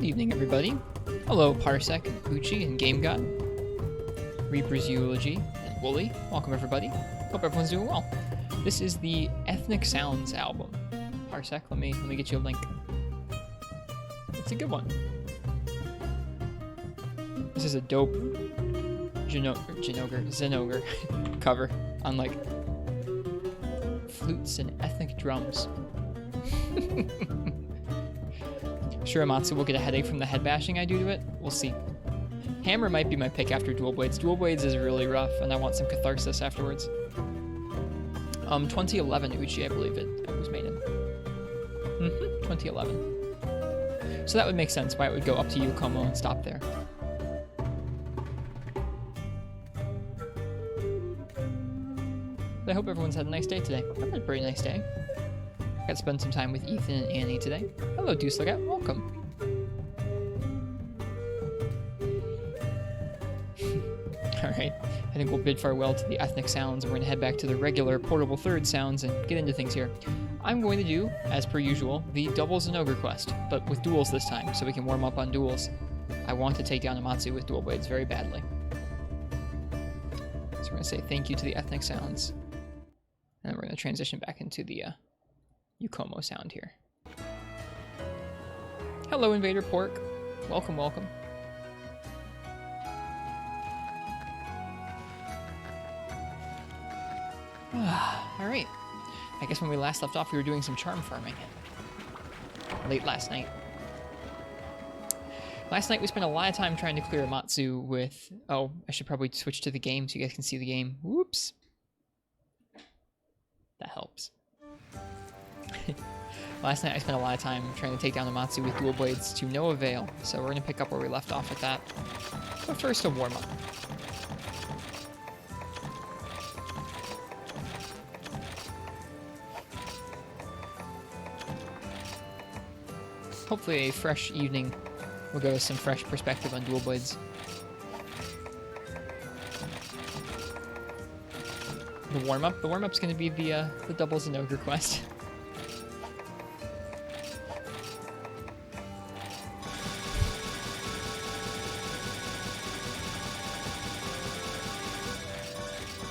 evening, everybody. Hello, Parsec, Uchi, and Game God. Reaper's Eulogy, and Wooly. Welcome, everybody. Hope everyone's doing well. This is the Ethnic Sounds album. Parsec, let me get you a link. It's a good one. This is a dope Zenogre cover on like flutes and ethnic drums. Sure, Amatsu will get a headache from the head bashing I do to it. We'll see. Hammer might be my pick after Dual Blades. Dual Blades is really rough, and I want some catharsis afterwards. 2011 Uchi, I believe it was made in. 2011. So that would make sense why it would go up to Yukomo and stop there. But I hope everyone's had a nice day today. I've had a pretty nice day. Got to spend some time with Ethan and Annie today. Hello, Deuce Lookout. Welcome. Alright, I think we'll bid farewell to the ethnic sounds, and we're going to head back to the regular portable third sounds and get into things here. I'm going to do, as per usual, the double Zenogre quest, but with duels this time, so we can warm up on duels. I want to take down Amatsu with dual blades very badly. So we're going to say thank you to the ethnic sounds, and then we're going to transition back into the Yukomo sound here. Hello, Invader Pork. Welcome, welcome. Alright. I guess when we last left off, we were doing some charm farming. Late last night. Last night, we spent a lot of time trying to clear Amatsu with... Oh, I should probably switch to the game so you guys can see the game. Whoops. That helps. Last night I spent a lot of time trying to take down Amatsu with dual blades to no avail, so we're going to pick up where we left off with that. But first, a warm-up. Hopefully a fresh evening will give us some fresh perspective on dual blades. The warm-up? The warm-up's going to be the double Zenogre quest.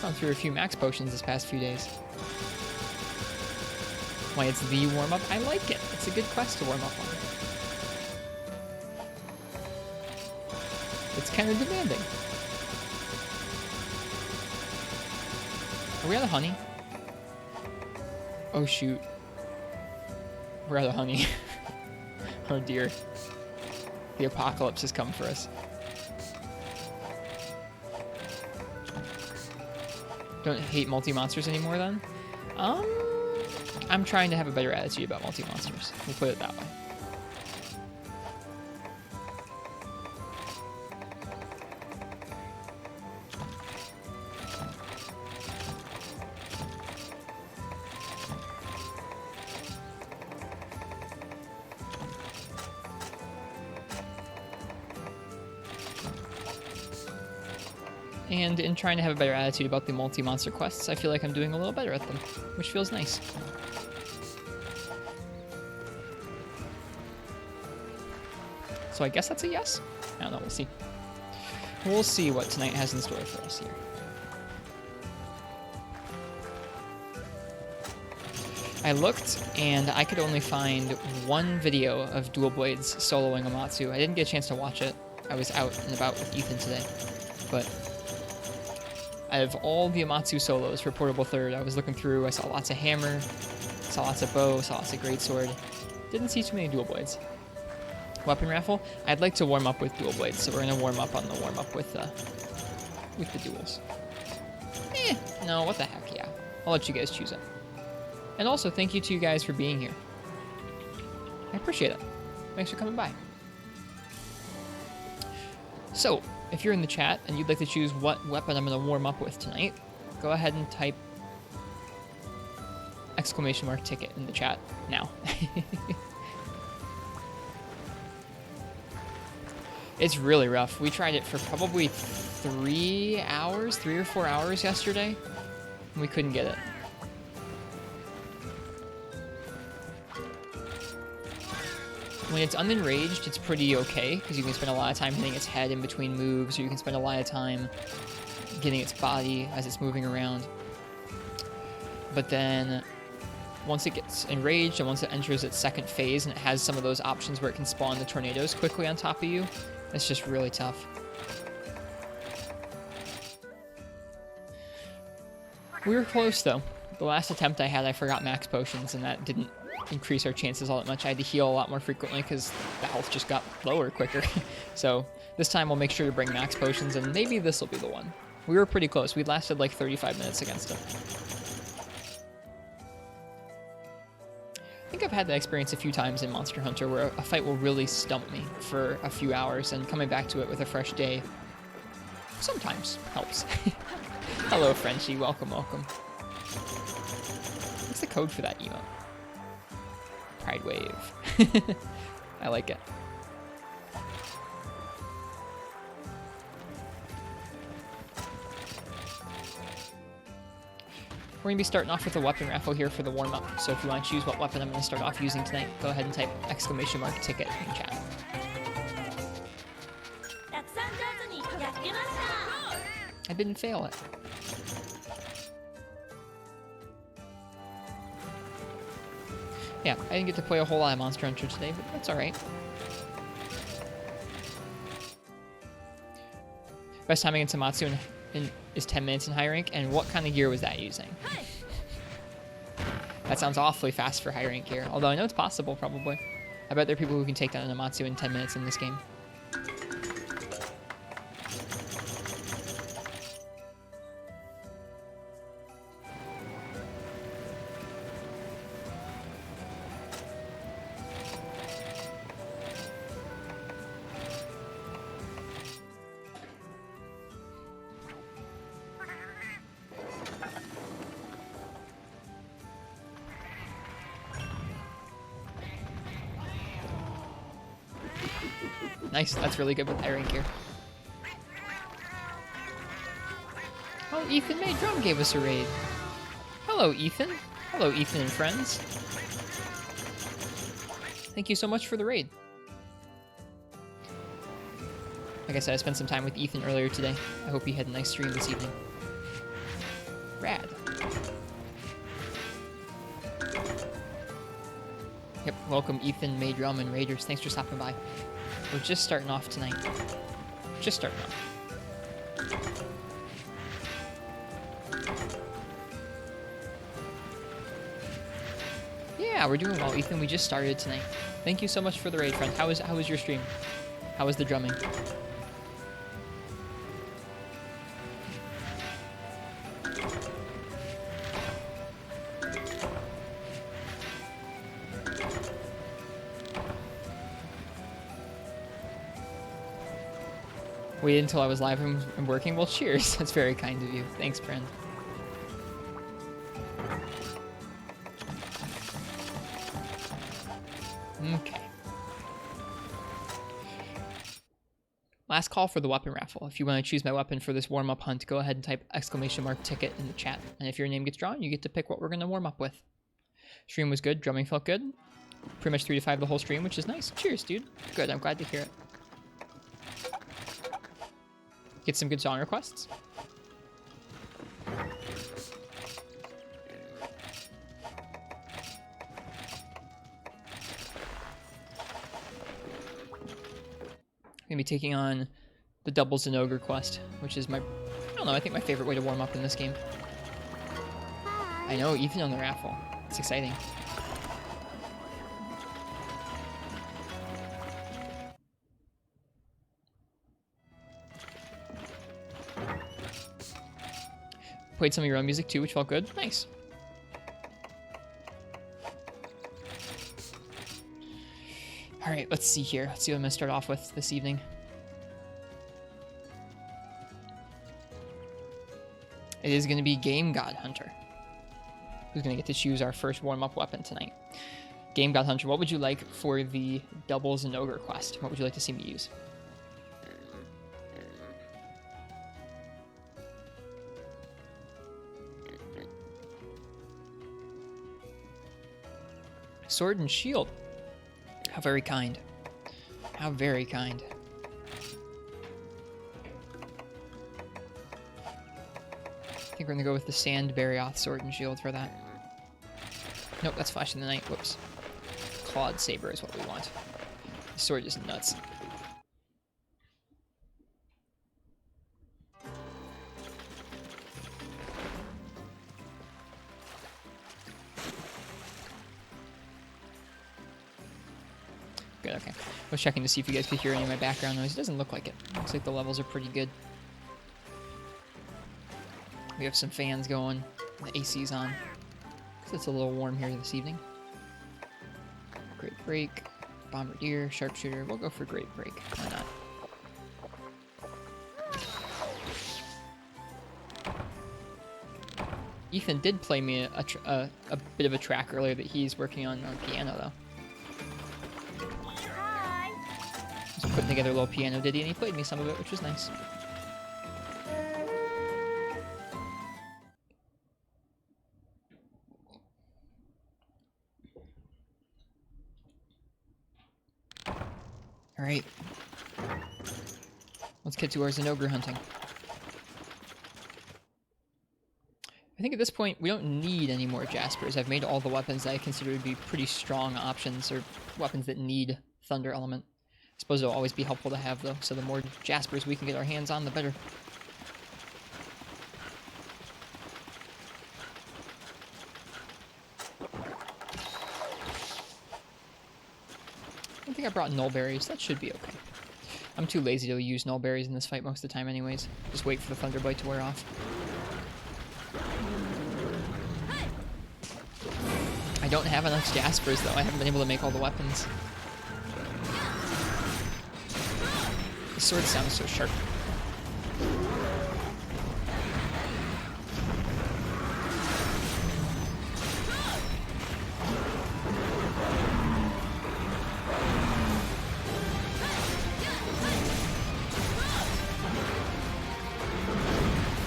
Gone through a few max potions this past few days. Why, it's the warm-up? I like it. It's a good quest to warm up on. It's kind of demanding. Are we out of honey? Oh shoot. We're out of honey. Oh dear. The apocalypse has come for us. Don't hate multi-monsters anymore then? I'm trying to have a better attitude about multi-monsters. We'll put it that way. And in trying to have a better attitude about the multi-monster quests, I feel like I'm doing a little better at them, which feels nice. So I guess that's a yes? I don't know, we'll see. We'll see what tonight has in store for us here. I looked, and I could only find one video of Dual Blades soloing Amatsu. I didn't get a chance to watch it. I was out and about with Ethan today. But out of all the Amatsu solos for Portable Third, I was looking through, I saw lots of hammer, saw lots of bow, saw lots of greatsword. Didn't see too many Dual Blades. Weapon raffle? I'd like to warm up with dual blades, so we're going to warm up on the warm-up with the duels. No, what the heck, yeah. I'll let you guys choose it. And also, thank you to you guys for being here. I appreciate it. Thanks for coming by. So, if you're in the chat and you'd like to choose what weapon I'm going to warm up with tonight, go ahead and type !ticket in the chat now. It's really rough. We tried it for probably 3 or 4 hours yesterday, and we couldn't get it. When it's unenraged, it's pretty okay, because you can spend a lot of time hitting its head in between moves, or you can spend a lot of time getting its body as it's moving around. But then, once it gets enraged, and once it enters its second phase, and it has some of those options where it can spawn the tornadoes quickly on top of you, it's just really tough. We were close, though. The last attempt I had, I forgot max potions, and that didn't increase our chances all that much. I had to heal a lot more frequently because the health just got lower quicker. So this time we'll make sure to bring max potions, and maybe this will be the one. We were pretty close. We lasted like 35 minutes against him. I think I've had that experience a few times in Monster Hunter where a fight will really stump me for a few hours, and coming back to it with a fresh day sometimes helps. Hello, Frenchie. Welcome, welcome. What's the code for that emote? Pride Wave. I like it. We're going to be starting off with a weapon raffle here for the warm-up, so if you want to choose what weapon I'm going to start off using tonight, go ahead and type !ticket in chat. I didn't fail it. Yeah, I didn't get to play a whole lot of Monster Hunter today, but that's alright. Best time against Amatsu is 10 minutes in high rank, and what kind of gear was that using? That sounds awfully fast for high rank gear, although I know it's possible, probably. I bet there are people who can take down an Amatsu in 10 minutes in this game. Nice, that's really good with high rank gear. Oh, Ethan May Drum gave us a raid. Hello, Ethan. Hello, Ethan and friends. Thank you so much for the raid. Like I said, I spent some time with Ethan earlier today. I hope you had a nice stream this evening. Rad. Yep, welcome Ethan, May Drum, and Raiders. Thanks for stopping by. We're just starting off tonight. Just starting off. Yeah, we're doing well, Ethan. We just started tonight. Thank you so much for the raid, friend. How was your stream? How was the drumming? Waited until I was live and working? Well, cheers. That's very kind of you. Thanks, friend. Okay. Last call for the weapon raffle. If you want to choose my weapon for this warm-up hunt, go ahead and type !ticket in the chat. And if your name gets drawn, you get to pick what we're going to warm up with. Stream was good. Drumming felt good. Pretty much 3 to 5 the whole stream, which is nice. Cheers, dude. Good. I'm glad to hear it. Get some good song requests. Gonna be taking on the Doubles and Ogre quest, which is I don't know, I think my favorite way to warm up in this game. I know, Ethan on the raffle. It's exciting. Played some of your own music too, which felt good. Nice. Alright, let's see here. Let's see what I'm going to start off with this evening. It is going to be Game God Hunter, who's going to get to choose our first warm-up weapon tonight. Game God Hunter, what would you like for the Doubles and Ogre quest? What would you like to see me use? Sword and Shield. How very kind. How very kind. I think we're gonna go with the Sand Barioth Sword and Shield for that. Nope, that's Flash in the Night. Whoops. Clawed Saber is what we want. The sword is nuts. Good, okay. I was checking to see if you guys could hear any of my background noise. It doesn't look like it. Looks like the levels are pretty good. We have some fans going. The AC's on. So it's a little warm here this evening. Great Break, Bombardier, Sharpshooter. We'll go for Great Break. Why not? Ethan did play me a bit of a track earlier that he's working on piano, though. Hi. Just putting together a little piano ditty, and he played me some of it, which was nice. Alright. Let's get to our Zenogre hunting. I think at this point, we don't need any more Jaspers. I've made all the weapons that I consider to be pretty strong options, or weapons that need Thunder Element. I suppose it'll always be helpful to have, though, so the more Jaspers we can get our hands on, the better. I think I brought Nullberries. That should be okay. I'm too lazy to use Nullberries in this fight most of the time anyways. Just wait for the Thunderbite to wear off. I don't have enough Jaspers, though. I haven't been able to make all the weapons. The sword sounds so sharp.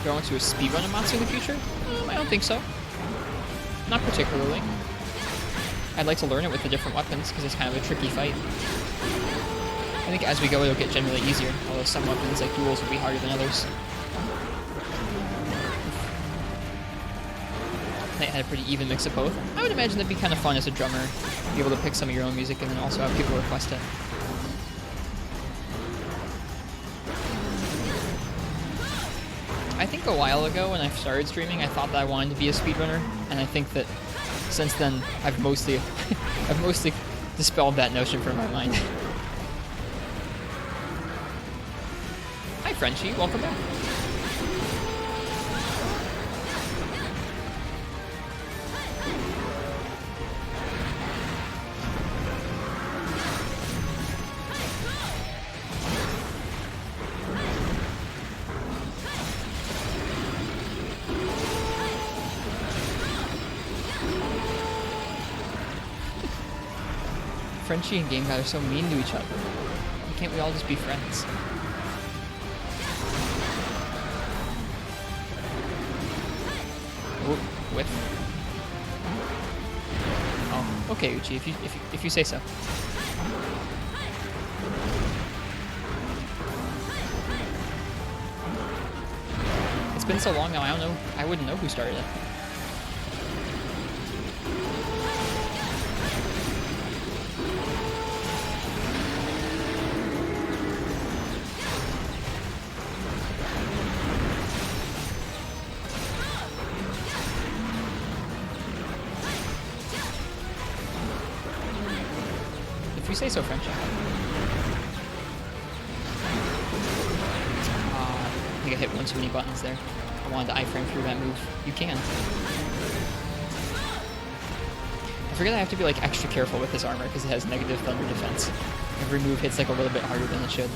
Do I want to do a speedrun of Matsu in the future? I don't think so. Not particularly. I'd like to learn it with the different weapons, because it's kind of a tricky fight. I think as we go, it'll get generally easier, although some weapons, like duels, will be harder than others. Knight had a pretty even mix of both. I would imagine that'd be kind of fun as a drummer, be able to pick some of your own music and then also have people request it. I think a while ago when I started streaming, I thought that I wanted to be a speedrunner, and I think that since then I've mostly dispelled that notion from my mind. Hi Frenchie, welcome back. Frenchie and Game God are so mean to each other. Why can't we all just be friends? Ooh, whiff. Oh, okay, Uchi, if you say so. It's been so long now, I don't know. I wouldn't know who started it. If you say so, French. I think I hit one too many buttons there. I wanted to iframe through that move. You can. I forget I have to be like extra careful with this armor because it has negative thunder defense. Every move hits like a little bit harder than it should.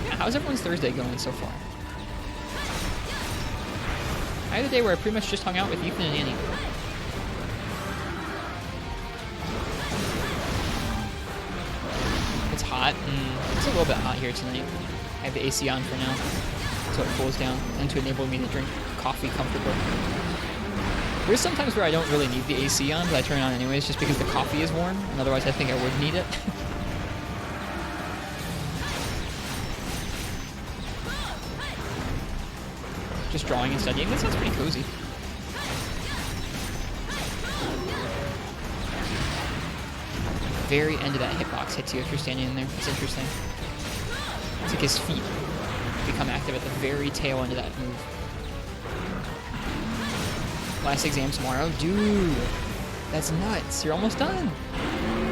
Yeah, how's everyone's Thursday going so far? I had a day where I pretty much just hung out with Ethan and Annie. It's hot. It's a little bit hot here tonight. I have the AC on for now, so it cools down and to enable me to drink. coffee comfortably. There's sometimes where I don't really need the AC on, but I turn it on anyways just because the coffee is warm, and otherwise I think I would need it. Just drawing and studying, that sounds pretty cozy. Very end of that hitbox hits you if you're standing in there. It's interesting. It's like his feet become active at the very tail end of that move. Last exam tomorrow. Dude, that's nuts. You're almost done.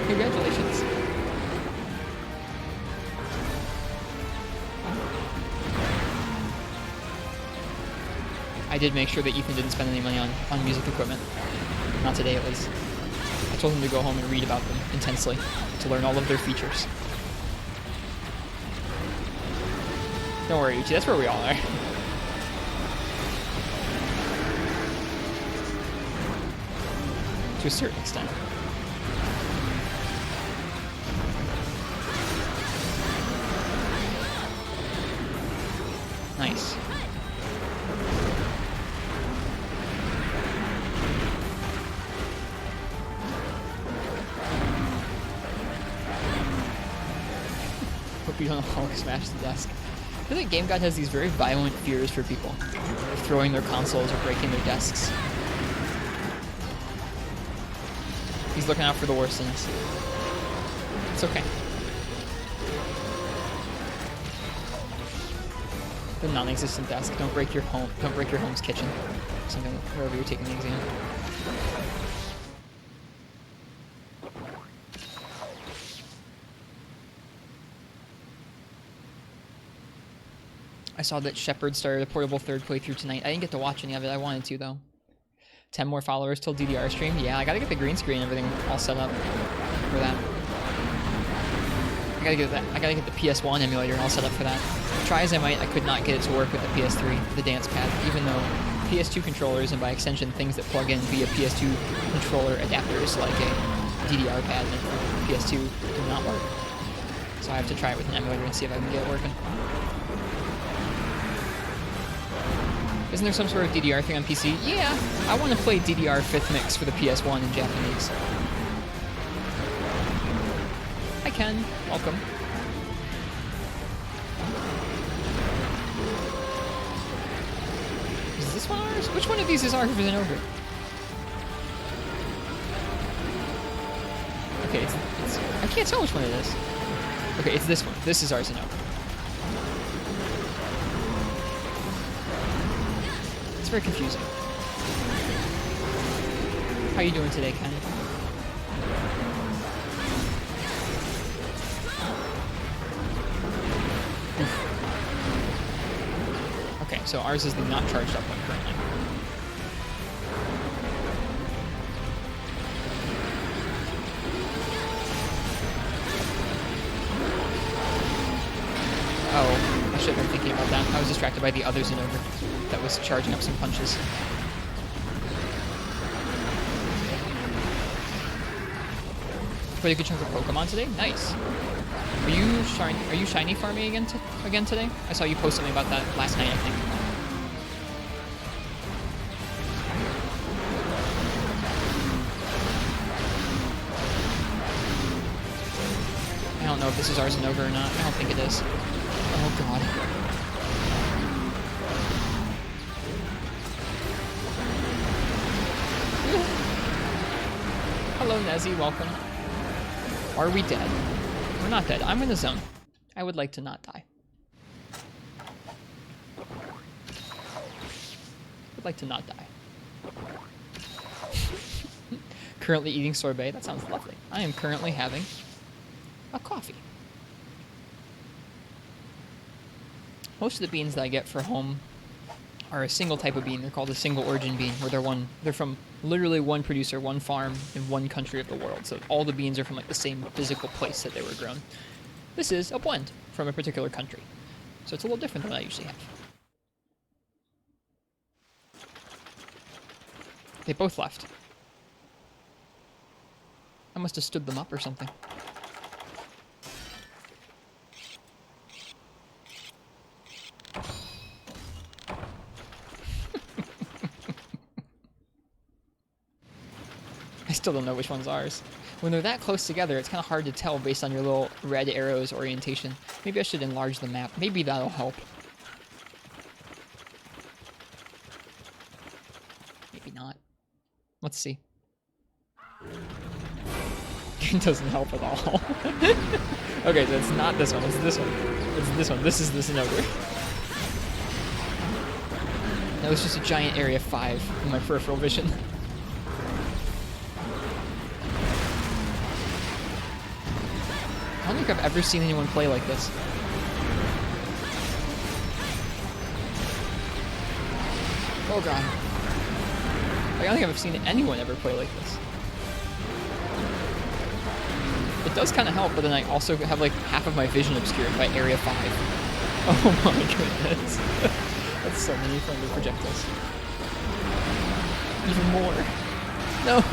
Congratulations. I did make sure that Ethan didn't spend any money on music equipment. Not today, at least. I told him to go home and read about them intensely to learn all of their features. Don't worry, Uchi, that's where we all are. To a certain extent. Nice. Hope you don't always smash the desk. I feel like Game God has these very violent fears for people. Throwing their consoles or breaking their desks. He's looking out for the worst in us. It's okay. The non-existent desk. Don't break your home's kitchen. Something wherever you're taking the exam. I saw that Shepard started a portable third playthrough tonight. I didn't get to watch any of it. I wanted to though. 10 more followers till DDR stream. Yeah, I gotta get the green screen and everything all set up for that. I gotta get the PS1 emulator all set up for that. Try as I might, I could not get it to work with the PS3, the dance pad, even though PS2 controllers and by extension things that plug in via PS2 controller adapters like a DDR pad and PS2 do not work. So I have to try it with an emulator and see if I can get it working. Isn't there some sort of DDR thing on PC? Yeah, I want to play DDR 5th Mix for the PS1 in Japanese. Hi Ken, welcome. Is this one ours? Which one of these is ours and over? Okay, it's I can't tell which one it is. Okay, it's this one. This is ours and over. It's very confusing. How you doing today, Ken? Okay, so ours is the not charged up one currently. Oh, I should have been thinking about that. I was distracted by the other Zenogre that was charging up some punches. Played a good chunk of Pokemon today? Nice. Are you shiny farming again today? I saw you post something about that last night, I think. I don't know if this is ours and over or not. I don't think it is. Oh god. Hello, Nezzy. Welcome. Are we dead? We're not dead. I'm in the zone. I would like to not die. Would like to not die. Currently eating sorbet. That sounds lovely. I am currently having a coffee. Most of the beans that I get for home are a single type of bean. They're called a single origin bean, where they're from literally one producer, one farm in one country of the world. So all the beans are from like the same physical place that they were grown. This is a blend from a particular country. So it's a little different than what I usually have. They both left. I must have stood them up or something. still don't know which one's ours. When they're that close together, it's kind of hard to tell based on your little red arrow's orientation. Maybe I should enlarge the map. Maybe that'll help. Maybe not. Let's see. It doesn't help at all. Okay, so it's not this one, it's this one. It's this one. This is the Sinogre. That was just a giant area 5 in my peripheral vision. I don't think I've ever seen anyone play like this. Oh god. I don't think I've seen anyone ever play like this. It does kind of help, but then I also have like half of my vision obscured by area 5. Oh my goodness. That's so many friendly projectiles. Even more. No.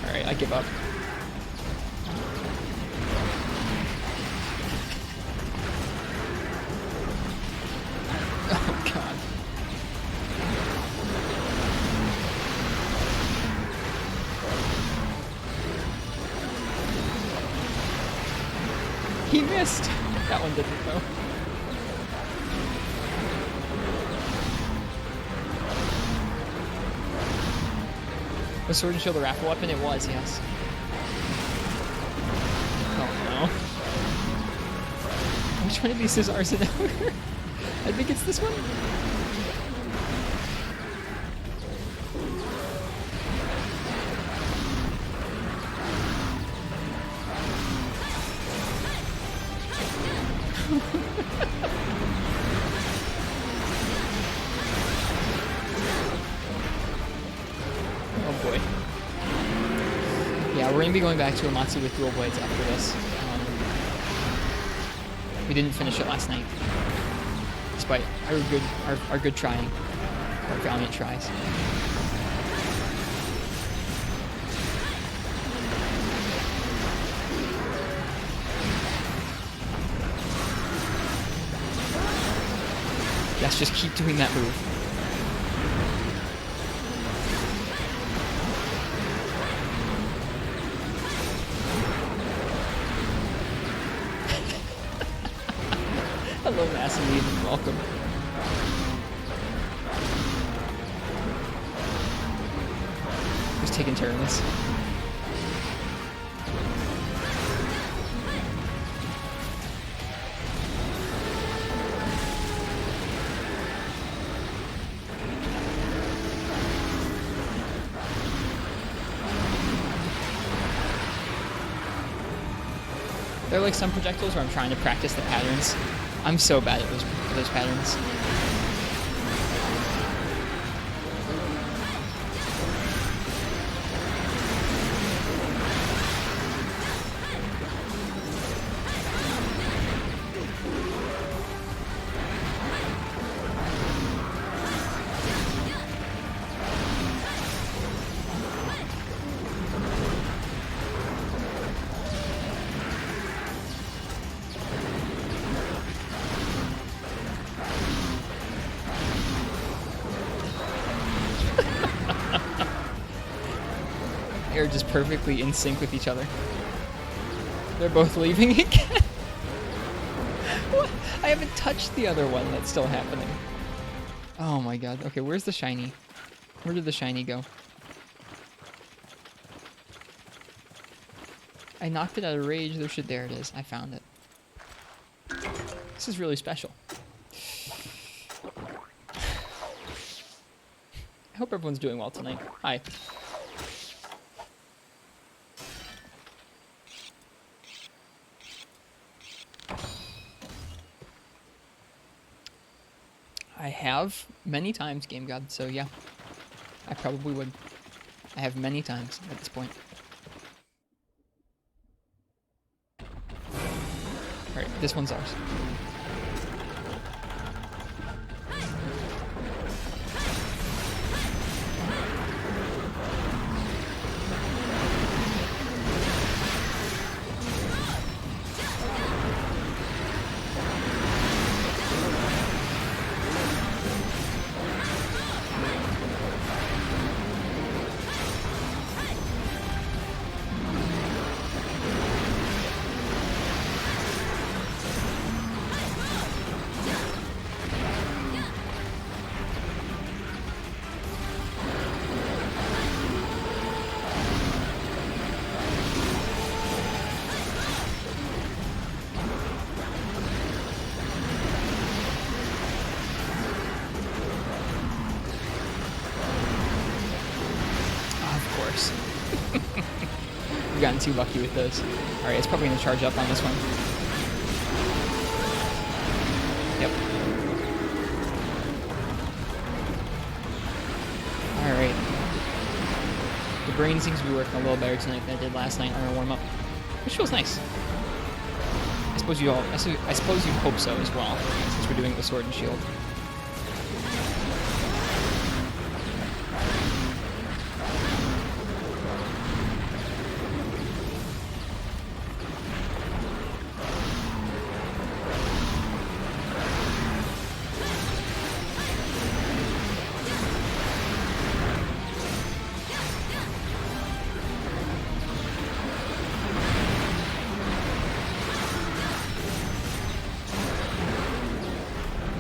Alright, I give up. Oh god. He missed! That one didn't though. Was Sword and Shield a raffle weapon? It was, yes. Oh no. Which one of these is ours? I think it's this one? Oh boy. Yeah, we're gonna be going back to Amatsu with dual blades after this. We didn't finish it last night, despite our good trying, our valiant tries. Yes, just keep doing that move. Hello, Massey, and welcome. Who's taking turn on this? There are like some projectiles where I'm trying to practice the patterns. I'm so bad at those patterns. They're just perfectly in sync with each other. They're both leaving again. What? I haven't touched the other one. That's still happening. Oh my god. Okay, where's the shiny? Where did the shiny go? I knocked it out of rage. There it is. I found it. This is really special. I hope everyone's doing well tonight. Hi. I have many times, Game God, so yeah. I probably would. I have many times at this point. Alright, this one's ours. We've gotten too lucky with those. Alright, it's probably going to charge up on this one. Yep. Alright. The brain seems to be working a little better tonight than it did last night on our warm-up, which feels nice. I suppose you hope so as well, since we're doing it with Sword and Shield.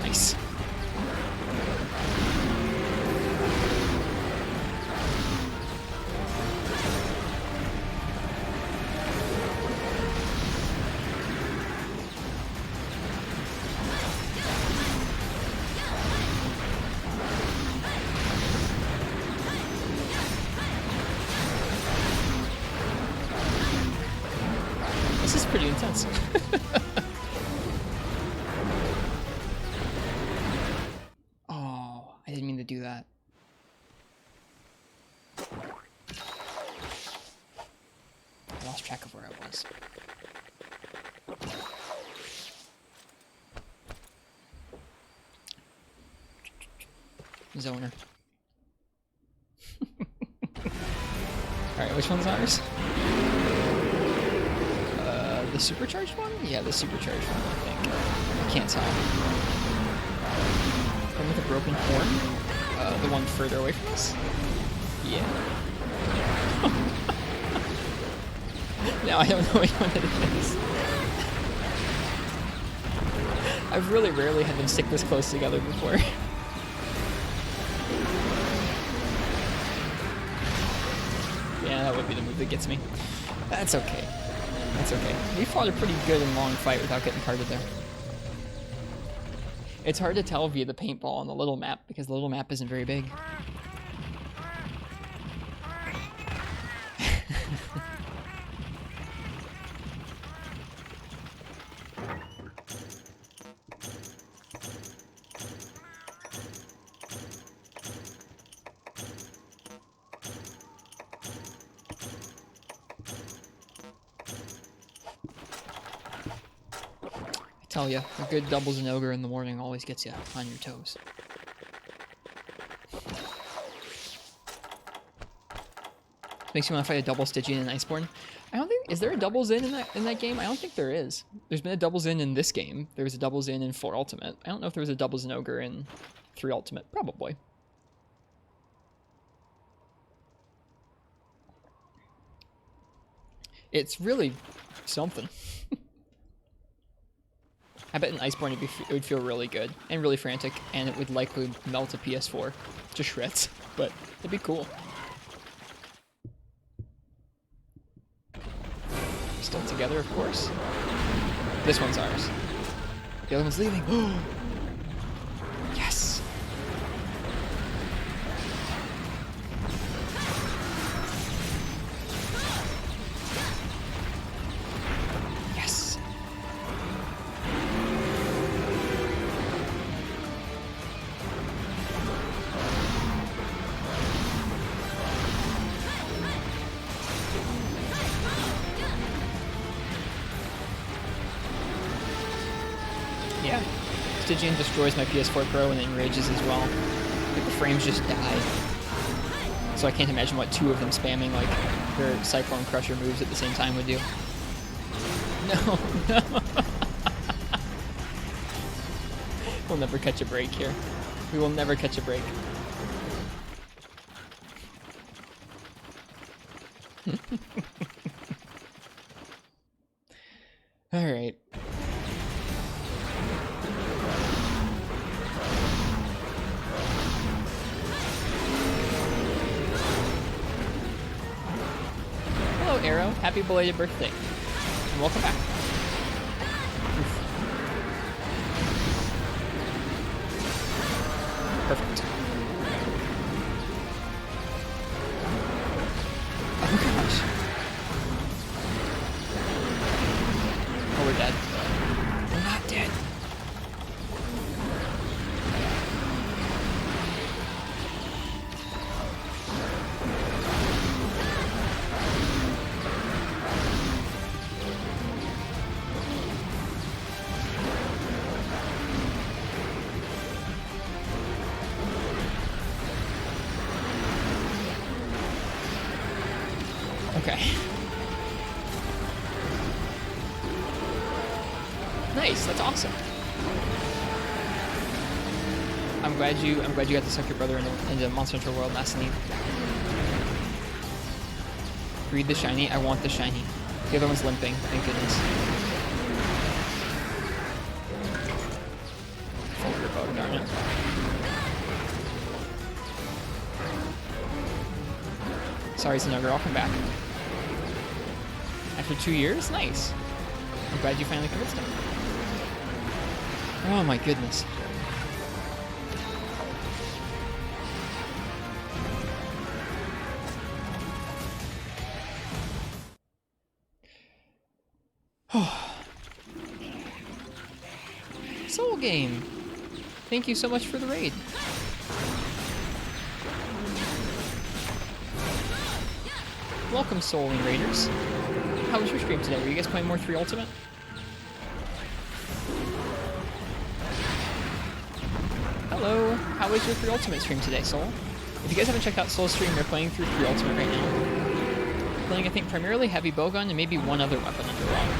Nice. This is pretty intense. Oh, I didn't mean to do that. I lost track of where I was. Zoner. Alright, which one's ours? The supercharged one? Yeah, the supercharged one, I think. I can't tell. One with a broken horn? The one further away from us? Yeah. Now I don't know which one it is. I've really rarely had them stick this close together before. Yeah, that would be the move that gets me. That's okay. That's okay. We fought a pretty good and long fight without getting carded there. It's hard to tell via the paintball on the little map because the little map isn't very big. Tell ya, a good doubles and ogre in the morning always gets you on your toes. Makes you want to fight a double Stygian and Iceborne. I don't think, is there a doubles in that game? I don't think there is. There's been a doubles in this game. There was a doubles in 4 Ultimate. I don't know if there was a doubles and ogre in 3 Ultimate. Probably. It's really something. I bet in Iceborne it would feel really good and really frantic, and it would likely melt a PS4 to shreds, but it'd be cool. Still together, of course. This one's ours. The other one's leaving. Yes! Yes! Yeah. Stygian destroys my PS4 Pro and enrages as well. Like the frames just die. So I can't imagine what 2 of them spamming like their Cyclone Crusher moves at the same time would do. No, no. We'll never catch a break here. We will never catch a break. Alright. Hello, Arrow. Happy belated birthday. And welcome back. Perfect. Oh gosh. dead. We're not dead. Okay. Nice, that's awesome. I'm glad you got to suck your brother into Monster Hunter World last night. Read the shiny. I want the shiny. The other one's limping. Thank goodness. Full your bow, darn it. Sorry, Zenogre. I'll come back. After 2 years? Nice. I'm glad you finally convinced him. Oh my goodness. Soul Game. Thank you so much for the raid. Welcome, Soul and Raiders. How was your stream today? Were you guys playing more 3 Ultimate? Hello. How was your 3 Ultimate stream today, Soul? If you guys haven't checked out Soul's stream, they're playing through 3 Ultimate right now. Playing, I think, primarily heavy bowgun and maybe one other weapon underwater.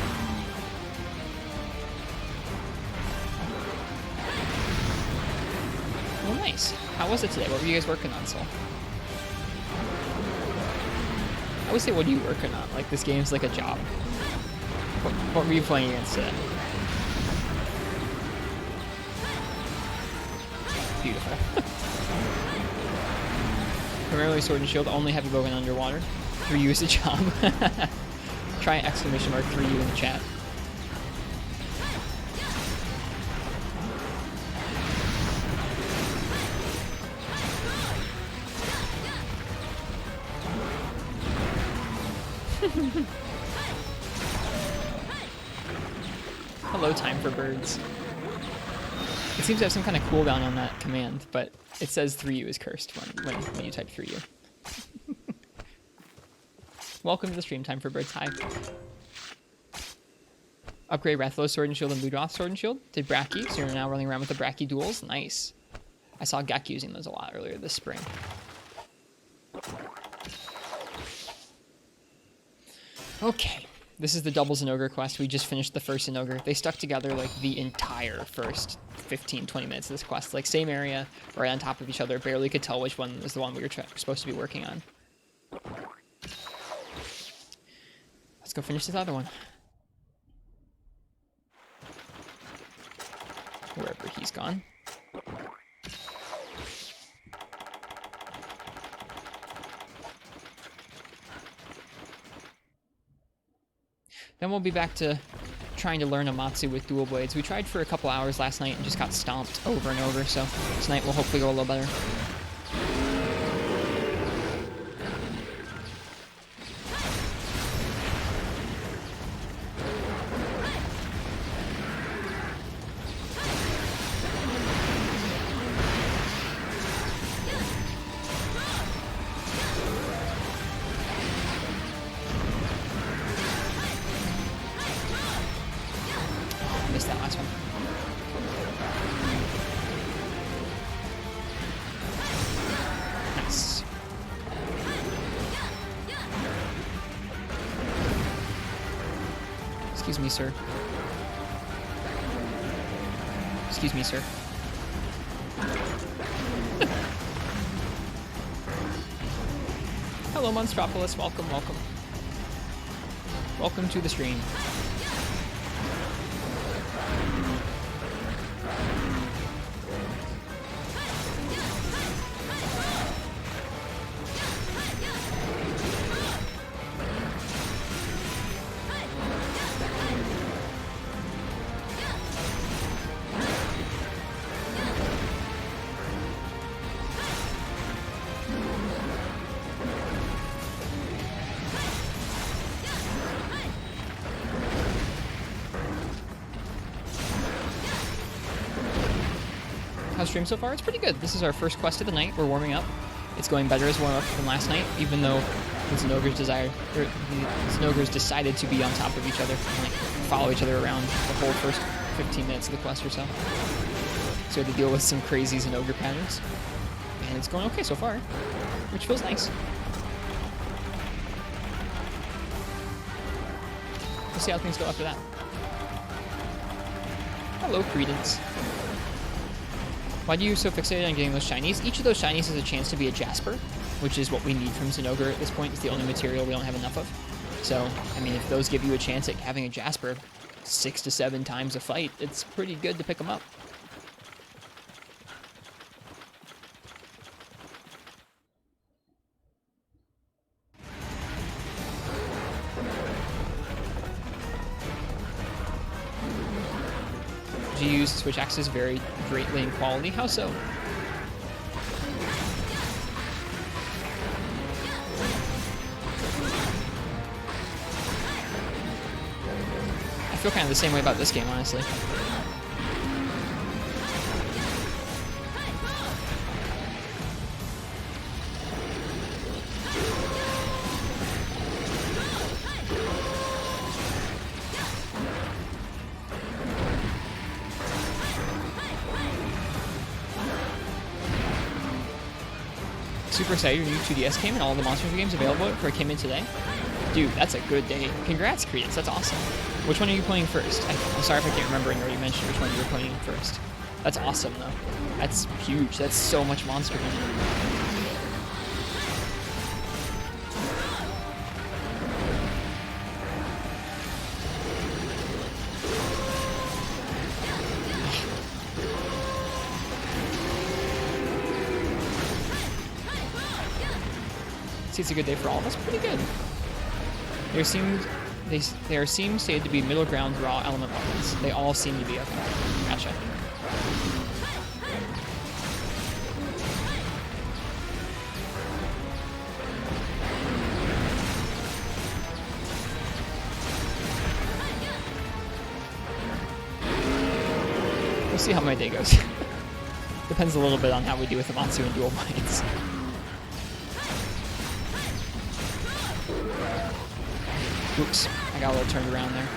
Well, nice. How was it today? What were you guys working on, Soul? I would say, what are you working on? Like, this game's like a job. What were you playing against today? Beautiful. Primarily Sword and Shield, only heavy bowgun underwater. 3U is a job. Try exclamation mark 3U in the chat. Hello, time for birds. It seems to have some kind of cooldown on that command, but it says 3U is cursed when you type 3U. Welcome to the stream, time for birds. Hi. Upgrade Rathalos Sword and Shield and Ludroth Sword and Shield. Did Bracky, so you're now running around with the Bracky duels. Nice. I saw Gek using those a lot earlier this spring. Okay. This is the double Zenogre quest. We just finished the first Zenogre. They stuck together like the entire first 15-20 minutes of this quest. Like same area, right on top of each other. Barely could tell which one was the one we were supposed to be working on. Let's go finish this other one. Wherever he's gone. Then we'll be back to trying to learn Amatsu with dual blades. We tried for a couple hours last night and just got stomped over and over, so tonight will hopefully go a little better. Missed that last one. Nice. Excuse me, sir. Excuse me, sir. Hello, Monstropolis. Welcome, welcome. Welcome to the stream. stream so far? It's pretty good. This is our first quest of the night. We're warming up. It's going better as warm-up than last night, even though the Zenogres decided to be on top of each other and like follow each other around the whole first 15 minutes of the quest or so. So we had to deal with some crazy Zenogre patterns. And it's going okay so far, which feels nice. We'll see how things go after that. Hello, Credence. Why do you so fixated on getting those shinies? Each of those shinies has a chance to be a Jasper, which is what we need from Zenogre at this point. It's the only material we don't have enough of. So, I mean, if those give you a chance at having a Jasper 6 to 7 times a fight, it's pretty good to pick them up. GU's Switch axes vary greatly in quality. How so? I feel kind of the same way about this game, honestly. Super excited your new 2DS came and all the Monster Hunter games available before it came in today. Dude, that's a good day. Congrats, Credence. That's awesome. Which one are you playing first? I'm sorry if I can't remember and already mentioned which one you were playing first. That's awesome, though. That's huge. That's so much Monster Hunter. It's a good day for all of us. Pretty good. There seems stated to be middle ground raw element weapons. They all seem to be okay. Gotcha. We'll see how my day goes. Depends a little bit on how we do with the Matsu and dual blades. Oops, I got a little turned around there.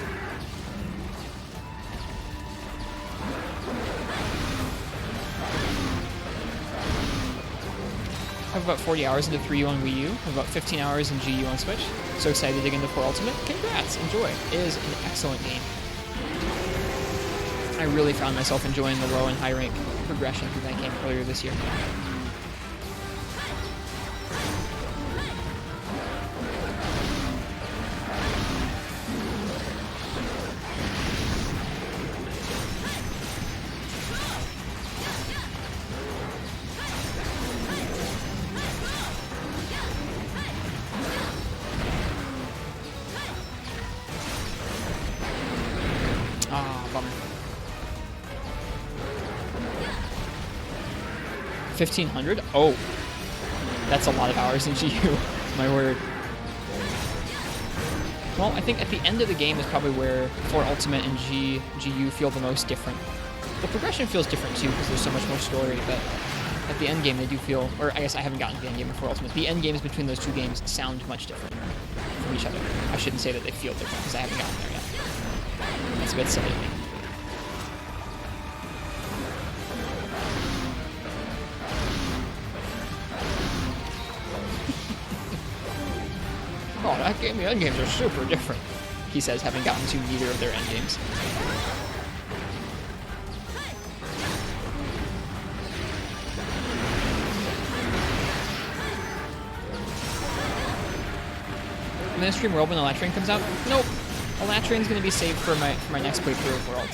I have about 40 hours into 3U on Wii U. I have about 15 hours in GU on Switch. So excited to dig into 4 Ultimate. Congrats, enjoy. It is an excellent game. I really found myself enjoying the low and high rank progression through that game earlier this year. Ah, bummer. 1,500? Oh. That's a lot of hours in GU. My word. Well, I think at the end of the game is probably where 4 Ultimate and GU feel the most different. The progression feels different too because there's so much more story, but at the end game they do feel, or I guess I haven't gotten to the end game of 4 Ultimate. The end games between those two games sound much different from each other. I shouldn't say that they feel different because I haven't gotten there yet. That's a bit silly of me. Oh, that game, the endgames are super different, he says, having gotten to neither of their endgames. I'm gonna stream World when Elatrian comes out? Nope. Elatrian's gonna be saved for my next playthrough of World.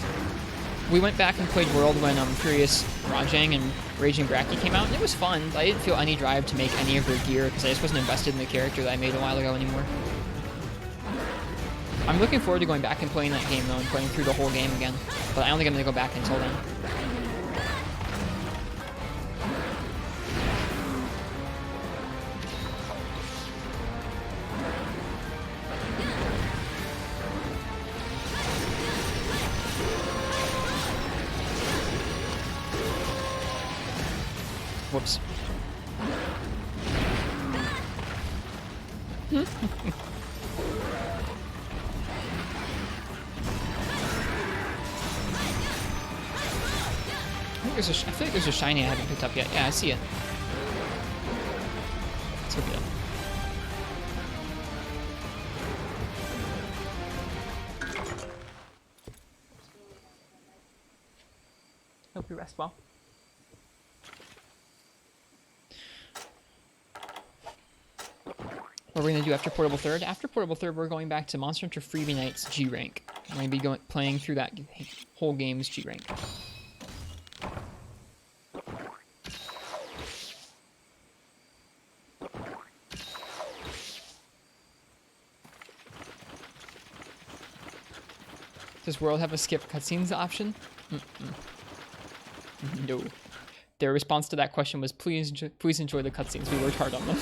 We went back and played World when Furious Rajang and Raging Bracky came out, and it was fun. I didn't feel any drive to make any of their gear because I just wasn't invested in the character that I made a while ago anymore. I'm looking forward to going back and playing that game though, and playing through the whole game again. But I don't think I'm gonna go back until then. Whoops. I feel like there's a shiny I haven't picked up yet. Yeah, I see it. Let's hook it up. Hope you rest well. What we're going to do after Portable Third? After Portable Third, we're going back to Monster Hunter Freebie Night's G rank. We're going to be playing through that whole game's G rank. Does World have a skip cutscenes option? No. Their response to that question was, please enjoy the cutscenes. We worked hard on them.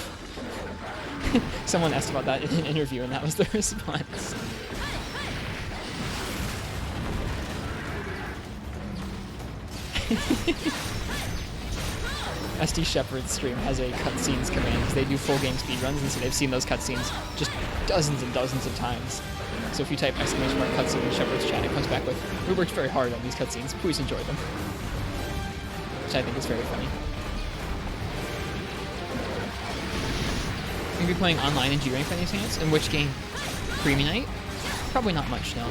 Someone asked about that in an interview, and that was the response. SD Shepherd's stream has a cutscenes command because they do full game speedruns, and so they've seen those cutscenes just dozens and dozens of times. So if you type exclamation mark cutscene in Shepherd's chat, it comes back with, we worked very hard on these cutscenes, please enjoy them. Which I think is very funny. You're going to be playing online in G-Rank by any chance? In which game? Freebie Night? Probably not much, no.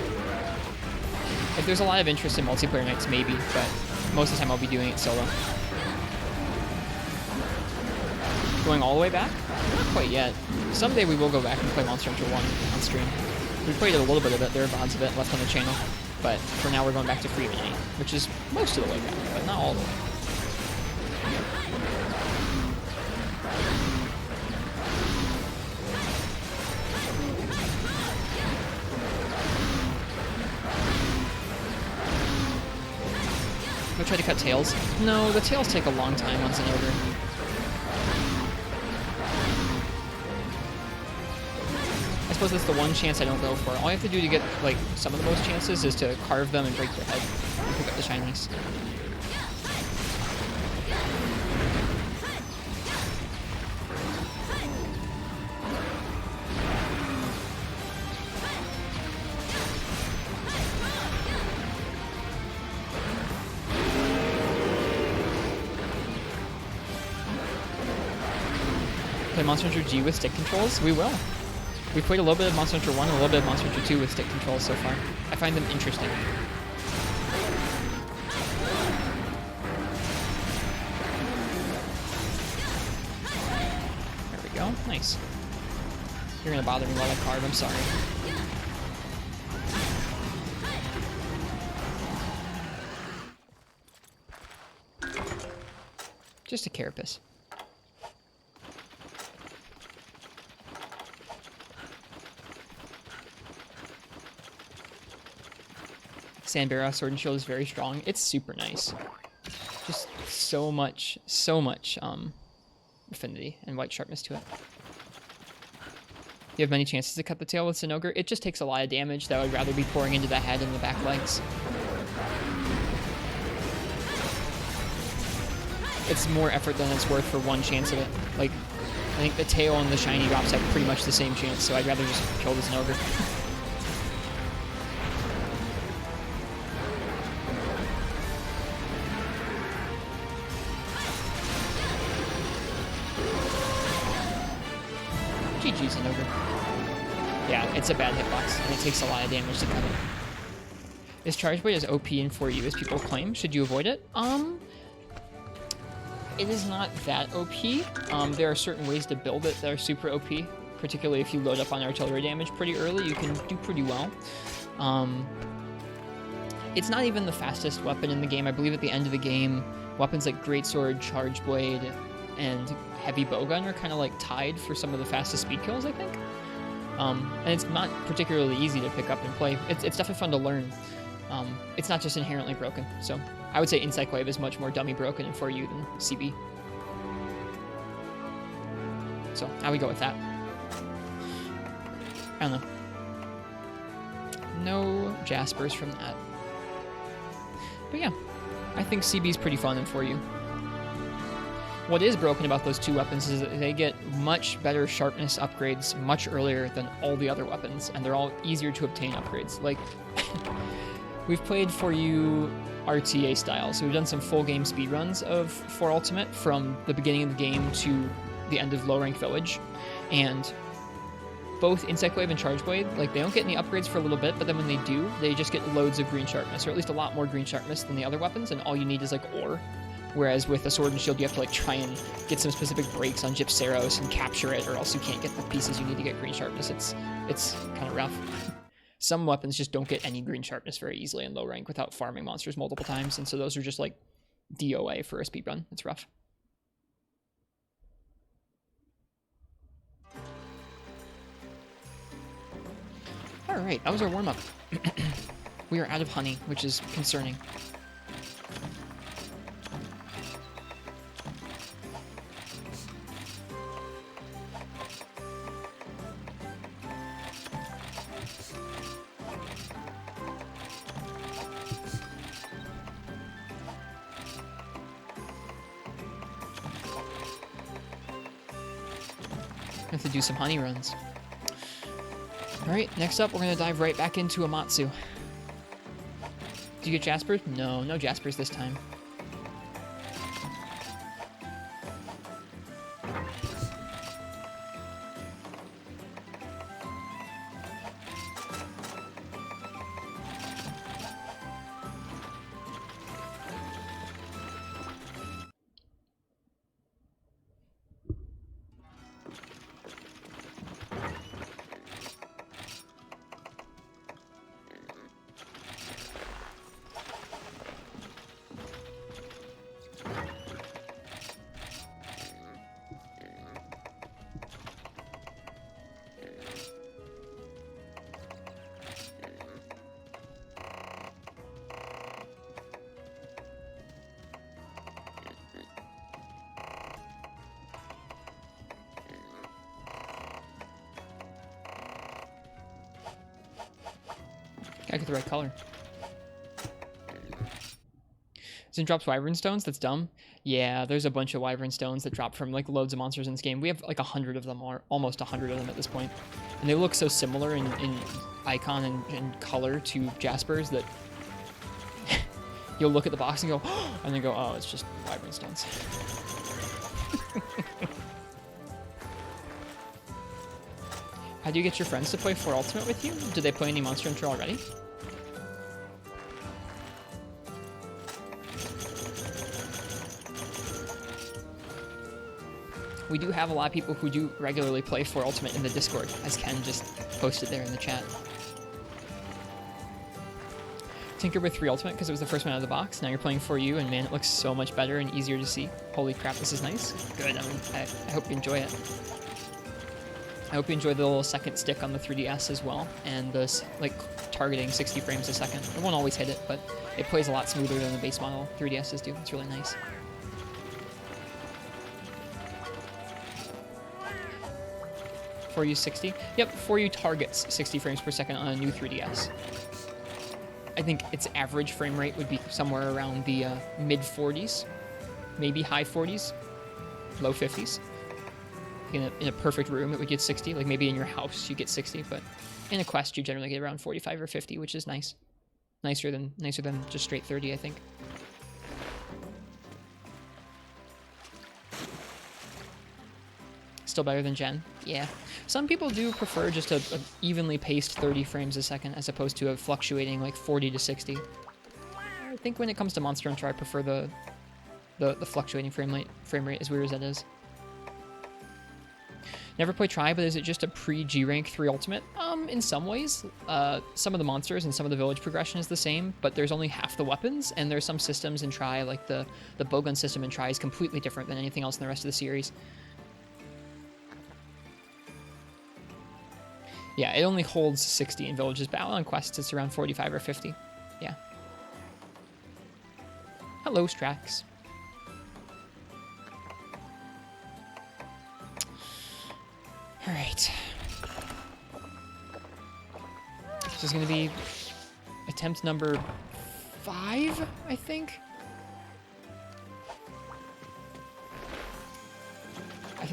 If there's a lot of interest in multiplayer nights, maybe, but most of the time I'll be doing it solo. Going all the way back? Not quite yet. Someday we will go back and play Monster Hunter 1 on stream. We played a little bit of it, there are VODs of it left on the channel, but for now we're going back to Freebie Night, which is most of the way back, but not all the way. Go try to cut tails? No, the tails take a long time on Zenogre. I suppose that's the one chance I don't go for. All I have to do to get, like, some of the most chances is to carve them and break their head and pick up the shinies. Play Monster Hunter G with stick controls? We will. We played a little bit of Monster Hunter 1 and a little bit of Monster Hunter 2 with stick controls so far. I find them interesting. There we go. Nice. You're gonna bother me while I carve, I'm sorry. Just a carapace. Sandbara Sword and Shield is very strong. It's super nice. Just so much affinity and white sharpness to it. You have many chances to cut the tail with Zenogre. It just takes a lot of damage that I would rather be pouring into the head and the back legs. It's more effort than it's worth for one chance of it. Like, I think the tail and the shiny drops have pretty much the same chance, so I'd rather just kill the Zenogre. GG's Zenogre. Yeah, it's a bad hitbox, and it takes a lot of damage to cut it. Is Charge Blade as OP in 4U as people claim? Should you avoid it? It is not that OP. There are certain ways to build it that are super OP, particularly if you load up on artillery damage pretty early, you can do pretty well. It's not even the fastest weapon in the game. I believe at the end of the game, weapons like Greatsword, Charge Blade, and Heavy Bowgun are kind of like tied for some of the fastest speed kills, I think. And it's not particularly easy to pick up and play. It's definitely fun to learn. It's not just inherently broken. So I would say Incyclave is much more dummy broken in 4U than CB. So I would go with that. I don't know. No Jaspers from that. But yeah, I think CB is pretty fun in 4U. What is broken about those two weapons is that they get much better sharpness upgrades much earlier than all the other weapons, and they're all easier to obtain upgrades. Like, we've played for you RTA style, so we've done some full game speedruns of 4 Ultimate from the beginning of the game to the end of Low Rank Village, and both Insect Wave and Charge Blade, like, they don't get any upgrades for a little bit, but then when they do, they just get loads of green sharpness, or at least a lot more green sharpness than the other weapons, and all you need is, like, ore. Whereas with a Sword and Shield, you have to, like, try and get some specific breaks on Gypceros and capture it, or else you can't get the pieces you need to get green sharpness. It's kind of rough. Some weapons just don't get any green sharpness very easily in low rank without farming monsters multiple times, and so those are just, like, DOA for a speedrun. It's rough. Alright, that was our warm-up. We are out of honey, which is concerning. Have to do some honey runs. Alright, next up, we're going to dive right back into Amatsu. Do you get Jaspers? No, no Jaspers this time. I get the right color. Zin drops Wyvern Stones? That's dumb. Yeah, there's a bunch of Wyvern Stones that drop from, like, loads of monsters in this game. We have, like, 100 of them, or almost 100 of them at this point. And they look so similar in icon and color to Jaspers that you'll look at the box and go, oh, and then go, oh, it's just Wyvern Stones. How do you get your friends to play 4 Ultimate with you? Do they play any Monster Hunter already? We do have a lot of people who do regularly play 4 Ultimate in the Discord, as Ken just posted there in the chat. Tinker with 3 Ultimate because it was the first one out of the box. Now you're playing 4U, and man, it looks so much better and easier to see. Holy crap, this is nice. Good, I hope you enjoy it. I hope you enjoy the little second stick on the 3DS as well, and the, like, targeting 60 frames a second. It won't always hit it, but it plays a lot smoother than the base model 3DSs do. It's really nice. For you 60? Yep, for you targets 60 frames per second on a new 3DS. I think its average frame rate would be somewhere around the mid 40s, maybe high 40s, low 50s. In a perfect room, it would get 60. Like, maybe in your house, you get 60, but in a Quest, you generally get around 45 or 50, which is nice. Nicer than just straight 30, I think. Still better than Gen? Yeah. Some people do prefer just a evenly paced 30 frames a second as opposed to a fluctuating, like, 40 to 60. I think when it comes to Monster Hunter, I prefer the fluctuating frame rate, as weird as that is. Never play Try, but is it just a pre-G rank 3 Ultimate? In some ways. Some of the monsters and some of the village progression is the same, but there's only half the weapons, and there's some systems in Try, like the bowgun system in Try is completely different than anything else in the rest of the series. Yeah, it only holds 60 in villages, but on quests it's around 45 or 50. Yeah. Hello, Strax. Alright. This is going to be attempt number 5, I think?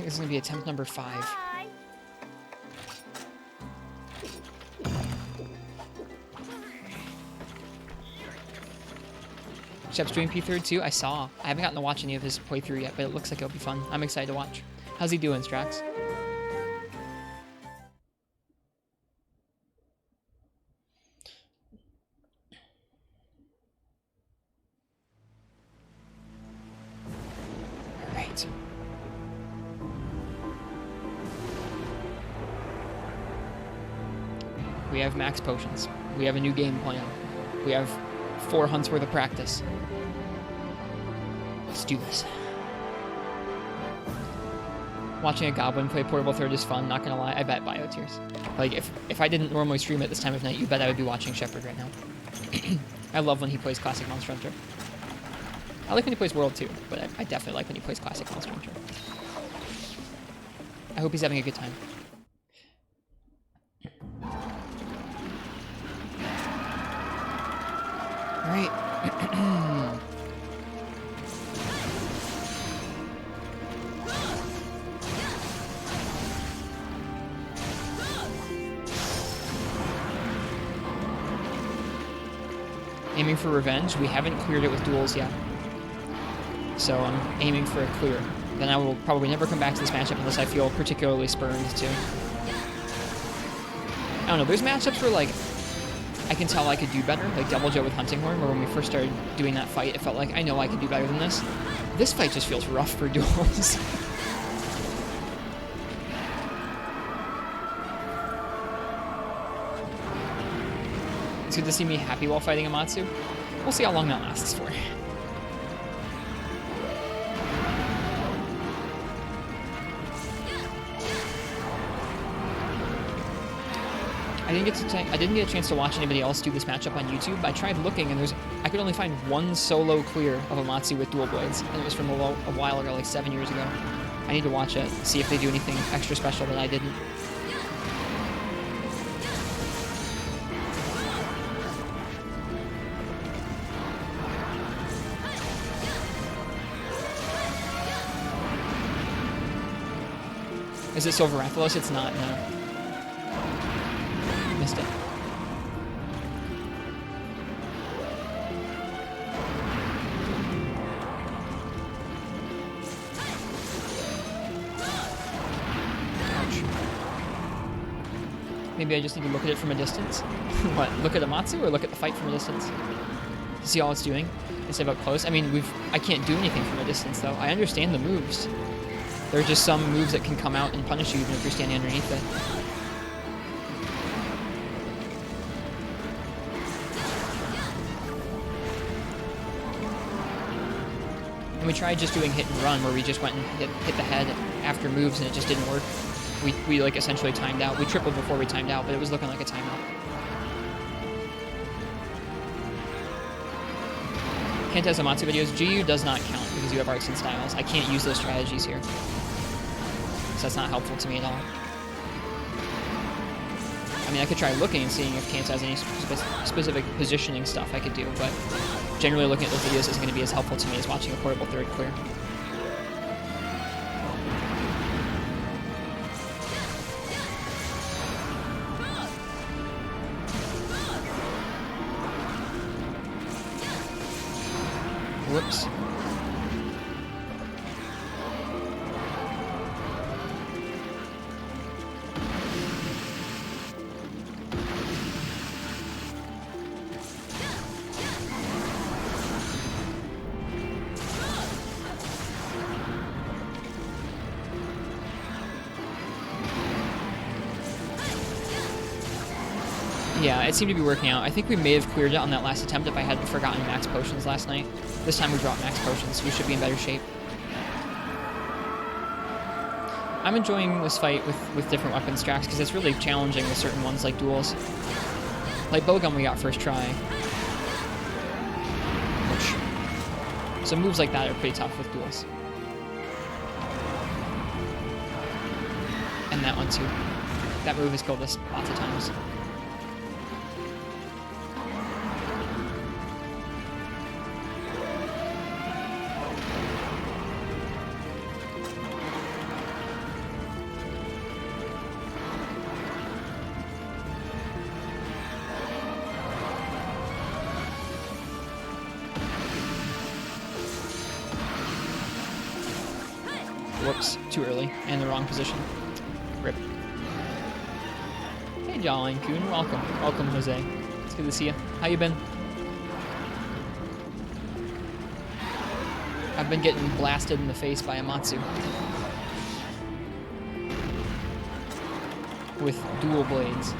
think this is going to be attempt number 5. Shep's doing MHP3rd too? I saw. I haven't gotten to watch any of his playthrough yet, but it looks like it'll be fun. I'm excited to watch. How's he doing, Strax? Alright. We have max potions. We have a new game plan. We have 4 hunts worth of practice. Let's do this. Watching a goblin play Portable Third is fun, not gonna lie. I bet Bio Tears. Like, if I didn't normally stream at this time of night, you bet I would be watching Shepherd right now. I love when he plays Classic Monster Hunter. I like when he plays World too, but I definitely like when he plays Classic Monster Hunter. I hope he's having a good time. Alright. Aiming for revenge. We haven't cleared it with duels yet. So I'm aiming for a clear. Then I will probably never come back to this matchup unless I feel particularly spurned to. I don't know, there's matchups where, like, I can tell I could do better, like Devil Joe with Hunting Horn, where when we first started doing that fight, it felt like, I know I could do better than this. This fight just feels rough for duels. It's good to see me happy while fighting Amatsu. We'll see how long that lasts for. I didn't get a chance to watch anybody else do this matchup on YouTube. I tried looking, and I could only find one solo clear of Amatsu with dual blades, and it was from a while ago, like 7 years ago. I need to watch it, see if they do anything extra special that I didn't. Is it Silver Rathalos? It's not, no. Missed it. Ouch. Maybe I just need to look at it from a distance. What, look at Amatsu or look at the fight from a distance? To see all it's doing instead of up close? I mean, I can't do anything from a distance, though. I understand the moves. There are just some moves that can come out and punish you even if you're standing underneath it. And we tried just doing hit and run, where we just went and hit the head after moves, and it just didn't work. We like essentially timed out. We tripled before we timed out, but it was looking like a timeout. Can't has Amatsu videos. GU does not count because you have arts and styles. I can't use those strategies here. So that's not helpful to me at all. I mean, I could try looking and seeing if Kant has any specific positioning stuff I could do, but generally looking at those videos isn't going to be as helpful to me as watching a Portable Third clear. Whoops. Yeah, it seemed to be working out. I think we may have cleared it on that last attempt if I hadn't forgotten max potions last night. This time we dropped max potions, so we should be in better shape. I'm enjoying this fight with different weapons tracks because it's really challenging with certain ones like duels. Like bowgun we got first try. Which, so moves like that are pretty tough with duels. And that one too. That move has killed us lots of times. Whoops, too early, and the wrong position. Rip. Hey, Jawline Coon, welcome. Welcome, Jose. It's good to see you. How you been? I've been getting blasted in the face by Amatsu. With dual blades.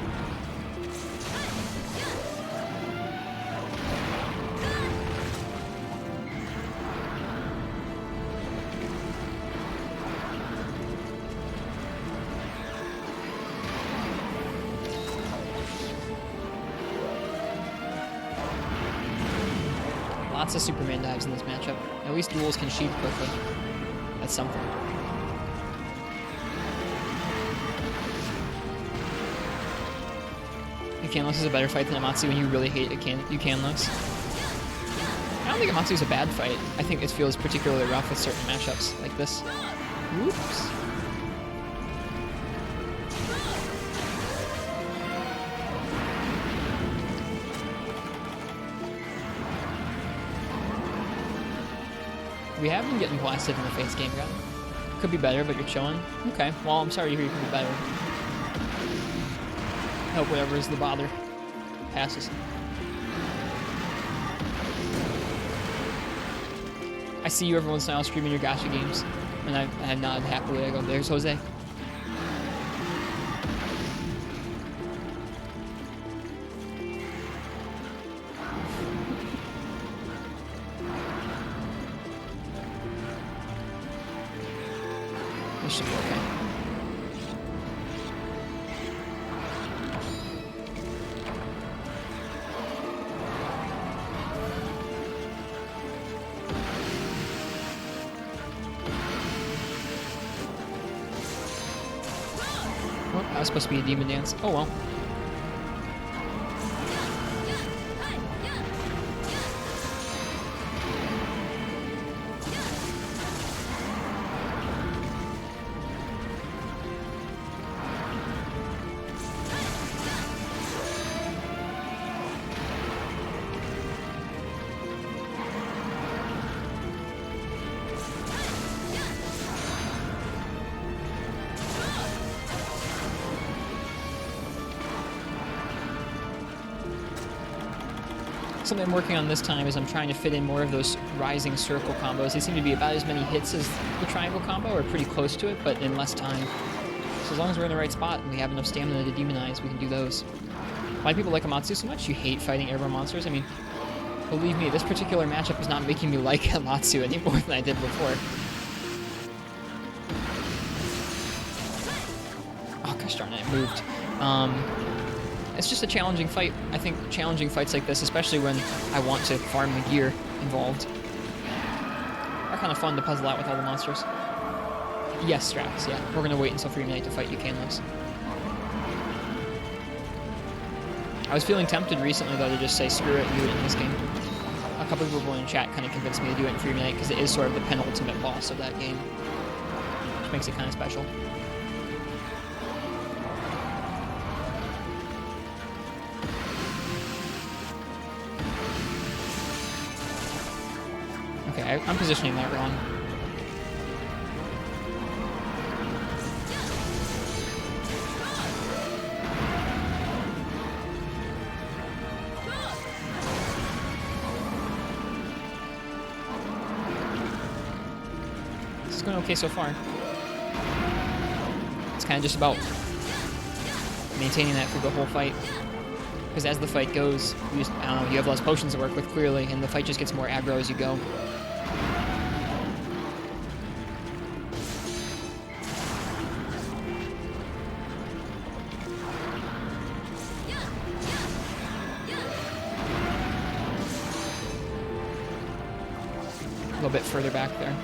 Lots of Superman dives in this matchup. At least duels can sheath quickly. That's something. Yukanlos is a better fight than Amatsu when you really hate Yukanlos. I don't think Amatsu is a bad fight. I think it feels particularly rough with certain matchups like this. Whoops. We have been getting blasted in the face, Game God. Could be better, but you're chilling. Okay, well, I'm sorry to hear you could be better. I hope whatever is the bother passes. I see you every once in a while streaming your gacha games, and I nod happily. I go, there's Jose. This should be okay. Oh, that was supposed to be a demon dance. Oh well. Something I'm working on this time is I'm trying to fit in more of those rising circle combos. They seem to be about as many hits as the triangle combo, or pretty close to it, but in less time. So as long as we're in the right spot and we have enough stamina to demonize, we can do those. Why do people like Amatsu so much? You hate fighting airborne monsters? I mean, believe me, this particular matchup is not making me like Amatsu any more than I did before. Oh, gosh darn it, I moved. It's just a challenging fight. I think challenging fights like this, especially when I want to farm the gear involved, are kind of fun to puzzle out with all the monsters. Yes, Strax, yeah. We're going to wait until Free Night to fight Yukanlos. I was feeling tempted recently, though, to just say, screw it, and do it in this game. A couple of people in chat kind of convinced me to do it in Free Night, because it is sort of the penultimate boss of that game, which makes it kind of special. Okay, I'm positioning that wrong. This is going okay so far. It's kind of just about maintaining that through the whole fight. Because as the fight goes, you just, I don't know, you have less potions to work with, clearly, and the fight just gets more aggro as you go. A little bit further back there.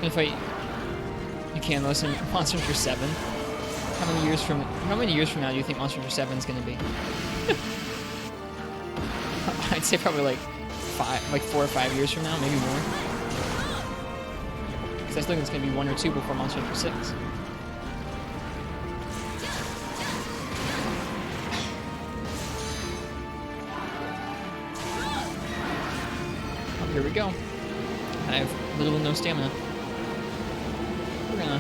If you can listen, Monster Hunter 7. How many years from now do you think Monster Hunter 7 is going to be? I'd say probably like 4 or 5 years from now, maybe more. Because I still think it's going to be 1 or 2 before Monster Hunter 6. here we go. I have little to no stamina. We're gonna...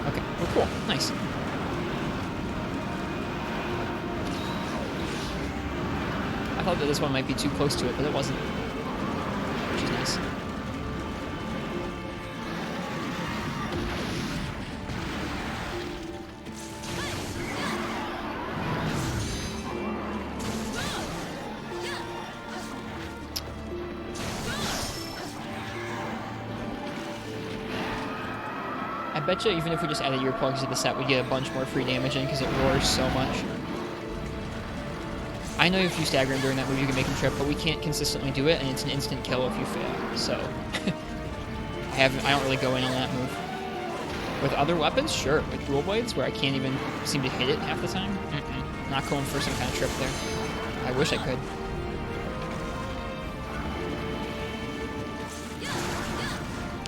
Okay, well, cool. Nice. I thought that this one might be too close to it, but it wasn't. Which is nice. I bet you even if we just added earplugs to the set, we'd get a bunch more free damage in because it roars so much. I know if you stagger him during that move, you can make him trip, but we can't consistently do it, and it's an instant kill if you fail. So I don't really go in on that move. With other weapons, sure. With dual blades, where I can't even seem to hit it half the time, not going for some kind of trip there. I wish I could.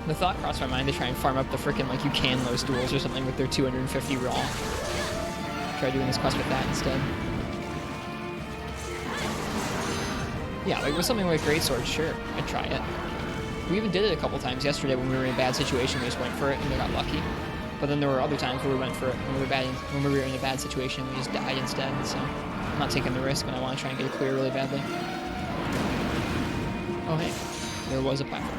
The thought crossed my mind to try and farm up the frickin' like you can those duels or something with their 250 raw. Try doing this quest with that instead. Yeah, like with something like Greatsword, sure, I'd try it. We even did it a couple times yesterday when we were in a bad situation. We just went for it and we got lucky. But then there were other times where we went for it when we were in a bad situation and we just died instead. So I'm not taking the risk when I want to try and get it clear really badly. Oh hey, there was a platform.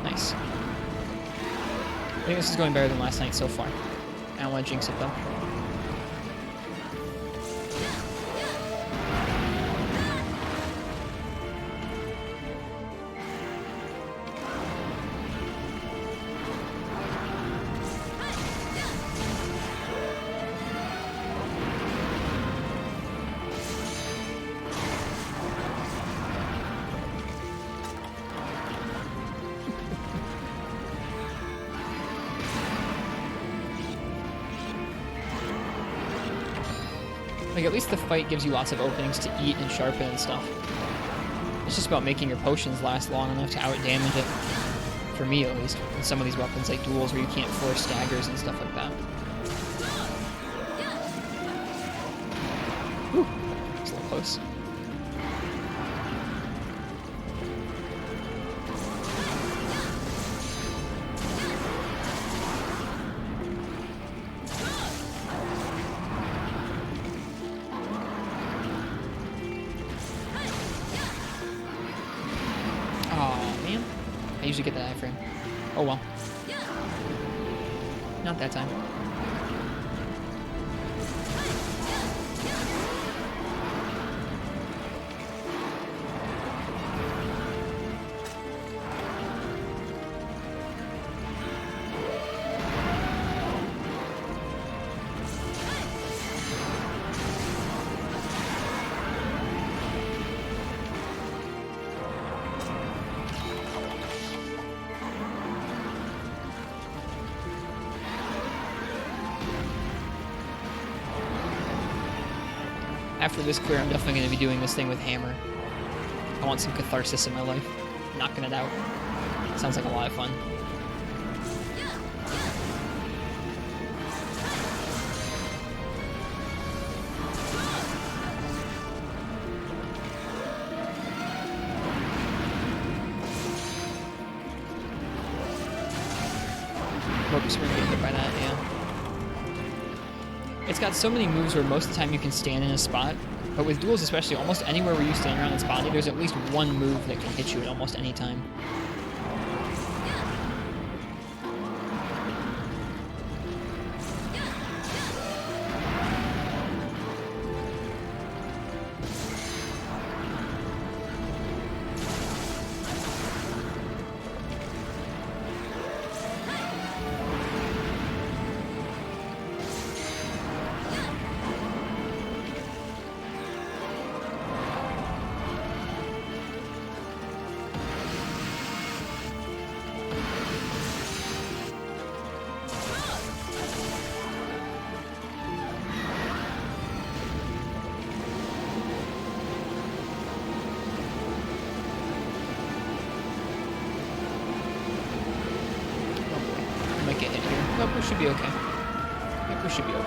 Nice. I think this is going better than last night so far. I don't want to jinx it though. Like, at least the fight gives you lots of openings to eat and sharpen and stuff. It's just about making your potions last long enough to out-damage it. For me, at least. With some of these weapons, like duels where you can't force staggers and stuff like that. Whew. It's a little close. I usually get that iframe. Oh well. Not that time. After this clear, I'm definitely going to be doing this thing with hammer. I want some catharsis in my life. Knocking it out. Sounds like a lot of fun. Whoops, we're going to get hit by that, yeah. It's got so many moves where most of the time you can stand in a spot, but with duels especially, almost anywhere where you stand around and spot, there's at least one move that can hit you at almost any time. Nope, we should be okay. I think we should be okay.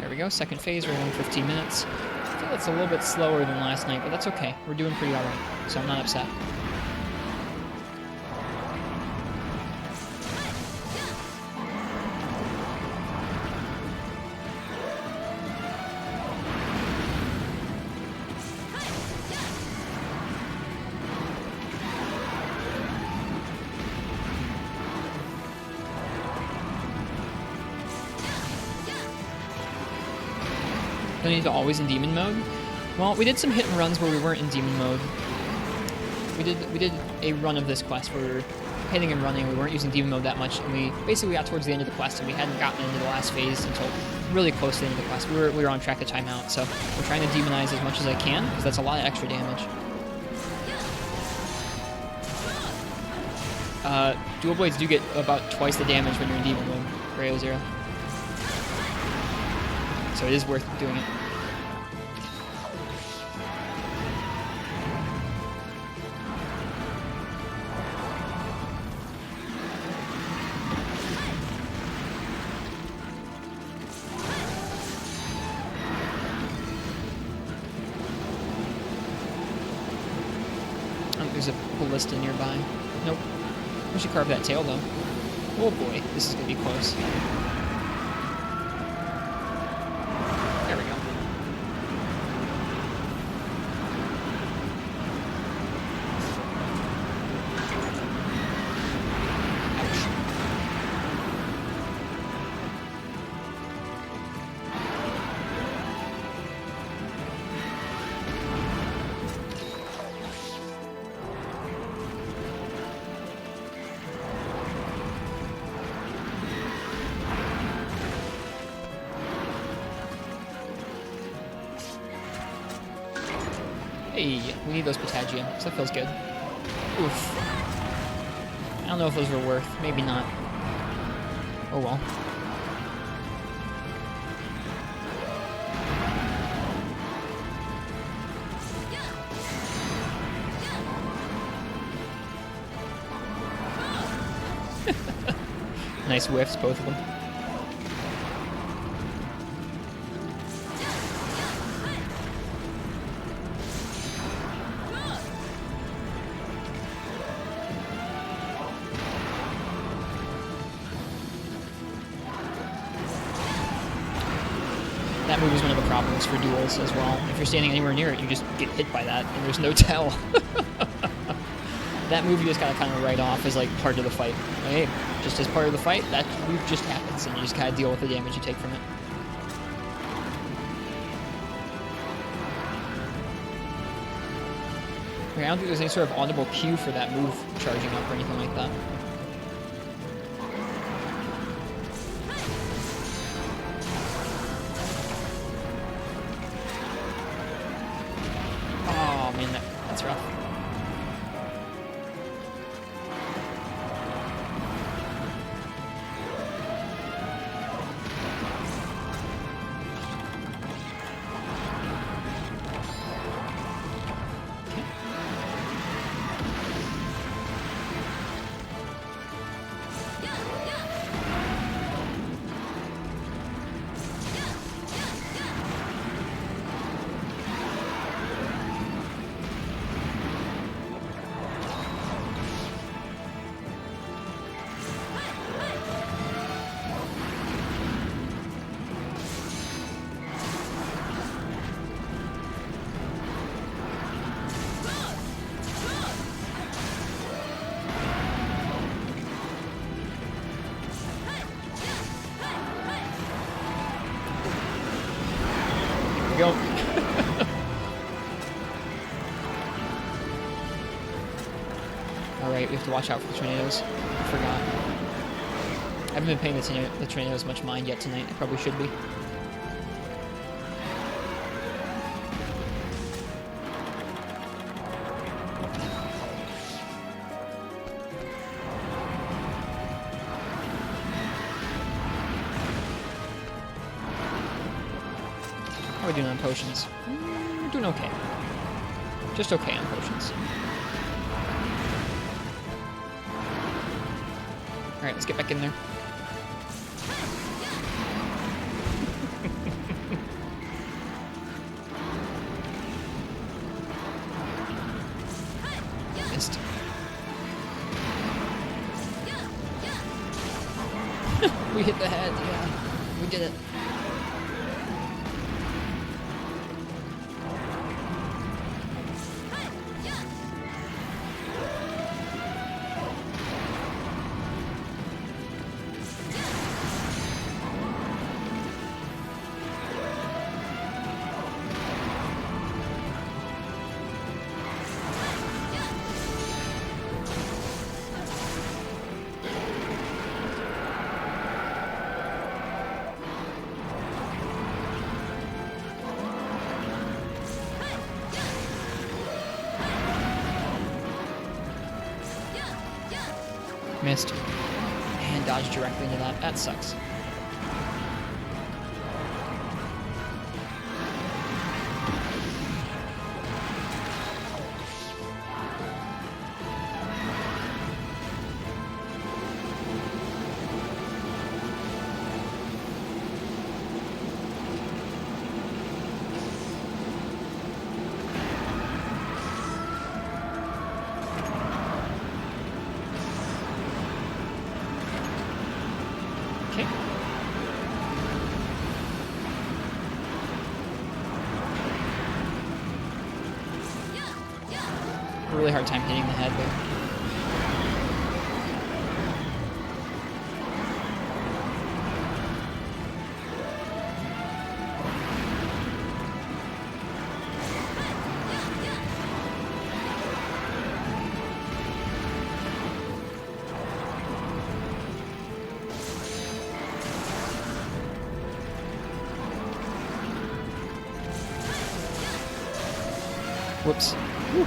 There we go, second phase, we're going 15 minutes. I feel it's a little bit slower than last night, but that's okay. We're doing pretty alright, so I'm not upset. Don't need to always in demon mode. Well, we did some hit and runs where we weren't in demon mode. We did a run of this quest where we were hitting and running. We weren't using demon mode that much, and we basically got towards the end of the quest, and we hadn't gotten into the last phase until really close to the end of the quest. We were on track to time out, so we're trying to demonize as much as I can because that's a lot of extra damage. Dual blades do get about twice the damage when you're in demon mode for AO0. So it is worth doing it. Oh, there's a ballista nearby. Nope. We should carve that tail though. Oh boy, this is gonna be close. Hey, we need those potassium, so that feels good. Oof. I don't know if those were worth. Maybe not. Oh well. Nice whiffs, both of them. That move is one of the problems for duels as well. If you're standing anywhere near it, you just get hit by that, and there's no tell. That move you just gotta kind of write off as like part of the fight. Hey, just as part of the fight, that move just happens, and you just kind of deal with the damage you take from it. I don't think there's any sort of audible cue for that move charging up or anything like that. Oh man, that's rough. Go. Alright, we have to watch out for the tornadoes. I forgot. I haven't been paying the tornadoes much mind yet tonight. I probably should be. How are we doing on potions? We're doing okay. Just okay on potions. Alright, let's get back in there. Missed. We hit the head, yeah. We did it. Missed. And dodged directly into that. That sucks. Okay. A really hard time hitting the head there. Whoops. Whew.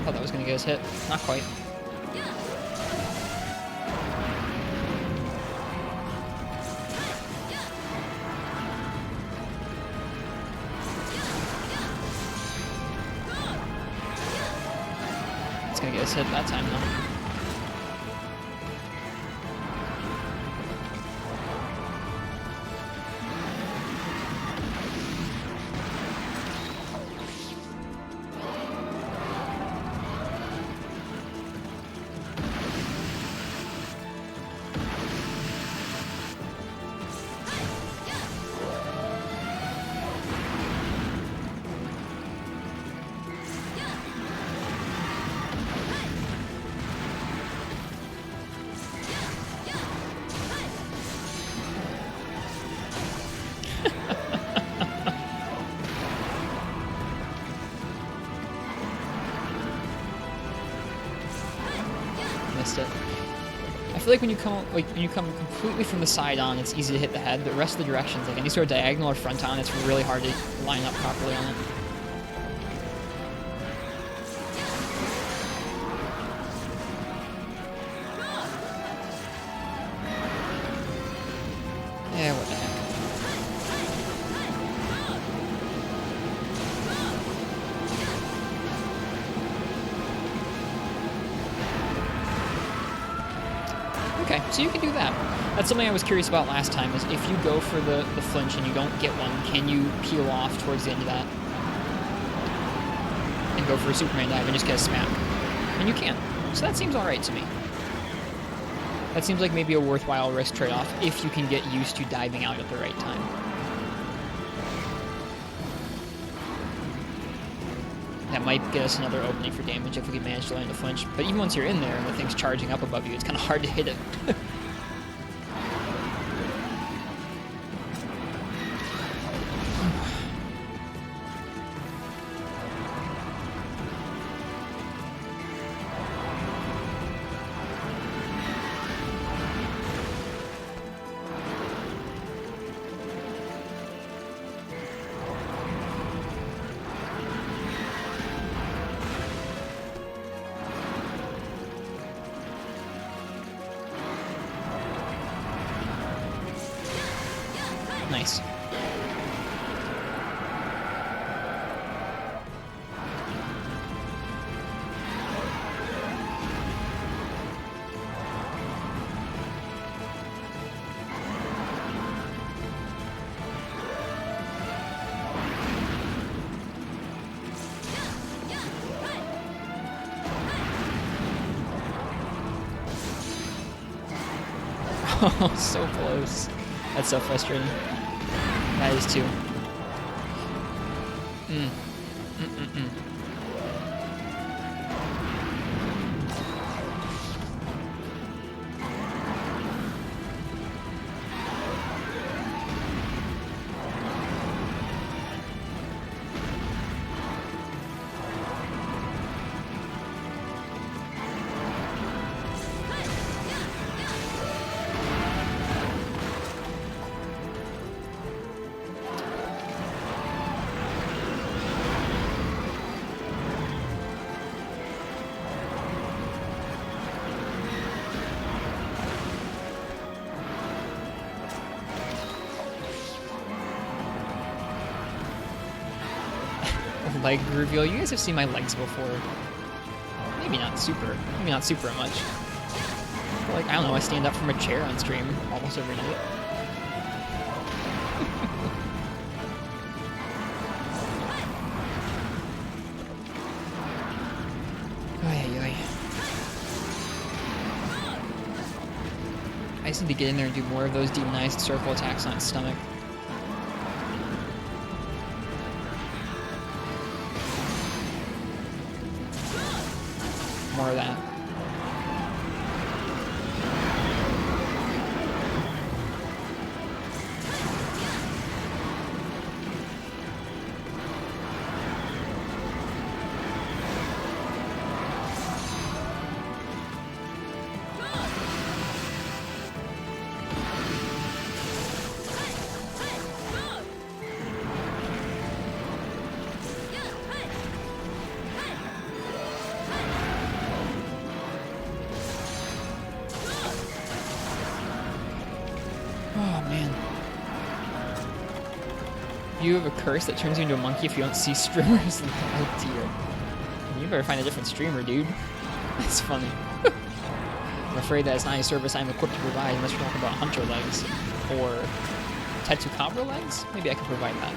Thought that was going to get us hit. Not quite. It's going to get us hit that time, though. It. I feel like when you come completely from the side on, it's easy to hit the head. The rest of the directions, like any sort of diagonal or front on, it's really hard to line up properly on it. Yeah, what the heck. Okay, so you can do that. That's something I was curious about last time, is if you go for the flinch and you don't get one, can you peel off towards the end of that? And go for a Superman dive and just get a smack? And you can. So that seems alright to me. That seems like maybe a worthwhile risk trade-off if you can get used to diving out at the right time. That might get us another opening for damage if we can manage to land a flinch. But even once you're in there and the thing's charging up above you, it's kind of hard to hit it. Nice. Oh, so close. That's so frustrating. That is too. Leg reveal. You guys have seen my legs before. Maybe not super much. But like, I don't know, I stand up from a chair on stream almost every night. I just need to get in there and do more of those demonized circle attacks on his stomach. More of that. You have a curse that turns you into a monkey if you don't see streamers. Oh dear. You better find a different streamer, dude. That's funny. I'm afraid that is not a service I'm equipped to provide unless you're talking about hunter legs or Tetsucabra legs. Maybe I can provide that.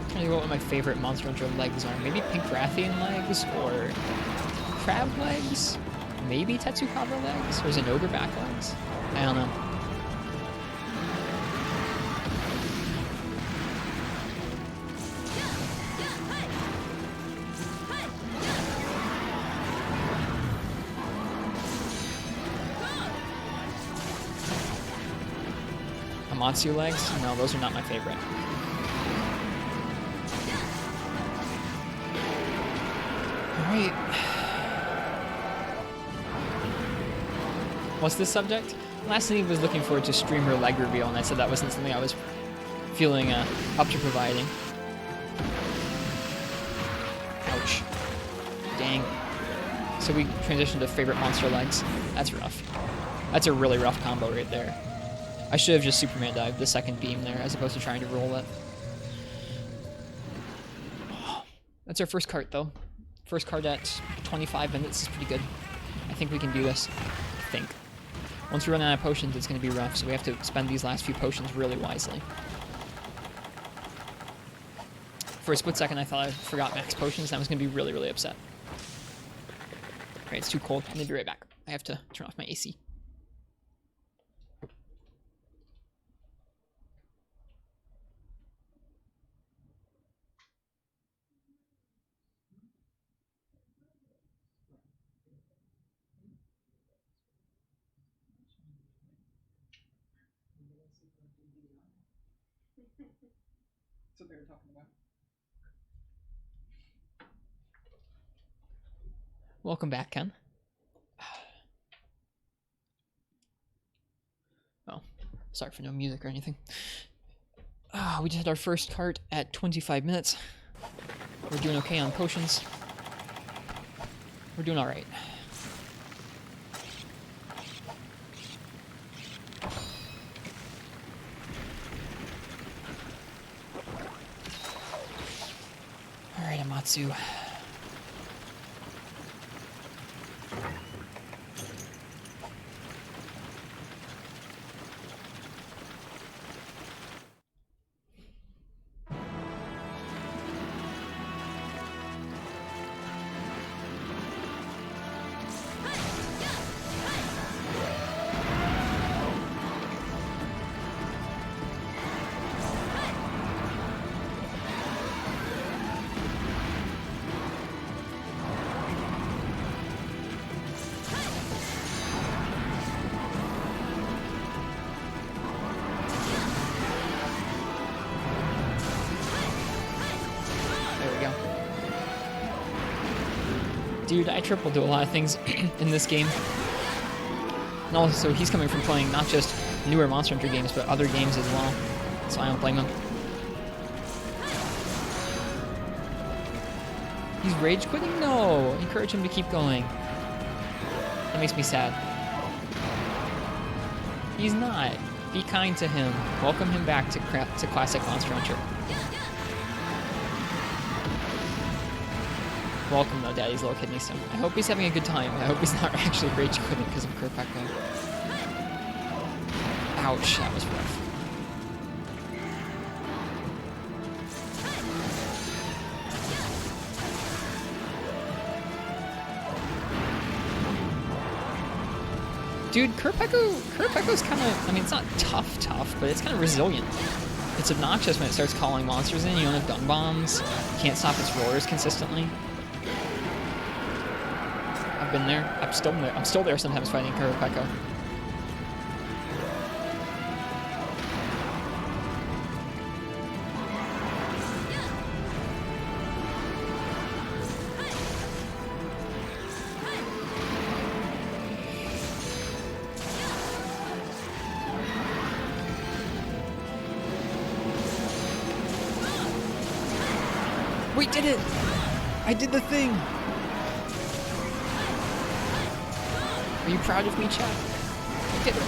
I'm trying to go what my favorite Monster Hunter legs are. Maybe Pink Rathian legs or crab legs? Maybe Tetsucabra legs? Or is it ogre back legs? I don't know. Amatsu legs? No, those are not my favorite. Alright. What's this subject? Last thing was looking forward to streamer leg reveal, and I said that wasn't something I was feeling up to providing. Ouch. Dang. So we transitioned to favorite monster legs. That's rough. That's a really rough combo right there. I should have just Superman dived the second beam there as opposed to trying to roll it. That's our first cart though. First cart at 25 minutes is pretty good. I think we can do this. I think. Once we run out of potions, it's going to be rough, so we have to spend these last few potions really wisely. For a split second, I thought I forgot max potions, and I was going to be really, really upset. Alright, it's too cold. I'm going to be right back. I have to turn off my AC. That's what they were talking about. Welcome back, Ken. Oh, sorry for no music or anything. We just had our first cart at 25 minutes. We're doing okay on potions. We're doing alright. Alright, Amatsu. Dude, I triple do a lot of things in this game. And also, he's coming from playing not just newer Monster Hunter games, but other games as well. So I don't blame him. He's rage quitting? No! Encourage him to keep going. That makes me sad. He's not. Be kind to him. Welcome him back to classic Monster Hunter. Welcome though, Daddy's little kidney stone. I hope he's having a good time. I hope he's not actually rage quitting because of Kurpeko. Ouch, that was rough. Dude, Kurpeko's kind of, I mean, it's not tough, but it's kind of resilient. It's obnoxious when it starts calling monsters in. You don't have dung bombs. Can't stop its roars consistently. I've been there. I'm still there sometimes fighting Kurpeko. We did it! I did the thing! Are you proud of me, chat? I did it.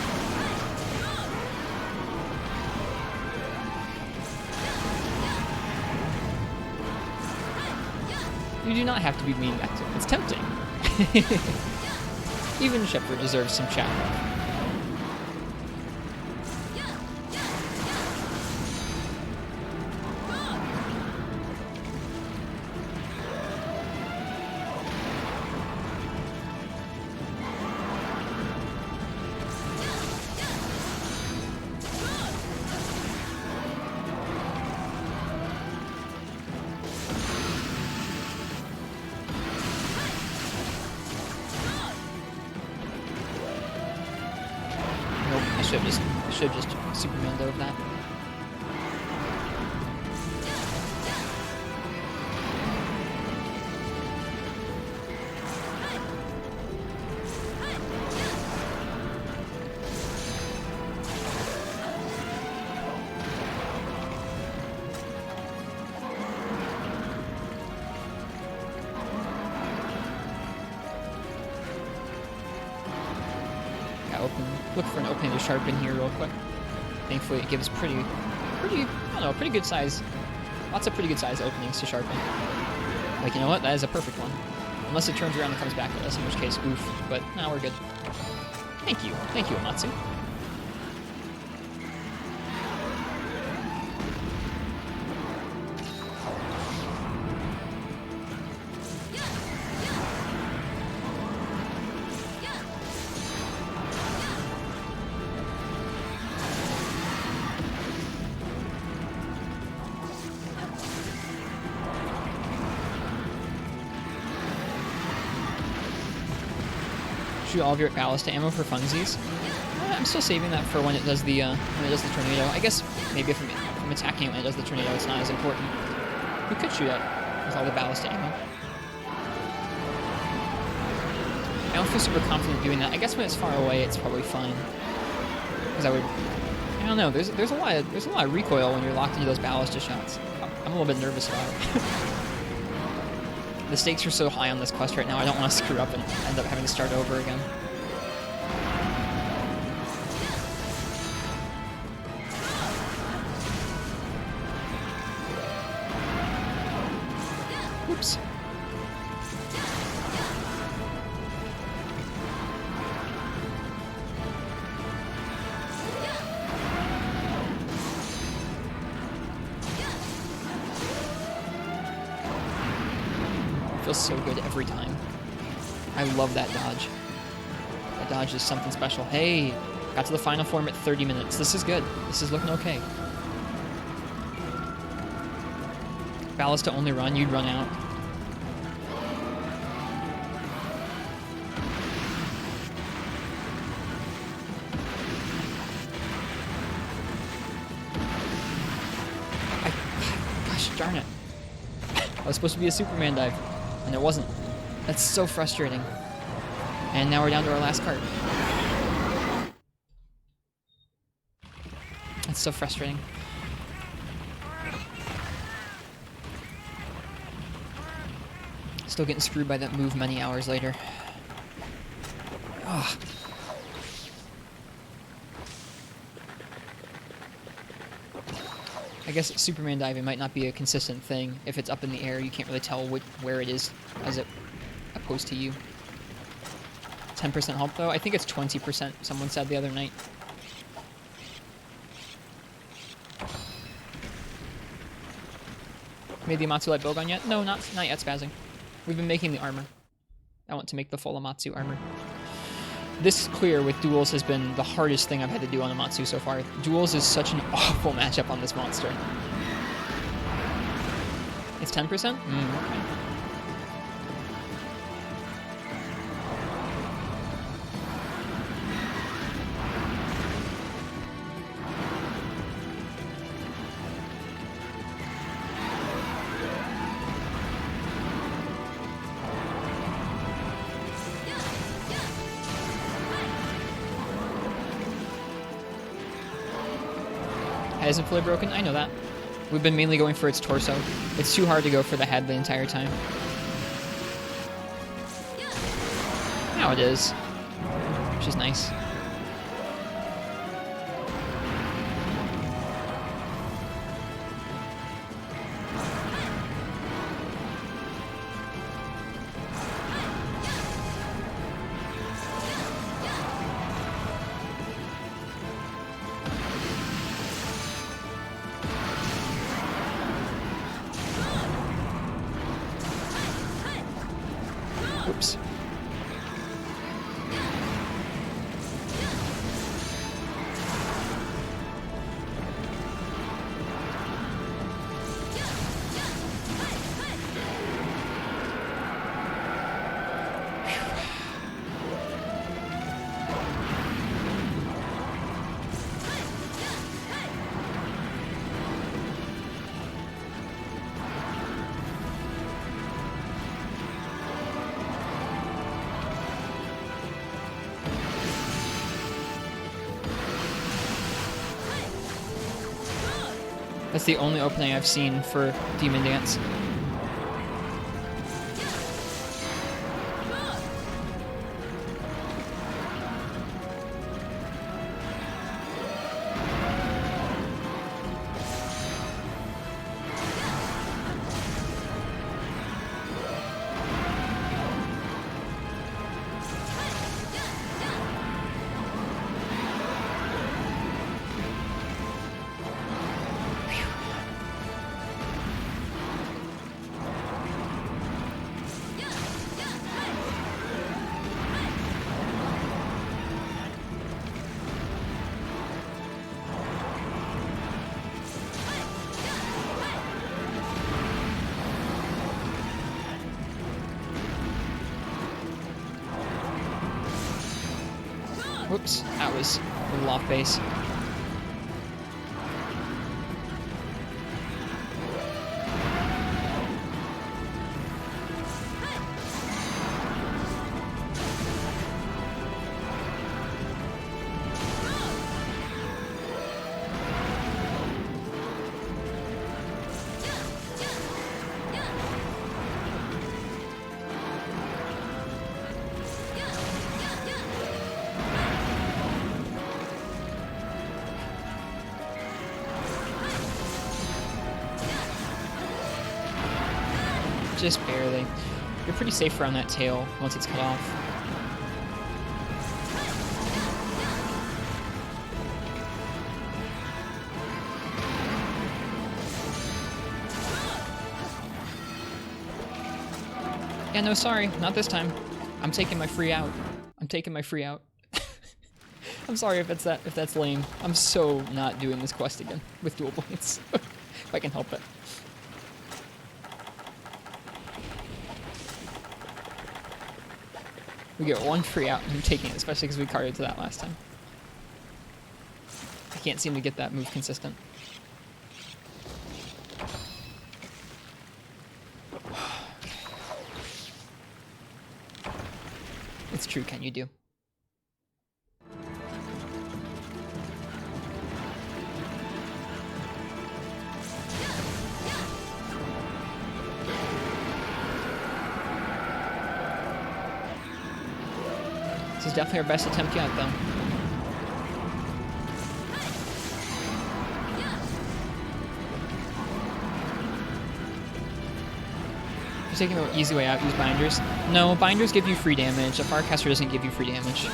You do not have to be mean back to him. It's tempting. Even Shepard deserves some chat love. I should have just Superman dove that. Look for an opening to sharpen here real quick. Thankfully it gives pretty good size. Lots of pretty good size openings to sharpen. Like, you know what? That is a perfect one. Unless it turns around and comes back at us, in which case, oof. But now we're good. Thank you. Thank you, Amatsu. Shoot all of your ballast ammo for funsies. I'm still saving that for when it does the tornado. I guess maybe if I'm attacking it when it does the tornado, it's not as important. We could shoot it with all the ballast ammo. I don't feel super confident doing that. I guess when it's far away, it's probably fine. Because I don't know. There's a lot of recoil when you're locked into those ballista shots. I'm a little bit nervous about it. The stakes are so high on this quest right now, I don't want to screw up and end up having to start over again. Oops. Feels so good every time. I love that dodge. That dodge is something special. Hey, got to the final form at 30 minutes. This is good. This is looking okay. Ballast to only run, you'd run out. Gosh darn it. That was supposed to be a Superman dive. And it wasn't. That's so frustrating. And now we're down to our last card. That's so frustrating. Still getting screwed by that move many hours later. Ugh. I guess Superman diving might not be a consistent thing. If it's up in the air, you can't really tell where it is as it opposed to you. 10% help though? I think it's 20%, someone said the other night. Made the Amatsu light bowgun yet? No, not yet, Spazzing. We've been making the armor. I want to make the full Amatsu armor. This clear with duels has been the hardest thing I've had to do on Amatsu so far. Duels is such an awful matchup on this monster. It's 10%? Okay. Head isn't fully broken? I know that. We've been mainly going for its torso. It's too hard to go for the head the entire time. Now it is. Which is nice. Oops. That's the only opening I've seen for Demon Dance. Whoops, that was a little off base. Just barely. You're pretty safe around that tail once it's cut off. Yeah, no, sorry, not this time. I'm taking my free out. I'm taking my free out. I'm sorry if that's lame. I'm so not doing this quest again with dual blades. If I can help it. We get one free out, and I'm taking it, especially because we carded to that last time. I can't seem to get that move consistent. That's true, Ken, you do. This is definitely our best attempt yet, though. You're taking the easy way out, use binders. No, binders give you free damage. A Firecaster doesn't give you free damage.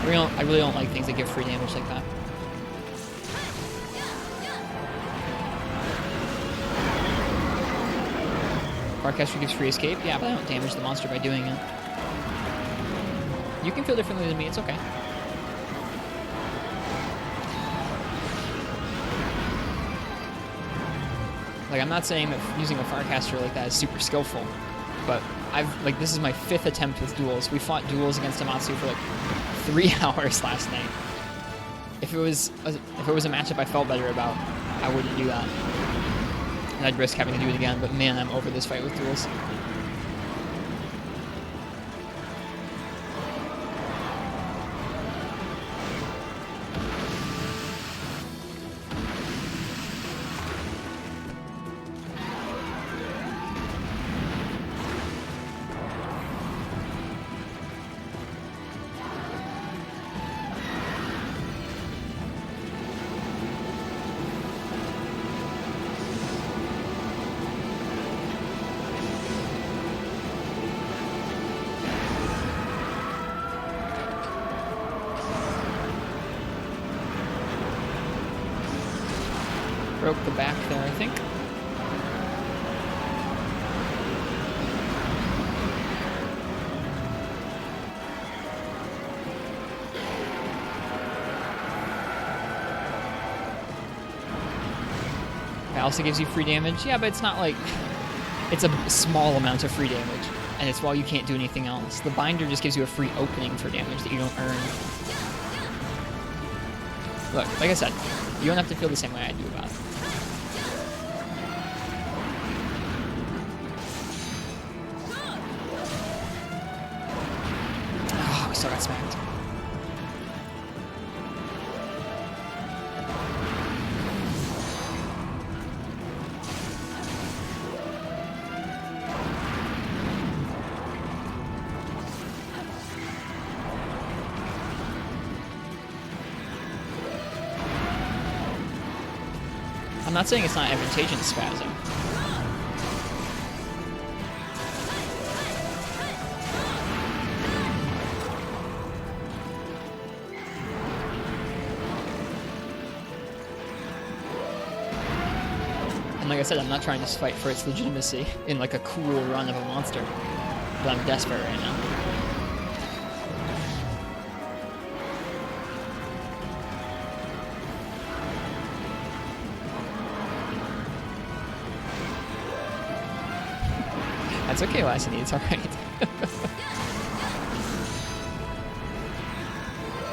I really don't like things that give free damage like that. Firecaster gives free escape? Yeah, but I don't damage the monster by doing it. You can feel differently than me, it's okay. Like, I'm not saying that using a Firecaster like that is super skillful, but this is my 5th attempt with duels. We fought duels against Amatsu for like 3 hours last night. If it was a matchup I felt better about, I wouldn't do that. And I'd risk having to do it again, but man, I'm over this fight with duels. Broke the back there, I think. It also gives you free damage. Yeah, but it's not like... It's a small amount of free damage. And it's while you can't do anything else. The binder just gives you a free opening for damage that you don't earn. Look, like I said, you don't have to feel the same way I do about it. Oh, we still got smacked. I'm not saying it's not advantageous spazzing. And like I said, I'm not trying to fight for its legitimacy in like a cool run of a monster. But I'm desperate right now. It's okay, Lassity, it's alright.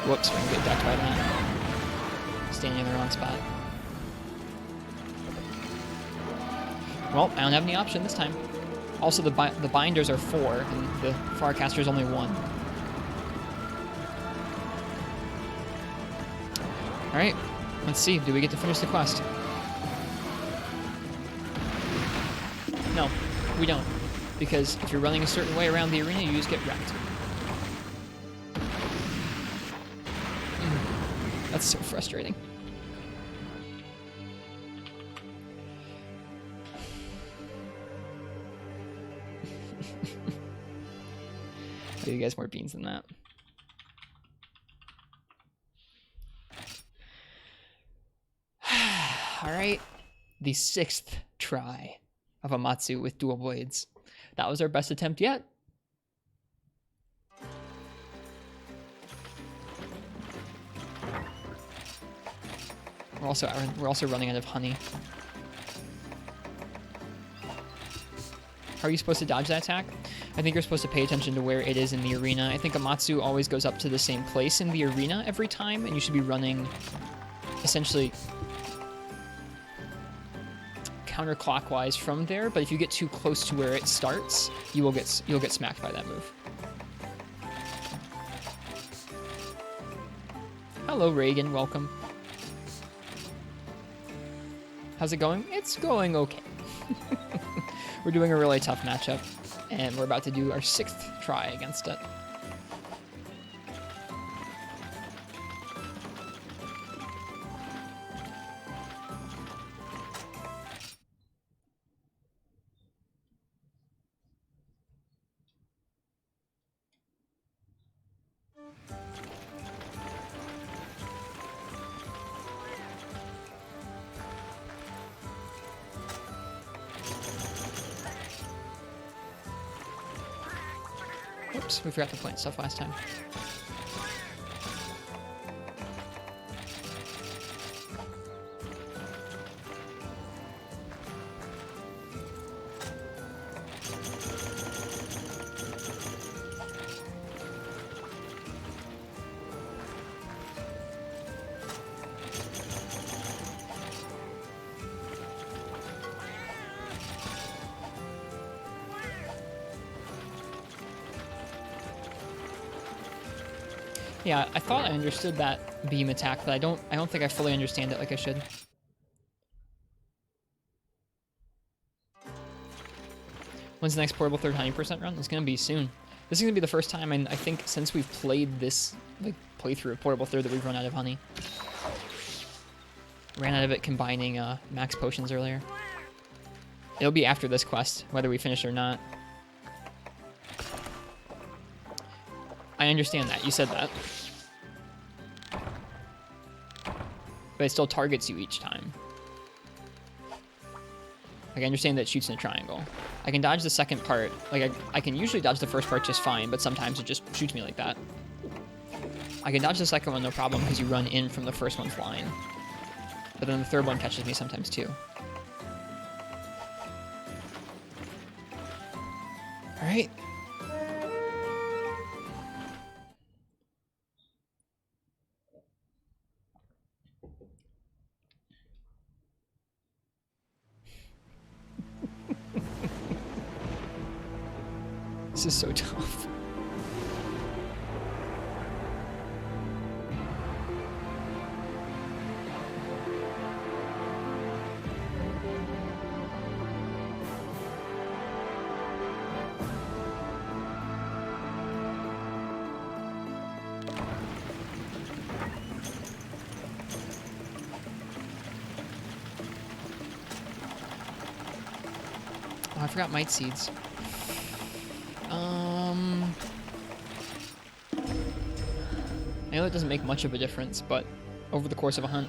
Whoops, we're gonna get ducked by that. Standing in the wrong spot. Well, I don't have any option this time. Also, the binders are 4, and the Farcaster is only 1. Alright, let's see. Do we get to finish the quest? No, we don't. Because if you're running a certain way around the arena, you just get wrecked. That's so frustrating. I'll give you guys more beans than that. Alright, the 6th try of Amatsu with dual blades. That was our best attempt yet. We're also running out of honey. How are you supposed to dodge that attack? I think you're supposed to pay attention to where it is in the arena. I think Amatsu always goes up to the same place in the arena every time, and you should be running essentially... counterclockwise from there, but if you get too close to where it starts, you'll get smacked by that move. Hello, Reagan. Welcome. How's it going? It's going okay. We're doing a really tough matchup, and we're about to do our 6th try against it. Oops, we forgot to plant stuff last time. Yeah, I thought I understood that beam attack, but I don't think I fully understand it like I should. When's the next portable 3rd 100% run? It's gonna be soon. This is gonna be the first time, I think, since we've played this playthrough of portable 3rd that we've run out of honey. Ran out of it combining max potions earlier. It'll be after this quest, whether we finish or not. I understand that. You said that. But it still targets you each time. Like, I understand that it shoots in a triangle. I can dodge the second part. Like, I can usually dodge the first part just fine, but sometimes it just shoots me like that. I can dodge the second one no problem because you run in from the first one's line. But then the third one catches me sometimes too. Alright. This is so tough. Oh, I forgot mite seeds. I know it doesn't make much of a difference, but over the course of a hunt,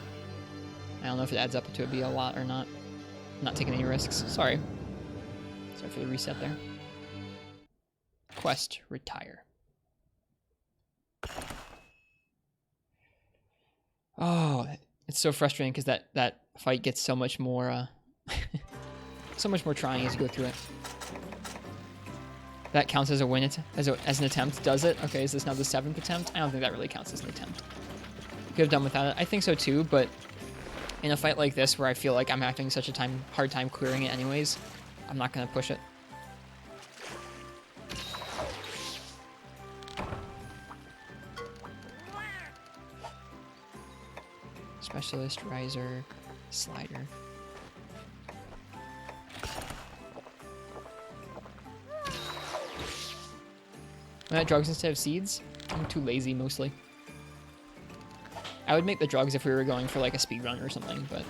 I don't know if it adds up to be a lot or not. I'm not taking any risks. Sorry. Sorry for the reset there. Quest, retire. Oh, it's so frustrating because that fight gets so much more, so much more trying as you go through it. That counts as a win, as an attempt, does it? Okay, is this now the 7th attempt? I don't think that really counts as an attempt. Could have done without it. I think so too, but in a fight like this where I feel like I'm having such a hard time clearing it anyways, I'm not going to push it. Specialist, riser, slider. When I drugs instead of seeds? I'm too lazy, mostly. I would make the drugs if we were going for like a speed run or something, but...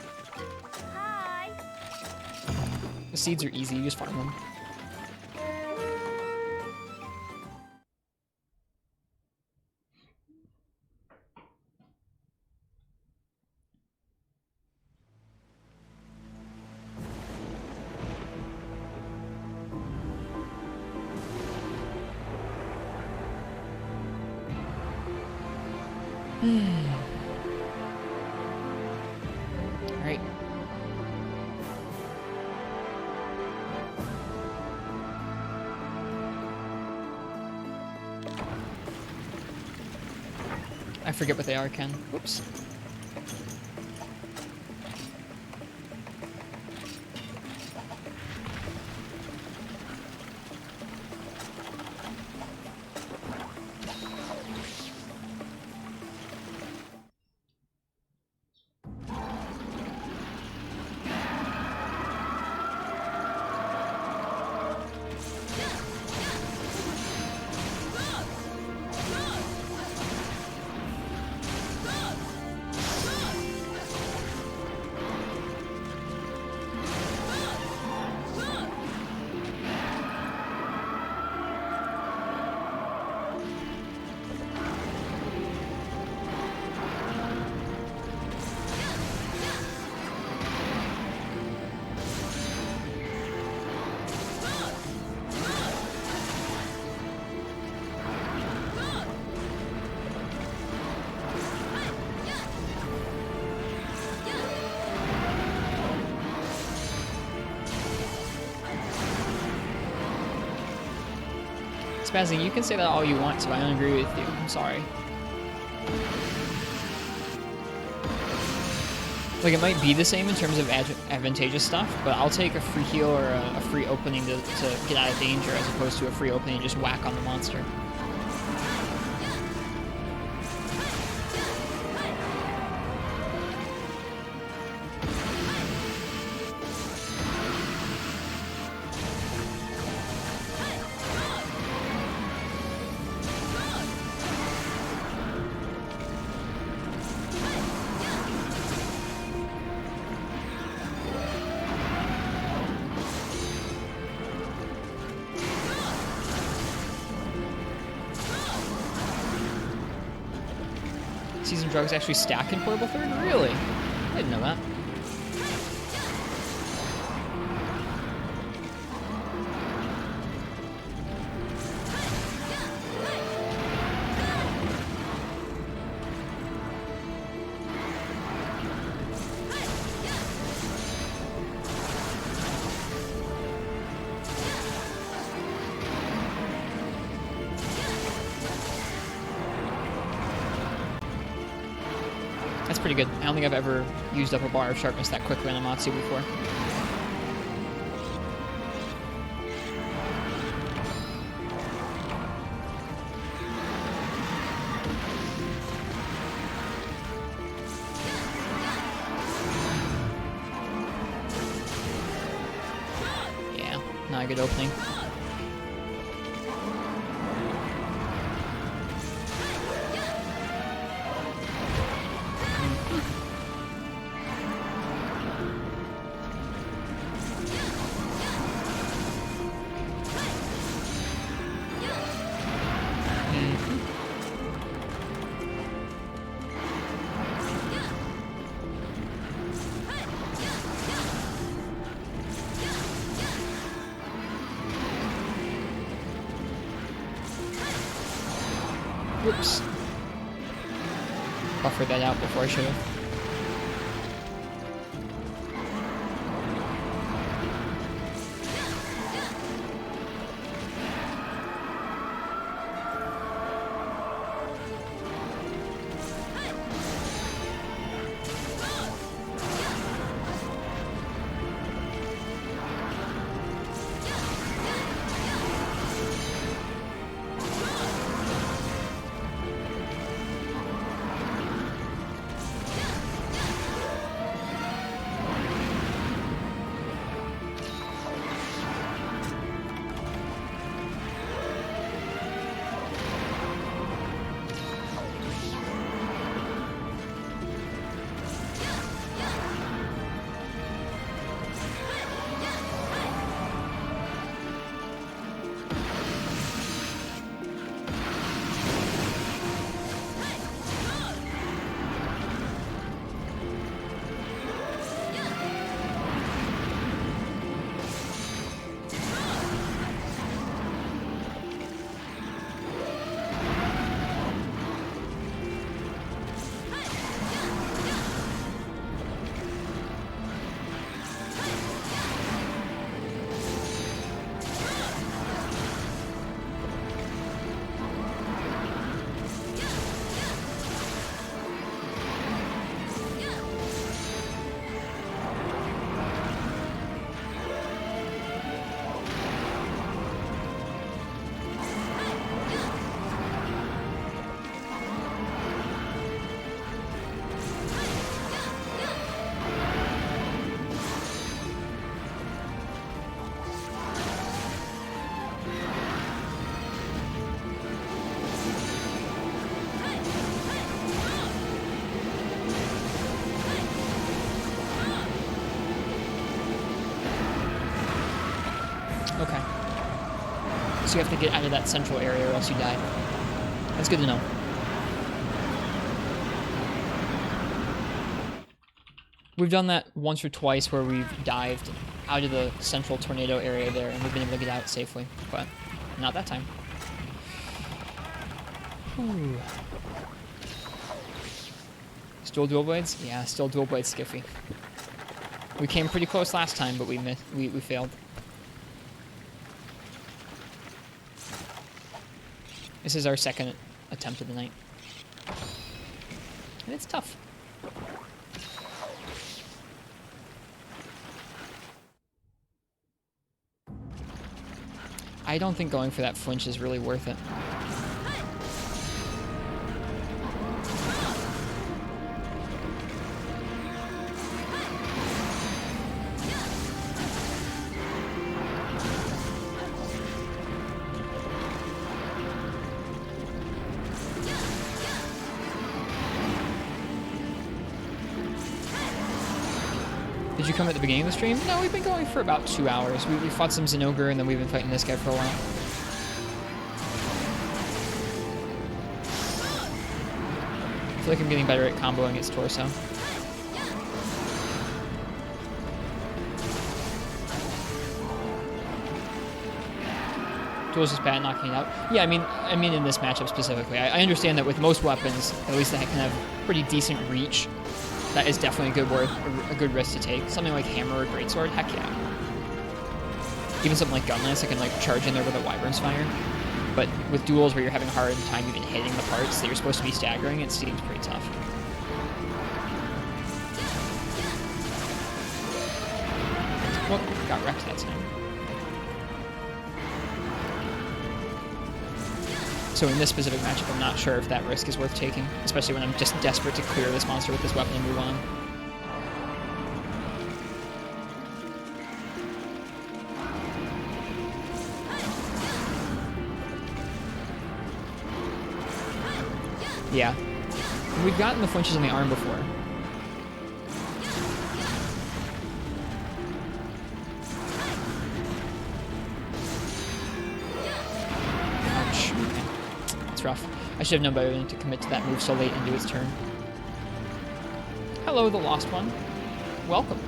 Hi. The seeds are easy, you just farm them. Alright. I forget what they are, Ken. Whoops. Spazzing, you can say that all you want to. I don't agree with you. I'm sorry. Like, it might be the same in terms of advantageous stuff, but I'll take a free heal or a free opening to get out of danger as opposed to a free opening and just whack on the monster. Seasoned drugs actually stack in Portable 3rd? Really? I didn't know that. That's pretty good. I don't think I've ever used up a bar of sharpness that quickly on a Matsu before. Yeah, not a good opening. Whoops. Buffered that out before I should have. Okay. So you have to get out of that central area or else you die. That's good to know. We've done that once or twice where we've dived out of the central tornado area there and we've been able to get out safely, but not that time. Whew. Still dual blades? Yeah, still dual blade skiffy. We came pretty close last time, but we failed. This is our second attempt of the night. And it's tough. I don't think going for that flinch is really worth it. Did you come at the beginning of the stream? No, we've been going for about 2 hours. We fought some Zinogre, and then we've been fighting this guy for a while. I feel like I'm getting better at comboing its torso. Duel's just bad at knocking it out. Yeah, I mean in this matchup specifically. I understand that with most weapons, at least that can have pretty decent reach. That is definitely a good risk to take. Something like Hammer or Greatsword, heck yeah. Even something like Gunlance, I can like charge in there with a Wyvern's Fire. But with duels where you're having a hard time even hitting the parts that you're supposed to be staggering, it seems pretty tough. Well, got wrecked that time. So in this specific matchup, I'm not sure if that risk is worth taking, especially when I'm just desperate to clear this monster with this weapon and move on. Yeah. We've gotten the flinches on the arm before. Ouch. Okay. It's rough. I should have known better than to commit to that move so late into its turn. Hello, the Lost One. Welcome.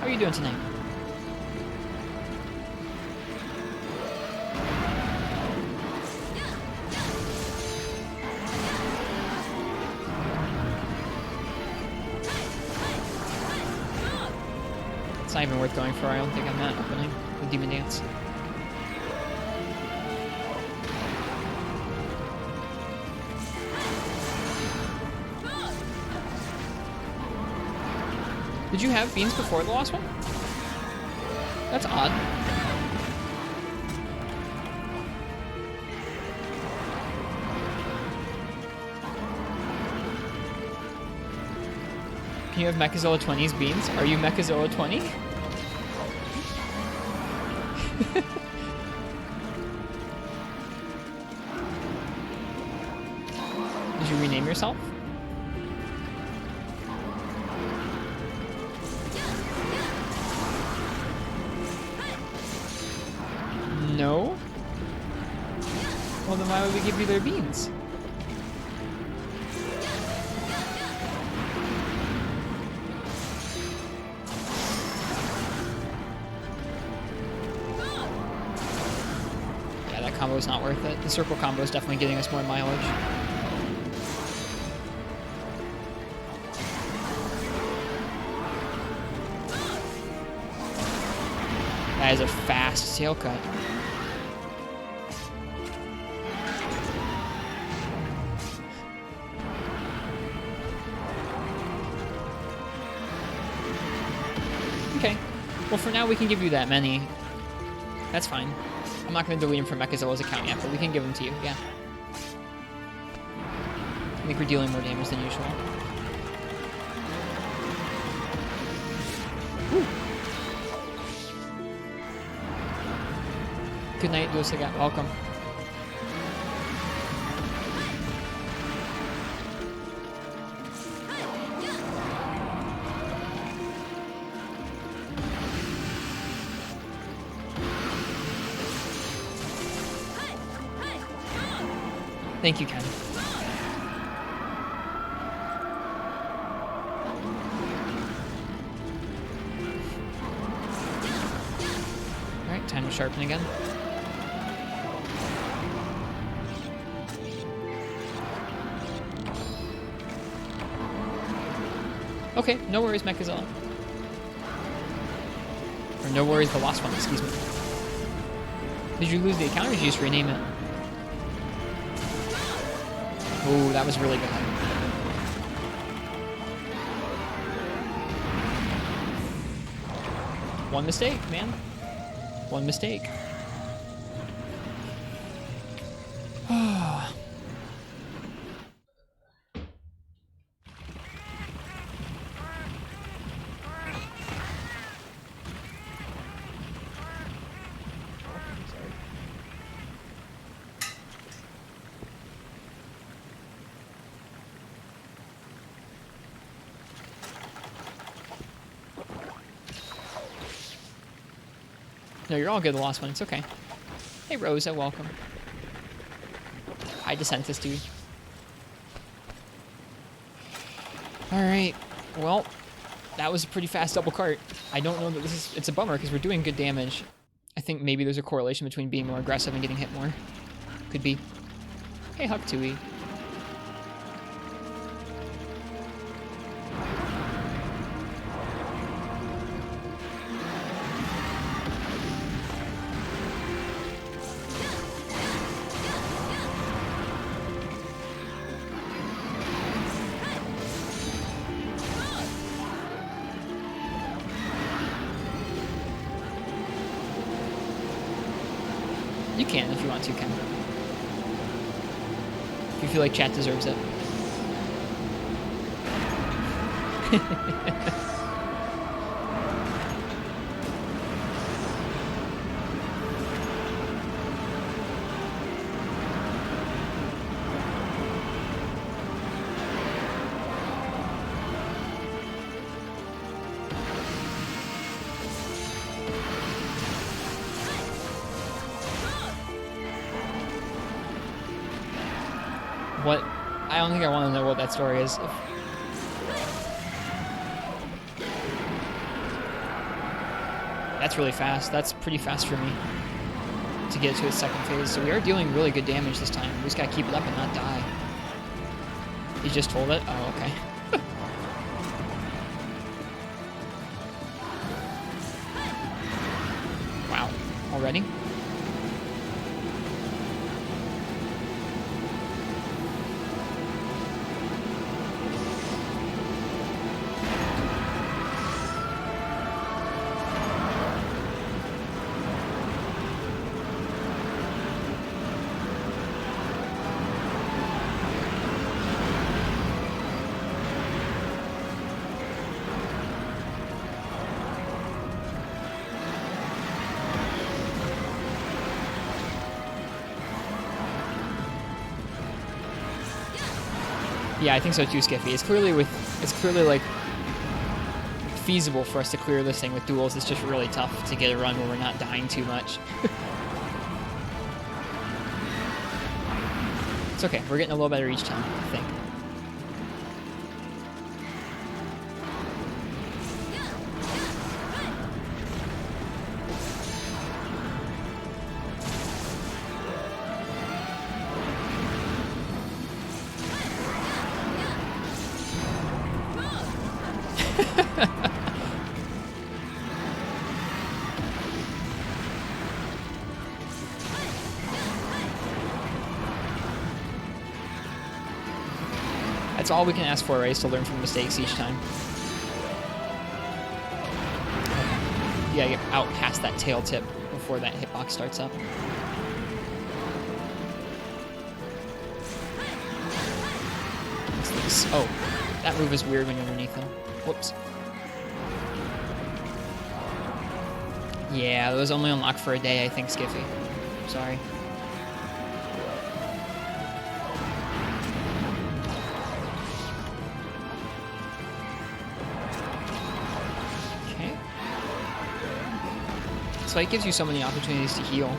How are you doing tonight? It's not even worth going for, I don't think, on that opening with Demon Dance. Did you have beans before the last one? That's odd. Can you have Mechazilla 20's beans? Are you Mechazilla 20? Did you rename yourself? No? Well, then why would we give you their beans? Yeah, that combo is not worth it. The circle combo is definitely getting us more mileage. That is a fast tail cut. Okay. Well, for now, we can give you that many. That's fine. I'm not going to delete him from Mechazilla's account yet, but we can give them to you, yeah. I think we're dealing more damage than usual. Whew. Good night, Duosagat. Welcome. Thank you, Ken. Alright, time to sharpen again. Okay, no worries, Mechazilla. Or no worries, the Lost One, excuse me. Did you lose the account or did you just rename it? Ooh, that was really good. One mistake, man. One mistake. No, you're all good the last one. It's okay. Hey, Rosa, welcome. Hi, Decentus, dude. Alright. Well, that was a pretty fast double cart. I don't know that this is... It's a bummer, because we're doing good damage. I think maybe there's a correlation between being more aggressive and getting hit more. Could be. Hey, Huck Tui. You can if you want to, Ken. If you feel like chat deserves it. What? I don't think I want to know what that story is. That's really fast. That's pretty fast for me to get to its second phase. So we are dealing really good damage this time. We just gotta keep it up and not die. You just told it? Oh, okay. Wow. Already? Yeah, I think so too, Skiffy. It's clearly like feasible for us to clear this thing with duels. It's just really tough to get a run where we're not dying too much. It's okay. We're getting a little better each time, I think. That's all we can ask for, right? Is to learn from mistakes each time. Okay. Yeah, get out past that tail tip before that hitbox starts up. Oh, that move is weird when you're underneath them. Whoops. Yeah, it was only unlocked for a day, I think, Skiffy. Sorry. Okay. So it gives you so many opportunities to heal.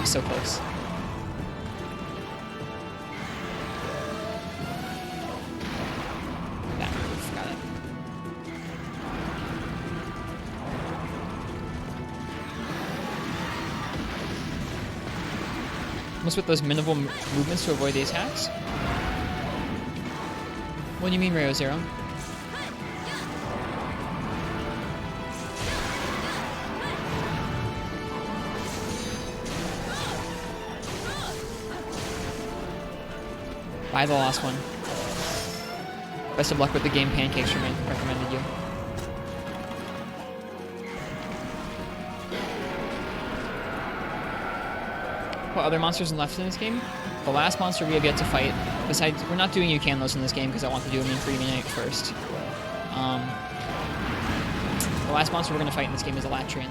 So close. That move, got it. Almost with those minimal movements to avoid the attacks. What do you mean, Rayo Zero? Buy the last one. Best of luck with the game. Pancakes recommended you. What other monsters are left in this game? The last monster we have yet to fight, besides, we're not doing Ucanlos in this game because I want to do them in Freedom Unite first. The last monster we're going to fight in this game is a Latrian.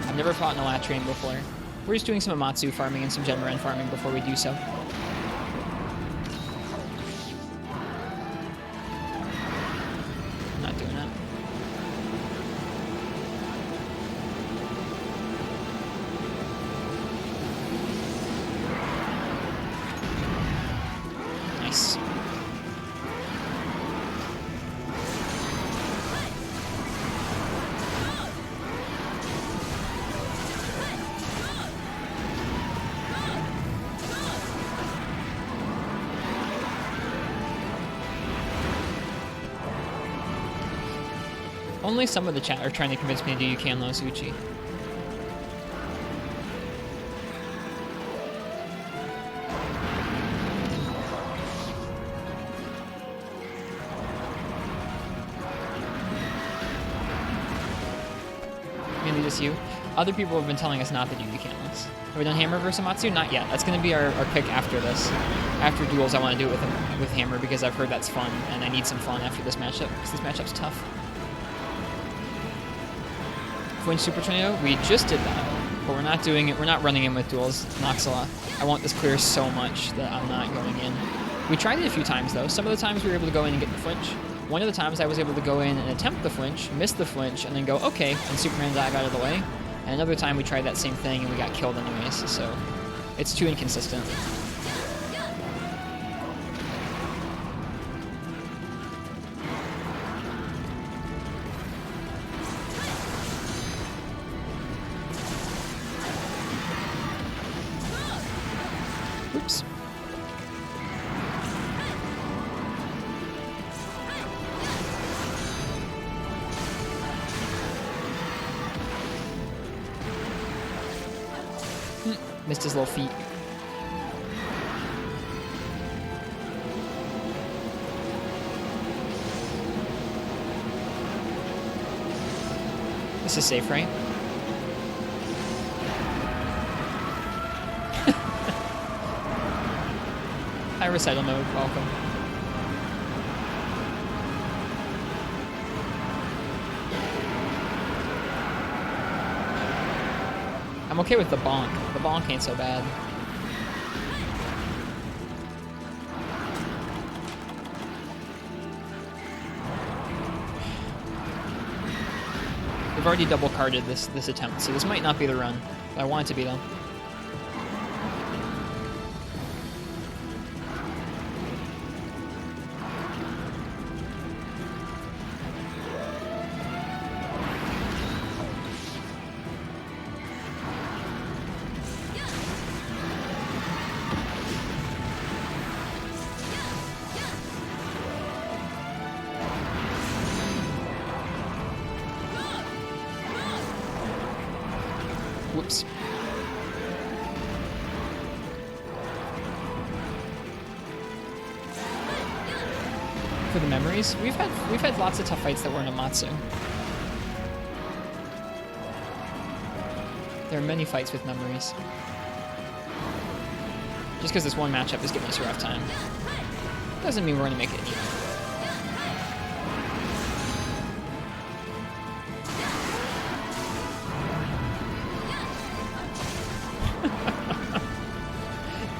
I've never fought an Elatrian before. We're just doing some Amatsu farming and some Genren farming before we do so. I'm not doing that. Nice. Only some of the chat are trying to convince me to do Ucanlos Uchi. Mainly just you. Other people have been telling us not to do Ucanlos. Have we done Hammer versus Amatsu? Not yet. That's going to be our pick after this. After duels, I want to do it with Hammer because I've heard that's fun, and I need some fun after this matchup, because this matchup's tough. Flinch Super Tornado, we just did that, but we're not doing it. We're not running in with duels. Noxala. I want this clear so much that I'm not going in. We tried it a few times though. Some of the times we were able to go in and get the flinch. One of the times I was able to go in and attempt the flinch, miss the flinch, and then go okay, and Superman dive out of the way. And another time we tried that same thing and we got killed anyways. So it's too inconsistent. Oops. Missed his little feet. This is safe, right? Hi, Recital Mode. Welcome. I'm okay with the bonk. The bonk ain't so bad. We've already double carded this attempt, so this might not be the run. But I want it to be though. Whoops. For the memories, we've had lots of tough fights that were in Amatsu. There are many fights with memories. Just because this one matchup is giving us a rough time doesn't mean we're going to make it even.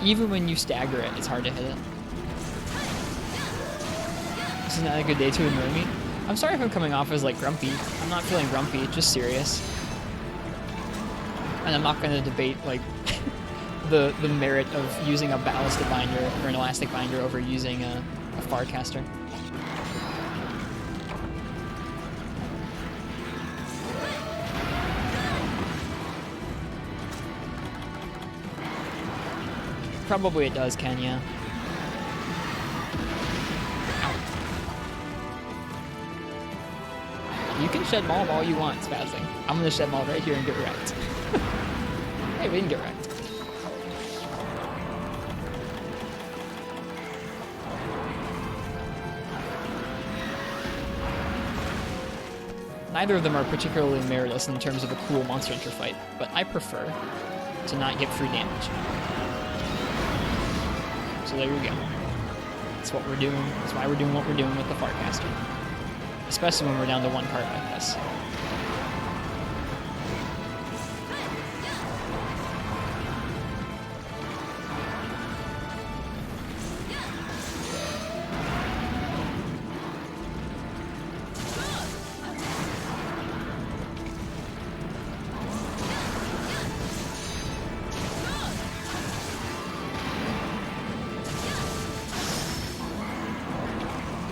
Even when you stagger it, it's hard to hit it. This is not a good day to annoy me. I'm sorry if I'm coming off as like grumpy. I'm not feeling grumpy, just serious. And I'm not going to debate like the merit of using a ballistic binder or an elastic binder over using a Farcaster. Probably it does, Ken, yeah. Ow. You can shed maul all you want, Spazzing. I'm gonna shed maul right here and get wrecked. Hey, we didn't get wrecked. Neither of them are particularly meritless in terms of a cool Monster Hunter fight, but I prefer to not get free damage. So there you go. That's what we're doing. That's why we're doing what we're doing with the Fartcaster. Especially when we're down to one part like this.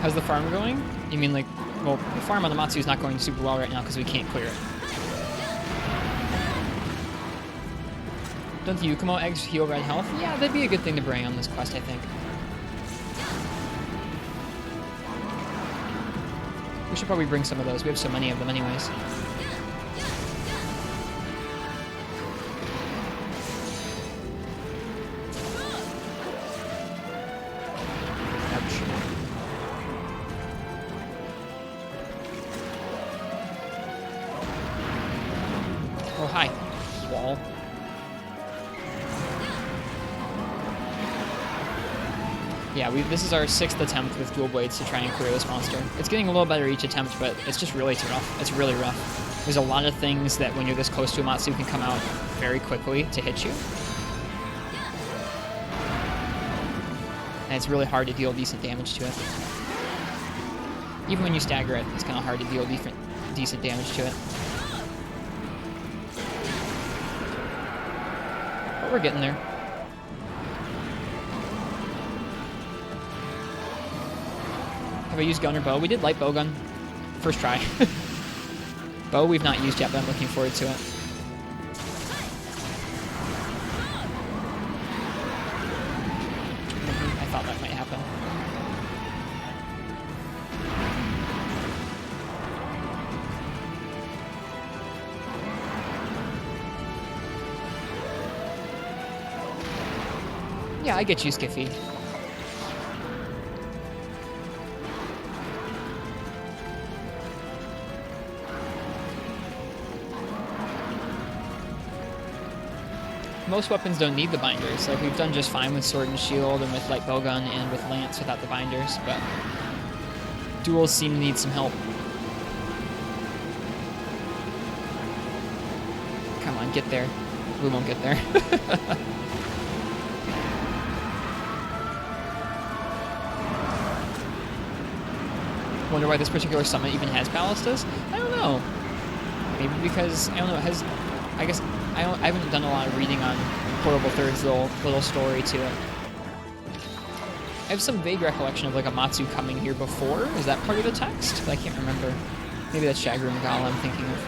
How's the farm going? You mean like, well, the farm on the Matsu is not going super well right now because we can't clear it. Don't the Yukumo eggs heal red health? Yeah, that'd be a good thing to bring on this quest, I think. We should probably bring some of those. We have so many of them anyways. Oh, hi, wall. Yeah, this is our 6th attempt with dual blades to try and clear this monster. It's getting a little better each attempt, but it's just really rough. It's really rough. There's a lot of things that when you're this close to a Matsu can come out very quickly to hit you. And it's really hard to deal decent damage to it. Even when you stagger it, it's kind of hard to deal decent damage to it. But we're getting there. Have I used gun or bow? We did light bow gun. First try. Bow we've not used yet, but I'm looking forward to it. I thought that might happen. Yeah, I get you, Skiffy. Most weapons don't need the binders. Like, we've done just fine with sword and shield and with light bowgun and with lance without the binders, but duels seem to need some help. Come on, get there. We won't get there. Wonder why this particular summit even has ballistas? I don't know. Maybe because, I don't know, I guess I haven't done a lot of reading on Portable Third's little story to it. I have some vague recollection of like a Matsu coming here before. Is that part of the text? But I can't remember. Maybe that's Shagru Magala I'm thinking of.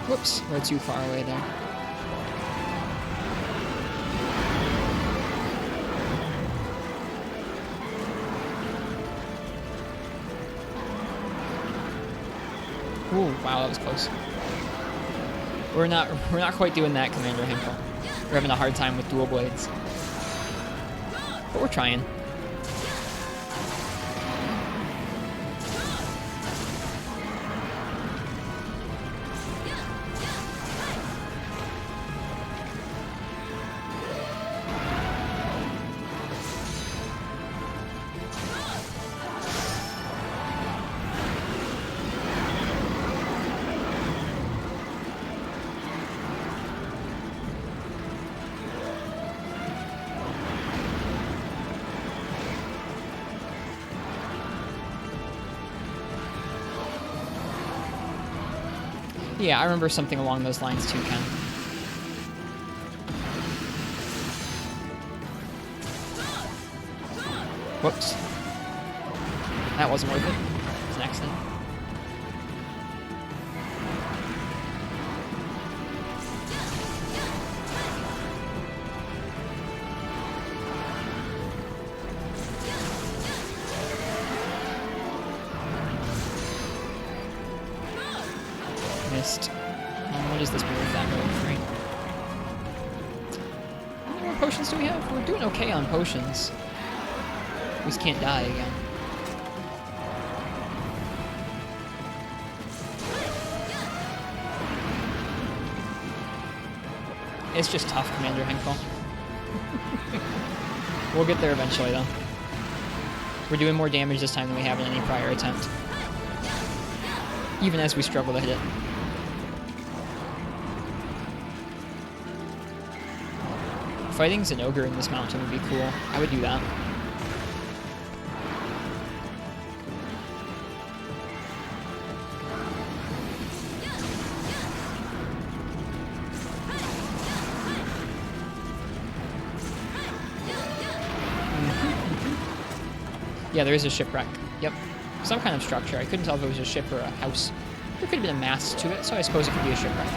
Whoops, we're too far away there. Ooh, wow, that was close. We're not quite doing that, Commander Hinkle. We're having a hard time with dual blades. But we're trying. Yeah, I remember something along those lines too, Ken. Whoops. That wasn't worth it. It was an accident. Missed. What is this move that going free? How many more potions do we have? We're doing okay on potions. We just can't die again. It's just tough, Commander Henkel. We'll get there eventually, though. We're doing more damage this time than we have in any prior attempt. Even as we struggle to hit it. Fighting an ogre in this mountain would be cool. I would do that. Yeah, there is a shipwreck. Yep. Some kind of structure. I couldn't tell if it was a ship or a house. There could have been a mast to it, so I suppose it could be a shipwreck.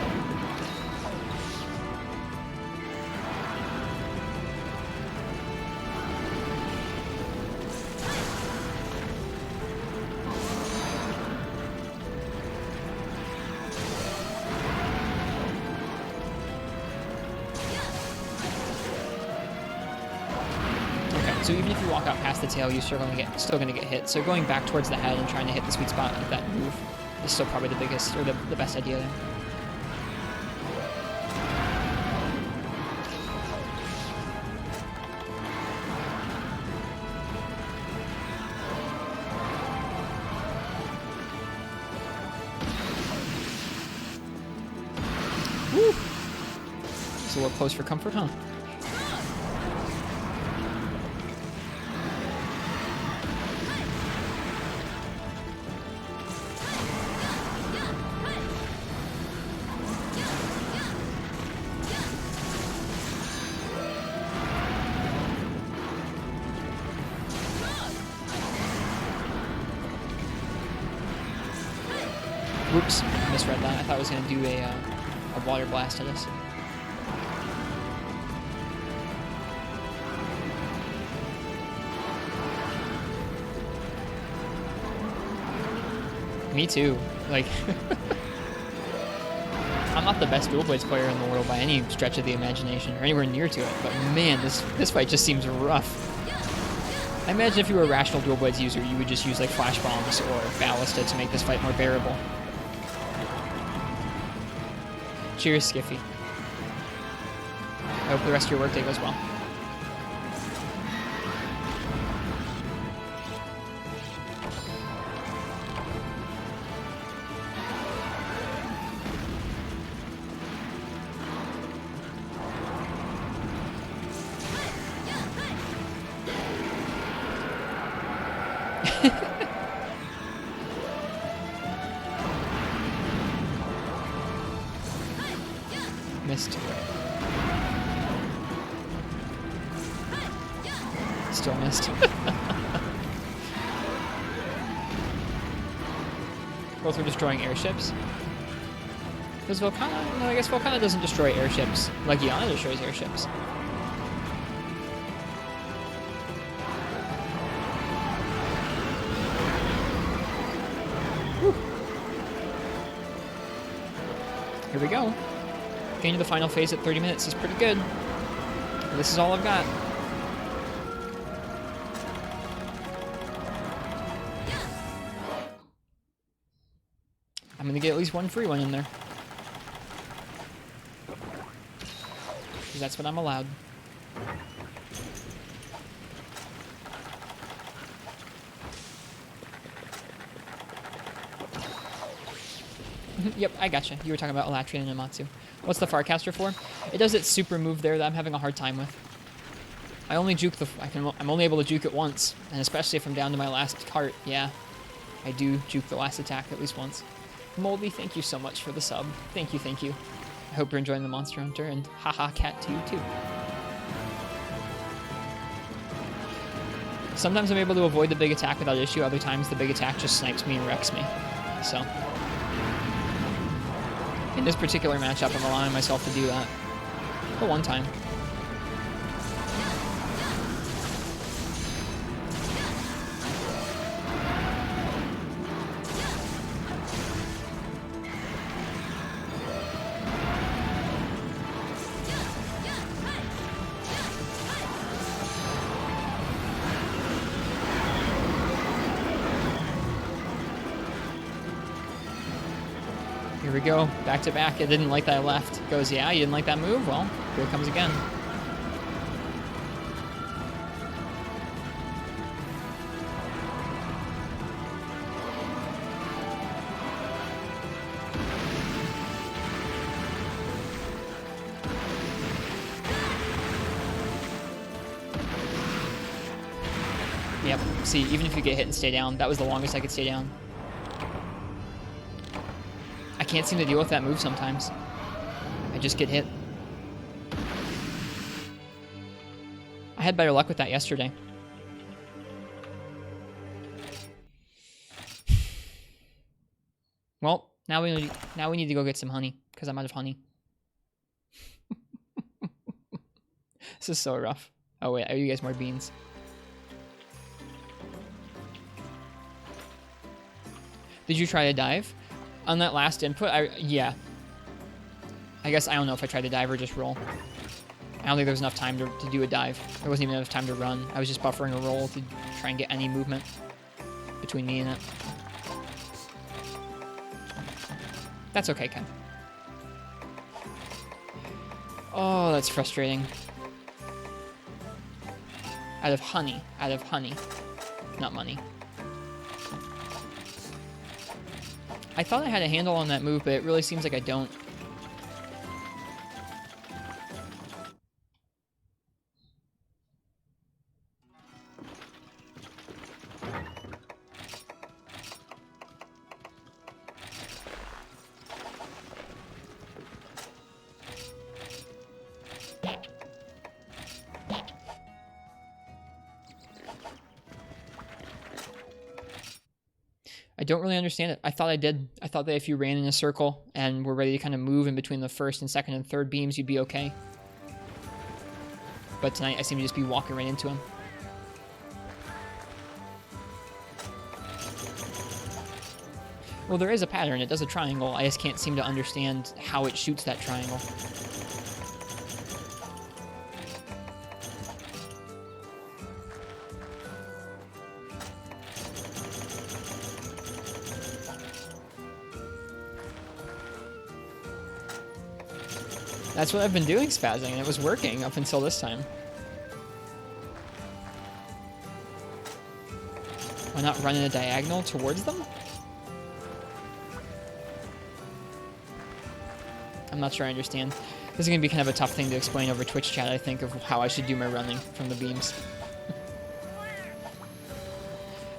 So even if you walk out past the tail, you're still gonna get hit. So going back towards the head and trying to hit the sweet spot of that move is still probably the biggest or the best idea there. Woo! It's a little close for comfort, huh? Whoops, I misread that. I thought I was going to do a water blast at us. Me too. Like, I'm not the best dual blades player in the world by any stretch of the imagination, or anywhere near to it, but man, this fight just seems rough. I imagine if you were a rational dual blades user, you would just use like flash bombs or ballista to make this fight more bearable. Cheers, Skiffy. I hope the rest of your workday goes well. Missed. Still missed. Both were destroying airships. Does Volcana? No, I guess Volcana doesn't destroy airships. Like Yana destroys airships. Whew. Here we go. Getting to the final phase at 30 minutes is pretty good. This is all I've got. I'm gonna get at least one free one in there. Because that's what I'm allowed. Yep, I gotcha. You were talking about Elatrian and Amatsu. What's the Farcaster for? It does its super move there that I'm having a hard time with. I only juke I'm only able to juke it once, and especially if I'm down to my last cart, yeah. I do juke the last attack at least once. Moldy, thank you so much for the sub. Thank you, thank you. I hope you're enjoying the Monster Hunter, and haha cat to you too. Sometimes I'm able to avoid the big attack without issue. Other times the big attack just snipes me and wrecks me. So in this particular matchup, I'm allowing myself to do that. For one time. Here we go, back to back. I didn't like that I left. Goes, yeah, you didn't like that move? Well, here it comes again. Yep, see, even if you get hit and stay down, that was the longest I could stay down. I can't seem to deal with that move sometimes. I just get hit. I had better luck with that yesterday. Well, now we need to go get some honey, because I'm out of honey. This is so rough. Oh wait, I owe you guys more beans. Did you try to dive? On that last input, yeah. I guess I don't know if I tried to dive or just roll. I don't think there was enough time to do a dive. There wasn't even enough time to run. I was just buffering a roll to try and get any movement between me and it. That's okay, Ken. Oh, that's frustrating. Out of honey. Out of honey. Not money. I thought I had a handle on that move, but it really seems like I don't. I don't really understand it. I thought I did. I thought that if you ran in a circle and were ready to kind of move in between the first and second and third beams, you'd be okay. But tonight I seem to just be walking right into him. Well, there is a pattern. It does a triangle. I just can't seem to understand how it shoots that triangle. That's what I've been doing, spazzing, and it was working up until this time. Why not run in a diagonal towards them? I'm not sure I understand. This is going to be kind of a tough thing to explain over Twitch chat, I think, of how I should do my running from the beams.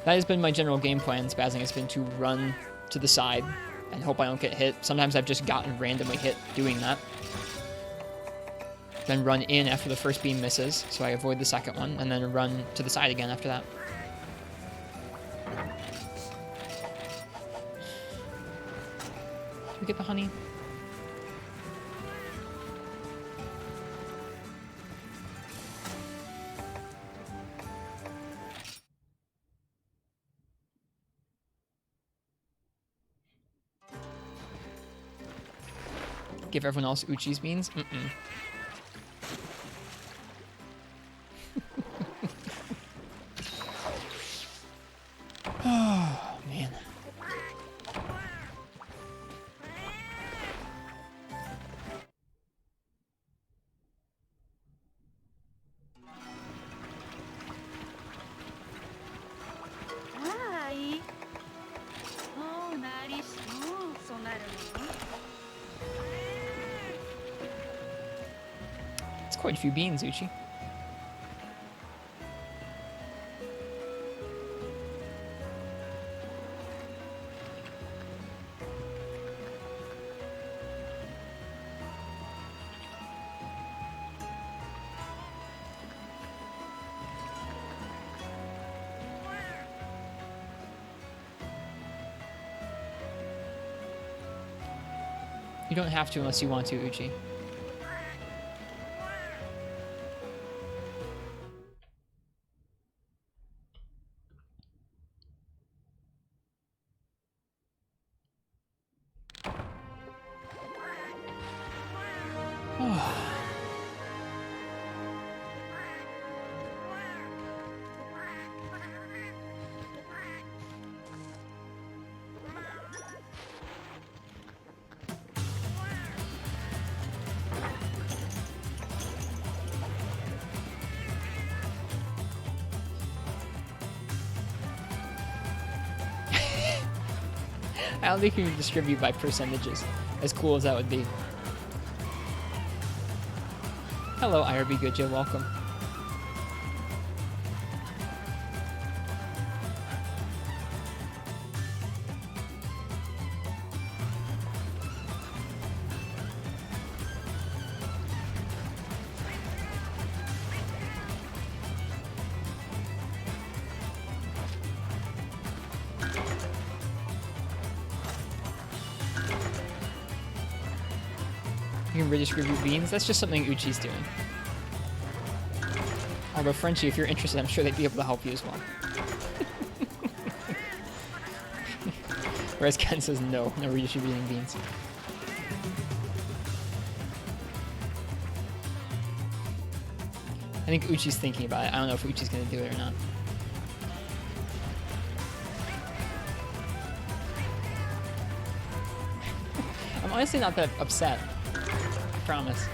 That has been my general game plan, spazzing, has been to run to the side and hope I don't get hit. Sometimes I've just gotten randomly hit doing that. Then run in after the first beam misses, so I avoid the second one, and then run to the side again after that. Did we get the honey? Give everyone else Uchi's beans? Mm-mm. Oh, man. It's quite a few beans, Uchi. You don't have to unless you want to, Uchi. I don't think you can distribute by percentages, as cool as that would be. Hello, IRB Goodjo, welcome. You can redistribute beans? That's just something Uchi's doing. Although, Frenchie, if you're interested, I'm sure they'd be able to help you as well. Whereas Ken says no redistributing beans. I think Uchi's thinking about it. I don't know if Uchi's going to do it or not. I'm honestly not that upset. I promise.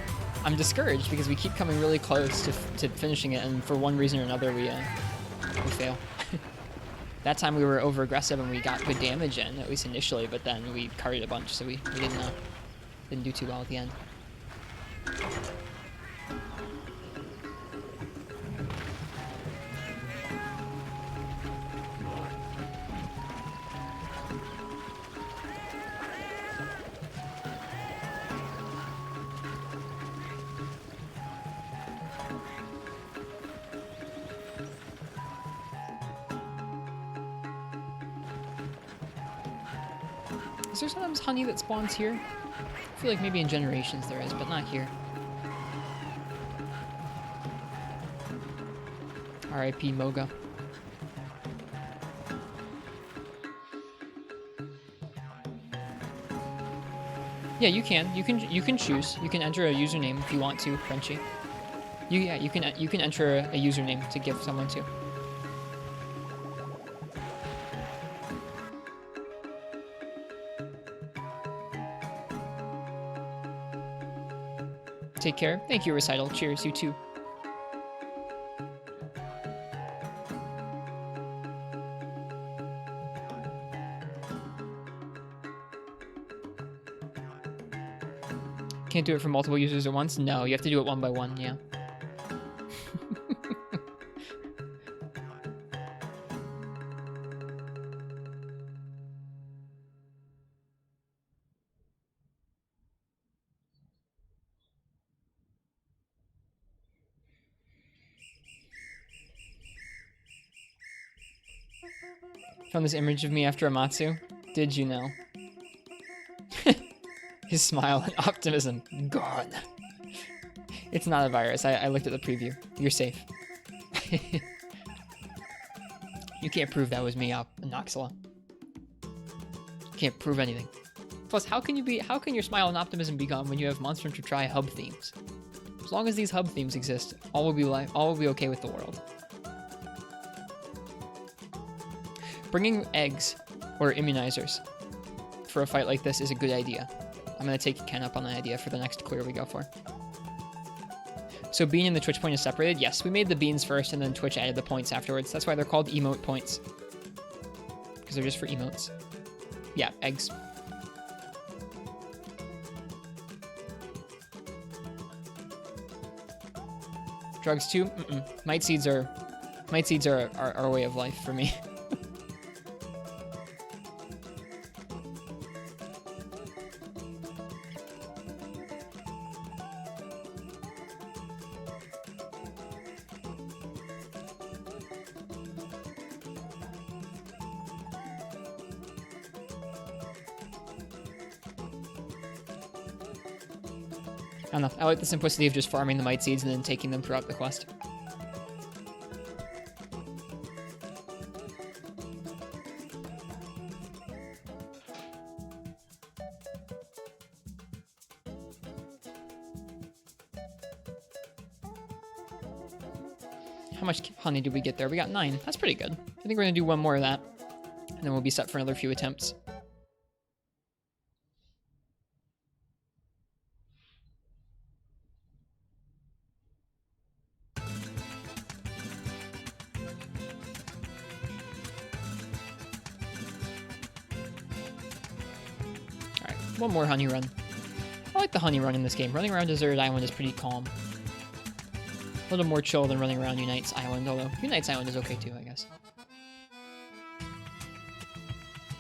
I'm discouraged because we keep coming really close to finishing it, and for one reason or another, we fail. That time we were over aggressive and we got good damage in, at least initially, but then we carried a bunch, so we didn't do too well at the end. Is there sometimes honey that spawns here? I feel like maybe in Generations there is, but not here. R.I.P. Moga. Yeah, you can. You can choose. You can enter a username if you want to, Frenchie. You can enter a username to give someone to. Take care. Thank you, Recital. Cheers, you too. Can't do it for multiple users at once? No, you have to do it one by one, yeah. Found this image of me after Amatsu. Did you know? His smile and optimism gone. It's not a virus. I looked at the preview. You're safe. You can't prove that was me, Noxala. Can't prove anything. Plus, how can your smile and optimism be gone when you have Monster Hunter Tri hub themes? As long as these hub themes exist, all will be okay with the world. Bringing eggs or immunizers for a fight like this is a good idea. I'm going to take Ken up on the idea for the next clear we go for. So bean and the Twitch point is separated? Yes, we made the beans first and then Twitch added the points afterwards. That's why they're called emote points. Because they're just for emotes. Yeah, eggs. Drugs too? Mm-mm. Might seeds are our way of life for me. I don't know. I like the simplicity of just farming the mite seeds and then taking them throughout the quest. How much honey did we get there? We got 9. That's pretty good. I think we're going to do one more of that, and then we'll be set for another few attempts. Alright, one more honey run. I like the honey run in this game. Running around Deserted Island is pretty calm. A little more chill than running around Unite's Island, although Unite's Island is okay too, I guess.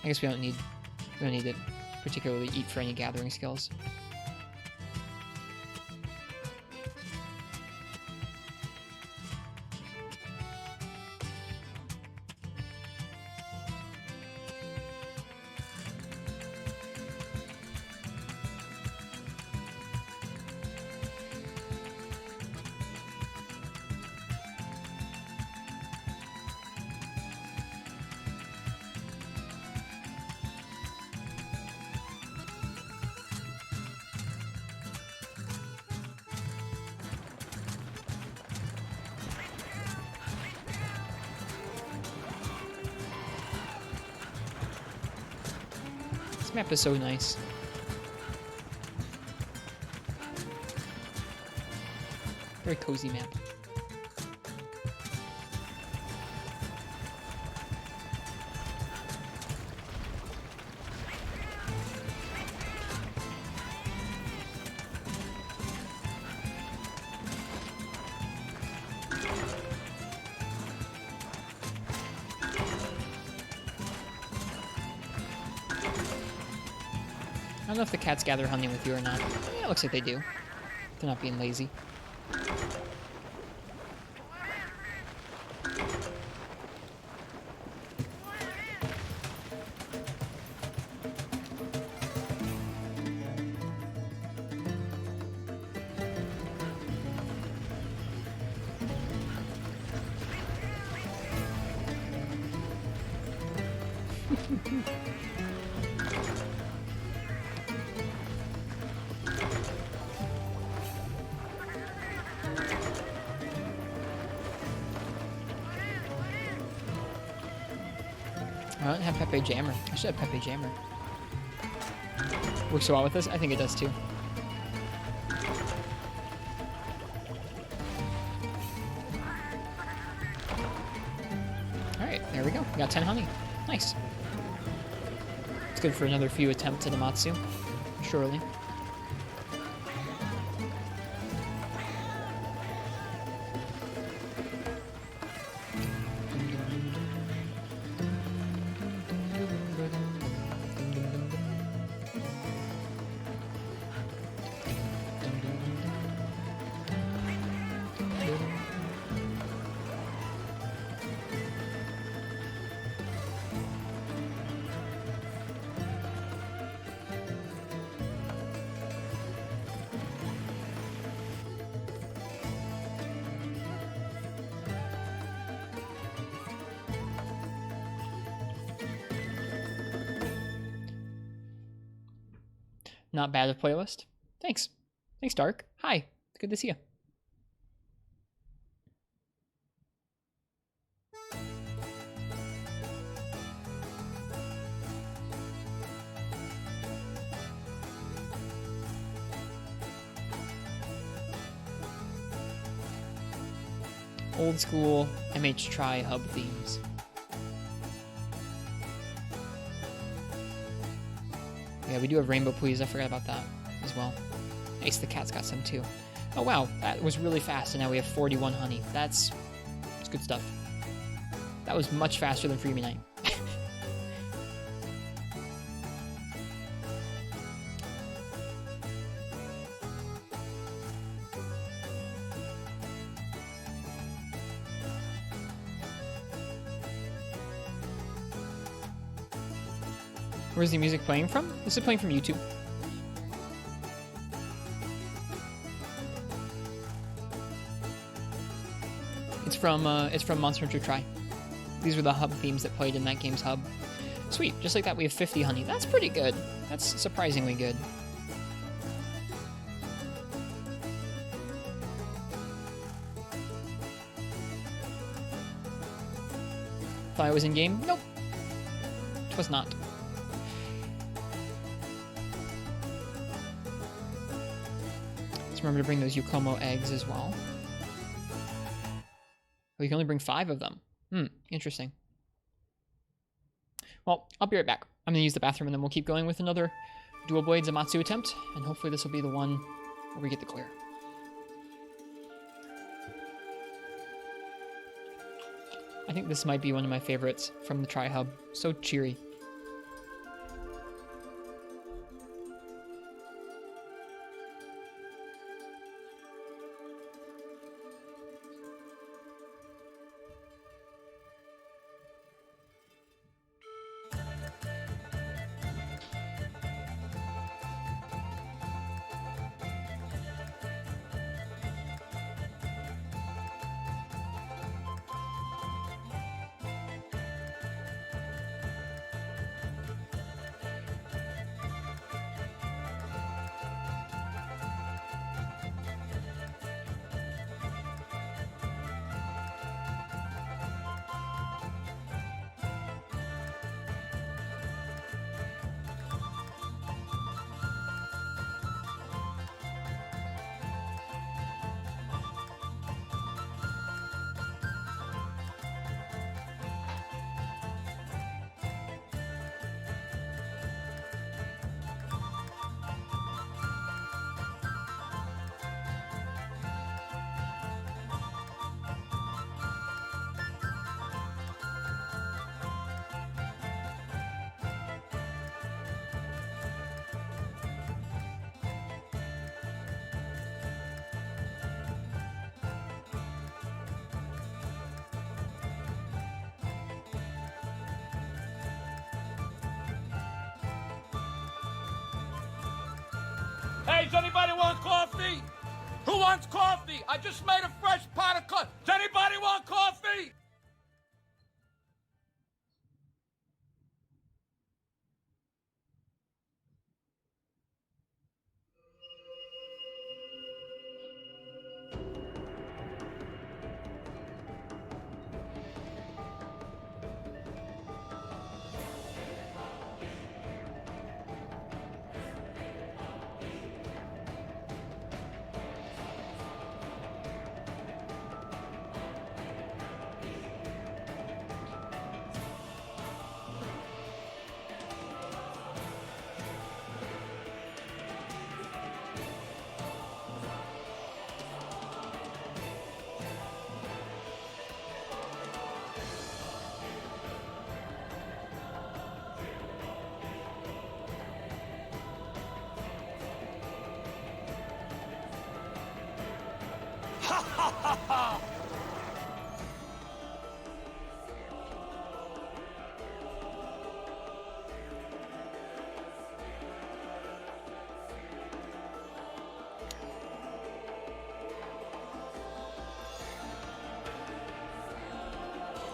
I guess we don't need to particularly eat for any gathering skills. This map is so nice. Very cozy map. I don't know if the cats gather honey with you or not. Yeah, it looks like they do. They're not being lazy. I don't have Pepe Jammer. I should have Pepe Jammer. Works so well with this? I think it does too. Alright, there we go. We got 10 honey. Nice. It's good for another few attempts at Amatsu. Surely. Not bad of playlist. Thanks. Thanks, Dark. Hi. Good to see you. Old school MH3rd hub themes. Yeah, we do have Rainbow Please. I forgot about that as well. Ace the Cat's got some too. Oh wow, that was really fast, and now we have 41 honey. That's good stuff. That was much faster than Freemy Night. Where's the music playing from? This is playing from YouTube. from Monster Hunter Tri. These were the hub themes that played in that game's hub. Sweet, just like that we have 50 honey. That's pretty good. That's surprisingly good. Thought I was in game? Nope. Twas not. Let's remember to bring those Yukomo eggs as well. We can only bring 5 of them. Interesting. Well, I'll be right back. I'm going to use the bathroom and then we'll keep going with another dual blade Zamatsu attempt. And hopefully this will be the one where we get the clear. I think this might be one of my favorites from the Tri-Hub. So cheery. Hey, does anybody want coffee? Who wants coffee? I just made a fresh pot of coffee. Does anybody want coffee?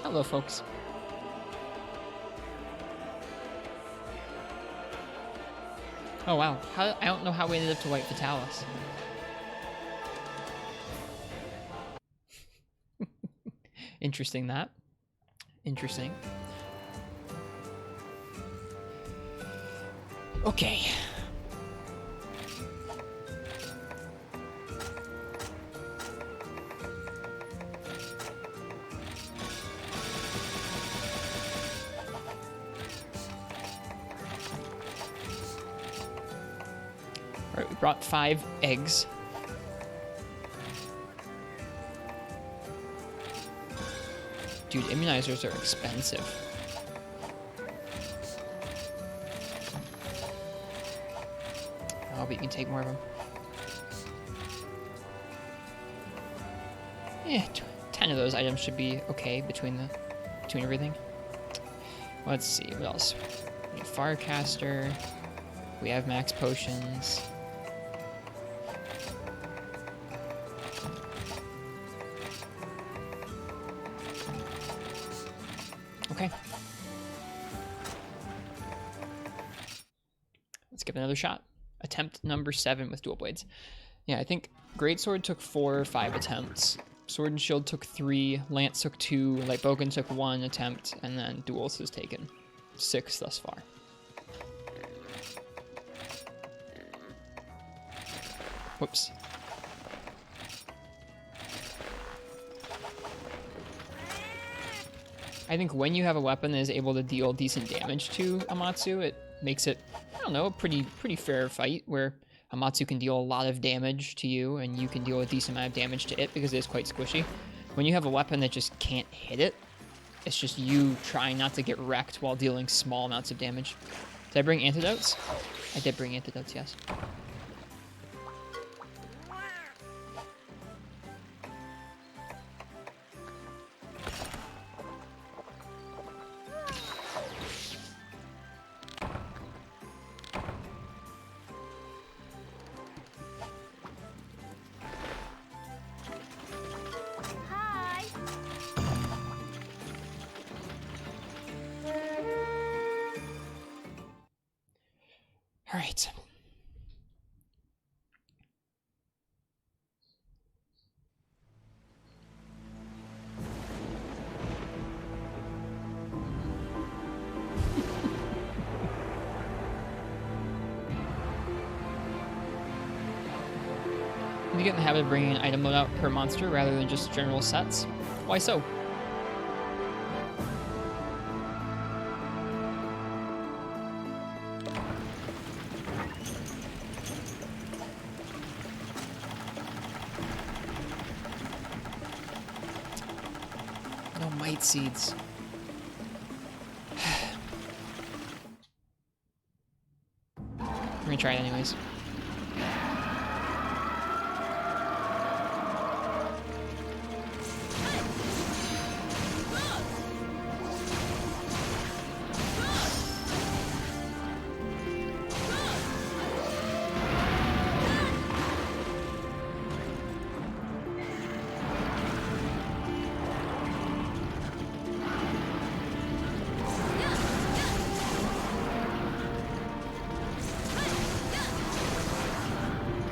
Hello, folks. Oh, wow. I don't know how we ended up to White Fatalis. Interesting, that. Interesting. Okay. Alright, we brought 5 eggs. Dude, immunizers are expensive. Oh, but you can take more of them. Yeah, 10 of those items should be okay between everything. Let's see, what else? We need Firecaster. We have max potions. Okay. Let's give it another shot. Attempt number 7 with dual blades. Yeah, I think Greatsword took 4 or 5 attempts. Sword and Shield took 3, Lance took 2, Light Bogan took 1 attempt, and then Duels has taken 6 thus far. Whoops. I think when you have a weapon that is able to deal decent damage to Amatsu, it makes it, I don't know, a pretty fair fight where Amatsu can deal a lot of damage to you and you can deal a decent amount of damage to it because it is quite squishy. When you have a weapon that just can't hit it, it's just you trying not to get wrecked while dealing small amounts of damage. Did I bring antidotes? I did bring antidotes, yes. All right. You get in the habit of bringing an item loadout per monster rather than just general sets. Why so? No might seeds. We're gonna try it anyways.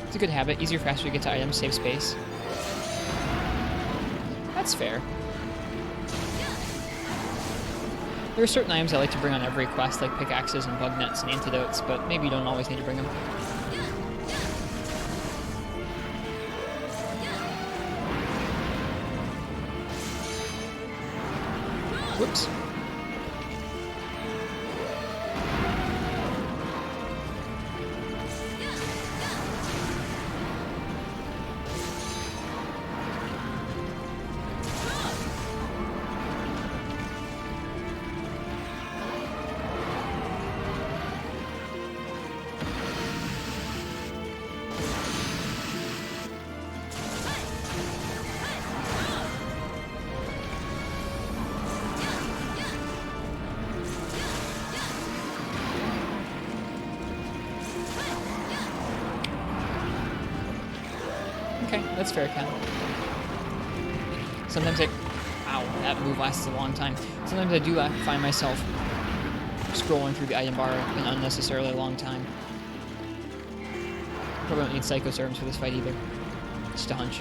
It's a good habit. Easier, faster to get to items, save space. That's fair. There are certain items I like to bring on every quest, like pickaxes and bug nets and antidotes, but maybe you don't always need to bring them. Whoops. Okay, that's fair, Ken. Sometimes Ow, that move lasts a long time. Sometimes I do find myself scrolling through the item bar an unnecessarily long time. Probably don't need Psychoserums for this fight either. Just a hunch.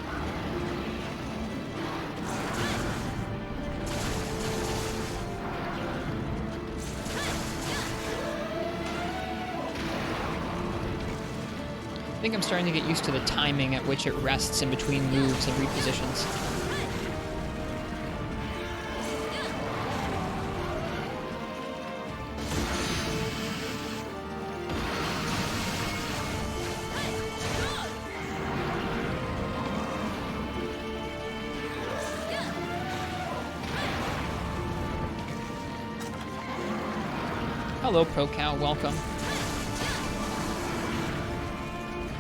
I think I'm starting to get used to the timing at which it rests in between moves and repositions. Hello, ProCow, welcome.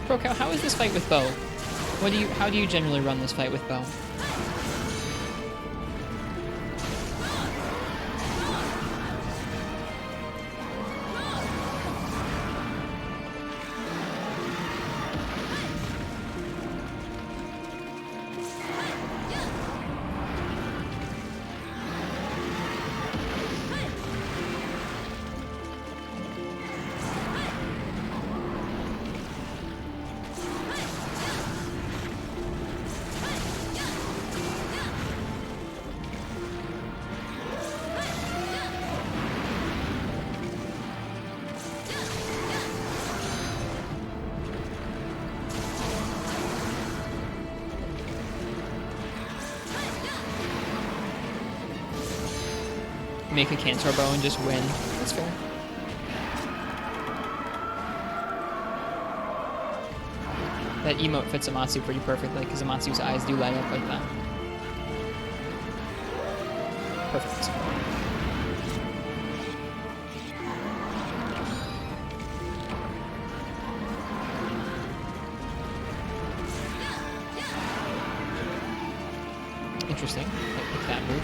ProCow, how is this fight with bow? How do you generally run this fight with bow? make a Cantor bow and just win. That's fair. That emote fits Amatsu pretty perfectly, because Amatsu's eyes do light up like that. Perfect. Interesting. I pick that move.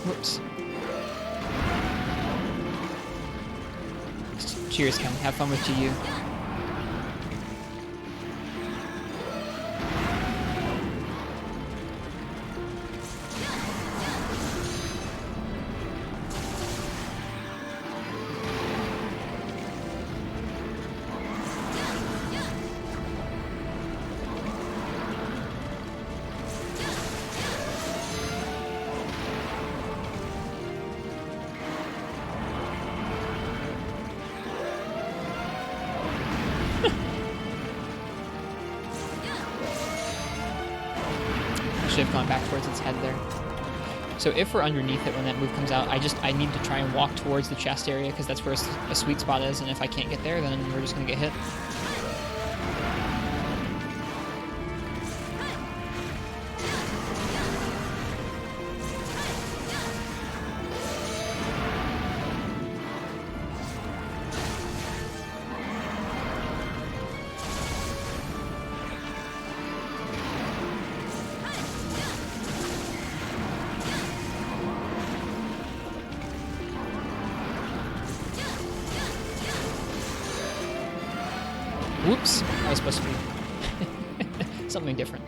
Whoops. Cheers, Ken. Have fun with GU. Should have gone back towards its head there. So if we're underneath it when that move comes out, I need to try and walk towards the chest area because that's where a sweet spot is, and if I can't get there, then we're just gonna get hit. Whoops, that was supposed to be something different.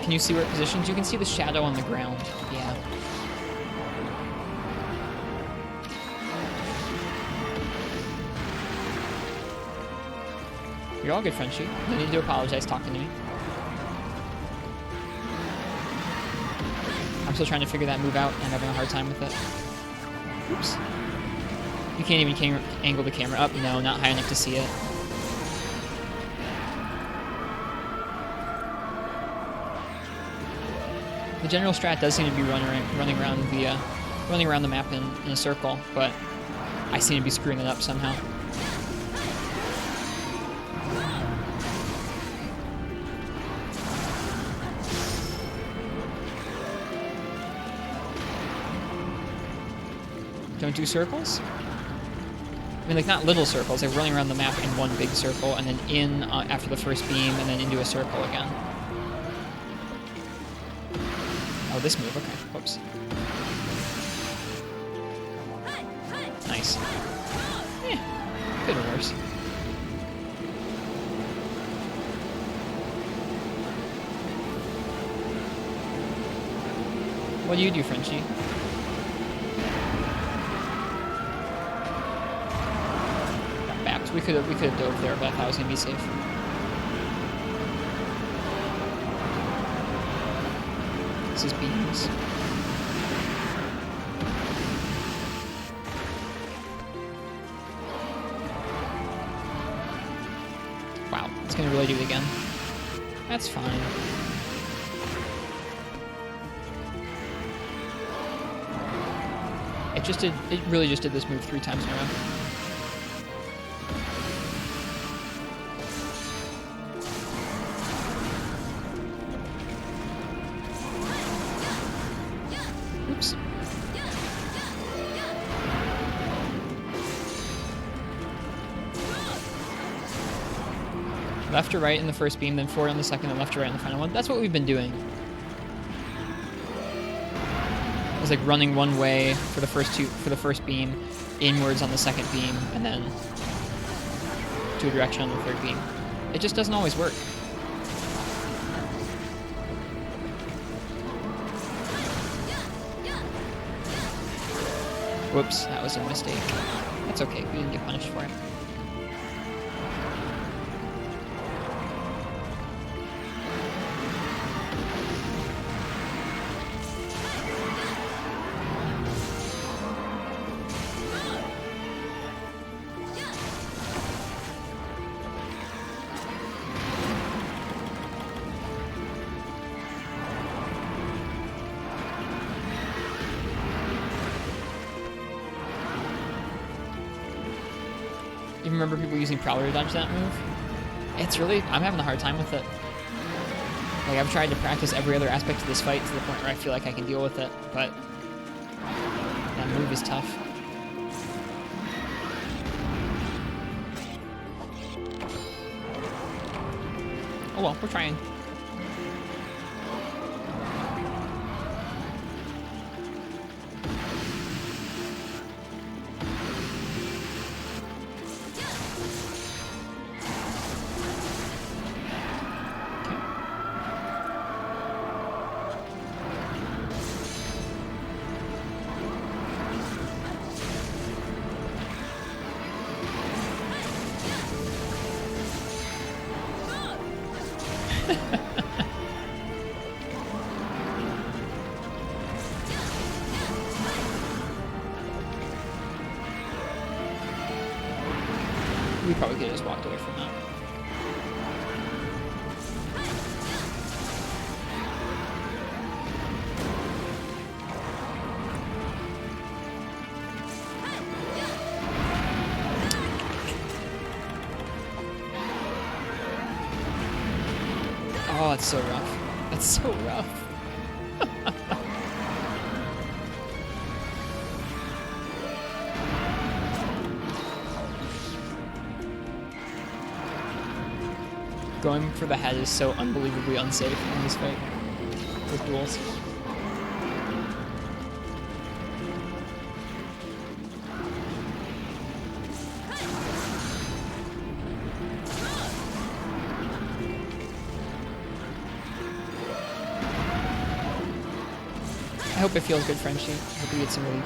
Can you see where it positions? You can see the shadow on the ground. Yeah. You're all good, Frenchie. No need to apologize talking to me. I'm still trying to figure that move out. I'm having a hard time with it. Oops. You can't even angle the camera up. No, not high enough to see it. The general strat does seem to be running around the map in a circle, but I seem to be screwing it up somehow. Don't do circles? I mean, like, not little circles. They're running around the map in one big circle, and then in after the first beam, and then into a circle again. Oh, this move, okay. Whoops. Nice. Yeah, good or worse. What do you do, Frenchie? Got backed. We could have dove there, but I thought I was gonna be safe. This is beams. Wow, it's gonna really do it again. That's fine. It really just did this move 3 times in a row. Oops. Left to right in the first beam, then forward on the second, and left to right in the final one. That's what we've been doing. was like running one way for the first beam, inwards on the second beam, and then to a direction on the third beam. It just doesn't always work. Whoops, that was a mistake. That's okay, we didn't get punished for it. You remember people using Prowler to dodge that move? It's really, I'm having a hard time with it. Like, I've tried to practice every other aspect of this fight to the point where I feel like I can deal with it, but that move is tough. Oh well, we're trying. We probably could have just walked away from that. Oh, that's so rough. That's so rough. Going for the head is so unbelievably unsafe in this fight with duels. I hope it feels good, Frenchie. I hope you get some relief.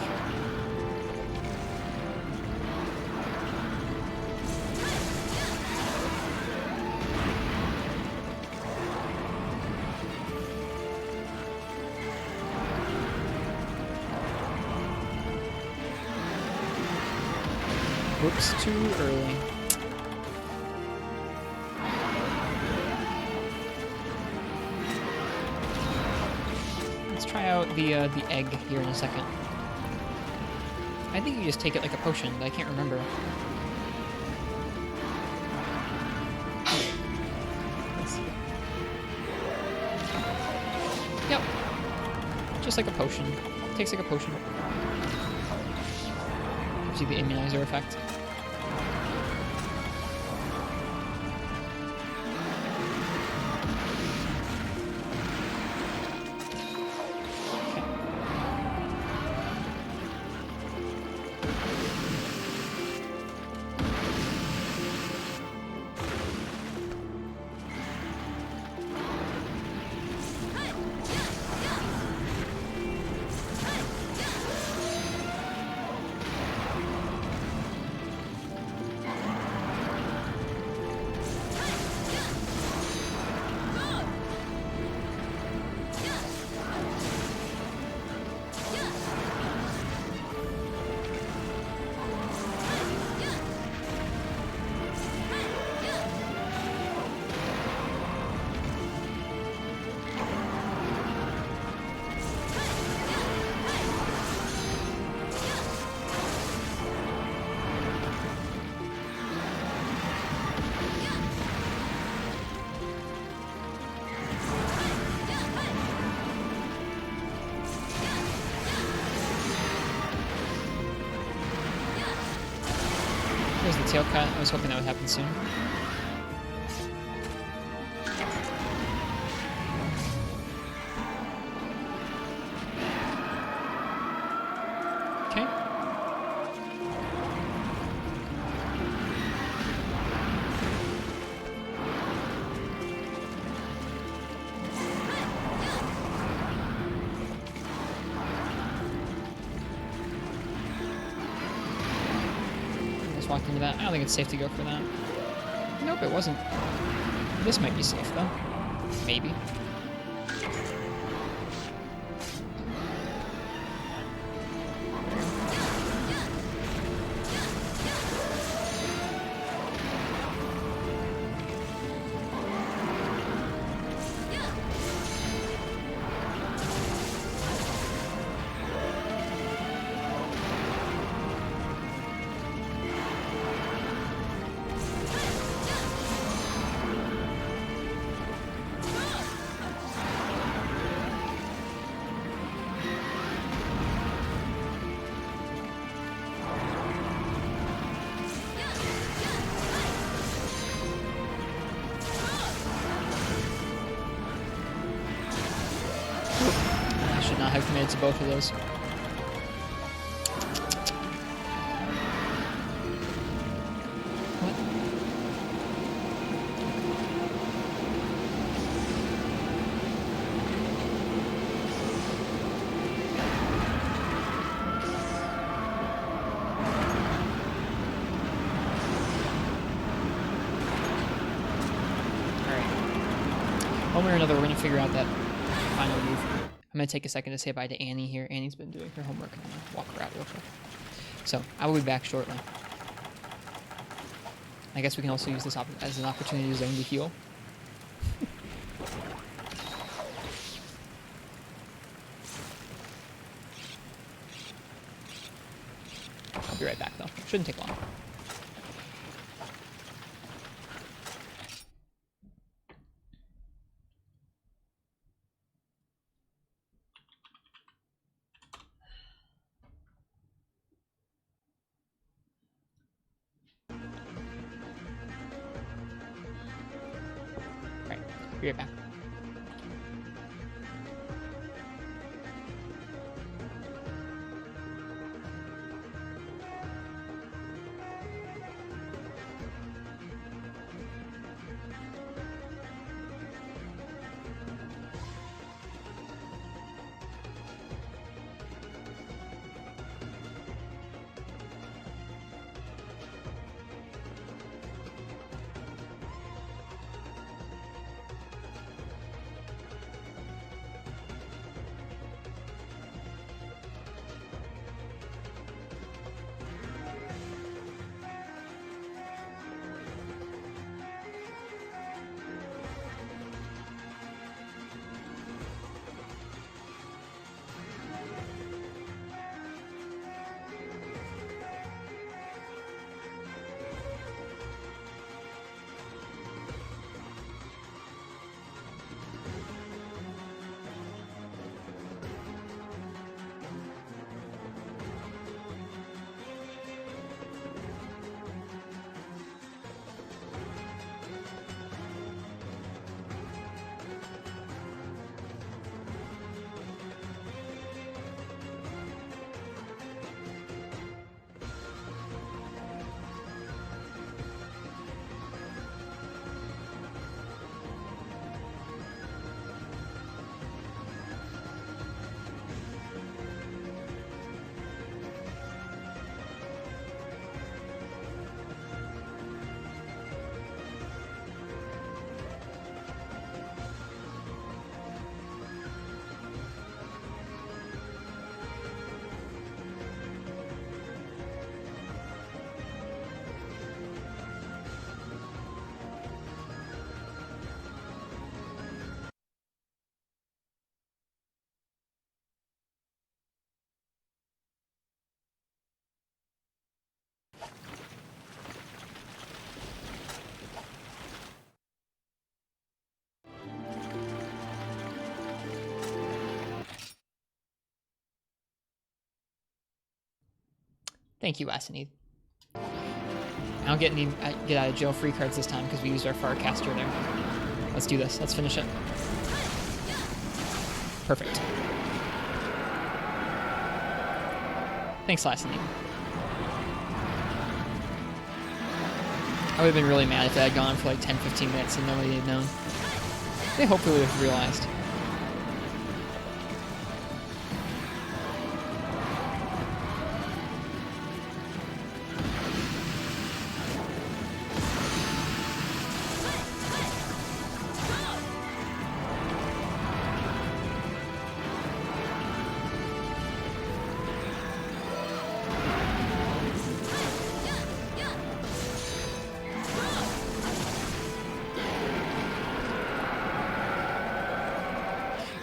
Whoops, too early. Let's try out the egg here in a second. I think you just take it like a potion, but I can't remember. Yep. Just like a potion. Takes like a potion. Gives you the immunizer effect. There's the tail cut. I was hoping that would happen soon. just walked into that. I don't think it's safe to go for that. Nope, it wasn't. This might be safe, though. Maybe. I should not have committed to both of those. What? Alright. One way or another, we're going to figure out that final move. I'm going to take a second to say bye to Annie here. Annie's been doing her homework, and I'm going to walk her out real quick. So, I will be back shortly. I guess we can also use this as an opportunity zone to heal. I'll be right back, though. Shouldn't take long. Be right back. Thank you, Asinid. I don't get any get out of jail free cards this time because we used our Farcaster there. Let's do this. Let's finish it. Perfect. Thanks, Asinid. I would have been really mad if it had gone for like 10-15 minutes and nobody had known. They hopefully would have realized.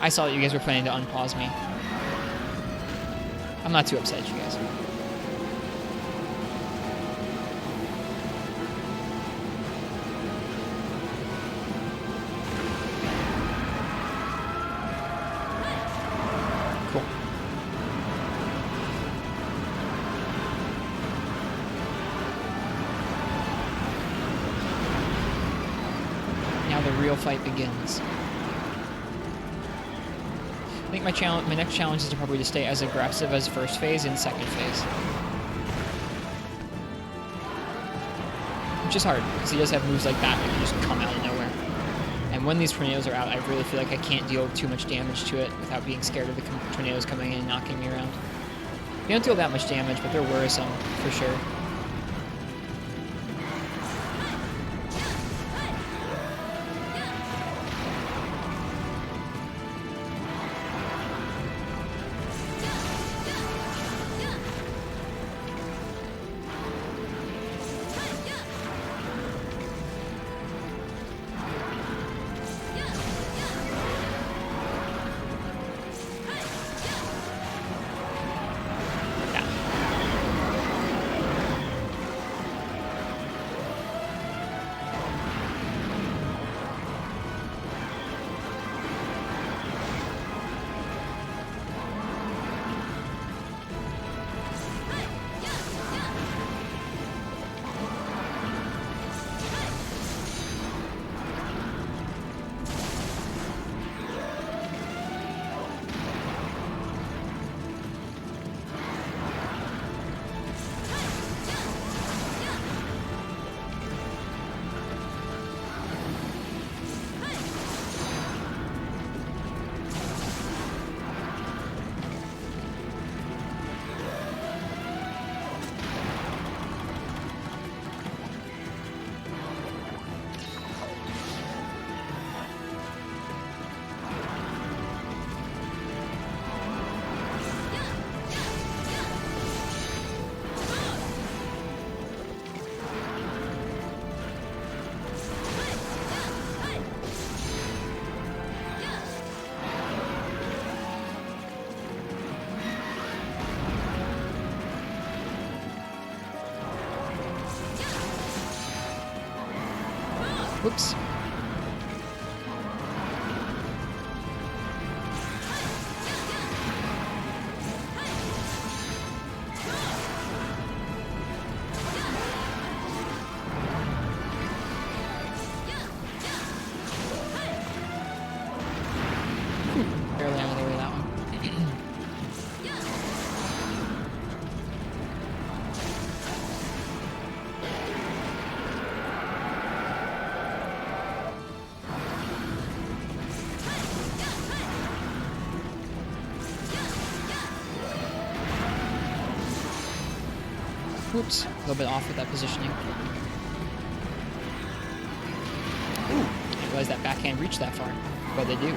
I saw that you guys were planning to unpause me. I'm not too upset at you guys. Cool. Now the real fight begins. I think my next challenge is to probably to stay as aggressive as first phase and second phase. Which is hard, because he does have moves like that can just come out of nowhere. And when these tornadoes are out, I really feel like I can't deal too much damage to it without being scared of the tornadoes coming in and knocking me around. They don't deal that much damage, but they're worrisome, for sure. Whoops. Barely out of the way of that one. Oops, a little bit off with that positioning. Ooh, I didn't realize that backhand reached that far, but they do.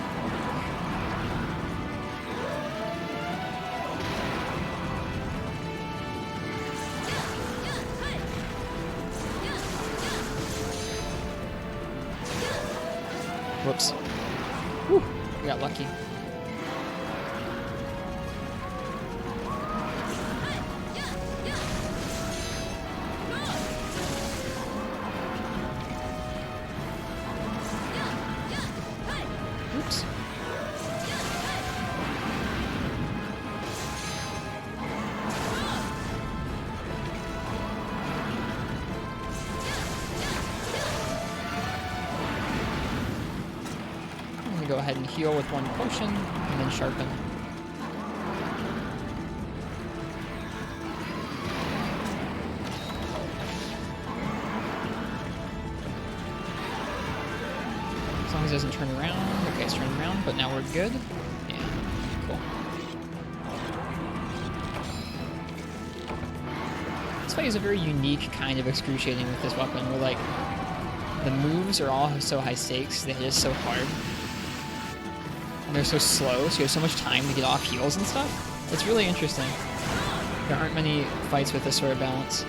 Whoops. Whew, we got lucky. Oops. I'm gonna go ahead and heal with one potion and then sharpen. As long as it doesn't turn around. Okay, it's turning around, but now we're good. Yeah, cool. This fight is a very unique kind of excruciating with this weapon, where like the moves are all so high stakes, they hit us so hard. And they're so slow, so you have so much time to get off heals and stuff. It's really interesting. There aren't many fights with this sort of balance.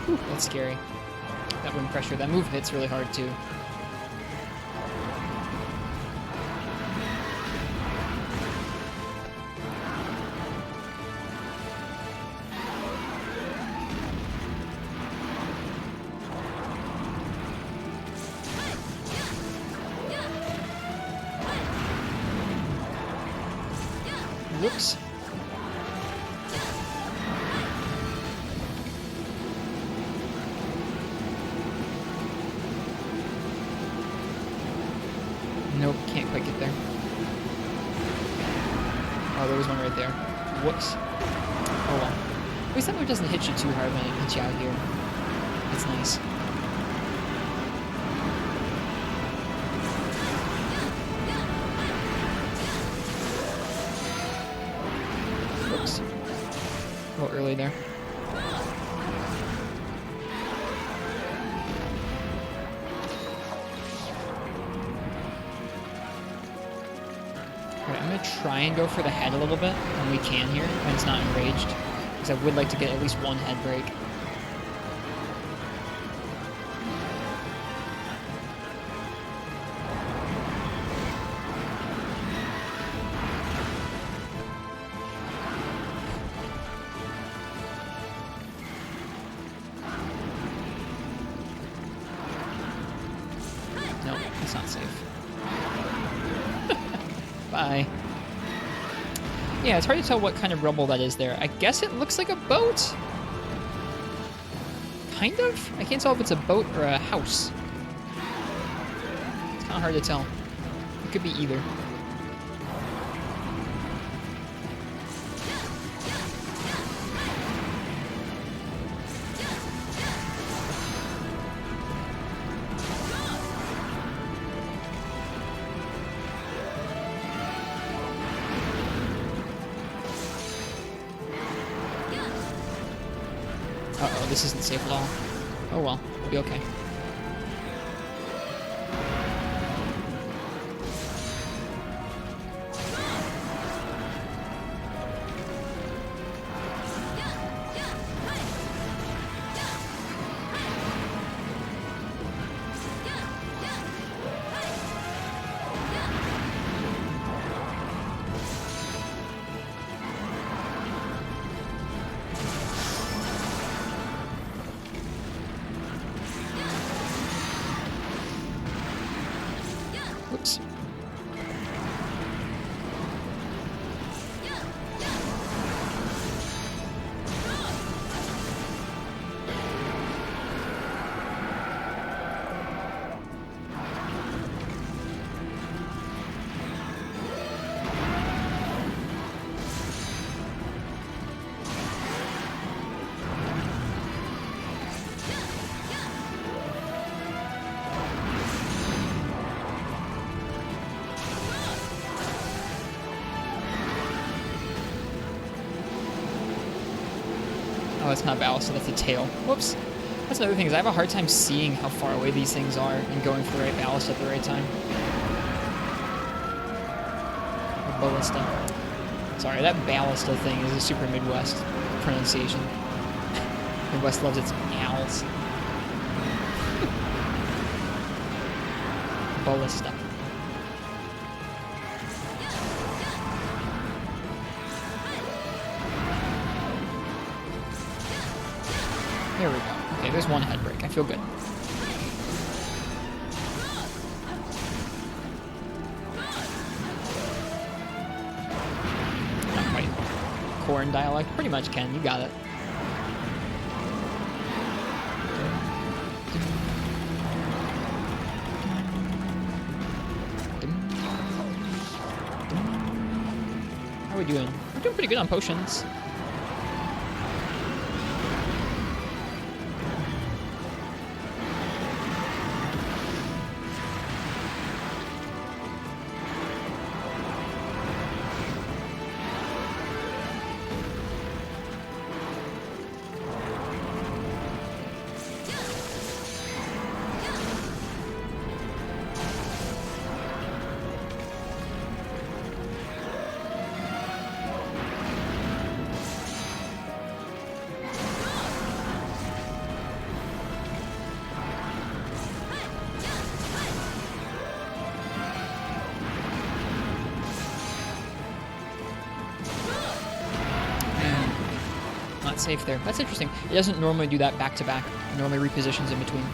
Whew, that's scary. That wind pressure. That move hits really hard, too. Whoops. Nope, can't quite get there. Oh, there was one right there. Whoops. Oh well. At least that move doesn't hit you too hard when it hits you out here. That's nice. Whoops. A little early there. Alright, I'm gonna try and go for the head a little bit when we can here, when it's not enraged. Because I would like to get at least one head break. No, it's not safe. Bye. Yeah, it's hard to tell what kind of rubble that is there. I guess it looks like a boat? Kind of? I can't tell if it's a boat or a house. It's kind of hard to tell. It could be either. Uh-oh, this isn't safe at all. Oh well, we'll be okay. Whoops. Oh, it's not ballast, that's a tail. Whoops. That's another thing, is I have a hard time seeing how far away these things are and going for the right ballast at the right time. Or ballista. Sorry, that ballista thing is a super Midwest pronunciation. Midwest loves its owls. Ballista. There we go. Okay, there's one head break. I feel good. Not quite. Corn dialect. Pretty much, Ken. You got it. How are we doing? We're doing pretty good on potions. safe there. That's interesting. It doesn't normally do that back to back. It normally repositions in between.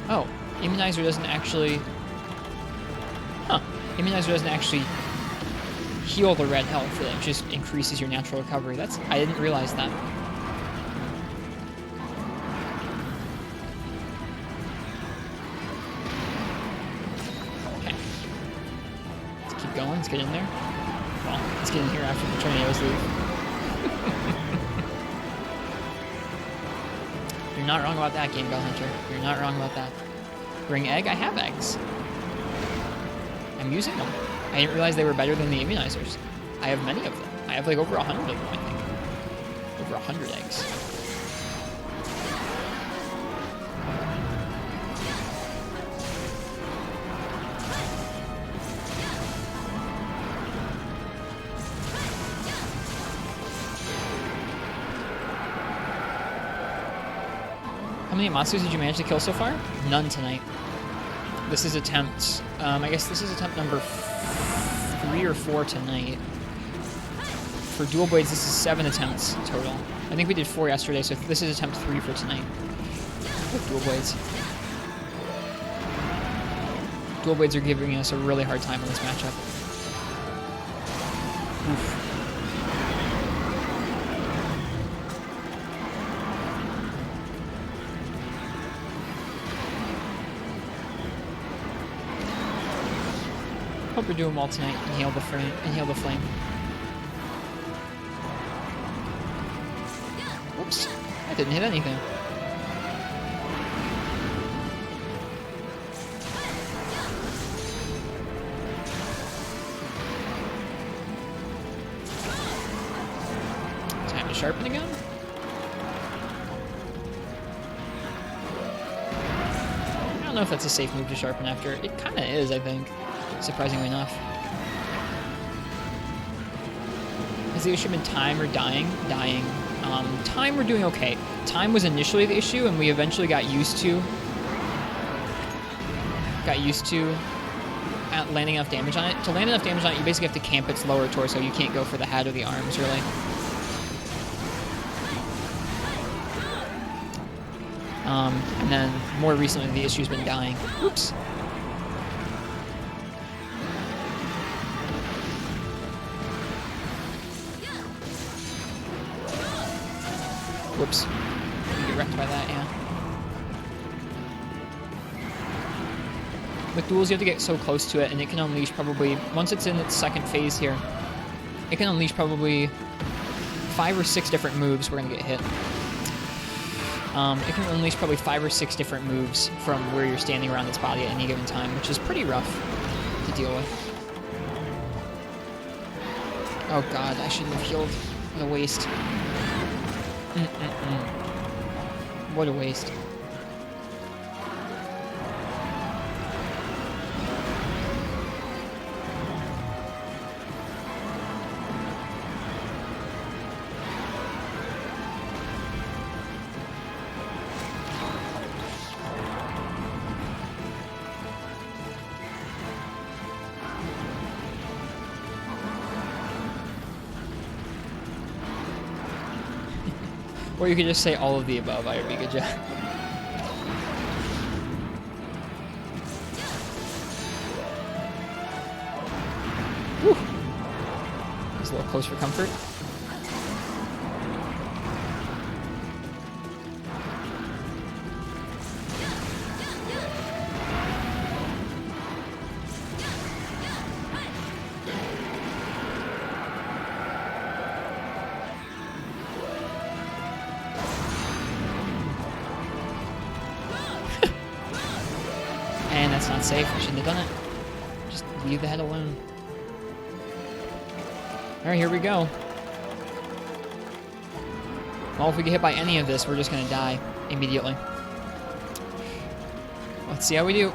Oh, immunizer doesn't actually... Huh. Immunizer doesn't actually heal the red health. It just increases your natural recovery. I didn't realize that. Okay. Let's keep going. Let's get in there. Well, let's get in here after the tornadoes leave. You're not wrong about that, Game Bell Hunter. You're not wrong about that. Bring egg? I have eggs. I'm using them. I didn't realize they were better than the immunizers. I have many of them. I have like over 100 of them, I think. Over 100 eggs. How many Amatsus did you manage to kill so far? None tonight. This is attempt, I guess this is attempt number 3 or 4 tonight. For dual blades, this is 7 attempts total. I think we did 4 yesterday, so this is attempt 3 for tonight. With dual blades. Dual blades are giving us a really hard time in this matchup. Oof. Hope we're doing well tonight. Inhale the flame. Inhale the flame. Whoops! I didn't hit anything. Time to sharpen again. I don't know if that's a safe move to sharpen after. It kind of is, I think. Surprisingly enough. Has the issue been time or dying? Dying. Time we're doing okay. Time was initially the issue, and we eventually got used to landing enough damage on it. To land enough damage on it, you basically have to camp its lower torso. You can't go for the head or the arms, really. And then more recently, the issue's been dying. Oops. Whoops. You get wrecked by that, yeah. With duels, you have to get so close to it, and it can unleash probably, once it's in its second phase here, it can unleash probably 5 or 6 different moves. We're going to get hit. It can unleash probably 5 or 6 different moves from where you're standing around its body at any given time, which is pretty rough to deal with. Oh god, I shouldn't have healed. What a waste. What a waste. Or you could just say all of the above. I would be good job. Whew. It's a little close for comfort. And that's not safe. I shouldn't have done it. Just leave the head alone. Alright, here we go. Well, if we get hit by any of this, we're just going to die immediately. Let's see how we do.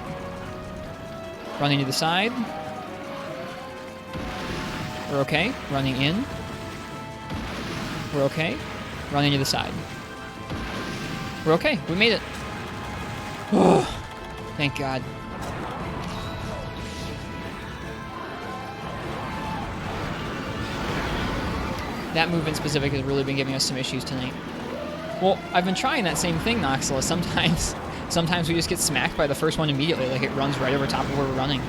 Running to the side. We're okay. Running in. We're okay. Running to the side. We're okay. We made it. Thank God. That move in specific has really been giving us some issues tonight. Well, I've been trying that same thing, Noxila. Sometimes we just get smacked by the first one immediately, like it runs right over top of where we're running.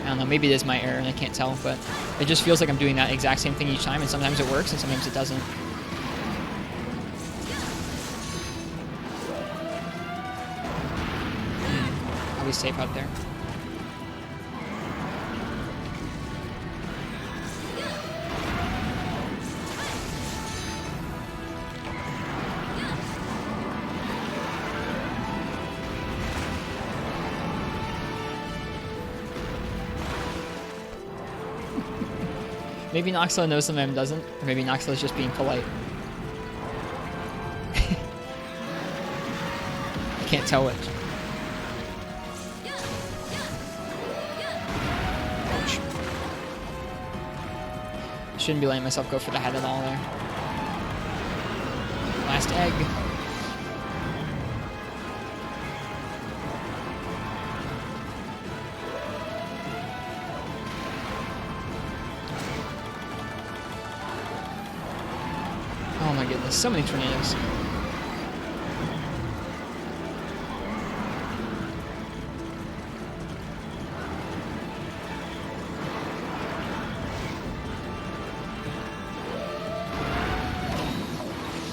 I don't know, maybe it is my error and I can't tell, but it just feels like I'm doing that exact same thing each time, and sometimes it works and sometimes it doesn't. I'll be safe out there. Maybe Noxila knows some of them doesn't, or maybe Noxila's just being polite. I can't tell which. Ouch. Shouldn't be letting myself go for the head at all there. Last egg. Oh my goodness, so many tornadoes.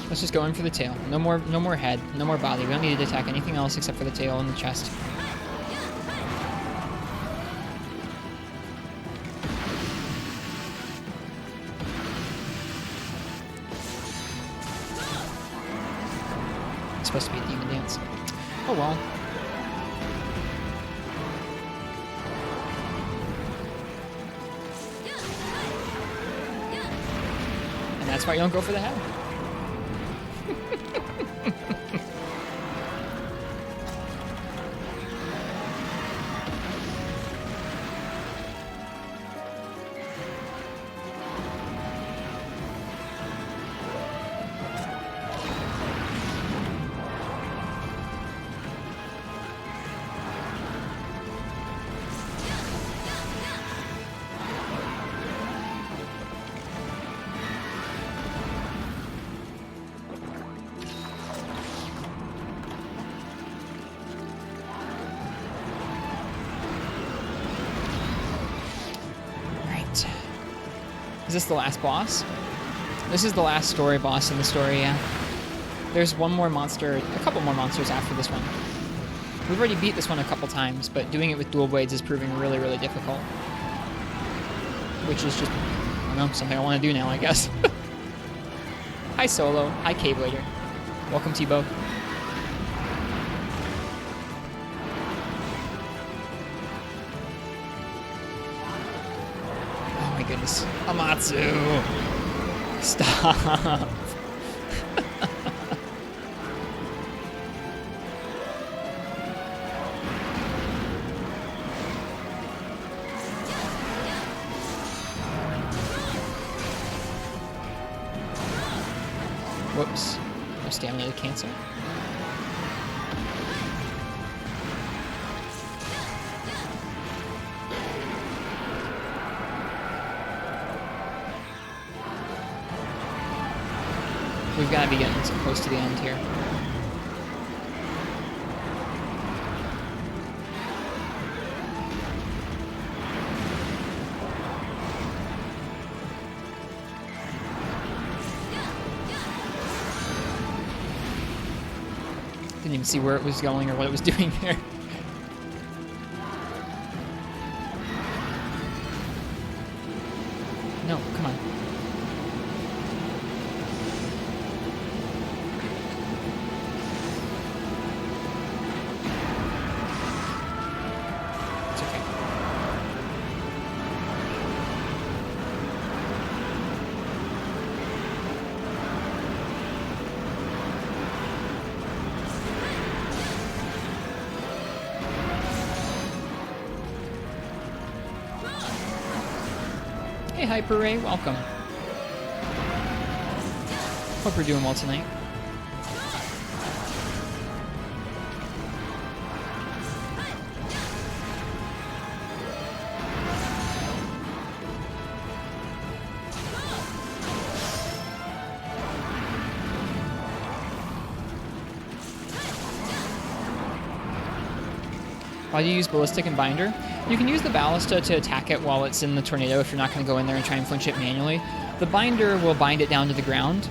Let's just go in for the tail. No more head, no more body. We don't need to attack anything else except for the tail and the chest. Supposed to be a demon dance. Oh well. And that's why you don't go for the head. Is this the last boss? This is the last story boss in the story, yeah. There's one more monster, a couple more monsters after this one. We've already beat this one a couple times, but doing it with dual blades is proving really, really difficult. Which is just, I don't know, something I want to do now, I guess. Hi Solo, hi Cave Waiter. Welcome to you both. Goodness. Amatsu! Stop! Whoops. No stamina to cancel. We've got to be getting so close to the end here. Didn't even see where it was going or what it was doing there. No, come on. Hey Hyper Ray, welcome. Hope we're doing well tonight. Why do you use Ballistic and Binder? You can use the Ballista to attack it while it's in the tornado if you're not going to go in there and try and flinch it manually. The Binder will bind it down to the ground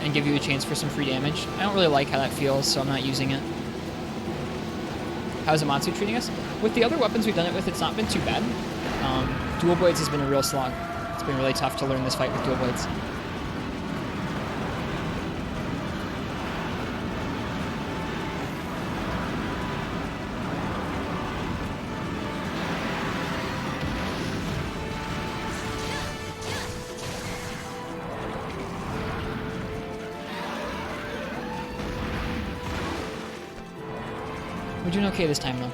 and give you a chance for some free damage. I don't really like how that feels, so I'm not using it. How's Amatsu treating us? With the other weapons we've done it with, it's not been too bad. Dual Blades has been a real slog. It's been really tough to learn this fight with Dual Blades. We're doing okay this time, though.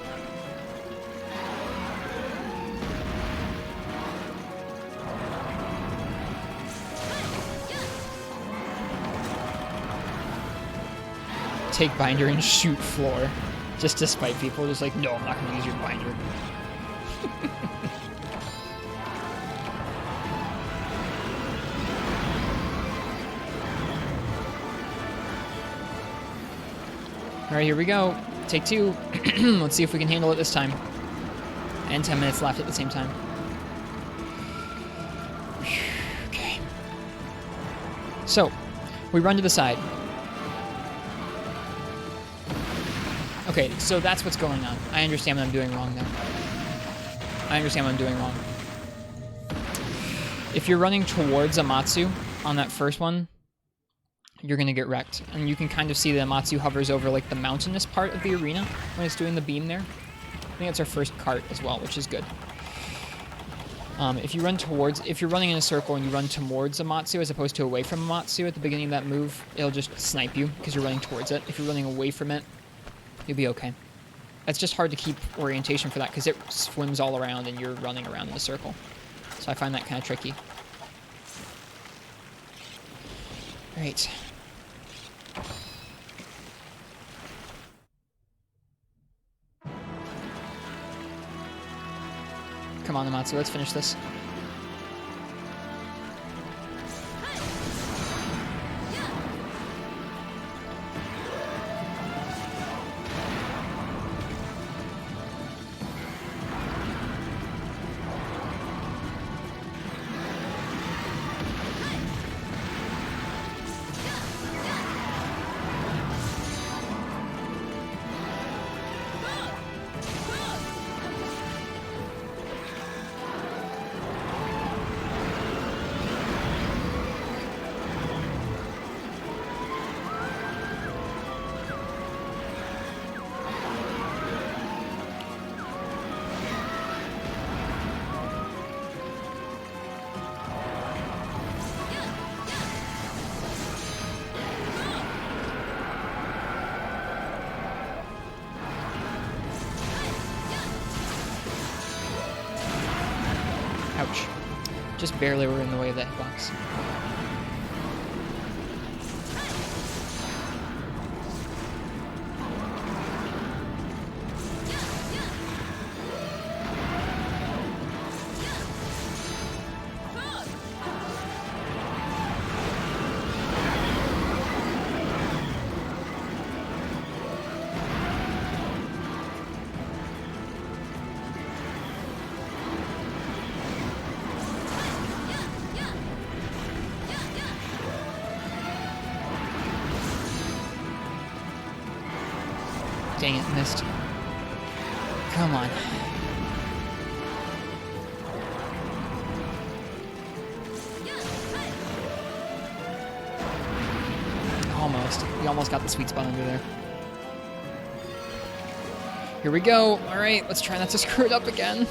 Take Binder and shoot floor. Just to spite people. Just like, no, I'm not going to use your Binder. Alright, here we go. Take 2. Let's see if we can handle it this time. And 10 minutes left at the same time. Okay. So, we run to the side. Okay, so that's what's going on. I understand what I'm doing wrong now. I understand what I'm doing wrong. If you're running towards Amatsu on that first one, you're going to get wrecked. And you can kind of see that Amatsu hovers over like the mountainous part of the arena when it's doing the beam there. I think it's our first cart as well, which is good. If you're running in a circle and you run towards Amatsu as opposed to away from Amatsu at the beginning of that move, it'll just snipe you because you're running towards it. If you're running away from it, you'll be okay. It's just hard to keep orientation for that because it swims all around and you're running around in a circle. So I find that kind of tricky. Right. Come on, Amatsu, let's finish this. Ouch. Just barely were in the way of that hitbox. Dang it, missed. Come on. Almost. We almost got the sweet spot under there. Here we go. All right, let's try not to screw it up again.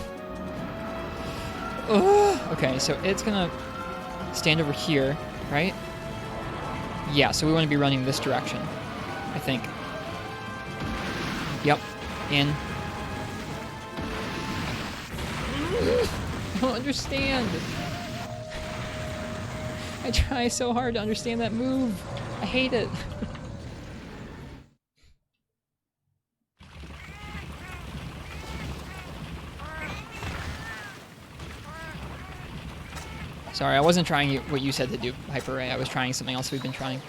Ugh. Okay, so it's gonna stand over here, right? Yeah, so we want to be running this direction, I think. Yep. In. I don't understand. I try so hard to understand that move. I hate it. Sorry, I wasn't trying what you said to do, Hyper Ray. I was trying something else we've been trying.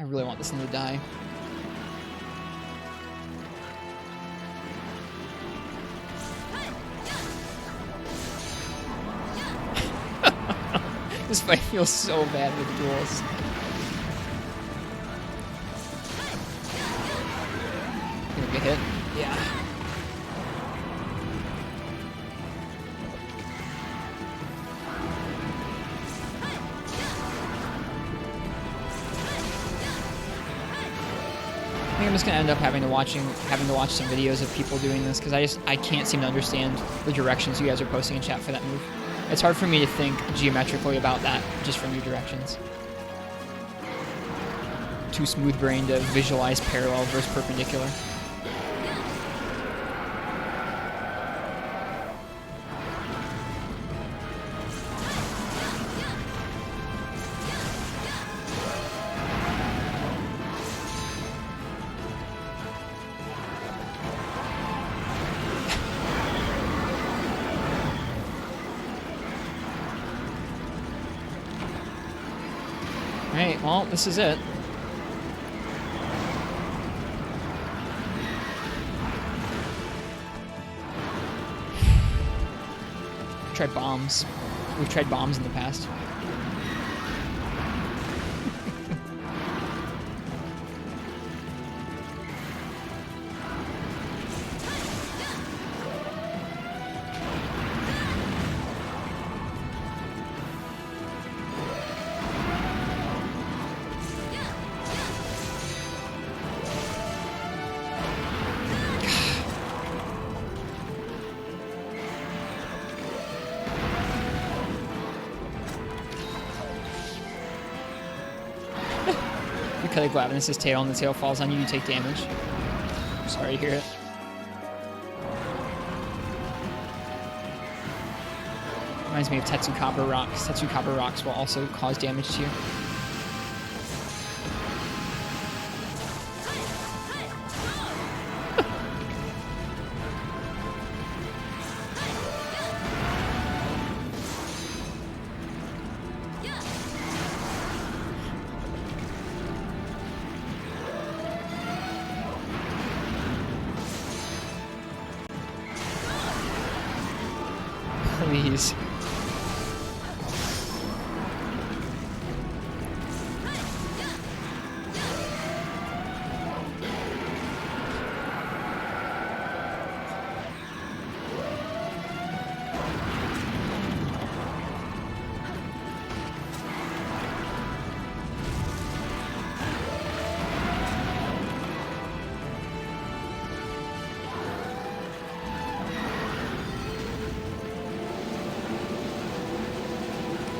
really want this thing to die. This fight feels so bad with duels. Gonna get hit? Yeah. I think I'm just gonna end up having to watch some videos of people doing this because I can't seem to understand the directions you guys are posting in chat for that move. It's hard for me to think geometrically about that just from your directions. Too smooth-brained to visualize parallel versus perpendicular. Alright, well, this is it. Tried bombs. We've tried bombs in the past. You cut a Glavenus' tail and the tail falls on you, you take damage. I'm sorry to hear it. Reminds me of Tetsukaba rocks. Tetsukaba rocks will also cause damage to you. Please.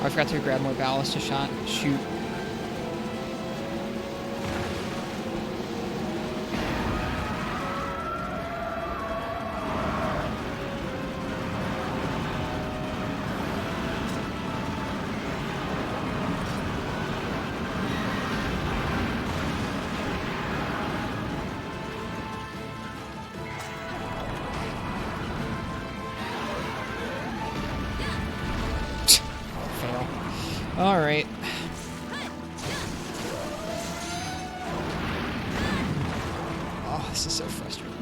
I forgot to grab more ballast to shoot. All right. Oh, this is so frustrating.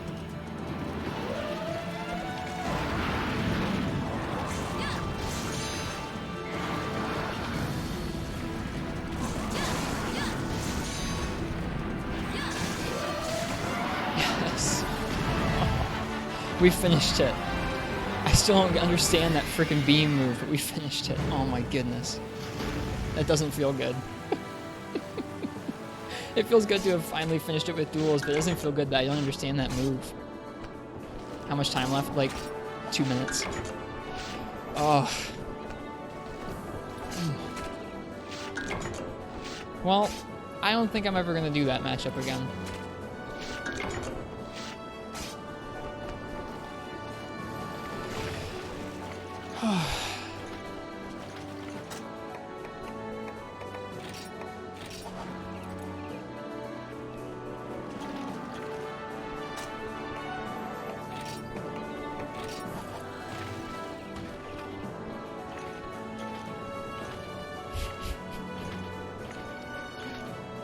Yes. We finished it. I still don't understand that freaking beam move, but we finished it. Oh my goodness. That doesn't feel good. It feels good to have finally finished it with duels, but it doesn't feel good that I don't understand that move. How much time left? Like 2 minutes. Oh. Well, I don't think I'm ever going to do that matchup again.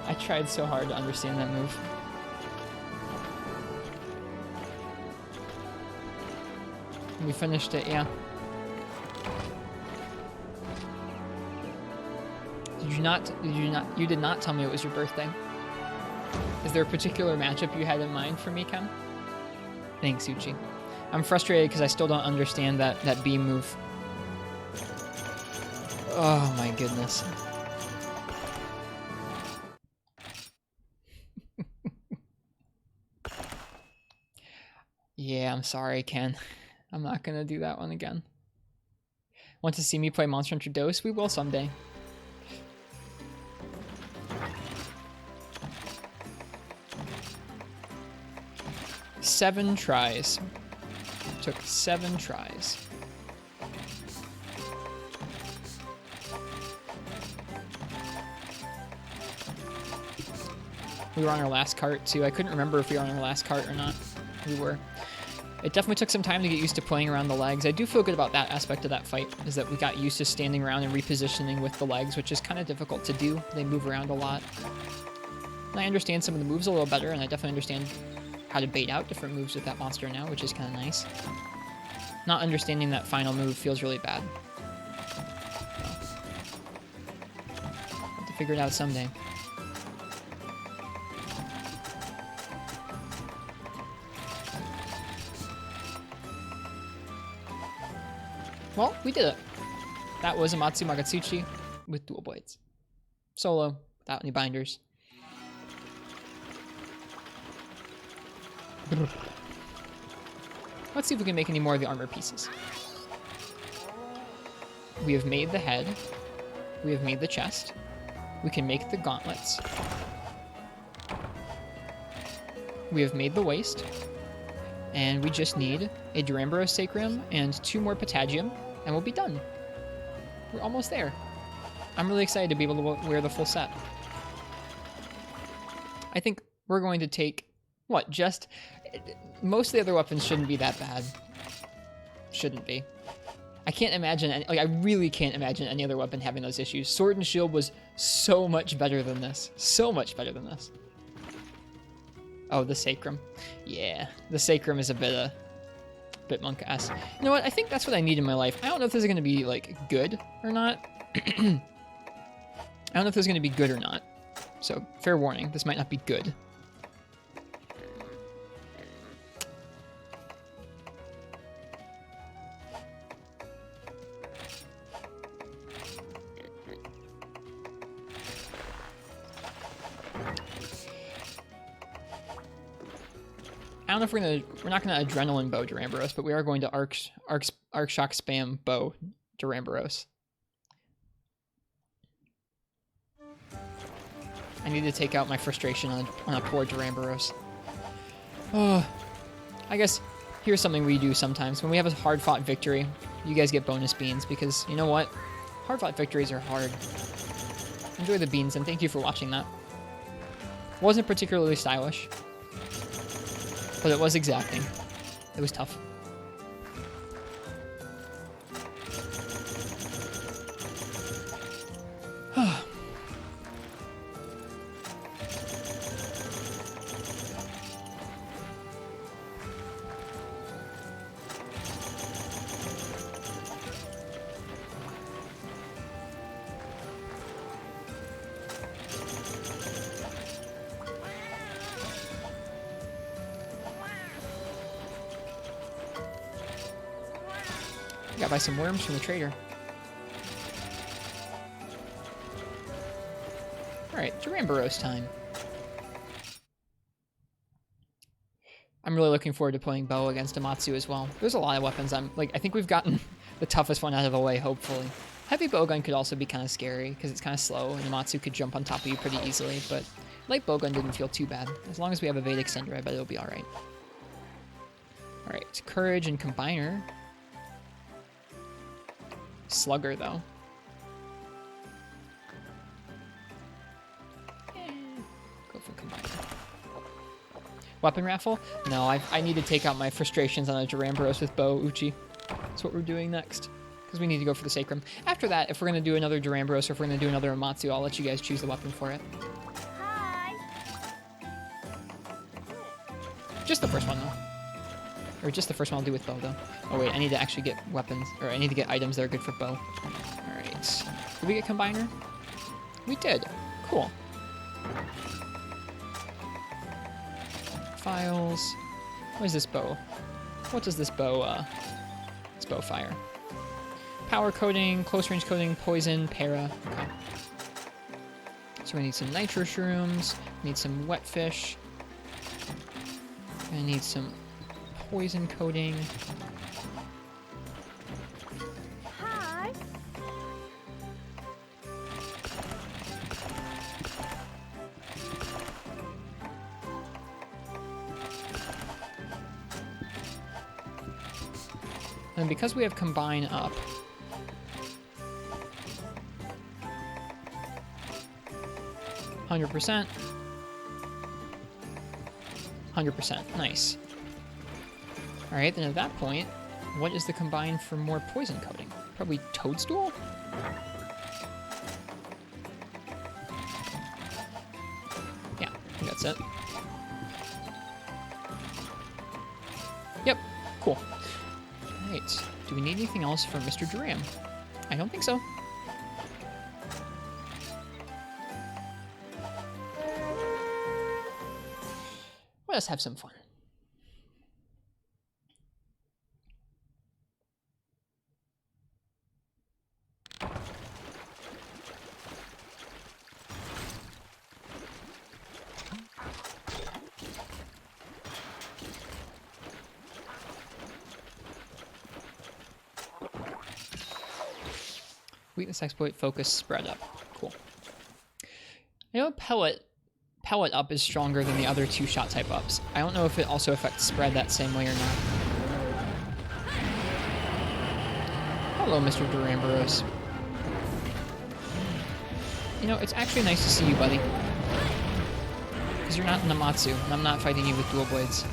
I tried so hard to understand that move. We finished it, yeah. You did not tell me it was your birthday. Is there a particular matchup you had in mind for me, Ken? Thanks, Uchi. I'm frustrated because I still don't understand that B move. Oh my goodness. Yeah, I'm sorry, Ken. I'm not gonna do that one again. Want to see me play Monster Hunter Dose? We will someday. Seven tries. Took 7 tries. We were on our last cart too. I couldn't remember if we were on our last cart or not. We were. It definitely took some time to get used to playing around the legs. I do feel good about that aspect of that fight, is that we got used to standing around and repositioning with the legs, which is kind of difficult to do. They move around a lot. And I understand some of the moves a little better, and I definitely understand how to bait out different moves with that monster now, which is kind of nice. Not understanding that final move feels really bad. I'll have to figure it out someday. Well, we did it. That was Amatsu Magatsuchi with dual blades. Solo, without any binders. Let's see if we can make any more of the armor pieces. We have made the head. We have made the chest. We can make the gauntlets. We have made the waist. And we just need a Duramboros Sacrum and 2 more Patagium, and we'll be done. We're almost there. I'm really excited to be able to wear the full set. I think we're going to take, what, just... Most of the other weapons shouldn't be that bad. Shouldn't be. I can't imagine, I really can't imagine any other weapon having those issues. Sword and Shield was so much better than this. So much better than this. Oh, the Sacrum. Yeah, the Sacrum is a bit monk-ass. You know what? I think that's what I need in my life. I don't know if this is going to be, like, good or not. I don't know if this is going to be good or not. So, fair warning, this might not be good. I don't know if we're not gonna Adrenaline Bow Duramboros, but we are going to Arc Shock Spam Bow Duramboros. I need to take out my frustration on a poor Duramboros. Oh, I guess here's something we do sometimes. When we have a hard-fought victory, you guys get bonus beans, because you know what? Hard-fought victories are hard. Enjoy the beans, and thank you for watching that. Wasn't particularly stylish, but it was exacting. It was tough. Got by some worms from the trader. Alright, Duramboros time. I'm really looking forward to playing Bow against Amatsu as well. There's a lot of weapons I think we've gotten the toughest one out of the way, hopefully. Heavy Bowgun could also be kind of scary, because it's kind of slow, and Amatsu could jump on top of you pretty easily, but Light Bowgun didn't feel too bad. As long as we have a Veda Extender, I bet it'll be alright. Alright, Courage and Combiner. Slugger, though. Go for Combiner. Weapon Raffle? No, I need to take out my frustrations on a Duramboros with Bow Uchi. That's what we're doing next. Because we need to go for the Sacrum. After that, if we're going to do another Duramboros or if we're going to do another Amatsu, I'll let you guys choose the weapon for it. Just the first one, though. Or just the first one I'll do with bow, though. Oh, wait, I need to actually get weapons, or I need to get items that are good for bow. Alright. Did we get Combiner? We did. Cool. Files. What is this bow? What does this bow fire? Power coating, close range coating, poison, para. Okay. So we need some nitro shrooms, need some wet fish. I need some poison coating. Hi. And because we have combine up, %. 100%. Nice. Alright, then at that point, what is the combine for more poison coating? Probably Toadstool? Yeah, I think that's it. Yep, cool. Alright, do we need anything else for Mr. Duran? I don't think so. Let us have some fun. Weakness exploit, focus, spread up. Cool. I know pellet up is stronger than the other two shot type ups. I don't know if it also affects spread that same way or not. Hello, Mr. Duramboros. You know, it's actually nice to see you, buddy. Because you're not Namatsu, and I'm not fighting you with dual blades.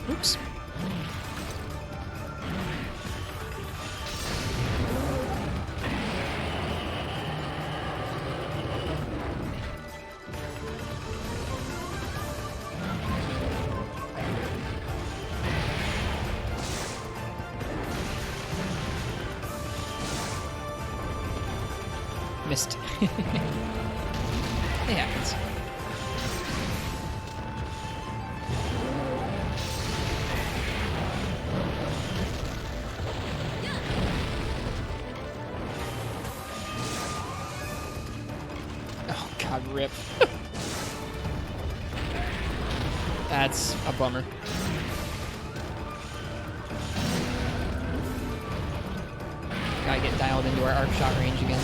Oops. Missed. It happens. Oh god, rip. That's a bummer. Gotta get dialed into our arc shot range again.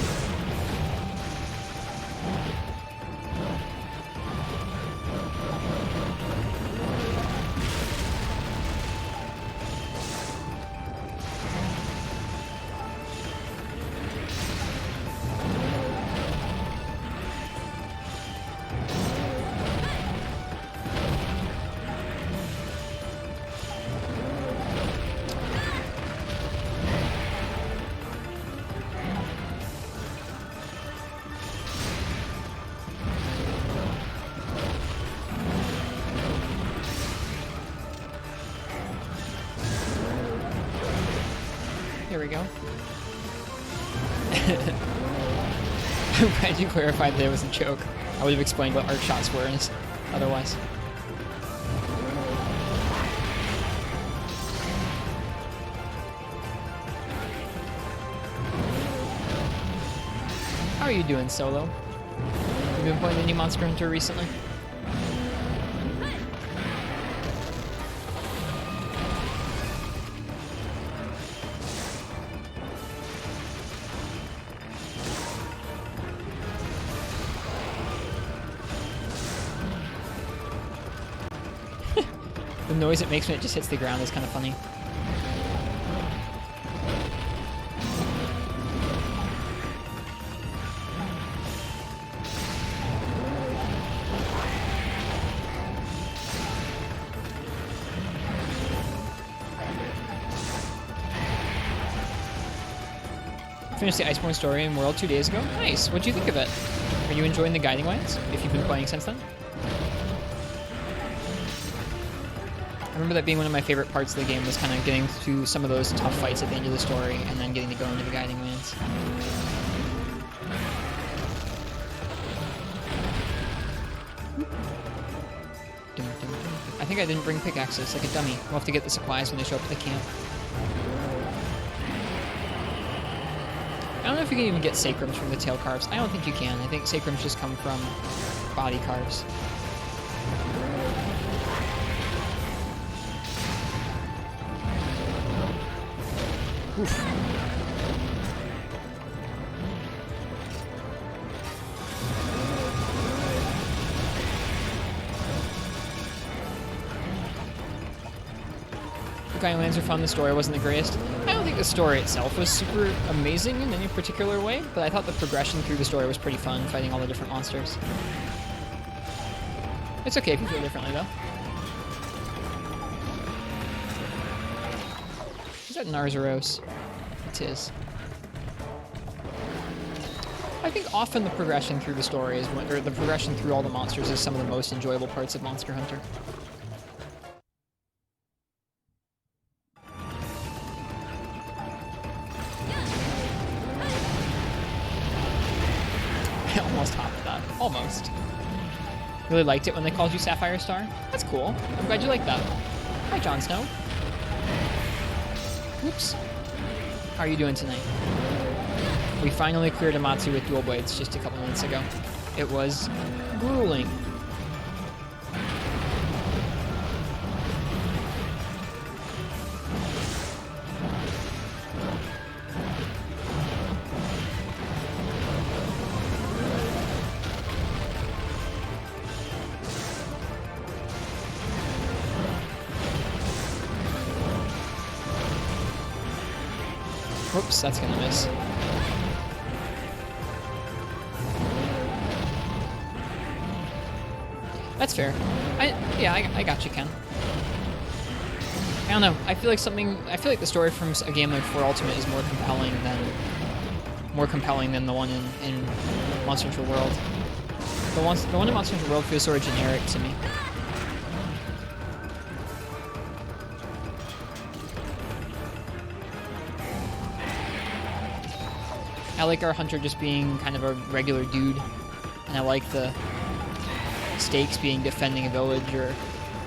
There we go. I'm glad you clarified that it was a joke. I would have explained what arc shots were otherwise. How are you doing, Solo? You been playing any Monster Hunter recently? The noise it makes when it just hits the ground is kind of funny. Finished the Iceborne story in World 2 days ago. Nice. What'd you think of it? Are you enjoying the guiding lands, if you've been playing since then? I remember that being one of my favorite parts of the game was kind of getting through some of those tough fights at the end of the story and then getting to go into the guiding lands. I think I didn't bring pickaxes, like a dummy. We'll have to get the supplies when they show up at the camp. I don't know if you can even get sacrums from the tail carves. I don't think you can. I think sacrums just come from body carves. Oof. Lands are fun. The story wasn't the greatest. I don't think the story itself was super amazing in any particular way, but I thought the progression through the story was pretty fun, fighting all the different monsters. It's okay if you feel differently, though. Is that Narzaros? It is. I think often the progression through the story is, or the progression through all the monsters is some of the most enjoyable parts of Monster Hunter. Almost. Really liked it when they called you Sapphire Star? That's cool. I'm glad you like that. Hi, Jon Snow. Whoops. How are you doing tonight? We finally cleared Amatsu with dual blades just a couple minutes ago. It was grueling. Whoops, that's gonna miss. That's fair. I got you, Ken. I don't know. I feel like the story from a game like 4 Ultimate is more compelling than the one in Monster Hunter World. The one in Monster Hunter World feels sort of generic to me. I like our hunter just being kind of a regular dude, and I like the stakes being defending a village or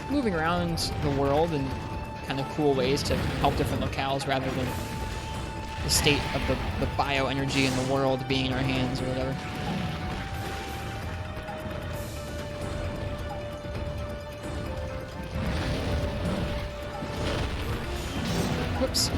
moving around the world in kind of cool ways to help different locales rather than the state of the bioenergy in the world being in our hands or whatever. Whoops.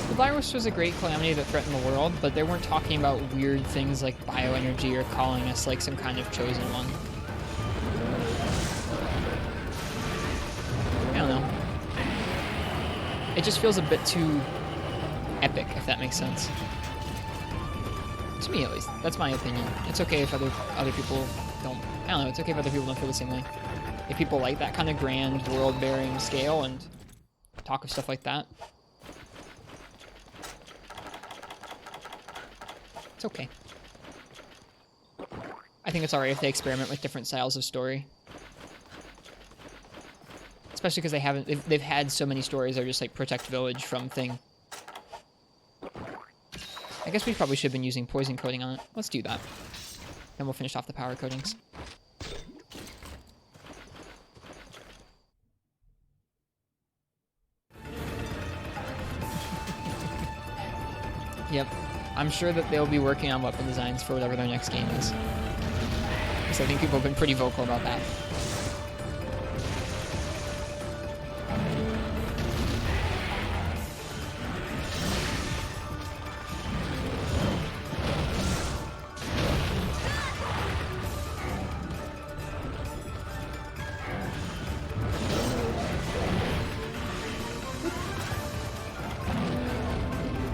The virus was a great calamity that threatened the world, but they weren't talking about weird things like bioenergy or calling us like some kind of chosen one. I don't know. It just feels a bit too epic, if that makes sense. To me, at least. That's my opinion. It's okay if other people don't. I don't know. It's okay if other people don't feel the same way. If people like that kind of grand, world-bearing scale and talk of stuff like that, it's okay. I think it's alright if they experiment with different styles of story. Especially because they've had so many stories that are just like protect village from thing. I guess we probably should have been using poison coating on it. Let's do that. Then we'll finish off the power coatings. Yep. I'm sure that they'll be working on weapon designs for whatever their next game is. Because I think people have been pretty vocal about that.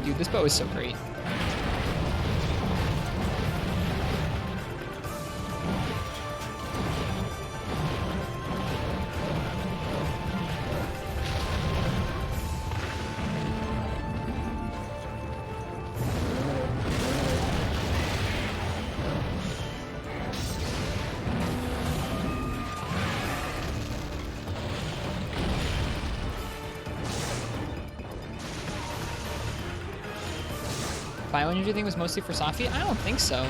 Dude, this bow is so great. Bioenergy thing was mostly for Safi? I don't think so.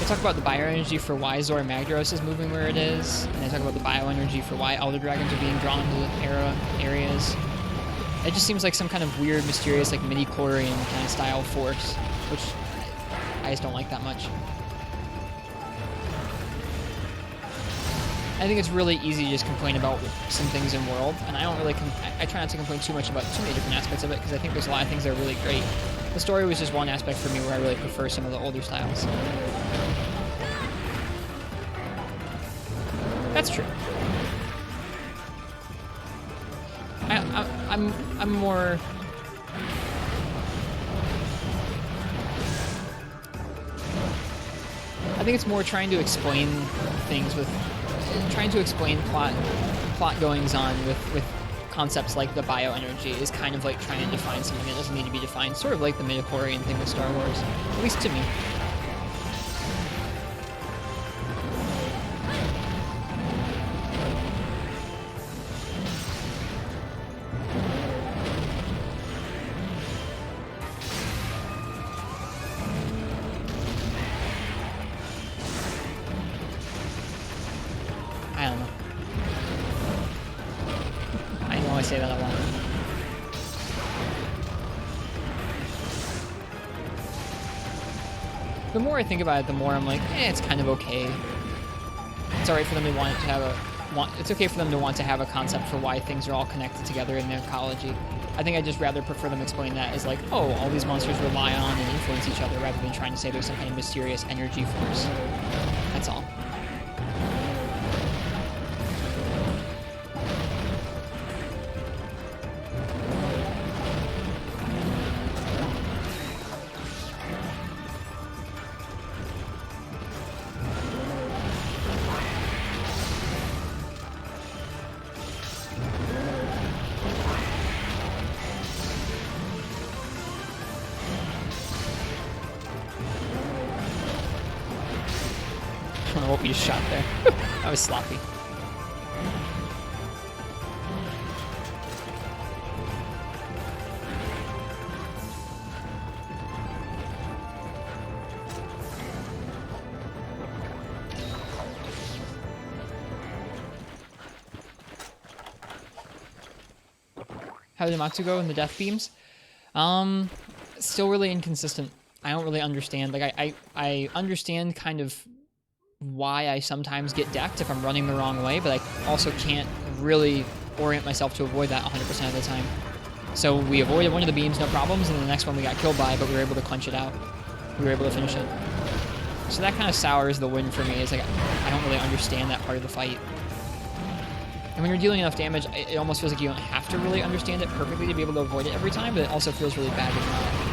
They talk about the bioenergy for why Zora Magdaros is moving where it is, and they talk about the bioenergy for why Elder Dragons are being drawn to areas. It just seems like some kind of weird, mysterious, like midi-chlorian kind of style force, which I just don't like that much. I think it's really easy to just complain about some things in World, and I don't really, I try not to complain too much about too many different aspects of it, because I think there's a lot of things that are really great. The story was just one aspect for me where I really prefer some of the older styles. That's true. I'm more... I think it's more trying to explain things with... Trying to explain plot goings on with concepts like the bioenergy is kind of like trying to define something that doesn't need to be defined, sort of like the midichlorian thing with Star Wars, at least to me. I don't know. I know I say that a lot. The more I think about it, the more I'm like, it's kind of okay. It's alright for them to want to have it's okay for them to want to have a concept for why things are all connected together in their ecology. I think I'd just rather prefer them explain that as like, oh, all these monsters rely on and influence each other, rather than trying to say there's some kind of mysterious energy force. That's all. I don't know what we just shot there. That was sloppy. How did Matsu go in the death beams? Still really inconsistent. I don't really understand. Like, I understand kind of why I sometimes get decked if I'm running the wrong way, but I also can't really orient myself to avoid that 100% of the time. So we avoided one of the beams, no problems, and the next one we got killed by, but we were able to clinch it out. We were able to finish it. So that kind of sours the win for me. It's like, I don't really understand that part of the fight. And when you're dealing enough damage, it almost feels like you don't have to really understand it perfectly to be able to avoid it every time, but it also feels really bad if not.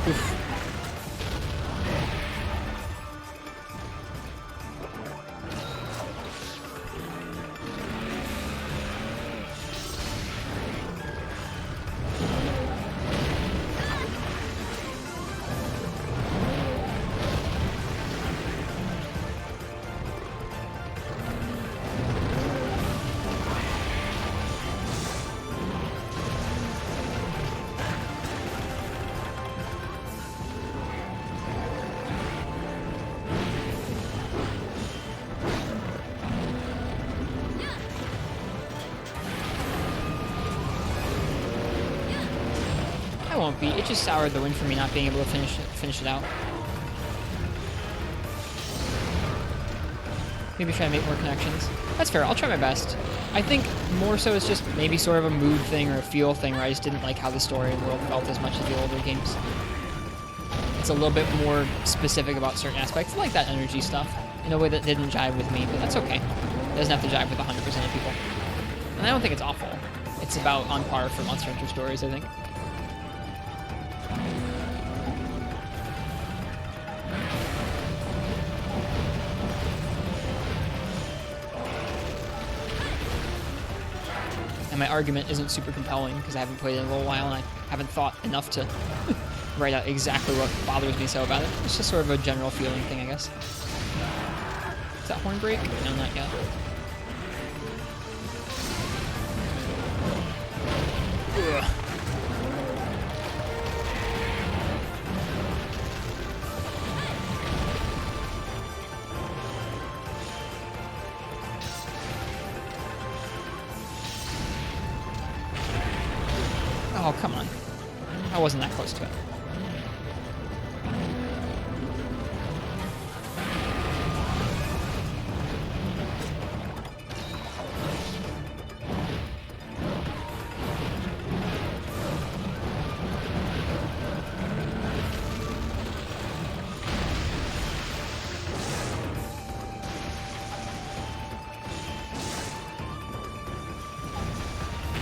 Oof. I won't be. It just soured the win for me not being able to finish it out. Maybe try to make more connections. That's fair. I'll try my best. I think more so it's just maybe sort of a mood thing or a feel thing where I just didn't like how the story and world felt as much as the older games. It's a little bit more specific about certain aspects, like that energy stuff, in a way that didn't jive with me, but that's okay. It doesn't have to jive with 100% of people. And I don't think it's awful. It's about on par for Monster Hunter stories, I think. And my argument isn't super compelling because I haven't played it in a little while and I haven't thought enough to write out exactly what bothers me so about it. It's just sort of a general feeling thing, I guess. Is that horn break? No, not yet. Ugh. Oh, come on. I wasn't that close to it.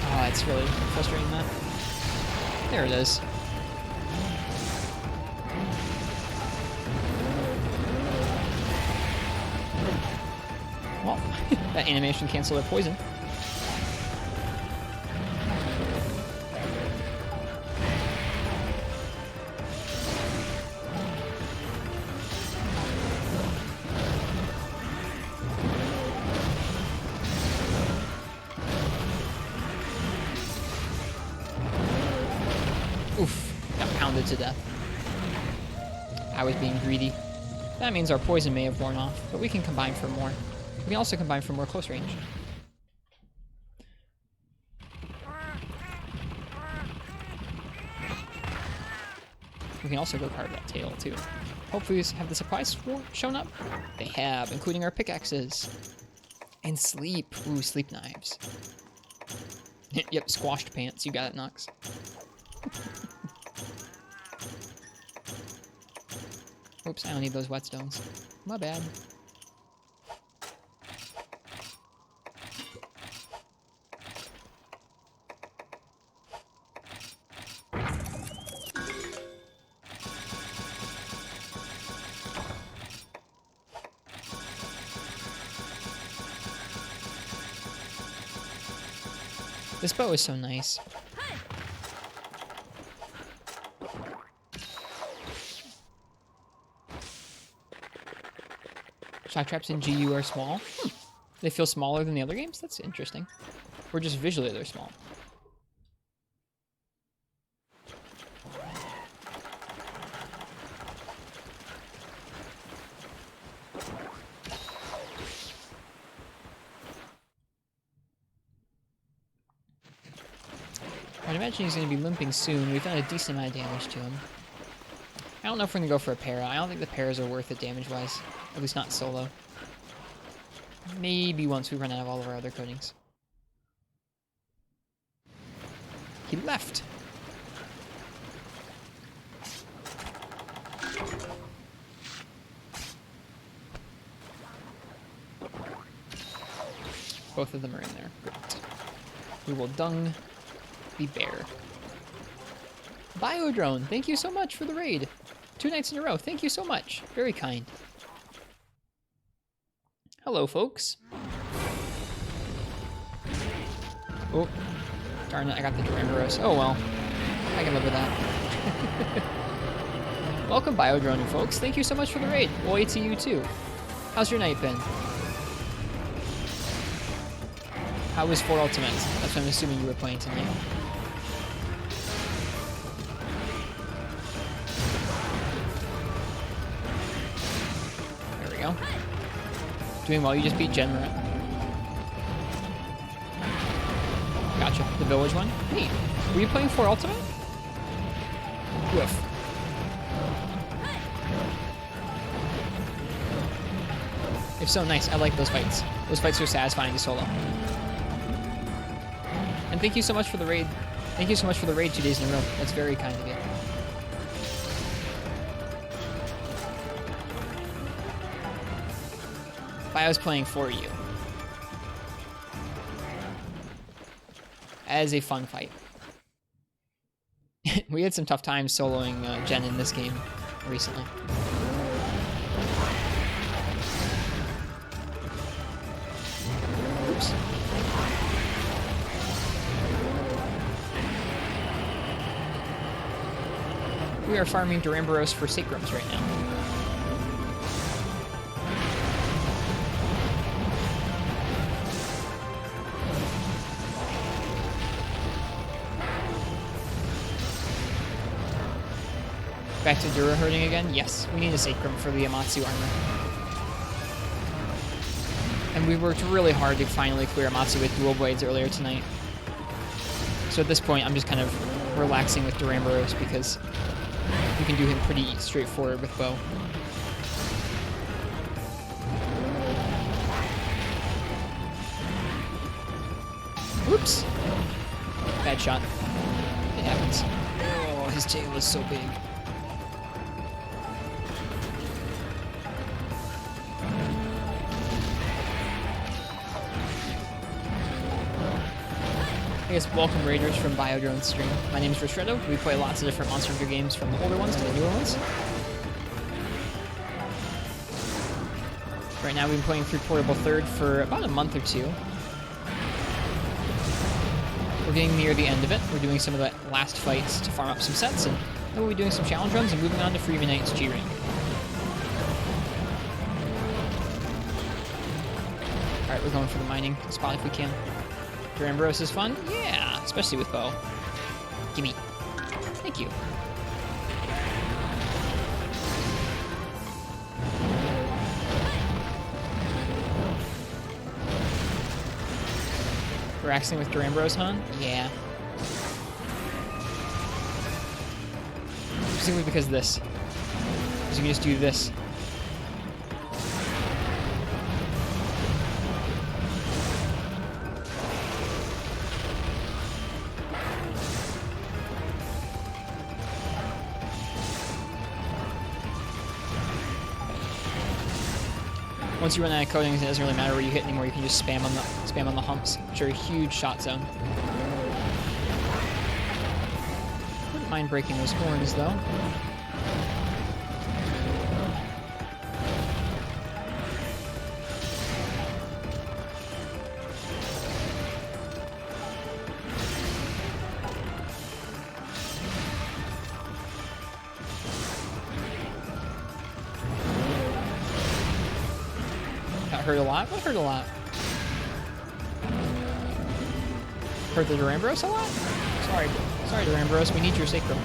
Oh, it's really frustrating that. There it is. Well, that animation canceled their poison. Oof, got pounded to death. I was being greedy. That means our poison may have worn off, but we can combine for more. We can also combine for more close range. We can also go carve that tail, too. Hopefully have the supplies shown up. They have, including our pickaxes. And sleep. Ooh, sleep knives. Yep, squashed pants. You got it, Nox. Oops, I don't need those whetstones. My bad. This bow is so nice. Shock traps in GU are small. They feel smaller than the other games? That's interesting. Or just visually they're small. I'd imagine he's going to be limping soon. We've done a decent amount of damage to him. I don't know if we're going to go for a para. I don't think the paras are worth it damage-wise. At least not solo. Maybe once we run out of all of our other coatings. He left. Both of them are in there. Great. We will dung the bear. Biodrone, thank you so much for the raid. 2 nights in a row. Thank you so much. Very kind. Hello, folks. Oh, darn it, I got the Durangoros. Oh well, I can live with that. Welcome, Biodrone, folks. Thank you so much for the raid. Oi to you too. How's your night been? How was 4 Ultimate? That's what I'm assuming you were playing tonight. There we go. Doing well, you just beat Genrat. Gotcha, the village one. Neat. Were you playing 4 Ultimate? Woof. It's so nice. I like those fights. Those fights are satisfying to solo. And thank you so much for the raid. Thank you so much for the raid 2 days in a row. That's very kind of you. Bio's playing for you. As a fun fight. We had some tough times soloing Jen in this game recently. Oops. We are farming Duramboros for Sacrums right now. Back to Dura herding again? Yes, we need a Sacrum for the Amatsu armor. And we worked really hard to finally clear Amatsu with dual blades earlier tonight. So at this point, I'm just kind of relaxing with Duramboros because you can do him pretty straightforward with bow. Whoops! Bad shot. It happens. Oh, his tail is so big. I guess welcome raiders from Biodrone's stream. My name is Ristretto. We play lots of different Monster Hunter games from the older ones to the newer ones. Right now we've been playing through Portable 3rd for about a month or two. We're getting near the end of it. We're doing some of the last fights to farm up some sets, and then we'll be doing some challenge runs and moving on to Freebie Knight's G-Ring. Alright, we're going for the mining spot if we can. Duramboros is fun? Yeah, especially with bow. Gimme. Thank you. Relaxing with Duramboros, huh? Yeah. Simply because of this. Because you can just do this. Once you run out of coatings, it doesn't really matter where you hit anymore. You can just spam on the humps, which are a huge shot zone. Wouldn't mind breaking those horns though. Hurt a lot? What hurt a lot? Hurt the Duramboros a lot? Sorry. Sorry, Duramboros. We need your Sacrum.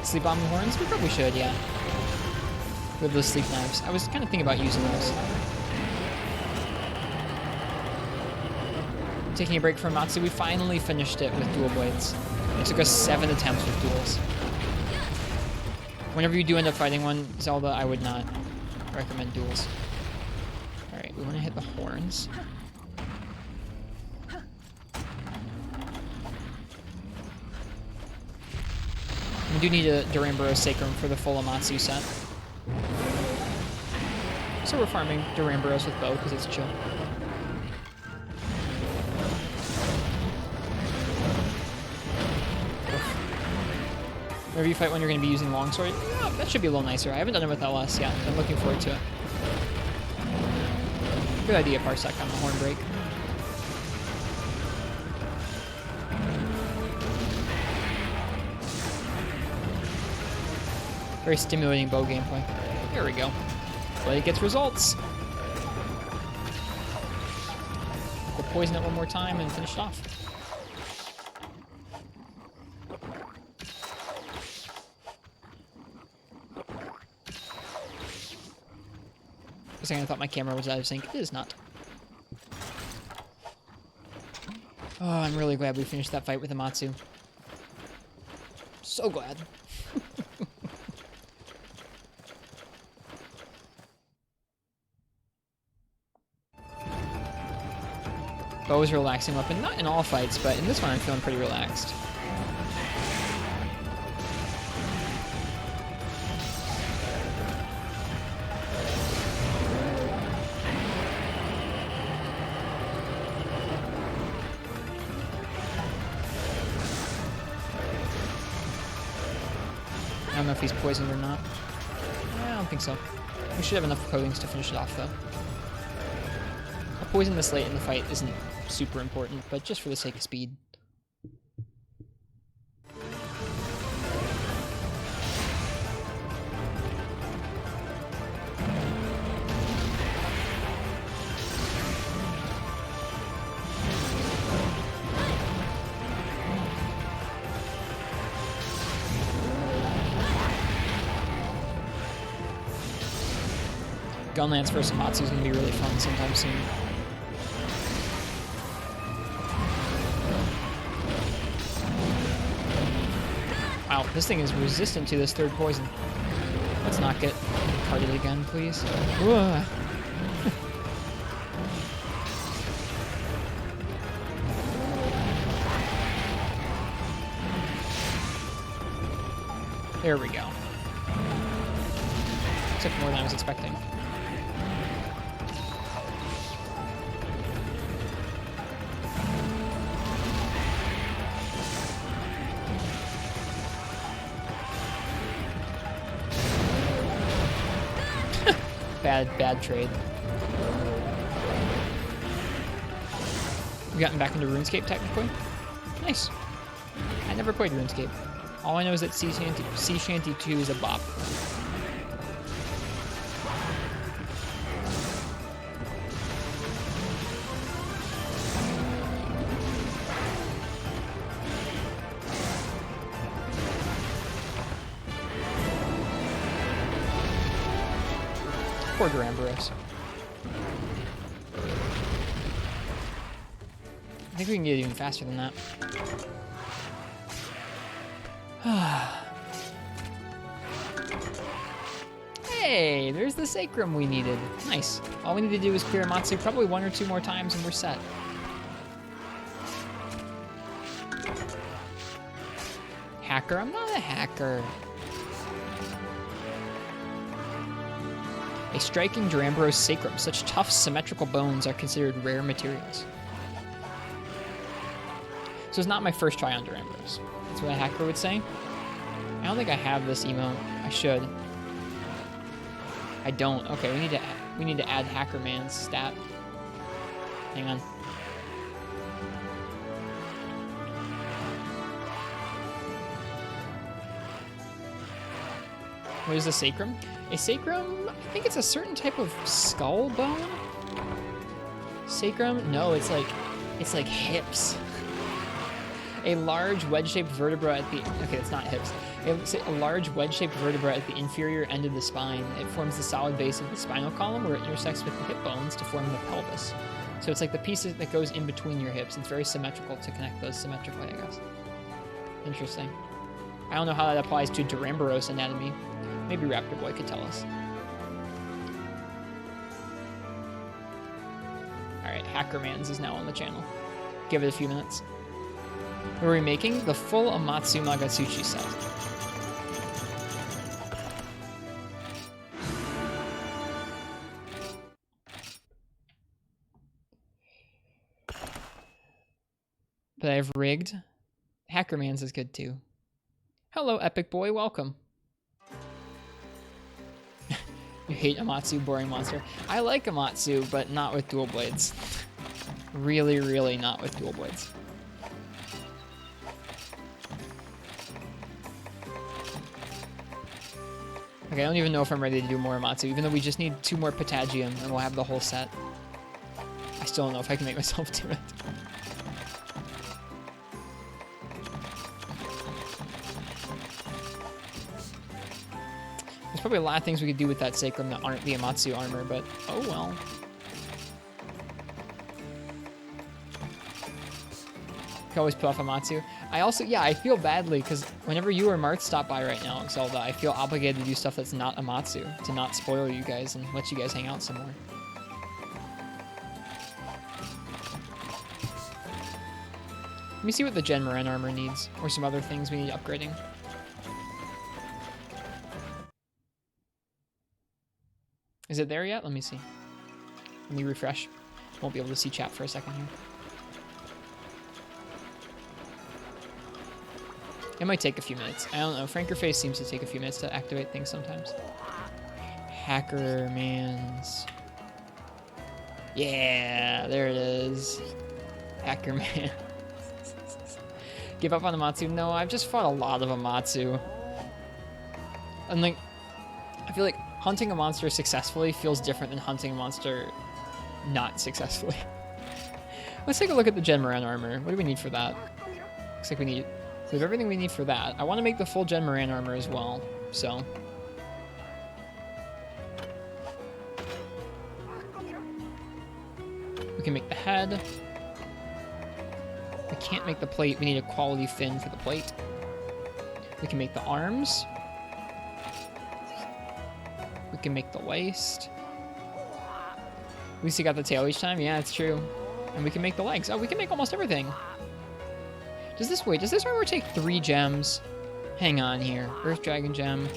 Sleep bomb the horns? We probably should, yeah. With those sleep knives. I was kind of thinking about using those. Taking a break from Matsu, we finally finished it with dual blades. It took us 7 attempts with duels. Whenever you do end up fighting one, Zelda, I would not recommend duels. Alright, we want to hit the horns. We do need a Duramboros Sacrum for the full Amatsu set. So we're farming Duramboros with bow because it's chill. Whenever you fight one, you're going to be using longsword. Oh, that should be a little nicer. I haven't done it with LS yet. I'm looking forward to it. Good idea, Parsec, on the horn break. Very stimulating bow gameplay. There we go. Blade gets results. We'll poison it one more time and finish it off. a second I thought my camera was out of sync. It is not. Oh, I'm really glad we finished that fight with Amatsu. So glad. Bow is a relaxing weapon. Not in all fights, but in this one I'm feeling pretty relaxed. I don't know if he's poisoned or not. I don't think so. We should have enough coatings to finish it off, though. A poison this late in the fight isn't super important, but just for the sake of speed. Gunlance vs. Amatsu is going to be really fun sometime soon. Wow, this thing is resistant to this third poison. Let's not get carded again, please. Ugh. There we go. Took more than I was expecting. Bad trade. We've gotten back into RuneScape, technically. Nice. I never played RuneScape. All I know is that Sea Shanty 2 is a bop. Poor Duramboros. I think we can get it even faster than that. Hey, there's the Sacrum we needed. Nice. All we need to do is clear Amatsu probably 1 or 2 more times and we're set. Hacker? I'm not a hacker. A striking Duramboros sacrum. Such tough, symmetrical bones are considered rare materials. So it's not my first try on Duramboros. That's what a hacker would say. I don't think I have this emote. I should. I don't. Okay, we need to add Hacker Man's stat. Hang on. What is a sacrum? A sacrum, I think it's a certain type of skull bone. Sacrum? No, it's like hips. A large wedge-shaped vertebra at the, okay, it's not hips. A large wedge-shaped vertebra at the inferior end of the spine. It forms the solid base of the spinal column where it intersects with the hip bones to form the pelvis. So it's like the piece that goes in between your hips. It's very symmetrical to connect those symmetrically, I guess. Interesting. I don't know how that applies to Duramboros anatomy. Maybe Raptor Boy could tell us. Alright, Hacker Man's is now on the channel. Give it a few minutes. We're remaking the full Amatsu Magatsuchi set. But I've rigged. Hacker Man's is good too. Hello, Epic Boy, welcome. You hate Amatsu, boring monster. I like Amatsu, but not with dual blades. Really, really not with dual blades. Okay, I don't even know if I'm ready to do more Amatsu, even though we just need 2 more Patagium and we'll have the whole set. I still don't know if I can make myself do it. probably a lot of things we could do with that Sacrum that aren't the Amatsu armor, but oh well. Can always put off Amatsu. I also, yeah, I feel badly because whenever you or Marth stop by right now, Zelda, I feel obligated to do stuff that's not Amatsu, to not spoil you guys and let you guys hang out some more. Let me see what the Gen Moran armor needs, or some other things we need upgrading. Is it there yet? Let me see. Let me refresh. Won't be able to see chat for a second here. It might take a few minutes. I don't know. Frankerface seems to take a few minutes to activate things sometimes. Hacker Mans. Yeah, there it is. Hacker Man. Give up on Amatsu? No, I've just fought a lot of Amatsu. And like, I feel like hunting a monster successfully feels different than hunting a monster not successfully. Let's take a look at the Gen Moran armor. What do we need for that? Looks like we have everything we need for that. I want to make the full Gen Moran armor as well, so. We can make the head. We can't make the plate. We need a quality fin for the plate. We can make the arms. We can make the waist. At least you got the tail each time. Yeah, it's true. And we can make the legs. Oh, we can make almost everything. Does this armor take 3 gems? Hang on here. Earth Dragon Gem.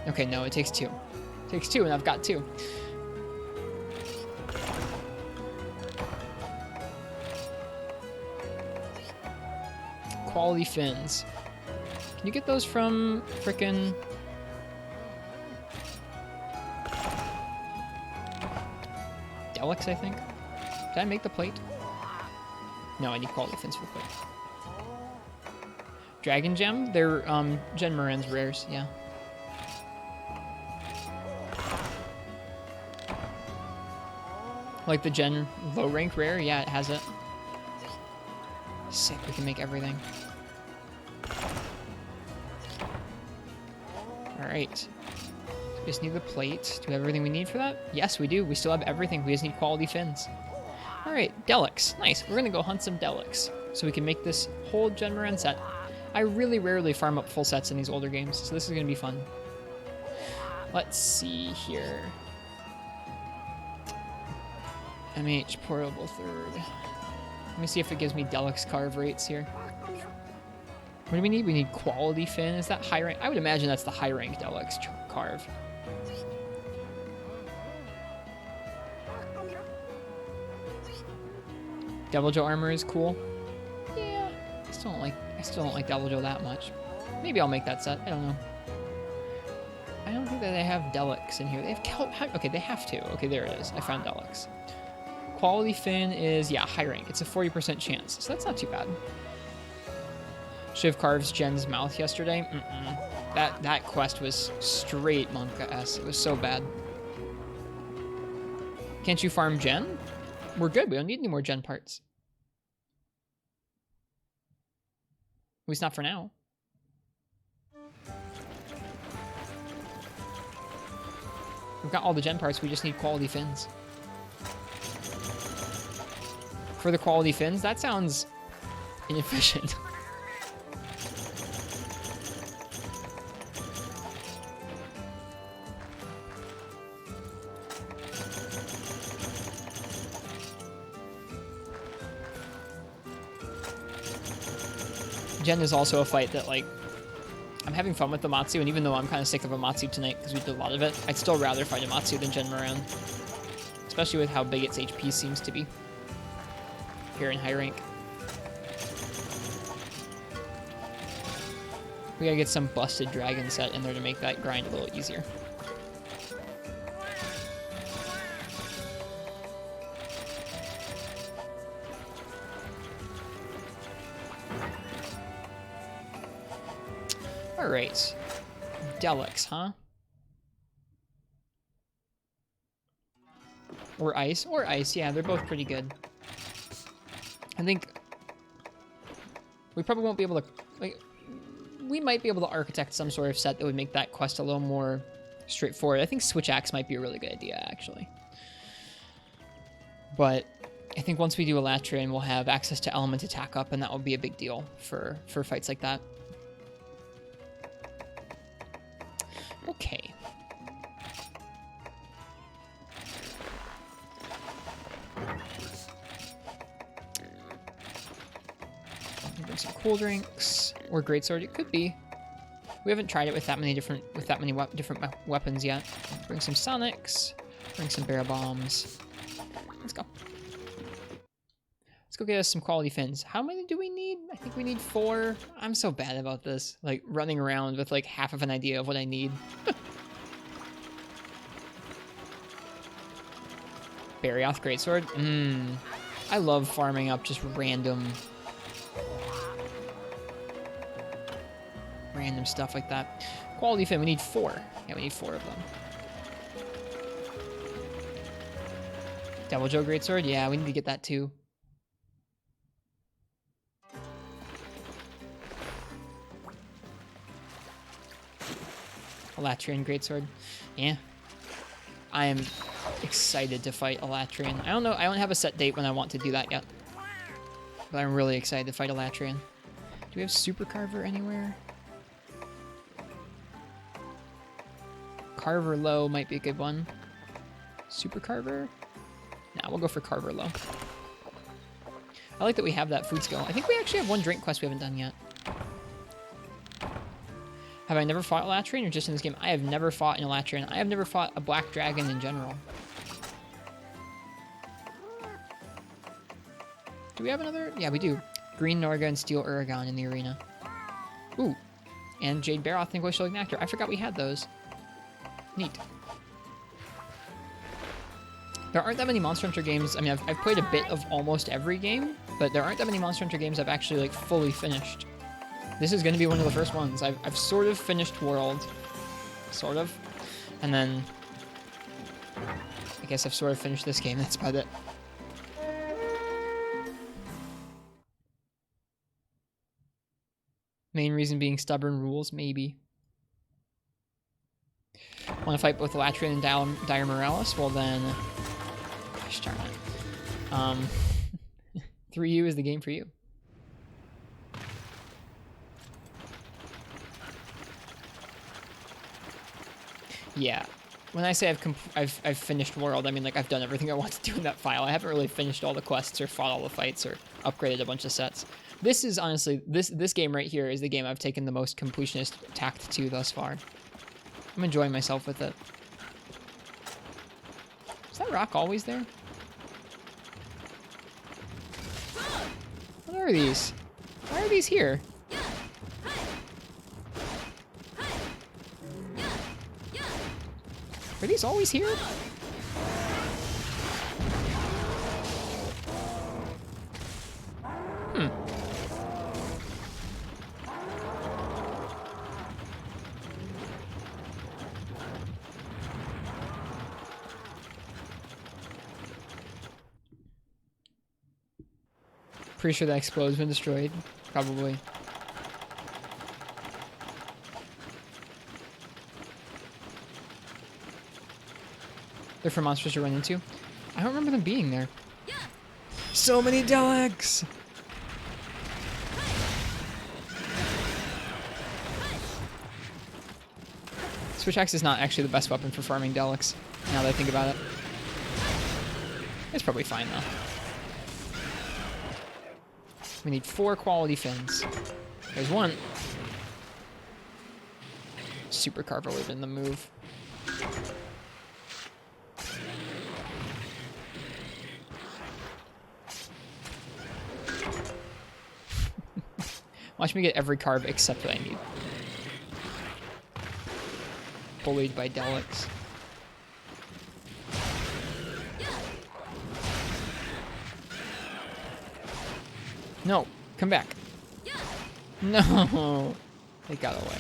Okay, no, it takes 2. It takes 2, and I've got 2. Quality fins. Can you get those from frickin'... Deluxe, I think? Did I make the plate? No, I need quality fins for the plate. Dragon Gem? They're, Gen Moran's rares, yeah. Like the Gen low rank rare? Yeah, it has it. Sick, we can make everything. Alright. We just need the plate. Do we have everything we need for that? Yes, we do. We still have everything. We just need quality fins. Alright, Deluxe. Nice. We're gonna go hunt some Deluxe so we can make this whole Gen Moran set. I really rarely farm up full sets in these older games, so this is gonna be fun. Let's see here. MH Portable 3rd. Let me see if it gives me Deluxe carve rates here. What do we need? We need quality fin. Is that high rank? I would imagine that's the high rank Deluxe carve. Devil Joe armor is cool. Yeah, I still don't like Devil Joe that much. Maybe I'll make that set. I don't know. I don't think that they have Deluxe in here. They have okay, they have to. Okay, there it is. I found Deluxe. Quality fin is, yeah, high rank. It's a 40% chance, so that's not too bad. Shiv carves Jen's mouth yesterday. That quest was straight Monka-S. It was so bad. Can't you farm Gen? We're good. We don't need any more Gen parts. At least not for now. We've got all the Gen parts. We just need quality fins. For the quality fins? That sounds inefficient. Gen is also a fight that, like, I'm having fun with the Amatsu, and even though I'm kind of sick of Amatsu tonight because we did a lot of it, I'd still rather fight Amatsu than Gen Moran. Especially with how big its HP seems to be here in high rank. We gotta get some busted dragon set in there to make that grind a little easier. Alright. Deluxe, huh? Or ice. Or ice, yeah, they're both pretty good. I think We probably won't be able to, like, we might be able to architect some sort of set that would make that quest a little more straightforward. I think Switch Axe might be a really good idea, actually. But I think once we do Elatrian, we'll have access to element attack up, and that will be a big deal for fights like that. Okay. Bring some cool drinks or greatsword. It could be. We haven't tried it with that many different weapons yet. Bring some sonics. Bring some barrel bombs. Let's go. Let's go get us some quality fins. How many do we need? I think we need 4. I'm so bad about this. Like running around with like half of an idea of what I need. Barioth greatsword. I love farming up just random stuff like that. Quality fin, we need 4. Yeah, we need 4 of them. Devil Joe greatsword, yeah, we need to get that too. Elatrian greatsword, yeah. I am excited to fight Elatrian. I don't know, I don't have a set date when I want to do that yet. But I'm really excited to fight Elatrian. Do we have Super Carver anywhere? Carver Low might be a good one. Super Carver? Nah, we'll go for Carver Low. I like that we have that food skill. I think we actually have 1 drink quest we haven't done yet. Have I never fought Elatrian or just in this game? I have never fought an Elatrian. I have never fought a black dragon in general. Do we have another? Yeah, we do. Green Norga and Steel Uragon in the arena. Ooh. And Jade Baroth and Glacial Ignactor. I forgot we had those. Neat. There aren't that many Monster Hunter games. I mean, I've played a bit of almost every game, but there aren't that many Monster Hunter games I've actually, like, fully finished. This is going to be one of the first ones. I've sort of finished World. Sort of. And then I guess I've sort of finished this game. That's about it. Main reason being stubborn rules, maybe. Want to fight both Elatrian and Dire Morales? Well then, gosh darn it. 3U is the game for you. Yeah, when I say I've finished World, I mean like I've done everything I want to do in that file. I haven't really finished all the quests or fought all the fights or upgraded a bunch of sets. This is honestly this game right here is the game I've taken the most completionist tact to thus far. I'm enjoying myself with it. Is that rock always there? What are these? Why are these here? Are these always here? Pretty sure that explode's been destroyed. Probably. They're for monsters to run into. I don't remember them being there. So many Delegs! Switch Axe is not actually the best weapon for farming Delegs, now that I think about it. It's probably fine though. We need 4 quality fins. There's 1. Super Carver would have been the move. Watch me get every carve except what I need. Bullied by Delegs. No, come back. No, they got away.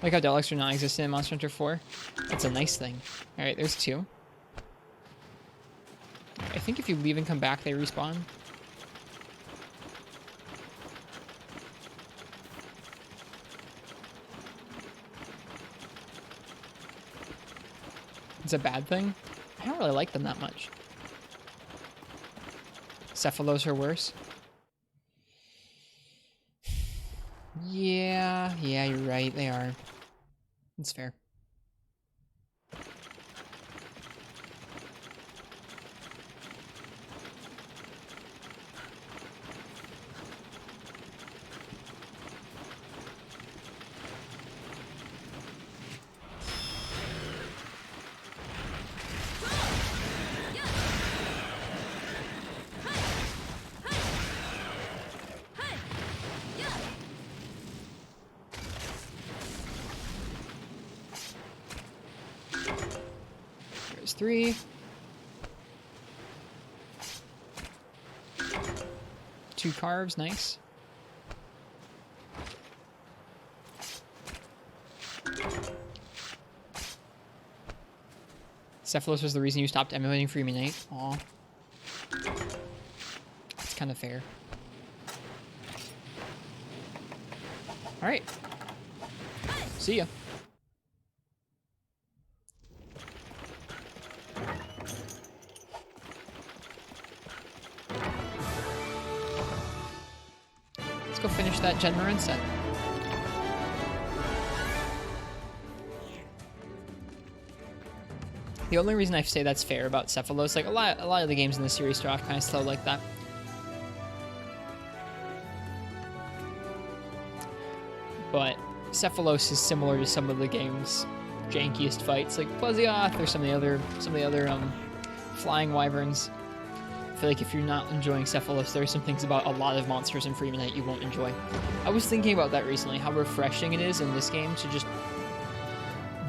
Like how Delegs are non-existent in Monster Hunter 4. That's a nice thing. All right, there's 2. I think if you leave and come back, they respawn. It's a bad thing? I don't really like them that much. Cephalos are worse? Yeah, you're right, they are. That's fair. There's 3. 2 carves, nice. Cephalos was the reason you stopped emulating Freeman Knight. Aw. It's kind of fair. Alright. See ya. Let's go finish that Gen Marin set. The only reason I say that's fair about Cephalos, like a lot of the games in the series start off kind of slow like that. But Cephalos is similar to some of the game's jankiest fights, like Plesioth or some of the other flying wyverns. I feel like if you're not enjoying Cephalos, there are some things about a lot of monsters in Freeman that you won't enjoy. I was thinking about that recently, how refreshing it is in this game to just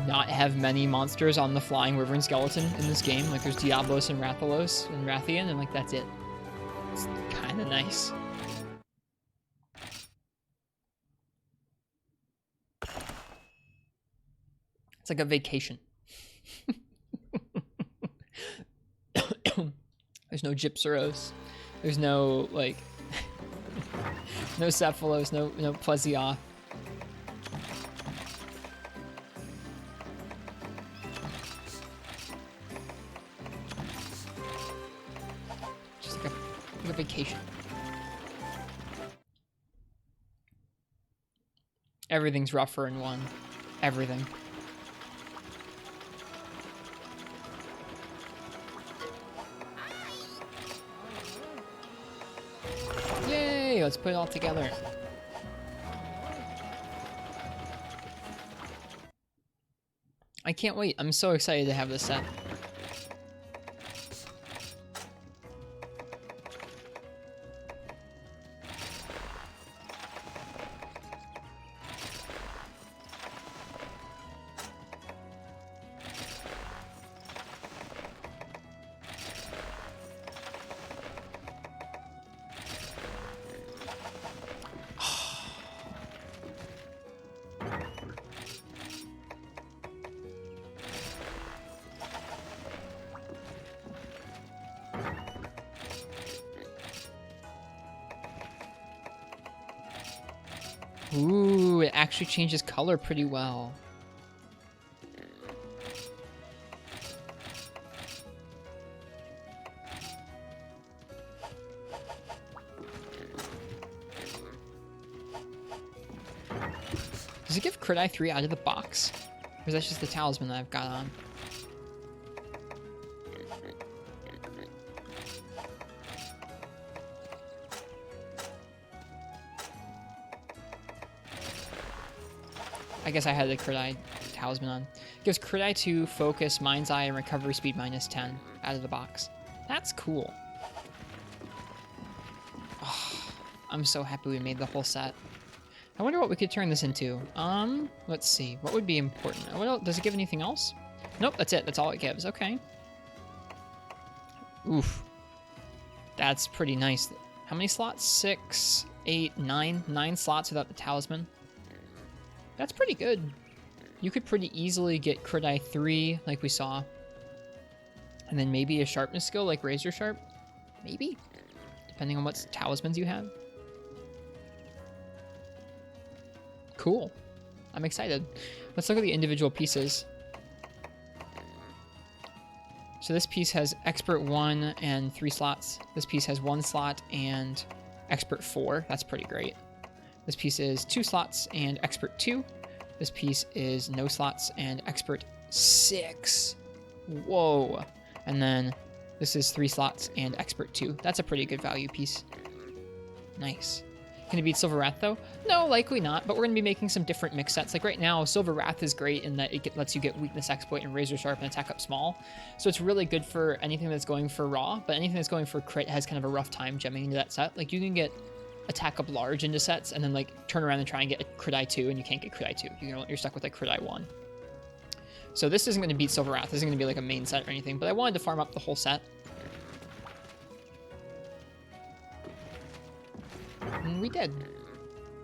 not have many monsters on the flying wyvern skeleton in this game. Like there's Diablos and Rathalos and Rathian, and like that's it. It's kind of nice. It's like a vacation. There's no Gypsaros. There's no, like, no Cephalos, no Plesioth. Just like a vacation. Everything's rougher in 1. Everything. Let's put it all together. I can't wait. I'm so excited to have this set. Ooh, it actually changes color pretty well. Does it give Crit Eye 3 out of the box? Or is that just the talisman that I've got on? I guess I had the Crit Eye talisman on. Gives Crit Eye 2, Focus, Mind's Eye, and Recovery Speed -10 out of the box. That's cool. Oh, I'm so happy we made the whole set. I wonder what we could turn this into. Let's see. What would be important? What else? Does it give anything else? Nope, that's it. That's all it gives. Okay. Oof. That's pretty nice. How many slots? 6, 8, 9. 9 slots without the talisman. That's pretty good. You could pretty easily get Crit Eye 3, like we saw. And then maybe a sharpness skill like Razor Sharp. Maybe? Depending on what talismans you have. Cool. I'm excited. Let's look at the individual pieces. So this piece has Expert 1 and 3 slots. This piece has 1 slot and Expert 4. That's pretty great. This piece is 2 slots and Expert 2. This piece is no slots and Expert 6. Whoa. And then this is 3 slots and Expert 2. That's a pretty good value piece. Nice. Can it beat Silver Wrath, though? No, likely not, but we're going to be making some different mix sets. Like right now, Silver Wrath is great in that it lets you get Weakness Exploit and Razor Sharp and attack up small. So it's really good for anything that's going for raw, but anything that's going for crit has kind of a rough time gemming into that set. Like you can get attack up large into sets and then like turn around and try and get a crit I2 and you can't get crit I2. You're stuck with like crit I1. So this isn't going to beat Silver Wrath. This isn't going to be like a main set or anything, but I wanted to farm up the whole set. And we did.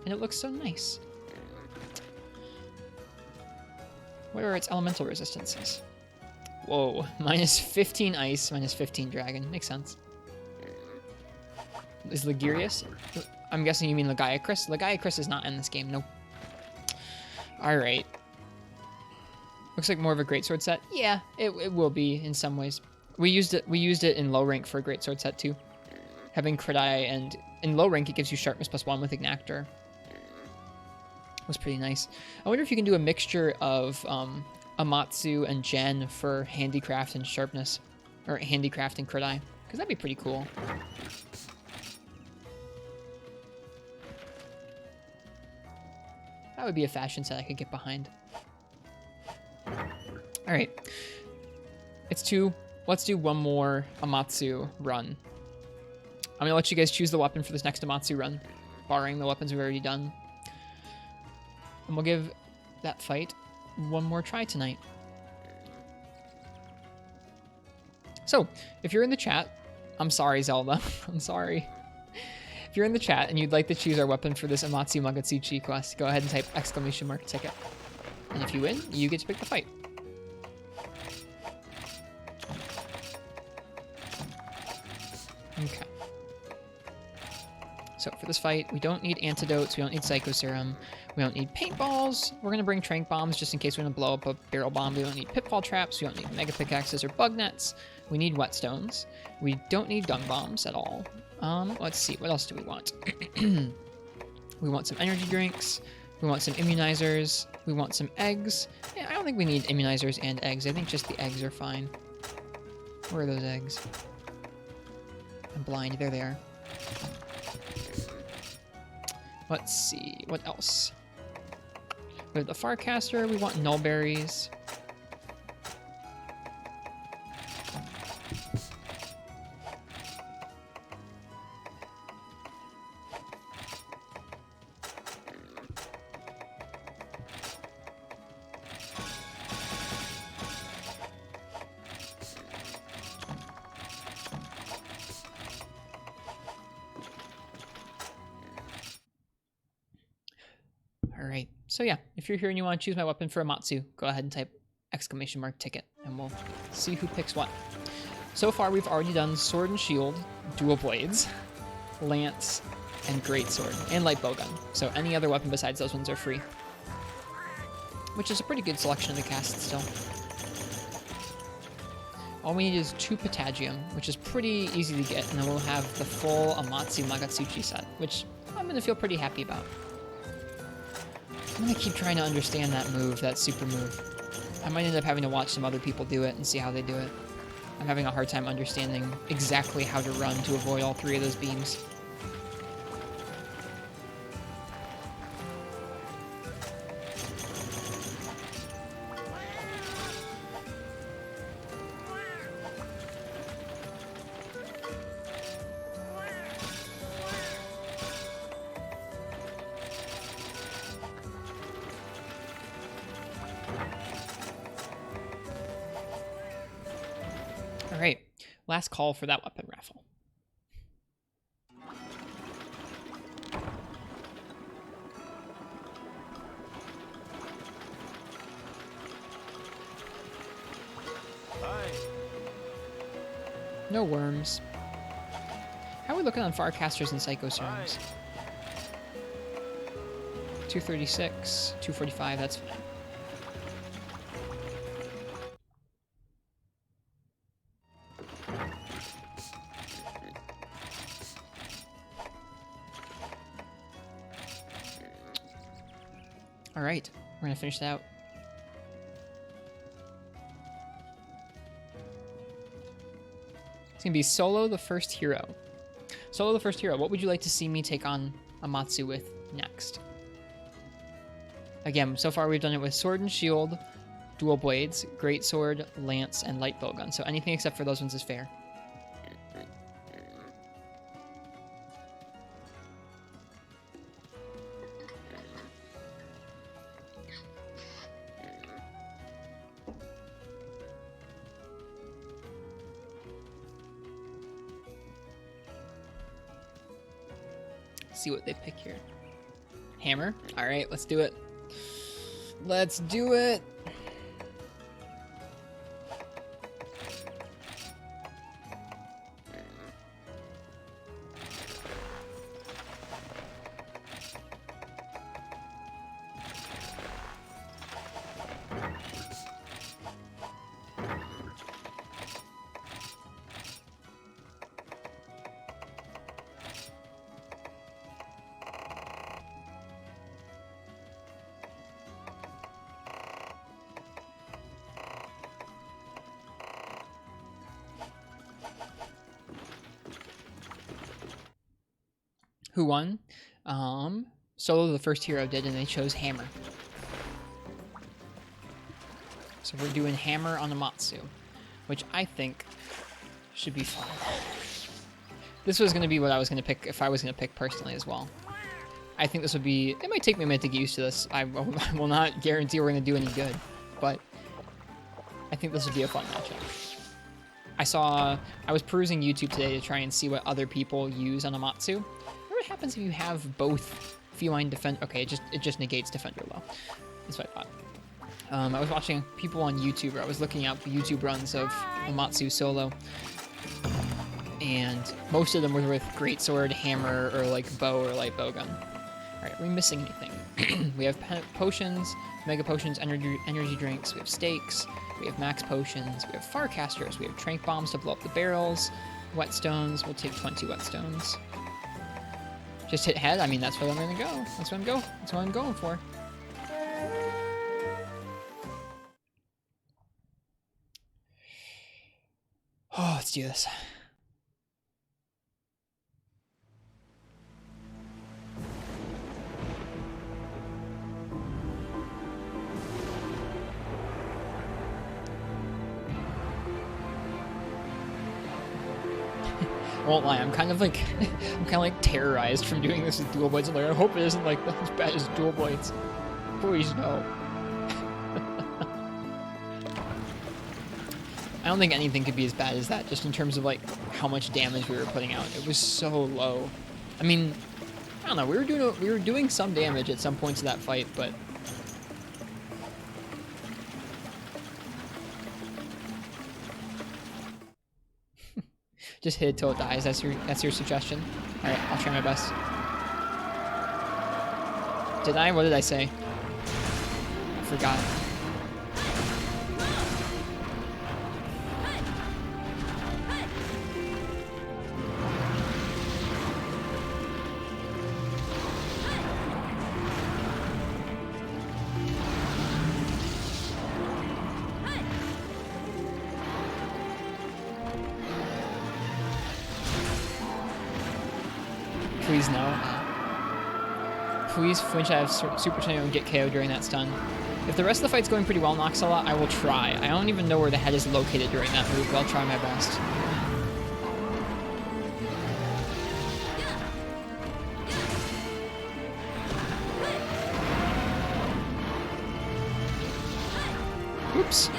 And it looks so nice. What are its elemental resistances? Whoa, minus 15 ice, minus 15 dragon. Makes sense. Is Ligurius? I'm guessing you mean Lagiacrus? Lagiacrus is not in this game, nope. Alright. Looks like more of a greatsword set. Yeah, it will be in some ways. We used it in low rank for a greatsword set too. Having crit eye, and in low rank it gives you sharpness +1 with Ignactor. Was pretty nice. I wonder if you can do a mixture of Amatsu and Gen for handicraft and sharpness, or handicraft and crit eye, because that'd be pretty cool. That would be a fashion set I could get behind. All right, let's do one more Amatsu run. I'm gonna let you guys choose the weapon for this next Amatsu run, barring the weapons we've already done. And we'll give that fight one more try tonight. So, if you're in the chat, I'm sorry, Zelda. I'm sorry. If you're in the chat and you'd like to choose our weapon for this Amatsu Magatsuchi quest, go ahead and type !ticket. And if you win, you get to pick the fight. Okay. So for this fight, we don't need antidotes, we don't need Psycho Serum, we don't need paintballs, we're going to bring Trank Bombs just in case we're going to blow up a barrel bomb, we don't need Pitfall Traps, we don't need Mega Pickaxes or Bug Nets, we need Whetstones, we don't need Dung Bombs at all. Let's see, what else do we want? We want some energy drinks, we want some immunizers, we want some eggs. Yeah, I don't think we need immunizers and eggs, I think just the eggs are fine. Where are those eggs? I'm blind, there they are. Let's see, what else? We have the Farcaster, we want Nullberries. Alright, so yeah, if you're here and you want to choose my weapon for Amatsu, go ahead and type !ticket, and we'll see who picks what. So far, we've already done Sword and Shield, Dual Blades, Lance, and Greatsword, and Light Bowgun. So any other weapon besides those ones are free. Which is a pretty good selection of the cast still. All we need is 2 Patagium, which is pretty easy to get, and then we'll have the full Amatsu Magatsuchi set, which I'm going to feel pretty happy about. I'm going to keep trying to understand that move, that super move. I might end up having to watch some other people do it and see how they do it. I'm having a hard time understanding exactly how to run to avoid all 3 of those beams. Alright, last call for that weapon raffle. Hi. No worms. How are we looking on Farcasters and Psycho Serums? 236, 245, that's fine. All right, we're gonna finish that out. It's gonna be Solo the First Hero. Solo the First Hero, what would you like to see me take on Amatsu with next? Again, so far we've done it with Sword and Shield, Dual Blades, Great Sword, Lance, and Light Bowgun. So anything except for those ones is fair. See what they pick here. Hammer. All right, let's do it. Let's do it. Who won? Solo the First Hero did, and they chose Hammer. So we're doing Hammer on Amatsu, which I think should be fun. This was going to be what I was going to pick if I was going to pick personally as well. I think this would be... It might take me a minute to get used to this. I will not guarantee we're going to do any good, but I think this would be a fun matchup. I was perusing YouTube today to try and see what other people use on Amatsu. What happens if you have both feline defend? Okay, it just negates defender low. That's what I thought. I was watching people on YouTube, or I was looking up YouTube runs of Amatsu solo, and most of them were with greatsword, hammer, or like bow or light bowgun. All right, are we missing anything? We have potions, mega potions, energy drinks. We have stakes. We have max potions. We have farcasters. We have trank bombs to blow up the barrels. Whetstones. We'll take 20 whetstones. Just hit head. I mean, that's where I'm gonna go. That's what I'm going for. Oh, let's do this. I won't lie, I'm kind of like terrorized from doing this with dual blades. I'm like, I hope it isn't like as bad as dual blades. Please no. I don't think anything could be as bad as that, just in terms of like how much damage we were putting out. It was so low. I mean, I don't know. We were doing some damage at some points of that fight, but just hit it till it dies. That's your suggestion. All right, I'll try my best. Did I? What did I say? I forgot. Please no. Please flinch out of Super Tornado and get KO during that stun. If the rest of the fight's going pretty well, Noxella, I will try. I don't even know where the head is located during that move, but I'll try my best. Oops.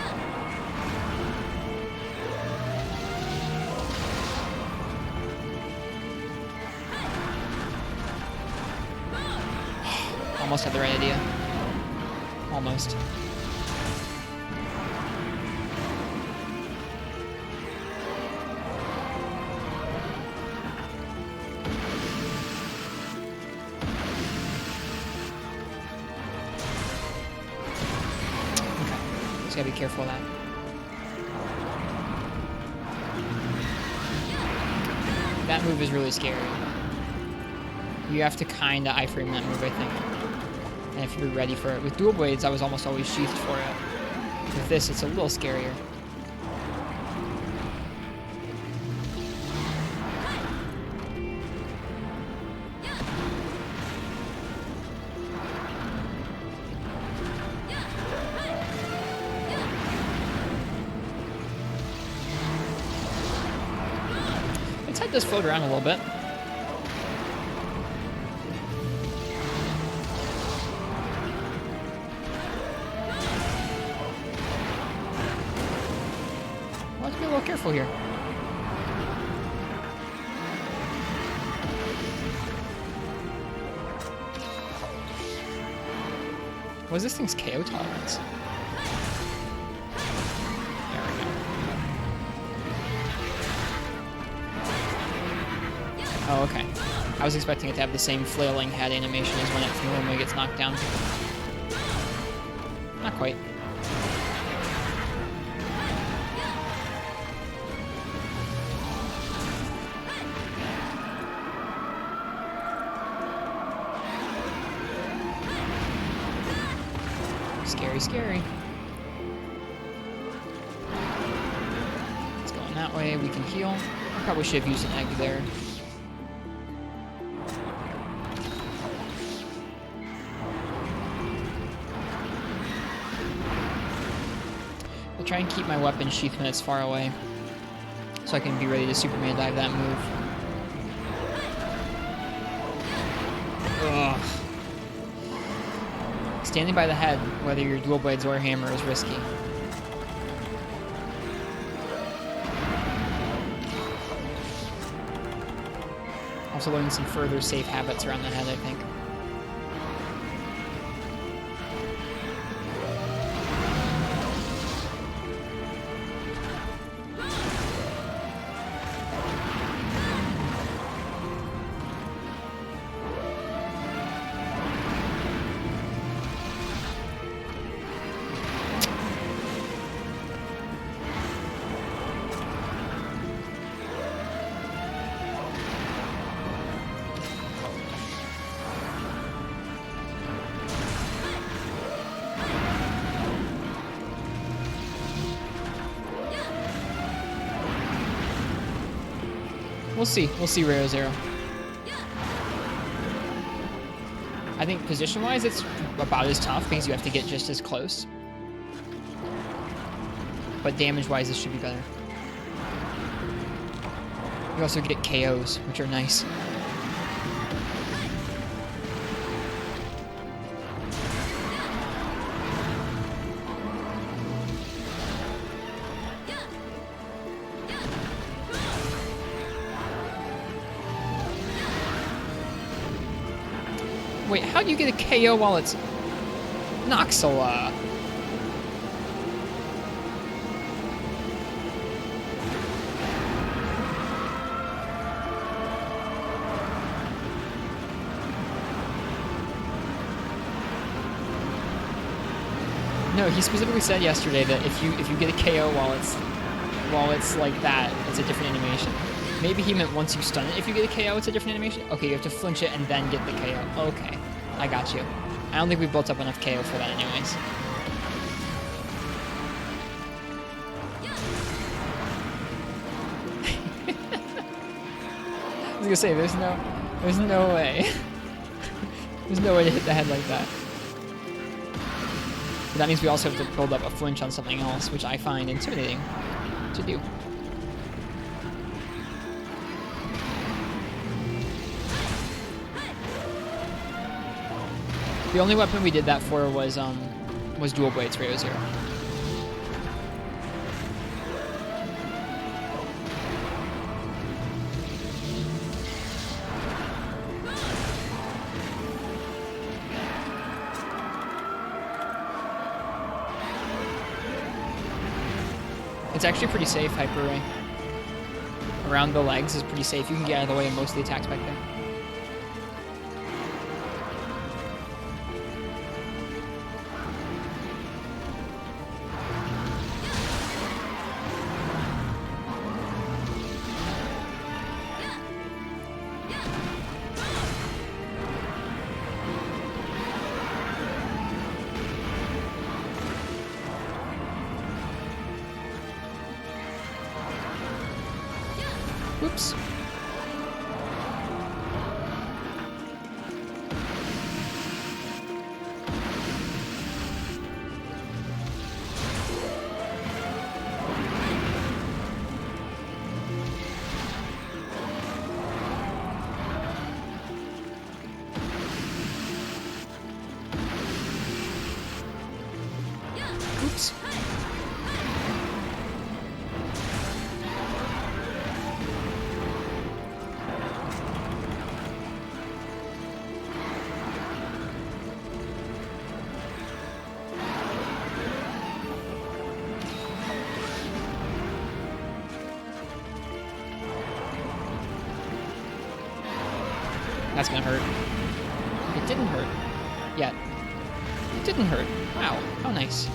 Almost had the right idea. Almost. Okay. Just gotta be careful of that. That move is really scary. You have to kinda iframe that move, I think. and I have to be ready for it. With dual blades, I was almost always sheathed for it. With this, it's a little scarier. Its head does float around a little bit. Well, let's be a little careful here. What is this thing's KO tolerance? There we go. Oh, okay. I was expecting it to have the same flailing head animation as when it normally gets knocked down. Not quite. Scary, scary. It's going that way. We can heal. I probably should have used an egg there. I'll try and keep my weapon sheath when it's far away, so I can be ready to Superman dive that move. Ugh. Standing by the head, whether you're dual blades or hammer, is risky. Also learning some further safe habits around the head, I think. We'll see. We'll see, Rare Zero. I think position-wise, it's about as tough because you have to get just as close. But damage-wise, this should be better. You also get KOs, which are nice. Wait, how do you get a KO while it's Noxala? No, he specifically said yesterday that if you get a KO while it's like that, it's a different animation. Maybe he meant once you stun it, if you get a KO, it's a different animation? Okay, you have to flinch it and then get the KO. Okay, I got you. I don't think we built up enough KO for that anyways. I was gonna say, there's no way. There's no way to hit the head like that. But that means we also have to build up a flinch on something else, which I find intimidating to do. The only weapon we did that for was dual blades for Zero. It's actually pretty safe, Hyper Ray. Around the legs is pretty safe. You can get out of the way of most of the attacks back there. Whoops. Oops. That's gonna hurt. It didn't hurt. Yet. It didn't hurt. Wow. How nice.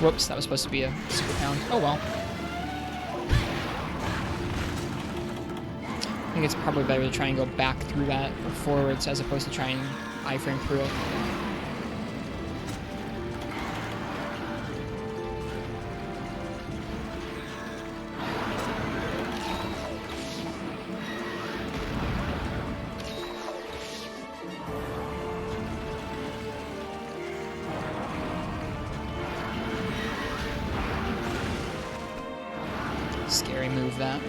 Whoops, that was supposed to be a super pound. Oh well. I think it's probably better to try and go back through that or forwards as opposed to try and iframe through it. Scary move, that.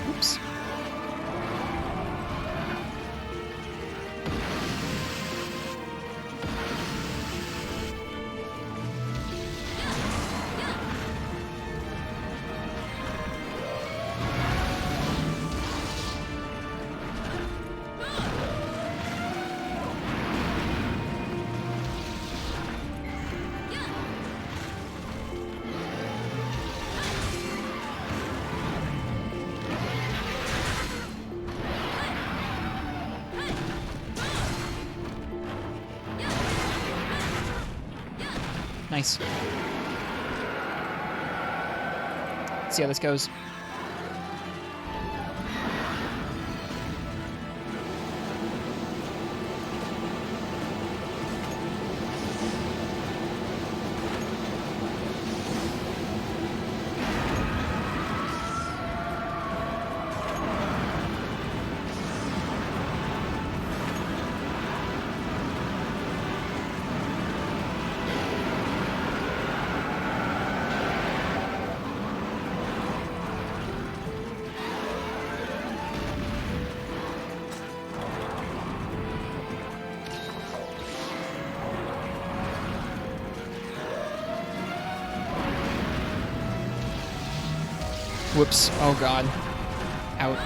Oops. Nice. Let's see how this goes. Whoops. Oh god. Out.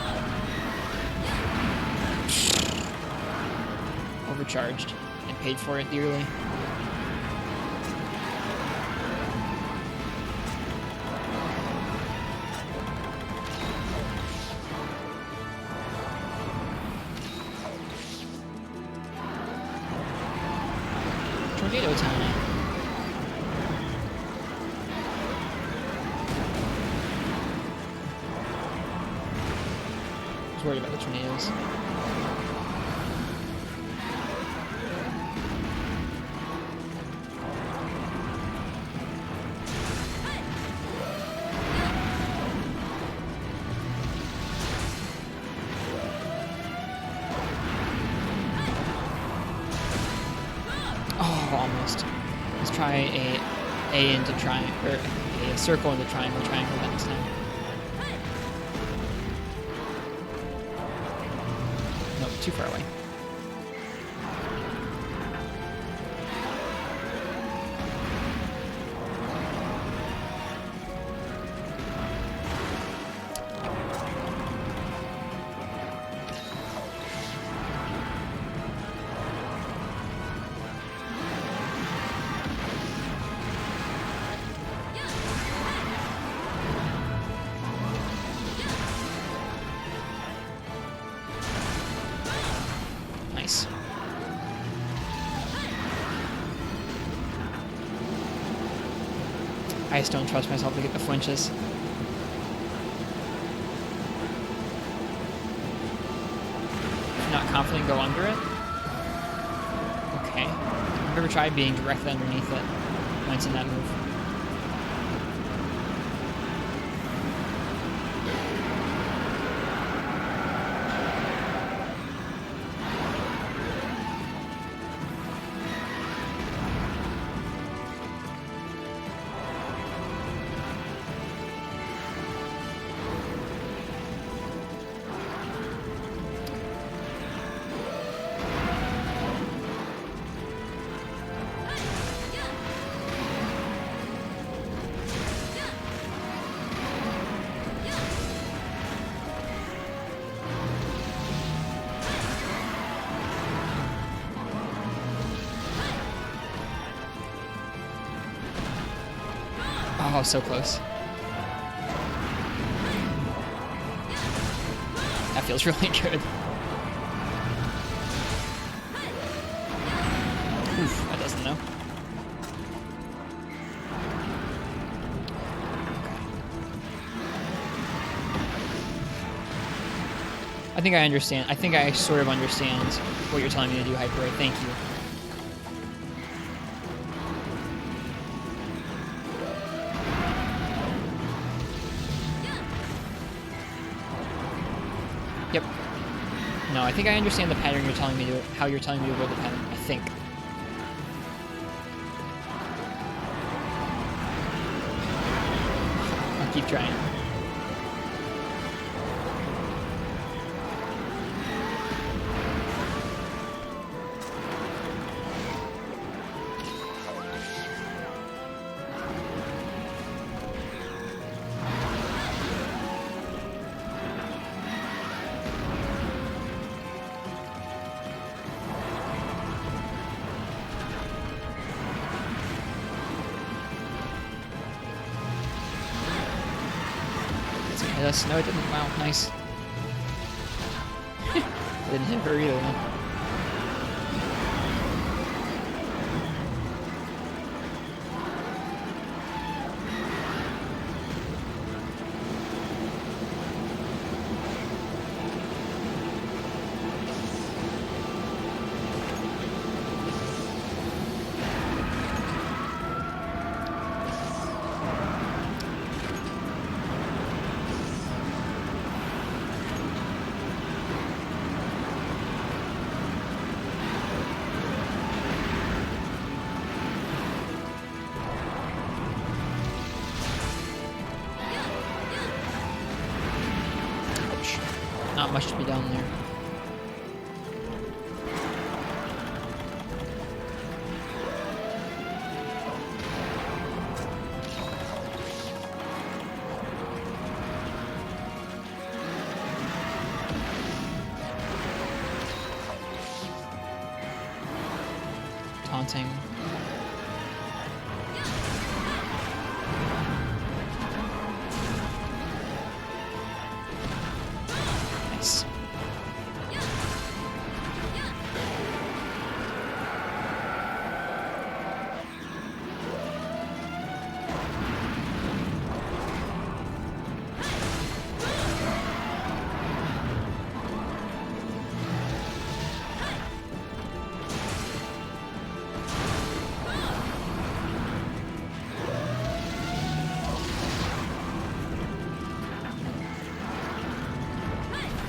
Overcharged. And paid for it dearly. Tornado time. Worried about the tornadoes. Oh, almost. Let's try a into triangle, or a circle into triangle that next time. Too far away. I just don't trust myself to get the flinches. If you're not confident, go under it. Okay. I've never tried being directly underneath it when it's in that move. Oh, so close. That feels really good. Oof, that doesn't know. I think I understand. I think I sort of understand what you're telling me to do, Hyper. Thank you. Yep. No, I think I understand the pattern you're telling me to, how you're telling me to avoid the pattern. I think. I'll keep trying. Yes, no, it didn't. Wow, nice. Didn't hit her either. Huh? Not much to be done there. Taunting. Nice.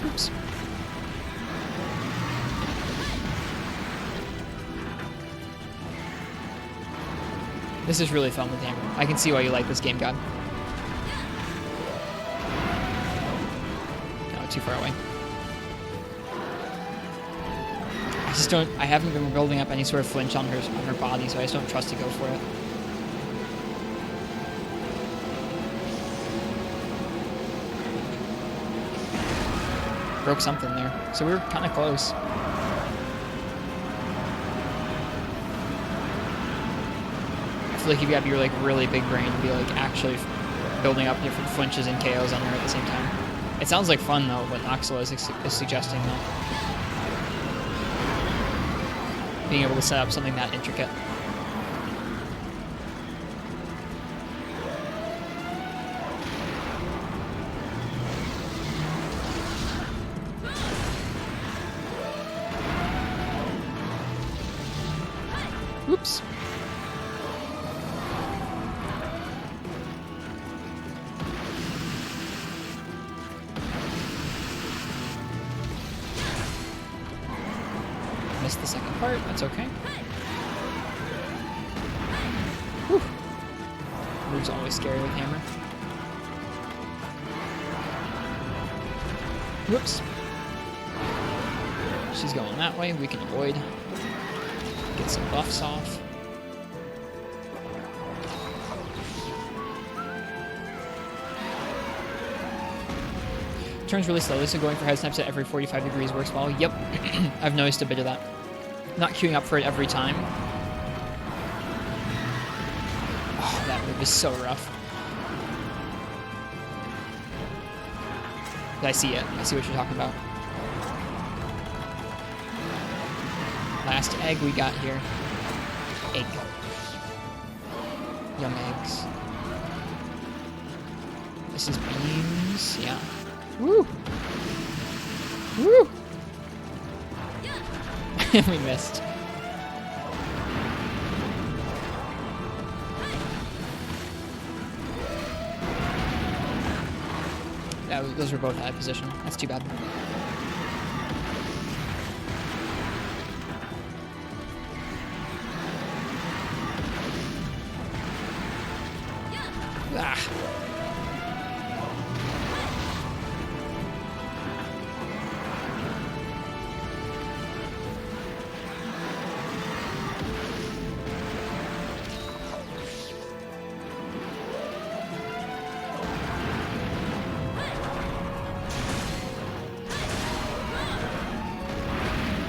Oops. This is really fun with Hammer. I can see why you like this game, God. No, too far away. I just don't. I haven't been building up any sort of flinch on her body, so I just don't trust to go for it. Broke something there, so we were kind of close. I feel like you've got to be like really big brain to be like actually building up different flinches and KOs on her at the same time. It sounds like fun though, what Noxela is suggesting though. Being able to set up something that intricate. Whoops. Missed the second part. That's okay. Whew. Move's always scary with hammer. Whoops. She's going that way. We can avoid. Get some buffs off. Turns really slowly, so going for head snaps at every 45 degrees works well. Yep. I've noticed a bit of that. Not queuing up for it every time. Oh, that move is so rough. I see it. I see what you're talking about. Last egg we got here. Egg. Young eggs. This is beams. Yeah. Woo! Woo! We missed. Those were both out of position. That's too bad. Ah.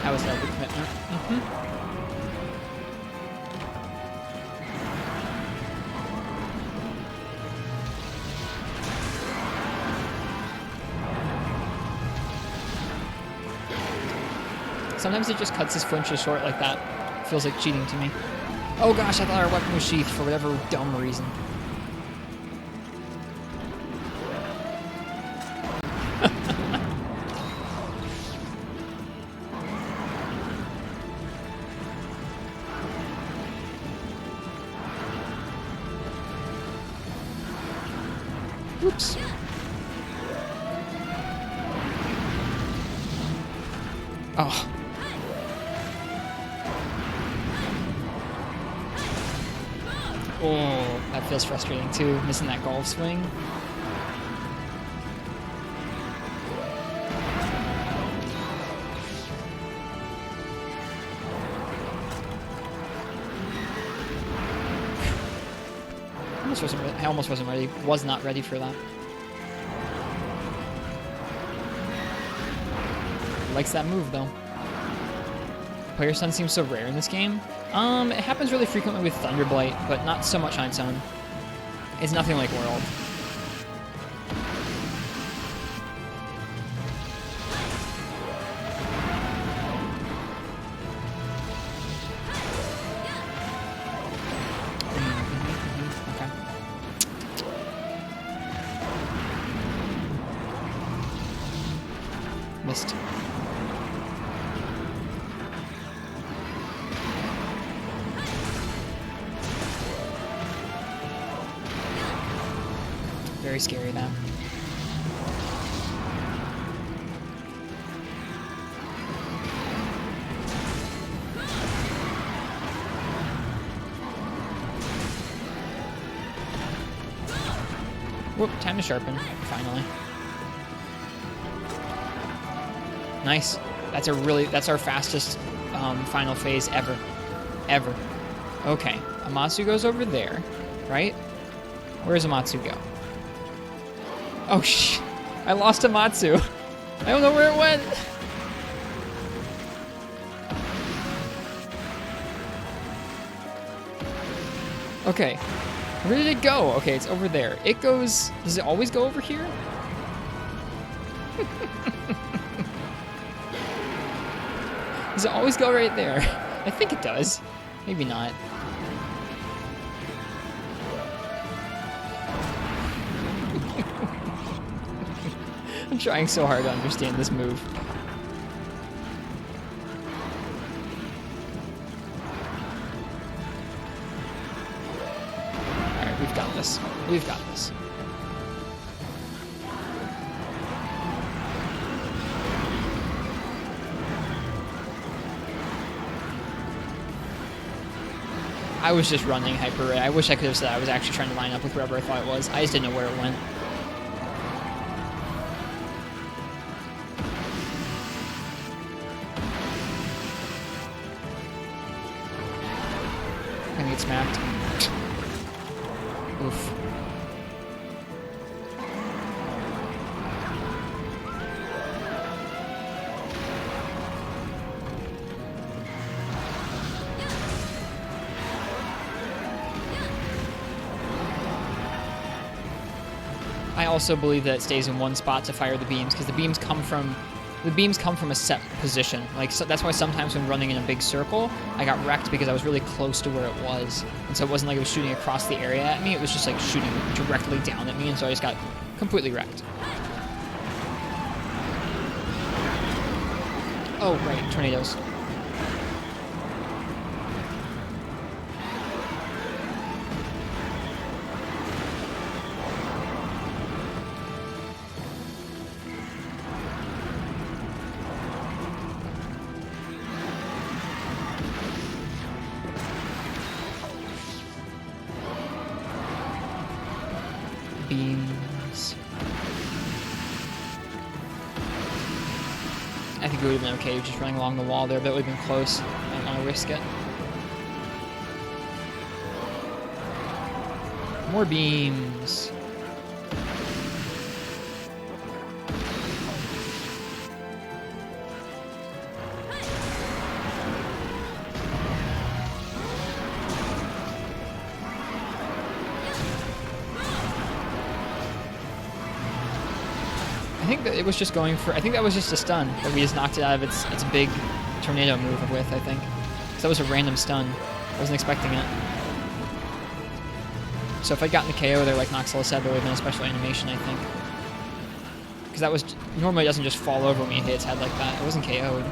That was a good commitment. Sometimes it just cuts his flinches short like that. Feels like cheating to me. Oh gosh, I thought our weapon was sheathed for whatever dumb reason. Oops. Oh. Oh, that feels frustrating too, missing that golf swing. I almost wasn't ready. Was not ready for that. Likes that move though. Player stun seems so rare in this game. It happens really frequently with Thunderblight, but not so much on its own. It's nothing like World. Missed. Very scary, that. Whoop, time to sharpen, finally. Nice. That's our fastest final phase ever. Ever. Okay. Amatsu goes over there, right? Where does Amatsu go? Oh, shh. I lost Amatsu. I don't know where it went. Okay. Where did it go? Okay, it's over there. It goes... Does it always go over here? Does it always go right there? I think it does. Maybe not. I'm trying so hard to understand this move. We've got this. I was just running Hyper Ray. I wish I could have said I was actually trying to line up with wherever I thought it was. I just didn't know where it went. I'm gonna get smacked. Oof. I also believe that it stays in one spot to fire the beams because the beams come from a set position. Like so that's why sometimes when running in a big circle, I got wrecked because I was really close to where it was, and so it wasn't like it was shooting across the area at me. It was just like shooting directly down at me, and so I just got completely wrecked. Oh right, tornadoes. Beams. I think it would have been okay just running along the wall there, but it would have been close. I don't want to risk it. More beams. I think that it was just going for, I think that was just a stun that we just knocked it out of its big tornado move with, I think. So that was a random stun. I wasn't expecting it. So if I'd gotten the KO there like Noxella said, there would have been a special animation, I think. Because that was, normally it doesn't just fall over when you hit its head like that. It wasn't KO'd.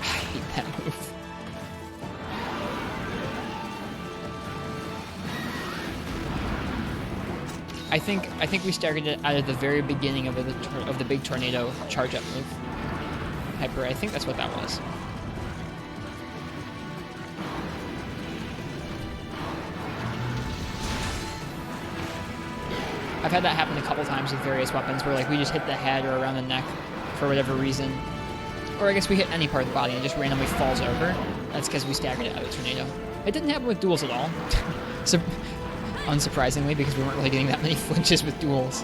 I hate that move. I think we staggered it out of the very beginning of the big tornado charge up move. Hyper, I think that's what that was. I've had that happen a couple times with various weapons where like we just hit the head or around the neck for whatever reason. Or I guess we hit any part of the body and it just randomly falls over. That's because we staggered it out of the tornado. It didn't happen with duels at all. So unsurprisingly, because we weren't really getting that many flinches with duels.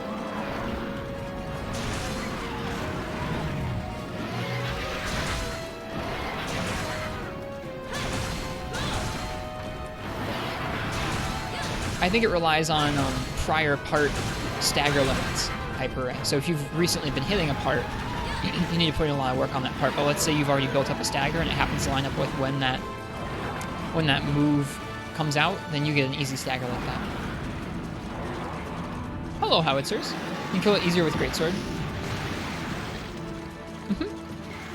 I think it relies on prior part stagger limits, Hyper Ray. So if you've recently been hitting a part, you need to put in a lot of work on that part. But let's say you've already built up a stagger and it happens to line up with when that move comes out, then you get an easy stagger like that. Hello, howitzers. You can kill it easier with Greatsword.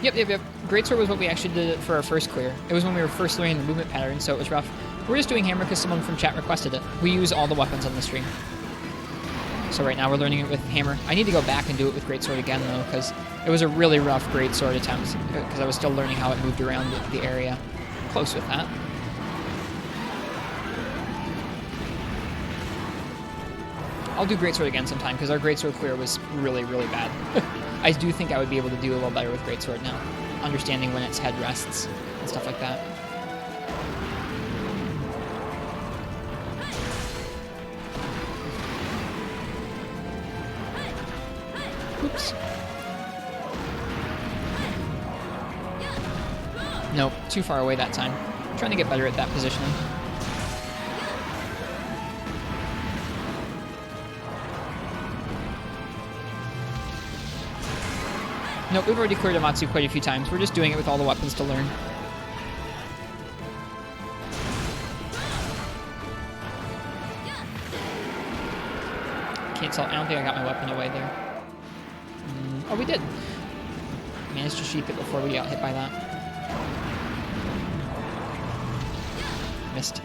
Yep. Greatsword was what we actually did for our first clear. It was when we were first learning the movement pattern, so it was rough. We're just doing hammer because someone from chat requested it. We use all the weapons on the stream. So right now we're learning it with hammer. I need to go back and do it with Greatsword again, though, because it was a really rough Greatsword attempt, because I was still learning how it moved around the area. Close with that. I'll do Greatsword again sometime, because our Greatsword clear was really, really bad. I do think I would be able to do a little better with Greatsword now, understanding when its head rests and stuff like that. Oops. Nope, too far away that time. I'm trying to get better at that positioning. Nope, we've already cleared Amatsu quite a few times. We're just doing it with all the weapons to learn. Can't tell. I don't think I got my weapon away there. Oh, we did. Managed to sheath it before we got hit by that. Missed.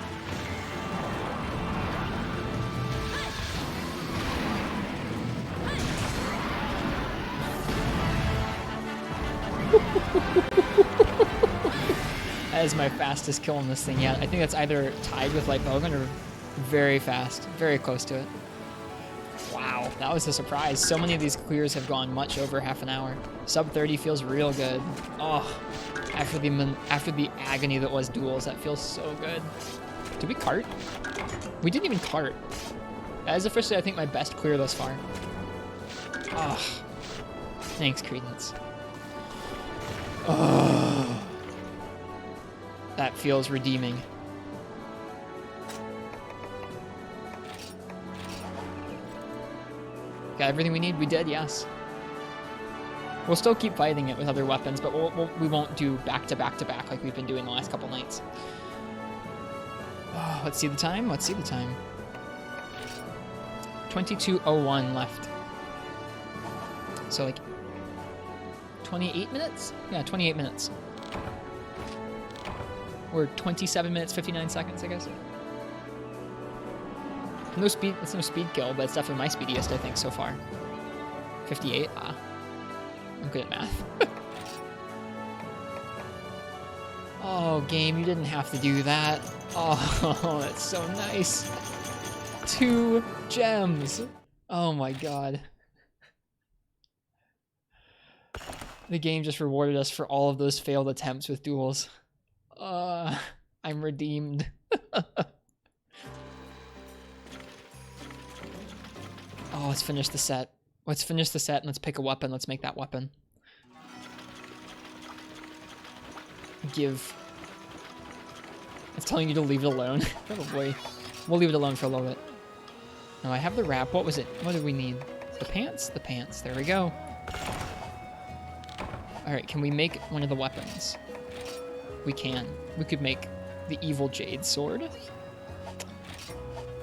That is my fastest kill on this thing yet. I think that's either tied with Light Bowgun or very fast. Very close to it. Wow, that was a surprise. So many of these clears have gone much over half an hour. Sub 30 feels real good. Oh, after the agony that was duels, that feels so good. Did we cart? We didn't even cart. That is officially, I think, my best clear thus far. Oh, thanks, Credence. Oh, that feels redeeming. Got everything we need? We did, yes. We'll still keep fighting it with other weapons, but we won't do back-to-back-to-back like we've been doing the last couple nights. Oh, let's see the time. Let's see the time. 22:01 left. So, like, 28 minutes? Yeah, 28 minutes. Or 27 minutes, 59 seconds, I guess. No speed, it's no speed kill, but it's definitely my speediest, I think, so far. 58? Ah. I'm good at math. Oh, game, you didn't have to do that. Oh, that's so nice. 2 gems. Oh my god. The game just rewarded us for all of those failed attempts with duels. I'm redeemed. Oh, let's finish the set. Let's finish the set and let's pick a weapon. Let's make that weapon. Give. It's telling you to leave it alone. Probably. We'll leave it alone for a little bit. Now I have the wrap. What was it? What did we need? The pants? The pants. There we go. Alright, can we make one of the weapons? We can. We could make the evil jade sword. We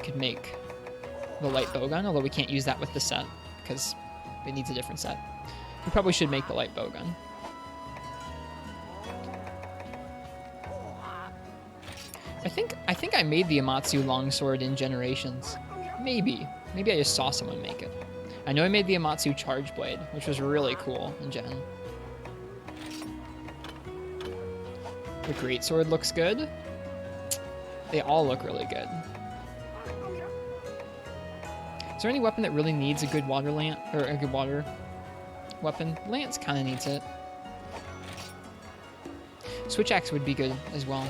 could make the light bowgun, although we can't use that with the set because it needs a different set. We probably should make the light bowgun. I think I made the Amatsu longsword in Generations. Maybe I just saw someone make it. I know I made the Amatsu charge blade, which was really cool in Gen. The greatsword looks good. They all look really good. Is there any weapon that really needs a good water lance or a good water weapon? Lance kind of needs it. Switch axe would be good as well.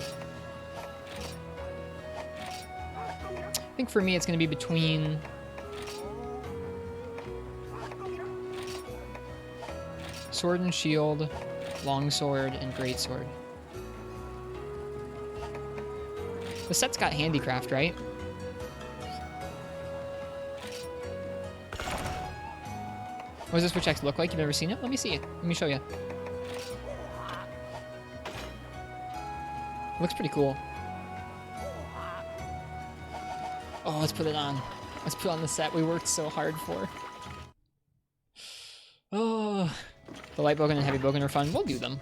I think for me it's going to be between sword and shield, longsword, and greatsword. The set's got handicraft, right? What does this switch axe look like? You've never seen it? Let me see it. Let me show you. It looks pretty cool. Oh, let's put it on. Let's put on the set we worked so hard for. Oh, the light bowgun and heavy bowgun are fun. We'll do them.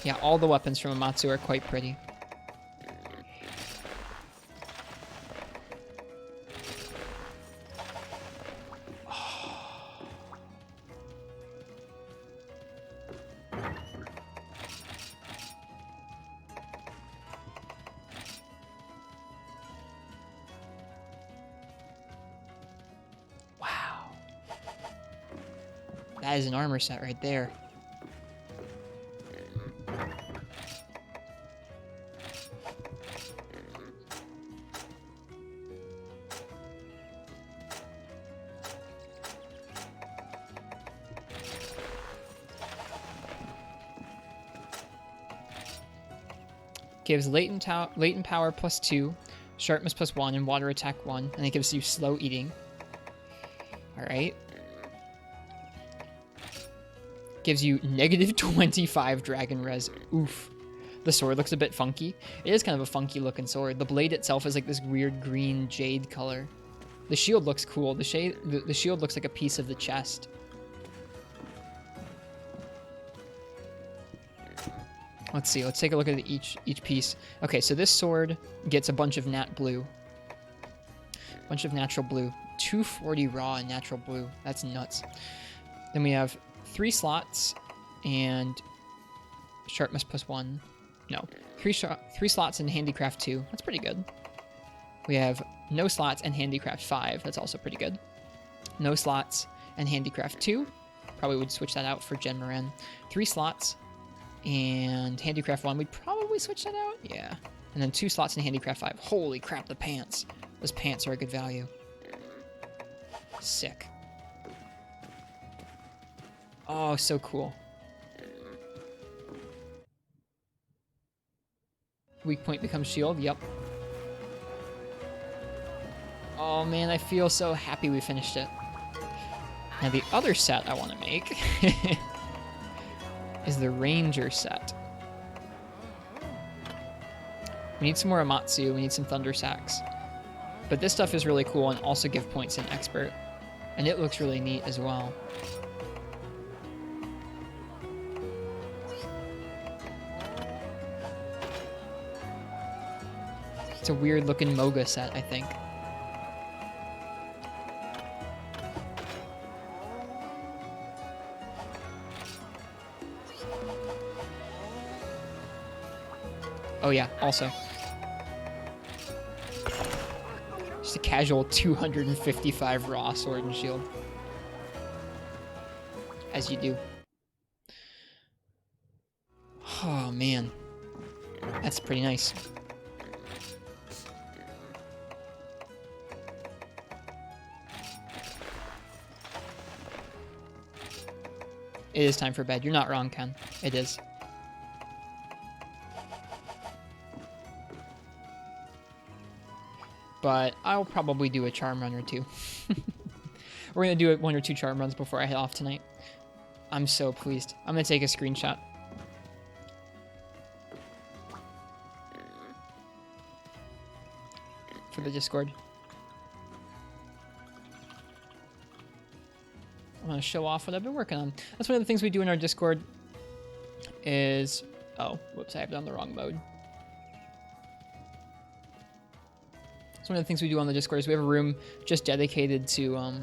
Yeah, all the weapons from Amatsu are quite pretty. Wow. That is an armor set right there. Gives latent power +2, sharpness +1, and water attack 1, and it gives you slow eating. Alright. Gives you -25 dragon res. Oof. The sword looks a bit funky. It is kind of a funky looking sword. The blade itself is like this weird green jade color. The shield looks cool. The shield looks like a piece of the chest. Let's see. Let's take a look at each piece. Okay, so this sword gets a bunch of nat blue. Bunch of natural blue. 240 raw and natural blue. That's nuts. Then we have 3 slots and sharpness +1. No, 3 slots and handicraft 2. That's pretty good. We have no slots and handicraft 5. That's also pretty good. No slots and handicraft 2. Probably would switch that out for Jen Moran. 3 slots and handicraft 1. We'd probably switch that out. Yeah. And then 2 slots and handicraft 5. Holy crap, the pants. Those pants are a good value. Sick. Oh, so cool. Weak point becomes shield. Yep. Oh man, I feel so happy we finished it. Now the other set I want to make is the Ranger set. We need some more Amatsu, we need some Thunder Sacks. But this stuff is really cool and also give points in Expert. And it looks really neat as well. It's a weird looking Moga set, I think. Oh yeah, also. Just a casual 255 raw sword and shield. As you do. Oh man. That's pretty nice. It is time for bed. You're not wrong, Ken. It is. But I'll probably do a charm run or 2. We're going to do 1 or 2 charm runs before I head off tonight. I'm so pleased. I'm going to take a screenshot. For the Discord. I'm going to show off what I've been working on. That's one of the things we do in our Discord is... Oh, whoops, I have it on the wrong mode. So one of the things we do on the Discord is we have a room just dedicated to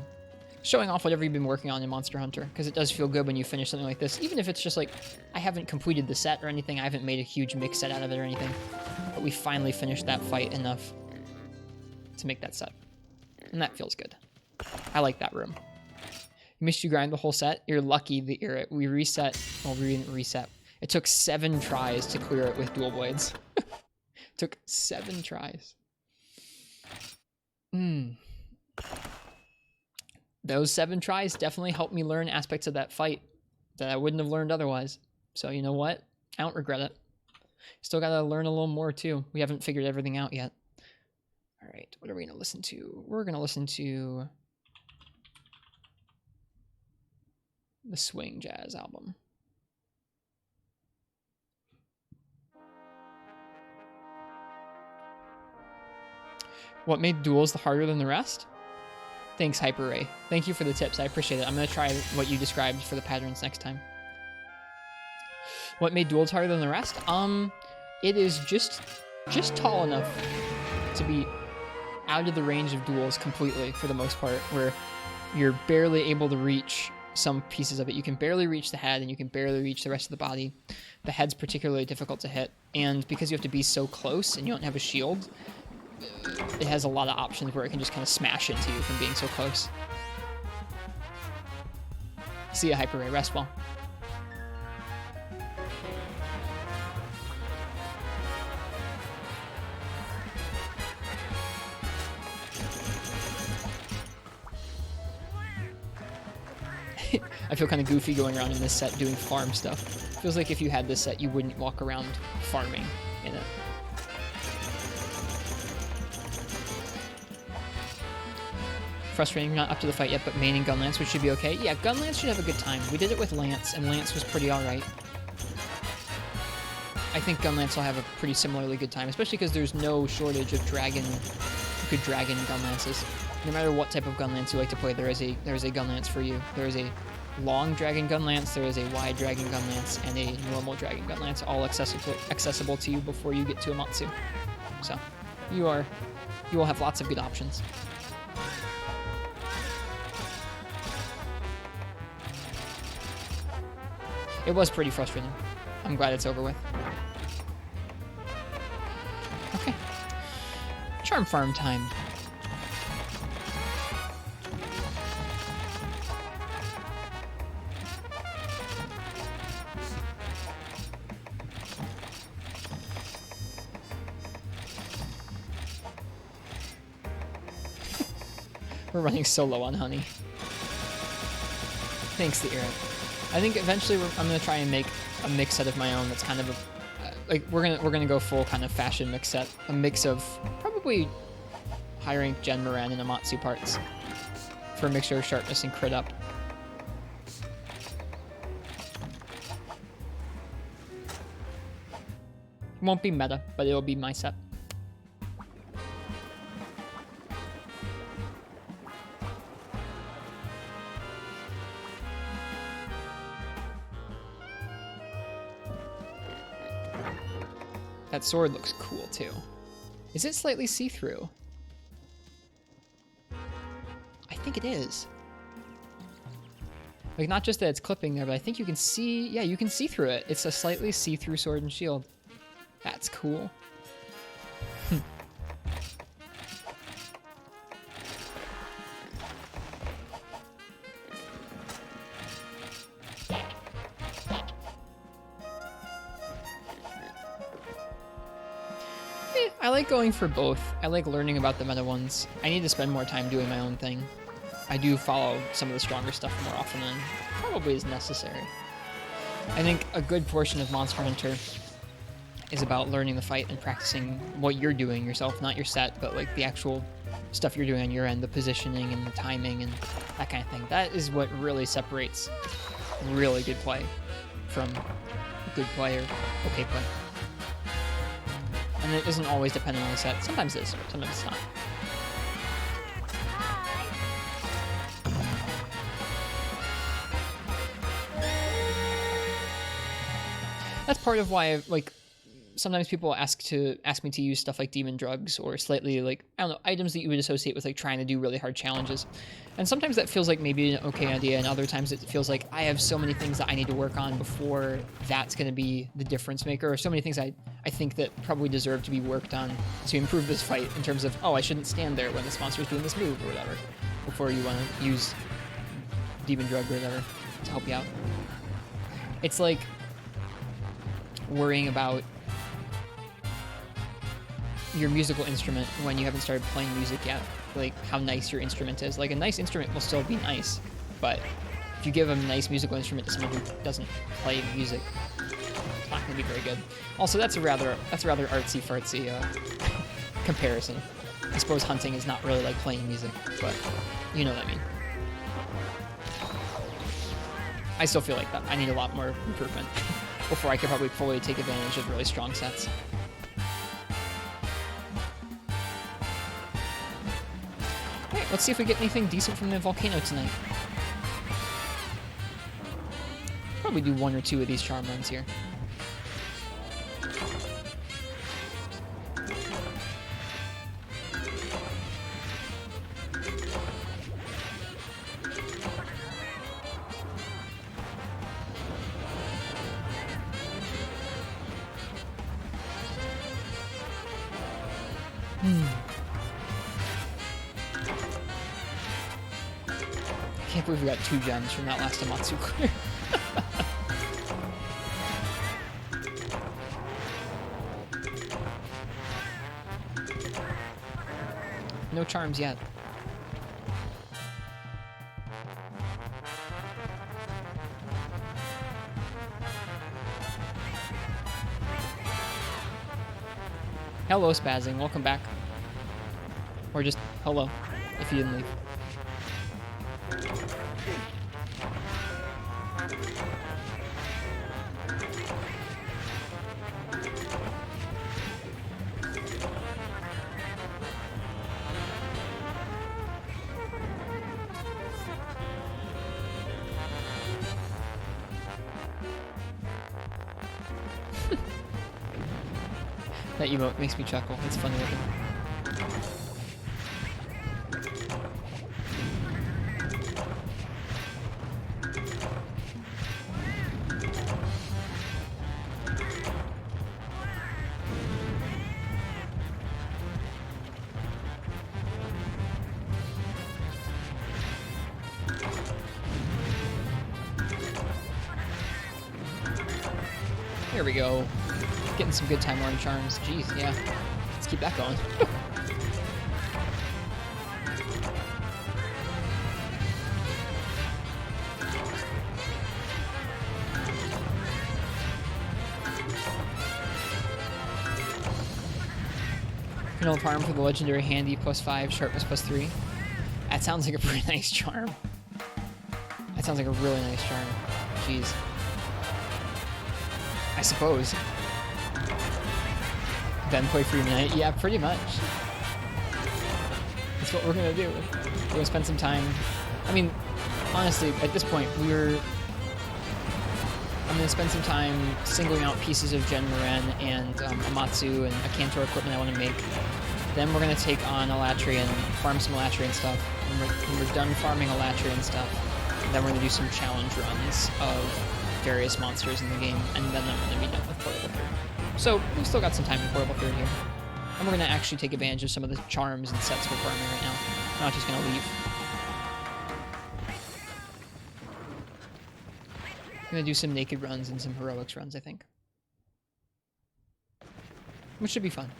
showing off whatever you've been working on in Monster Hunter, because it does feel good when you finish something like this, even if it's just like, I haven't completed the set or anything, I haven't made a huge mix set out of it or anything, but we finally finished that fight enough to make that set, and that feels good. I like that room. You missed you grind the whole set? You're lucky that we reset, well, we didn't reset. It took 7 tries to clear it with dual blades. Took 7 tries. Those 7 tries definitely helped me learn aspects of that fight that I wouldn't have learned otherwise. So you know what? I don't regret it. Still gotta learn a little more too. We haven't figured everything out yet. Alright, what are we gonna listen to? We're gonna listen to the Swing Jazz album. What made duels the harder than the rest? Thanks, Hyper Ray. Thank you for the tips. I appreciate it. I'm going to try what you described for the patterns next time. What made duels harder than the rest? It is just tall enough to be out of the range of duels completely for the most part, where you're barely able to reach some pieces of it. You can barely reach the head and you can barely reach the rest of the body. The head's particularly difficult to hit, and because you have to be so close and you don't have a shield, it has a lot of options where it can just kind of smash into you from being so close. See ya, Hyper Ray. Rest well. I feel kind of goofy going around in this set doing farm stuff. Feels like if you had this set, you wouldn't walk around farming in it. Frustrating, not up to the fight yet, but main and Gunlance, which should be okay. Yeah, Gunlance should have a good time. We did it with Lance, and Lance was pretty alright. I think Gunlance will have a pretty similarly good time, especially because there's no shortage of good dragon Gunlances. No matter what type of Gunlance you like to play, there is a Gunlance for you. There is a long dragon Gunlance, there is a wide dragon Gunlance, and a normal dragon Gunlance, all accessible to you before you get to Amatsu. So, you will have lots of good options. It was pretty frustrating. I'm glad it's over with. Okay. Charm farm time. We're running so low on honey. Thanks, the Eric. I think eventually I'm gonna try and make a mix set of my own. That's kind of like we're gonna go full kind of fashion mix set. A mix of probably high rank Gen Moran and Amatsu parts for a mixture of sharpness and crit up. It won't be meta, but it'll be my set. That sword looks cool, too. Is it slightly see-through? I think it is. Like, not just that it's clipping there, but I think you can see... Yeah, you can see through it. It's a slightly see-through sword and shield. That's cool. I like going for both. I like learning about the meta ones. I need to spend more time doing my own thing. I do follow some of the stronger stuff more often than probably is necessary. I think a good portion of Monster Hunter is about learning the fight and practicing what you're doing yourself, not your set, but like the actual stuff you're doing on your end, the positioning and the timing and that kind of thing. That is what really separates really good play from good play or okay play. And it isn't always dependent on the set. Sometimes it is, sometimes it's not. That's part of why, like, sometimes people ask me to use stuff like demon drugs or slightly, like, I don't know, items that you would associate with, like, trying to do really hard challenges. And sometimes that feels like maybe an okay idea, and other times it feels like I have so many things that I need to work on before that's going to be the difference maker, or so many things I think that probably deserve to be worked on to improve this fight in terms of, oh, I shouldn't stand there when this monster's doing this move or whatever, before you want to use demon drug or whatever to help you out. It's like worrying about your musical instrument when you haven't started playing music yet, like how nice your instrument is. Like a nice instrument will still be nice, but if you give a nice musical instrument to someone who doesn't play music, it's not going to be very good. Also, that's a rather artsy-fartsy comparison. I suppose hunting is not really like playing music, but you know what I mean. I still feel like that. I need a lot more improvement before I could probably fully take advantage of really strong sets. Alright, let's see if we get anything decent from the volcano tonight. Probably do one or two of these charm runs here. I can't believe we got 2 gems from that last Amatsu clear. No charms yet. Hello, Spazzing. Welcome back. Or just hello, if you didn't leave. That emote makes me chuckle. It's funny looking. There we go. Getting some good time on charms. Jeez, yeah. Let's keep that going. Final farm for the legendary handy +5, sharpness +3. That sounds like a pretty nice charm. That sounds like a really nice charm. Jeez. I suppose. Then play Free Night? Yeah, pretty much. That's what we're gonna do. We're gonna spend some time. I mean, honestly, at this point, I'm gonna spend some time singling out pieces of Gen Maren and Amatsu and a Cantor equipment I want to make. Then we're gonna take on Elatrian, farm some Elatrian stuff. When we're done farming Elatrian stuff, then we're gonna do some challenge runs of various monsters in the game, and then I'm gonna be done with Portable 3rd. So we've still got some time in Portable 3rd here. And we're gonna actually take advantage of some of the charms and sets we're farming right now. We're not just gonna leave. I'm gonna do some naked runs and some heroics runs, I think. Which should be fun.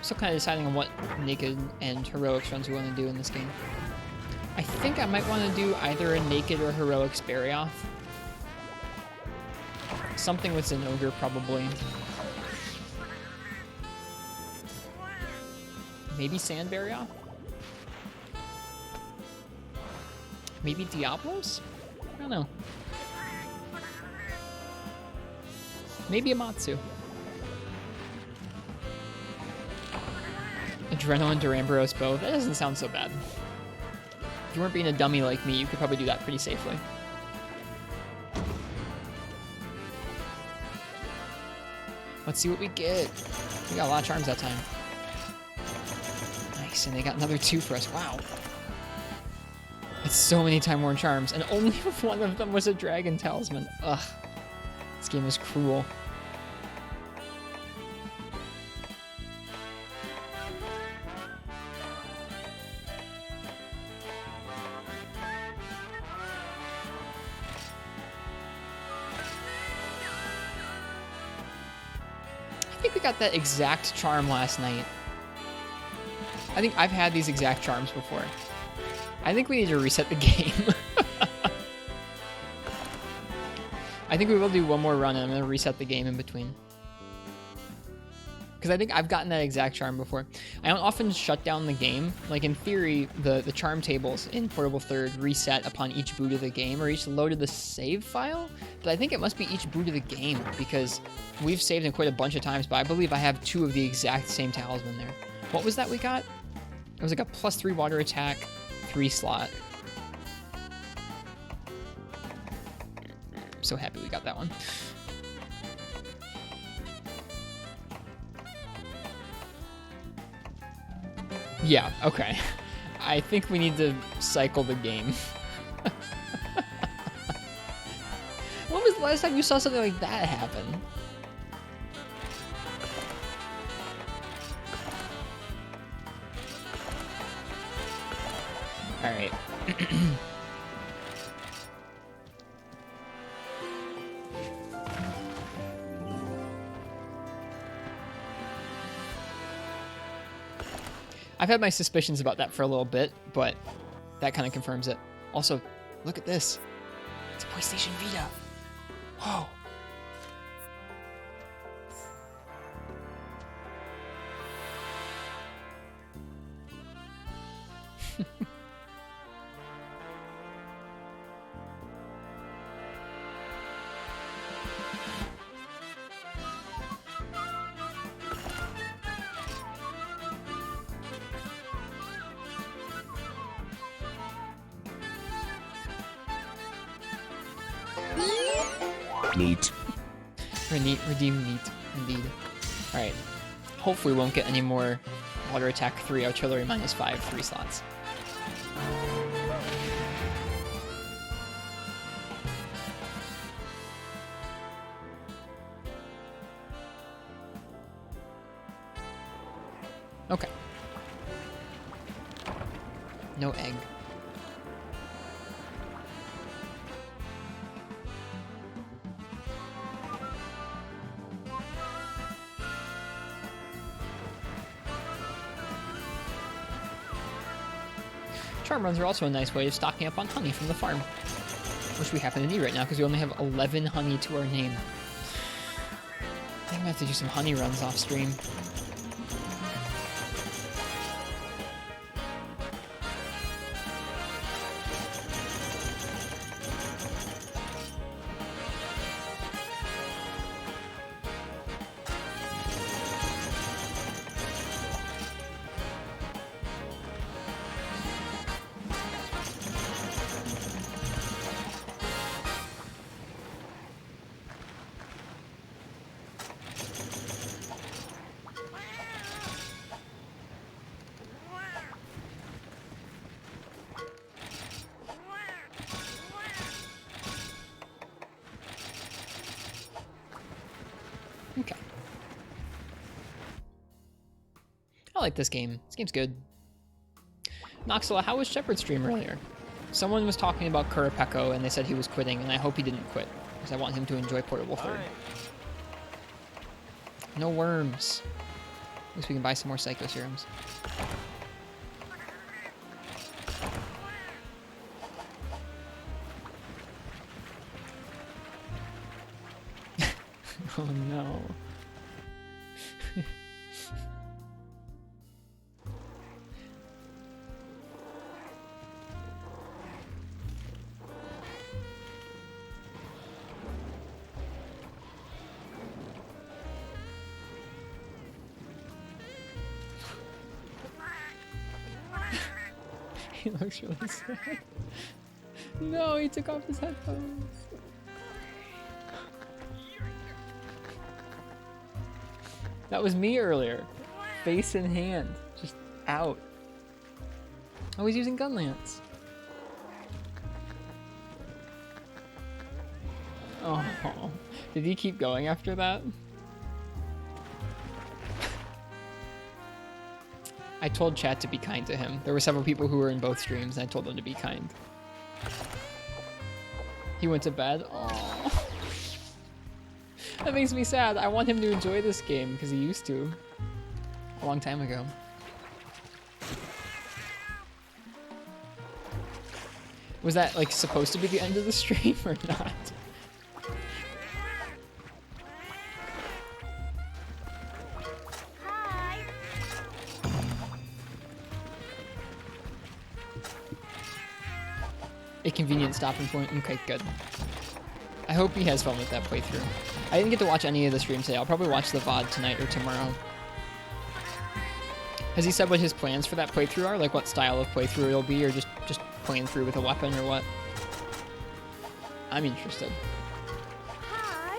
Still kind of deciding on what naked and heroics runs we want to do in this game. I think I might want to do either a naked or heroics bury-off. Something with Zinogre, probably. Maybe Sand bury-off? Maybe Diablos? I don't know. Maybe Amatsu. Adrenaline Duramboros bow. That doesn't sound so bad. If you weren't being a dummy like me, you could probably do that pretty safely. Let's see what we get. We got a lot of charms that time. Nice, and they got another 2 for us. Wow. That's so many Time Worn charms, and only one of them was a Dragon Talisman. Ugh. This game is cruel. I think we got that exact charm last night. I think I've had these exact charms before. I think we need to reset the game. I think we will do one more run and I'm going to reset the game in between. Because I think I've gotten that exact charm before. I don't often shut down the game. Like in theory, the charm tables in Portable 3rd reset upon each boot of the game or each load of the save file. But I think it must be each boot of the game because we've saved in quite a bunch of times, but I believe I have 2 of the exact same talisman there. What was that we got? It was like a +3 water attack, 3 slot. I'm so happy we got that one. Yeah, okay. I think we need to cycle the game. When was the last time you saw something like that happen? Alright. I've had my suspicions about that for a little bit, but that kind of confirms it. Also, look at this. It's a PlayStation Vita. Whoa. neat. Redeem neat, indeed. Alright. Hopefully we won't get any more water attack 3, artillery -5, 3 slots. Okay. No egg. Charm runs are also a nice way of stocking up on honey from the farm, which we happen to need right now because we only have 11 honey to our name. I think I'm gonna have to do some honey runs off stream. Okay. I like this game. This game's good. Noxela, how was Shepard's stream earlier? Someone was talking about Kurapeko and they said he was quitting, and I hope he didn't quit, because I want him to enjoy Portable 3rd. No worms. At least we can buy some more Psycho Serums. Oh no. He looks really sad. No, he took off his headphones. That was me earlier. Face in hand. Just out. Oh, he's using gun lance. Oh. Did he keep going after that? I told chat to be kind to him. There were several people who were in both streams, and I told them to be kind. He went to bed? Aww. That makes me sad. I want him to enjoy this game, because he used to. A long time ago. Was that, like, supposed to be the end of the stream, or not? A convenient stopping point. Okay, good. I hope he has fun with that playthrough. I didn't get to watch any of the streams today. I'll probably watch the VOD tonight or tomorrow. Has he said what his plans for that playthrough are? Like what style of playthrough it'll be, or just playing through with a weapon, or what? I'm interested. Hi.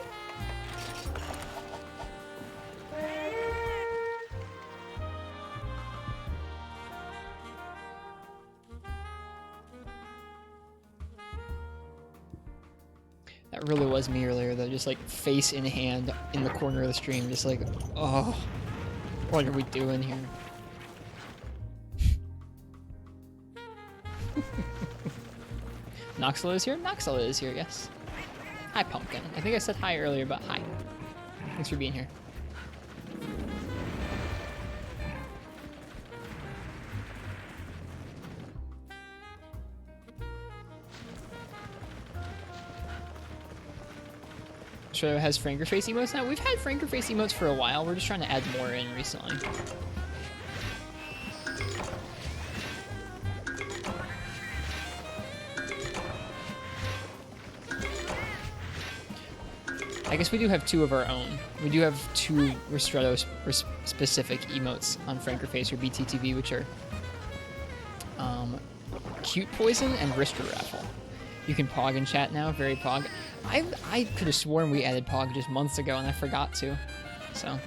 That really was me earlier, though. Just like face in hand in the corner of the stream. Just like, oh, what are we doing here? Noxela is here? Noxela is here, yes. Hi, Pumpkin. I think I said hi earlier, but hi. Thanks for being here. Ristretto has Franker Face emotes now? We've had Franker Face emotes for a while. We're just trying to add more in recently. I guess we do have two of our own. We do have two Ristretto specific emotes on Franker Face or BTTV, which are Cute Poison and Wrister Raffle. You can pog in chat now. Very pog. I could have sworn we added pog just months ago and I forgot to. So,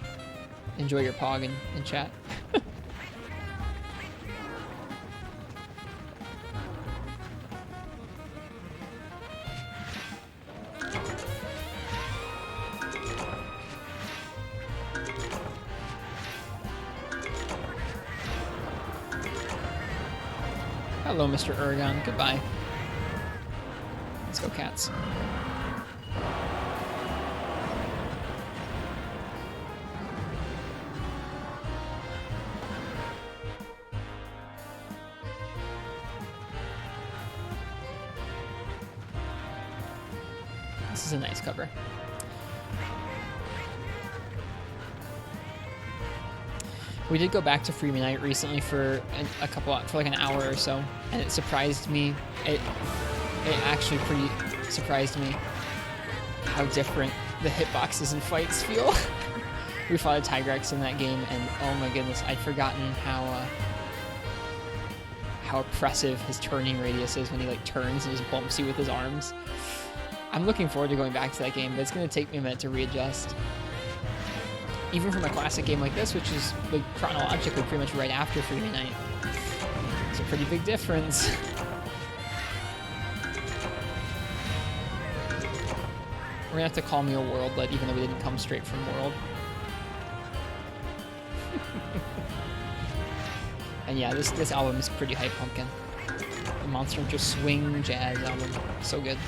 enjoy your pog in chat. Hello, Mr. Aragon. Goodbye. Let's go, cats. This is a nice cover. We did go back to Freemium Night recently for like an hour or so, and it surprised me. It actually pretty surprised me how different the hitboxes and fights feel. We fought a Tigrex in that game, and oh my goodness, I'd forgotten how oppressive his turning radius is when he like turns and just bumps you with his arms. I'm looking forward to going back to that game, but it's going to take me a minute to readjust. Even from a classic game like this, which is like chronologically pretty much right after Freemium Night. It's a pretty big difference. We're gonna have to call me a Worldlet, even though we didn't come straight from World. And yeah, this album is pretty hype pumpkin. The Monster Hunter swing jazz album, so good.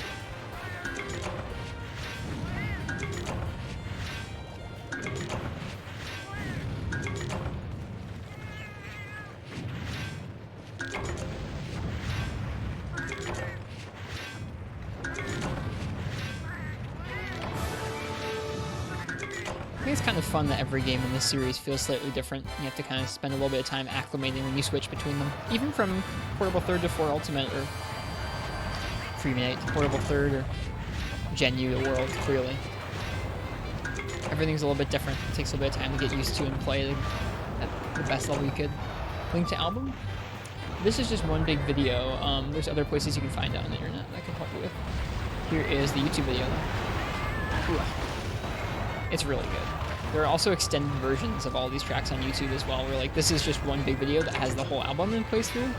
I think it's kind of fun that every game in this series feels slightly different. You have to kind of spend a little bit of time acclimating when you switch between them. Even from Portable 3rd to 4 Ultimate, or Freemium Night to Portable 3rd, or Gen U to World, clearly. Everything's a little bit different. It takes a little bit of time to get used to and play at the best level you could. Link to album? This is just one big video. There's other places you can find it on the internet that I can help you with. Here is the YouTube video, though. Ooh. It's really good. There are also extended versions of all these tracks on YouTube as well, where like this is just one big video that has the whole album in place through.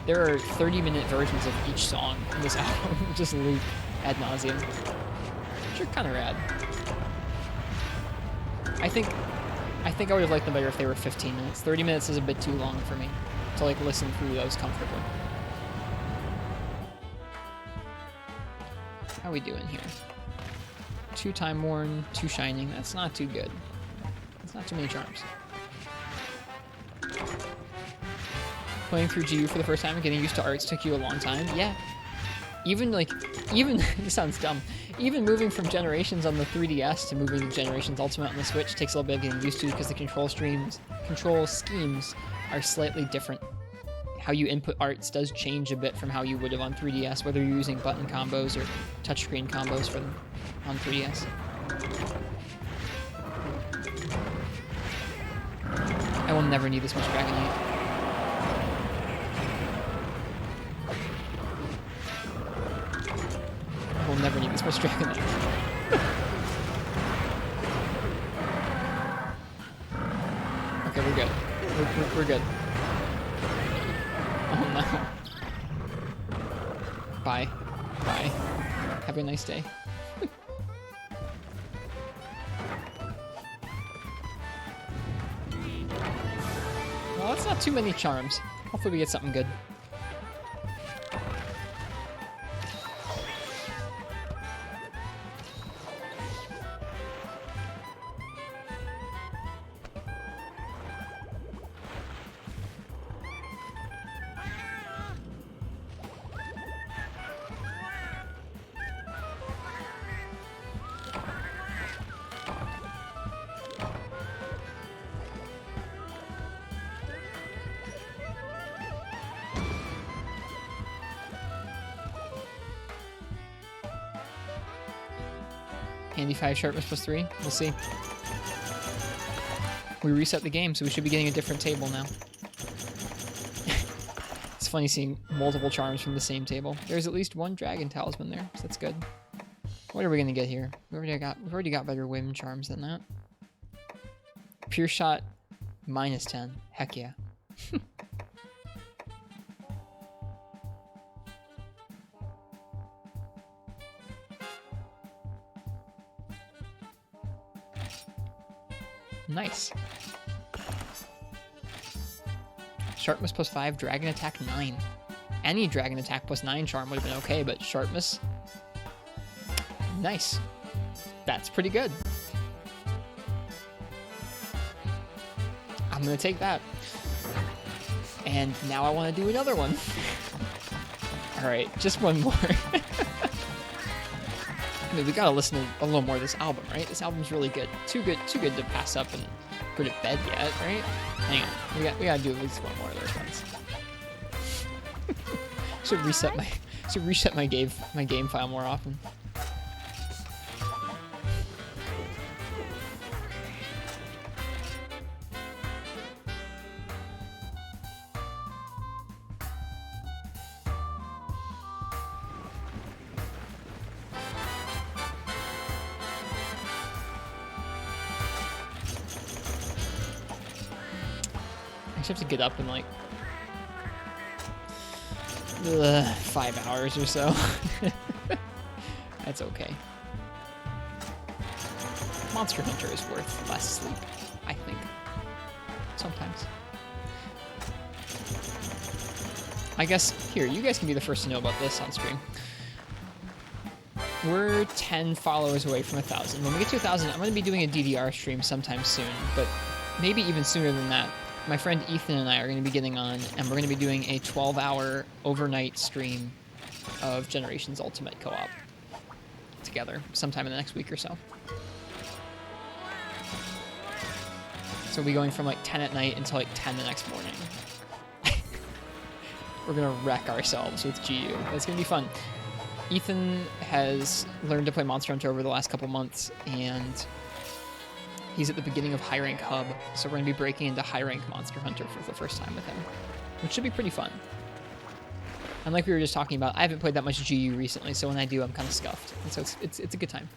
There are 30-minute versions of each song in this album, just loop ad nauseum, which are kind of rad. I think I would have liked them better if they were 15 minutes. 30 minutes is a bit too long for me to like listen through those comfortably. How we doing here? 2 Time Worn, 2 Shining. That's not too good. That's not too many charms. Playing through GU for the first time and getting used to arts took you a long time. Yeah. Even this sounds dumb. Even moving from Generations on the 3DS to moving to Generations Ultimate on the Switch takes a little bit of getting used to because the control schemes are slightly different. How you input arts does change a bit from how you would have on 3DS, whether you're using button combos or touchscreen combos for them on 3DS. I will never need this much Dragonite. I will never need this much Dragonite. Okay, we're good. We're good. Oh no. Bye. Bye. Have a nice day. Well, that's not too many charms. Hopefully we get something good. Handy 5 sharpness +3. We'll see. We reset the game, so we should be getting a different table now. It's funny seeing multiple charms from the same table. There's at least one dragon talisman there, so that's good. What are we gonna get here? We've already got better whim charms than that. Pure shot -10. Heck yeah. Nice. Sharpness +5, dragon attack 9. Any dragon attack +9 charm would have been okay, but sharpness? Nice. That's pretty good. I'm gonna take that. And now I want to do another one. Alright, just one more. I mean, we gotta listen to a little more of this album, right? This album's really good. Too good to pass up and go to bed yet, right? Hang on, we gotta do at least one more of those ones. Should reset my game file more often. I just have to get up in like 5 hours or so. That's okay. Monster Hunter is worth less sleep, I think. Sometimes. I guess, here, you guys can be the first to know about this on stream. We're 10 followers away from 1,000. When we get to 1,000, I'm going to be doing a DDR stream sometime soon, but maybe even sooner than that. My friend Ethan and I are going to be getting on, and we're going to be doing a 12-hour overnight stream of Generations Ultimate Co-op together sometime in the next week or so. So we'll be going from like 10 at night until like 10 the next morning. We're going to wreck ourselves with GU. It's going to be fun. Ethan has learned to play Monster Hunter over the last couple months, and he's at the beginning of High Rank Hub, so we're going to be breaking into High Rank Monster Hunter for the first time with him, which should be pretty fun. And like we were just talking about, I haven't played that much GU recently, so when I do, I'm kind of scuffed, and so it's a good time.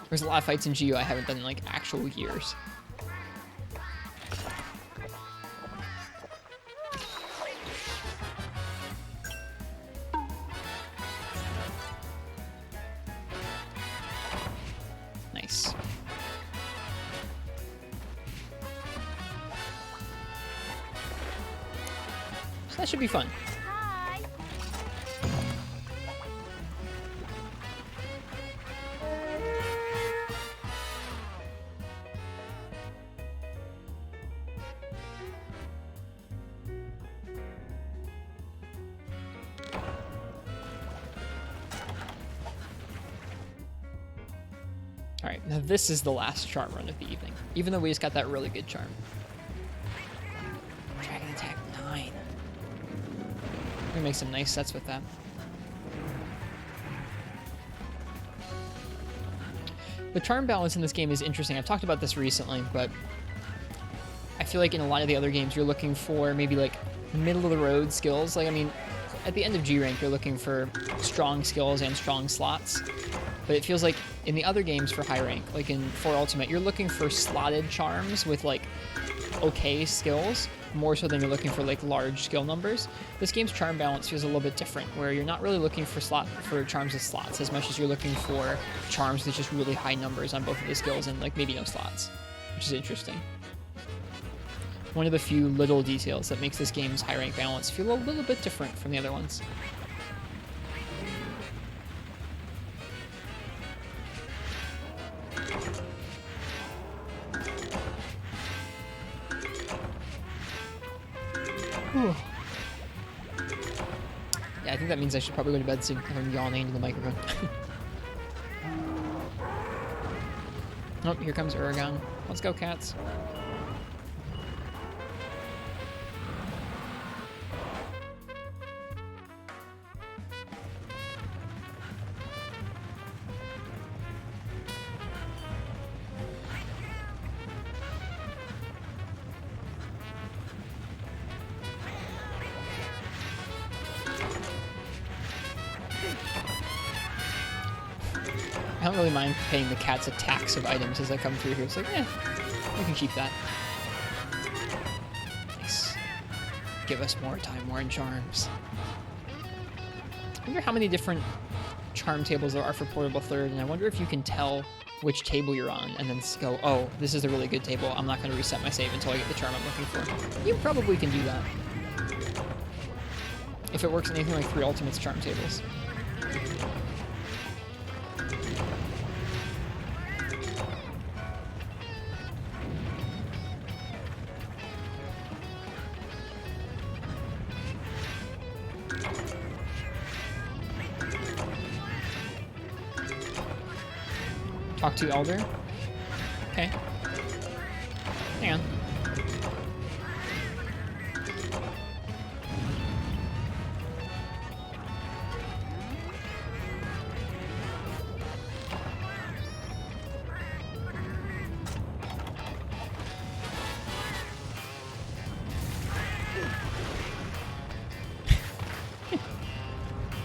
There's a lot of fights in GU I haven't done in like actual years. Nice. So that should be fun. Hi. Alright, now this is the last charm run of the evening, even though we just got that really good charm. Dragon attack 9. We're gonna make some nice sets with that. The charm balance in this game is interesting. I've talked about this recently, but I feel like in a lot of the other games you're looking for maybe like middle of the road skills. Like, I mean, at the end of G rank you're looking for strong skills and strong slots. But it feels like in the other games for high rank, like in 4 Ultimate, you're looking for slotted charms with like okay skills, more so than you're looking for like large skill numbers. This game's charm balance feels a little bit different, where you're not really looking for charms with slots as much as you're looking for charms with just really high numbers on both of the skills and like maybe no slots, which is interesting. One of the few little details that makes this game's high rank balance feel a little bit different from the other ones. Whew. Yeah, I think that means I should probably go to bed soon if I'm yawning into the microphone. Oh, here comes Uragon. Let's go, cats. I don't really mind paying the cats a tax of items as I come through here. It's like, eh, we can keep that. Nice. Give us more time, more charms. I wonder how many different charm tables there are for Portable Third, and I wonder if you can tell which table you're on and then go, oh, this is a really good table. I'm not going to reset my save until I get the charm I'm looking for. You probably can do that. If it works in anything like 3 Ultimates charm tables. Talk to Elder. Okay. Hang on.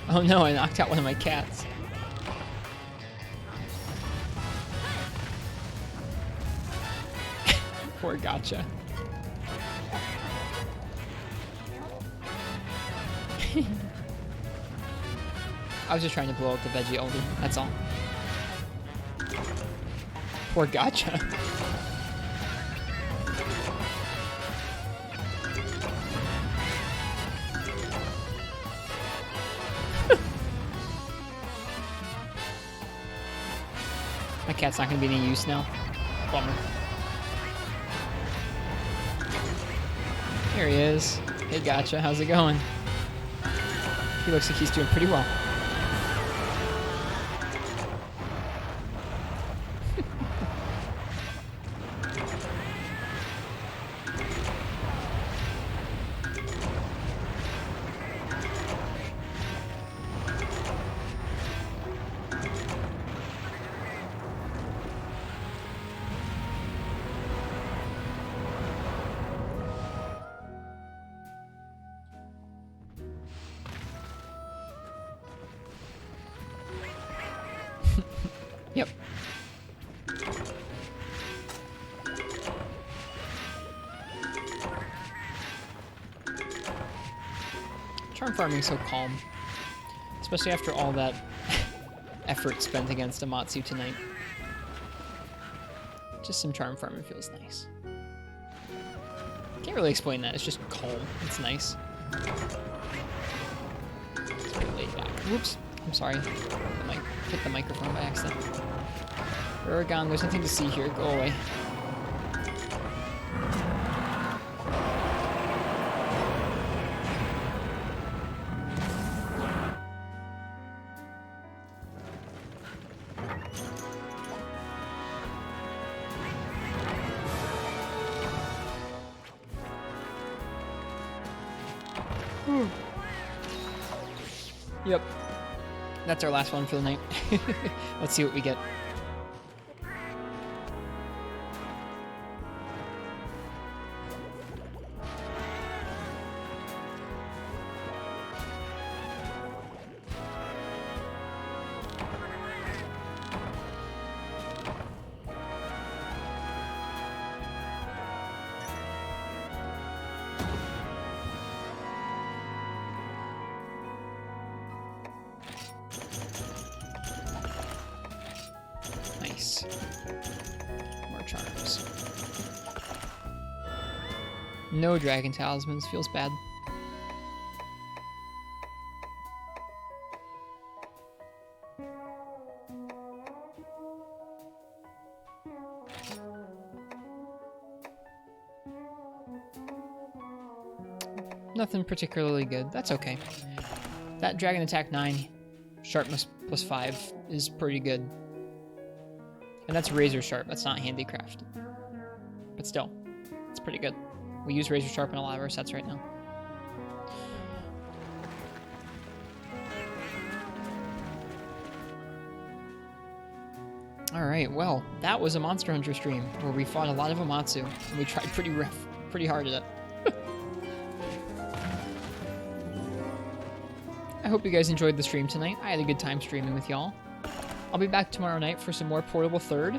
Oh no, I knocked out one of my cats. Poor gotcha. I was just trying to blow up the veggie oldie, that's all. Poor gotcha. My cat's not gonna be any use now. Bummer. Here he is. Hey, gotcha. How's it going? He looks like he's doing pretty well. Yep. Charm farming's so calm. Especially after all that effort spent against Amatsu tonight. Just some charm farming feels nice. Can't really explain that, it's just calm. It's nice. It's pretty laid back. Whoops. I'm sorry. I might hit the microphone by accident. Aragon, there's nothing to see here. Go away. Yep. That's our last one for the night. Let's see what we get. More charms. No dragon talismans. Feels bad. Nothing particularly good. That's okay. That Dragon Attack 9, Sharpness plus 5 is pretty good. And that's Razor Sharp, that's not Handicraft. But still, it's pretty good. We use Razor Sharp in a lot of our sets right now. Alright, well, that was a Monster Hunter stream where we fought a lot of Amatsu, and we tried pretty hard at it. I hope you guys enjoyed the stream tonight. I had a good time streaming with y'all. I'll be back tomorrow night for some more Portable 3rd.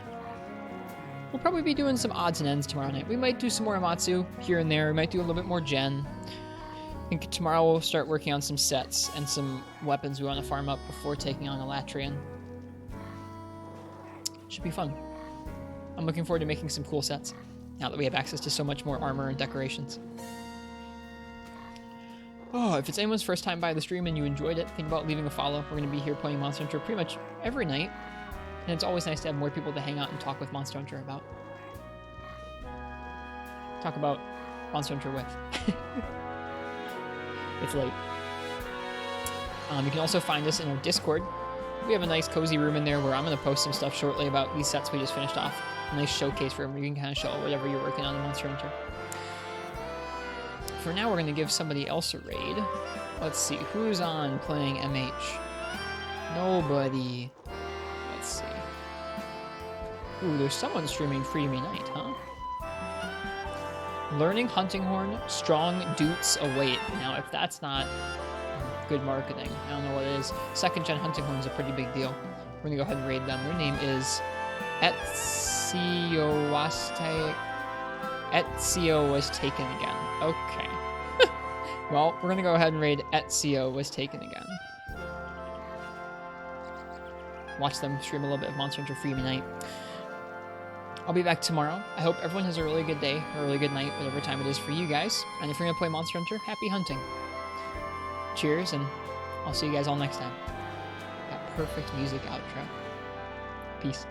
We'll probably be doing some odds and ends tomorrow night. We might do some more Amatsu here and there. We might do a little bit more Gen. I think tomorrow we'll start working on some sets and some weapons we want to farm up before taking on Elatrian. Should be fun. I'm looking forward to making some cool sets now that we have access to so much more armor and decorations. Oh, if it's anyone's first time by the stream and you enjoyed it, think about leaving a follow. We're going to be here playing Monster Hunter pretty much every night. And it's always nice to have more people to hang out and talk with Monster Hunter about. Talk about Monster Hunter with. It's late. You can also find us in our Discord. We have a nice cozy room in there where I'm going to post some stuff shortly about these sets we just finished off. A nice showcase room where you can kind of show whatever you're working on in Monster Hunter. For now, we're going to give somebody else a raid. Let's see, who's on playing MH? Nobody. Let's see. Ooh, there's someone streaming Free Me Night, huh? Learning Hunting Horn, strong dutes await. Now, if that's not good marketing, I don't know what it is. Second gen Hunting Horn is a pretty big deal. We're gonna go ahead and raid them. Their name is Ezio was taken again. Okay. Well, we're gonna go ahead and raid Ezio was taken again. Watch them stream a little bit of Monster Hunter Free Me Night. I'll be back tomorrow. I hope everyone has a really good day, or a really good night, whatever time it is for you guys. And if you're gonna play Monster Hunter, happy hunting. Cheers, and I'll see you guys all next time. That perfect music outro. Peace.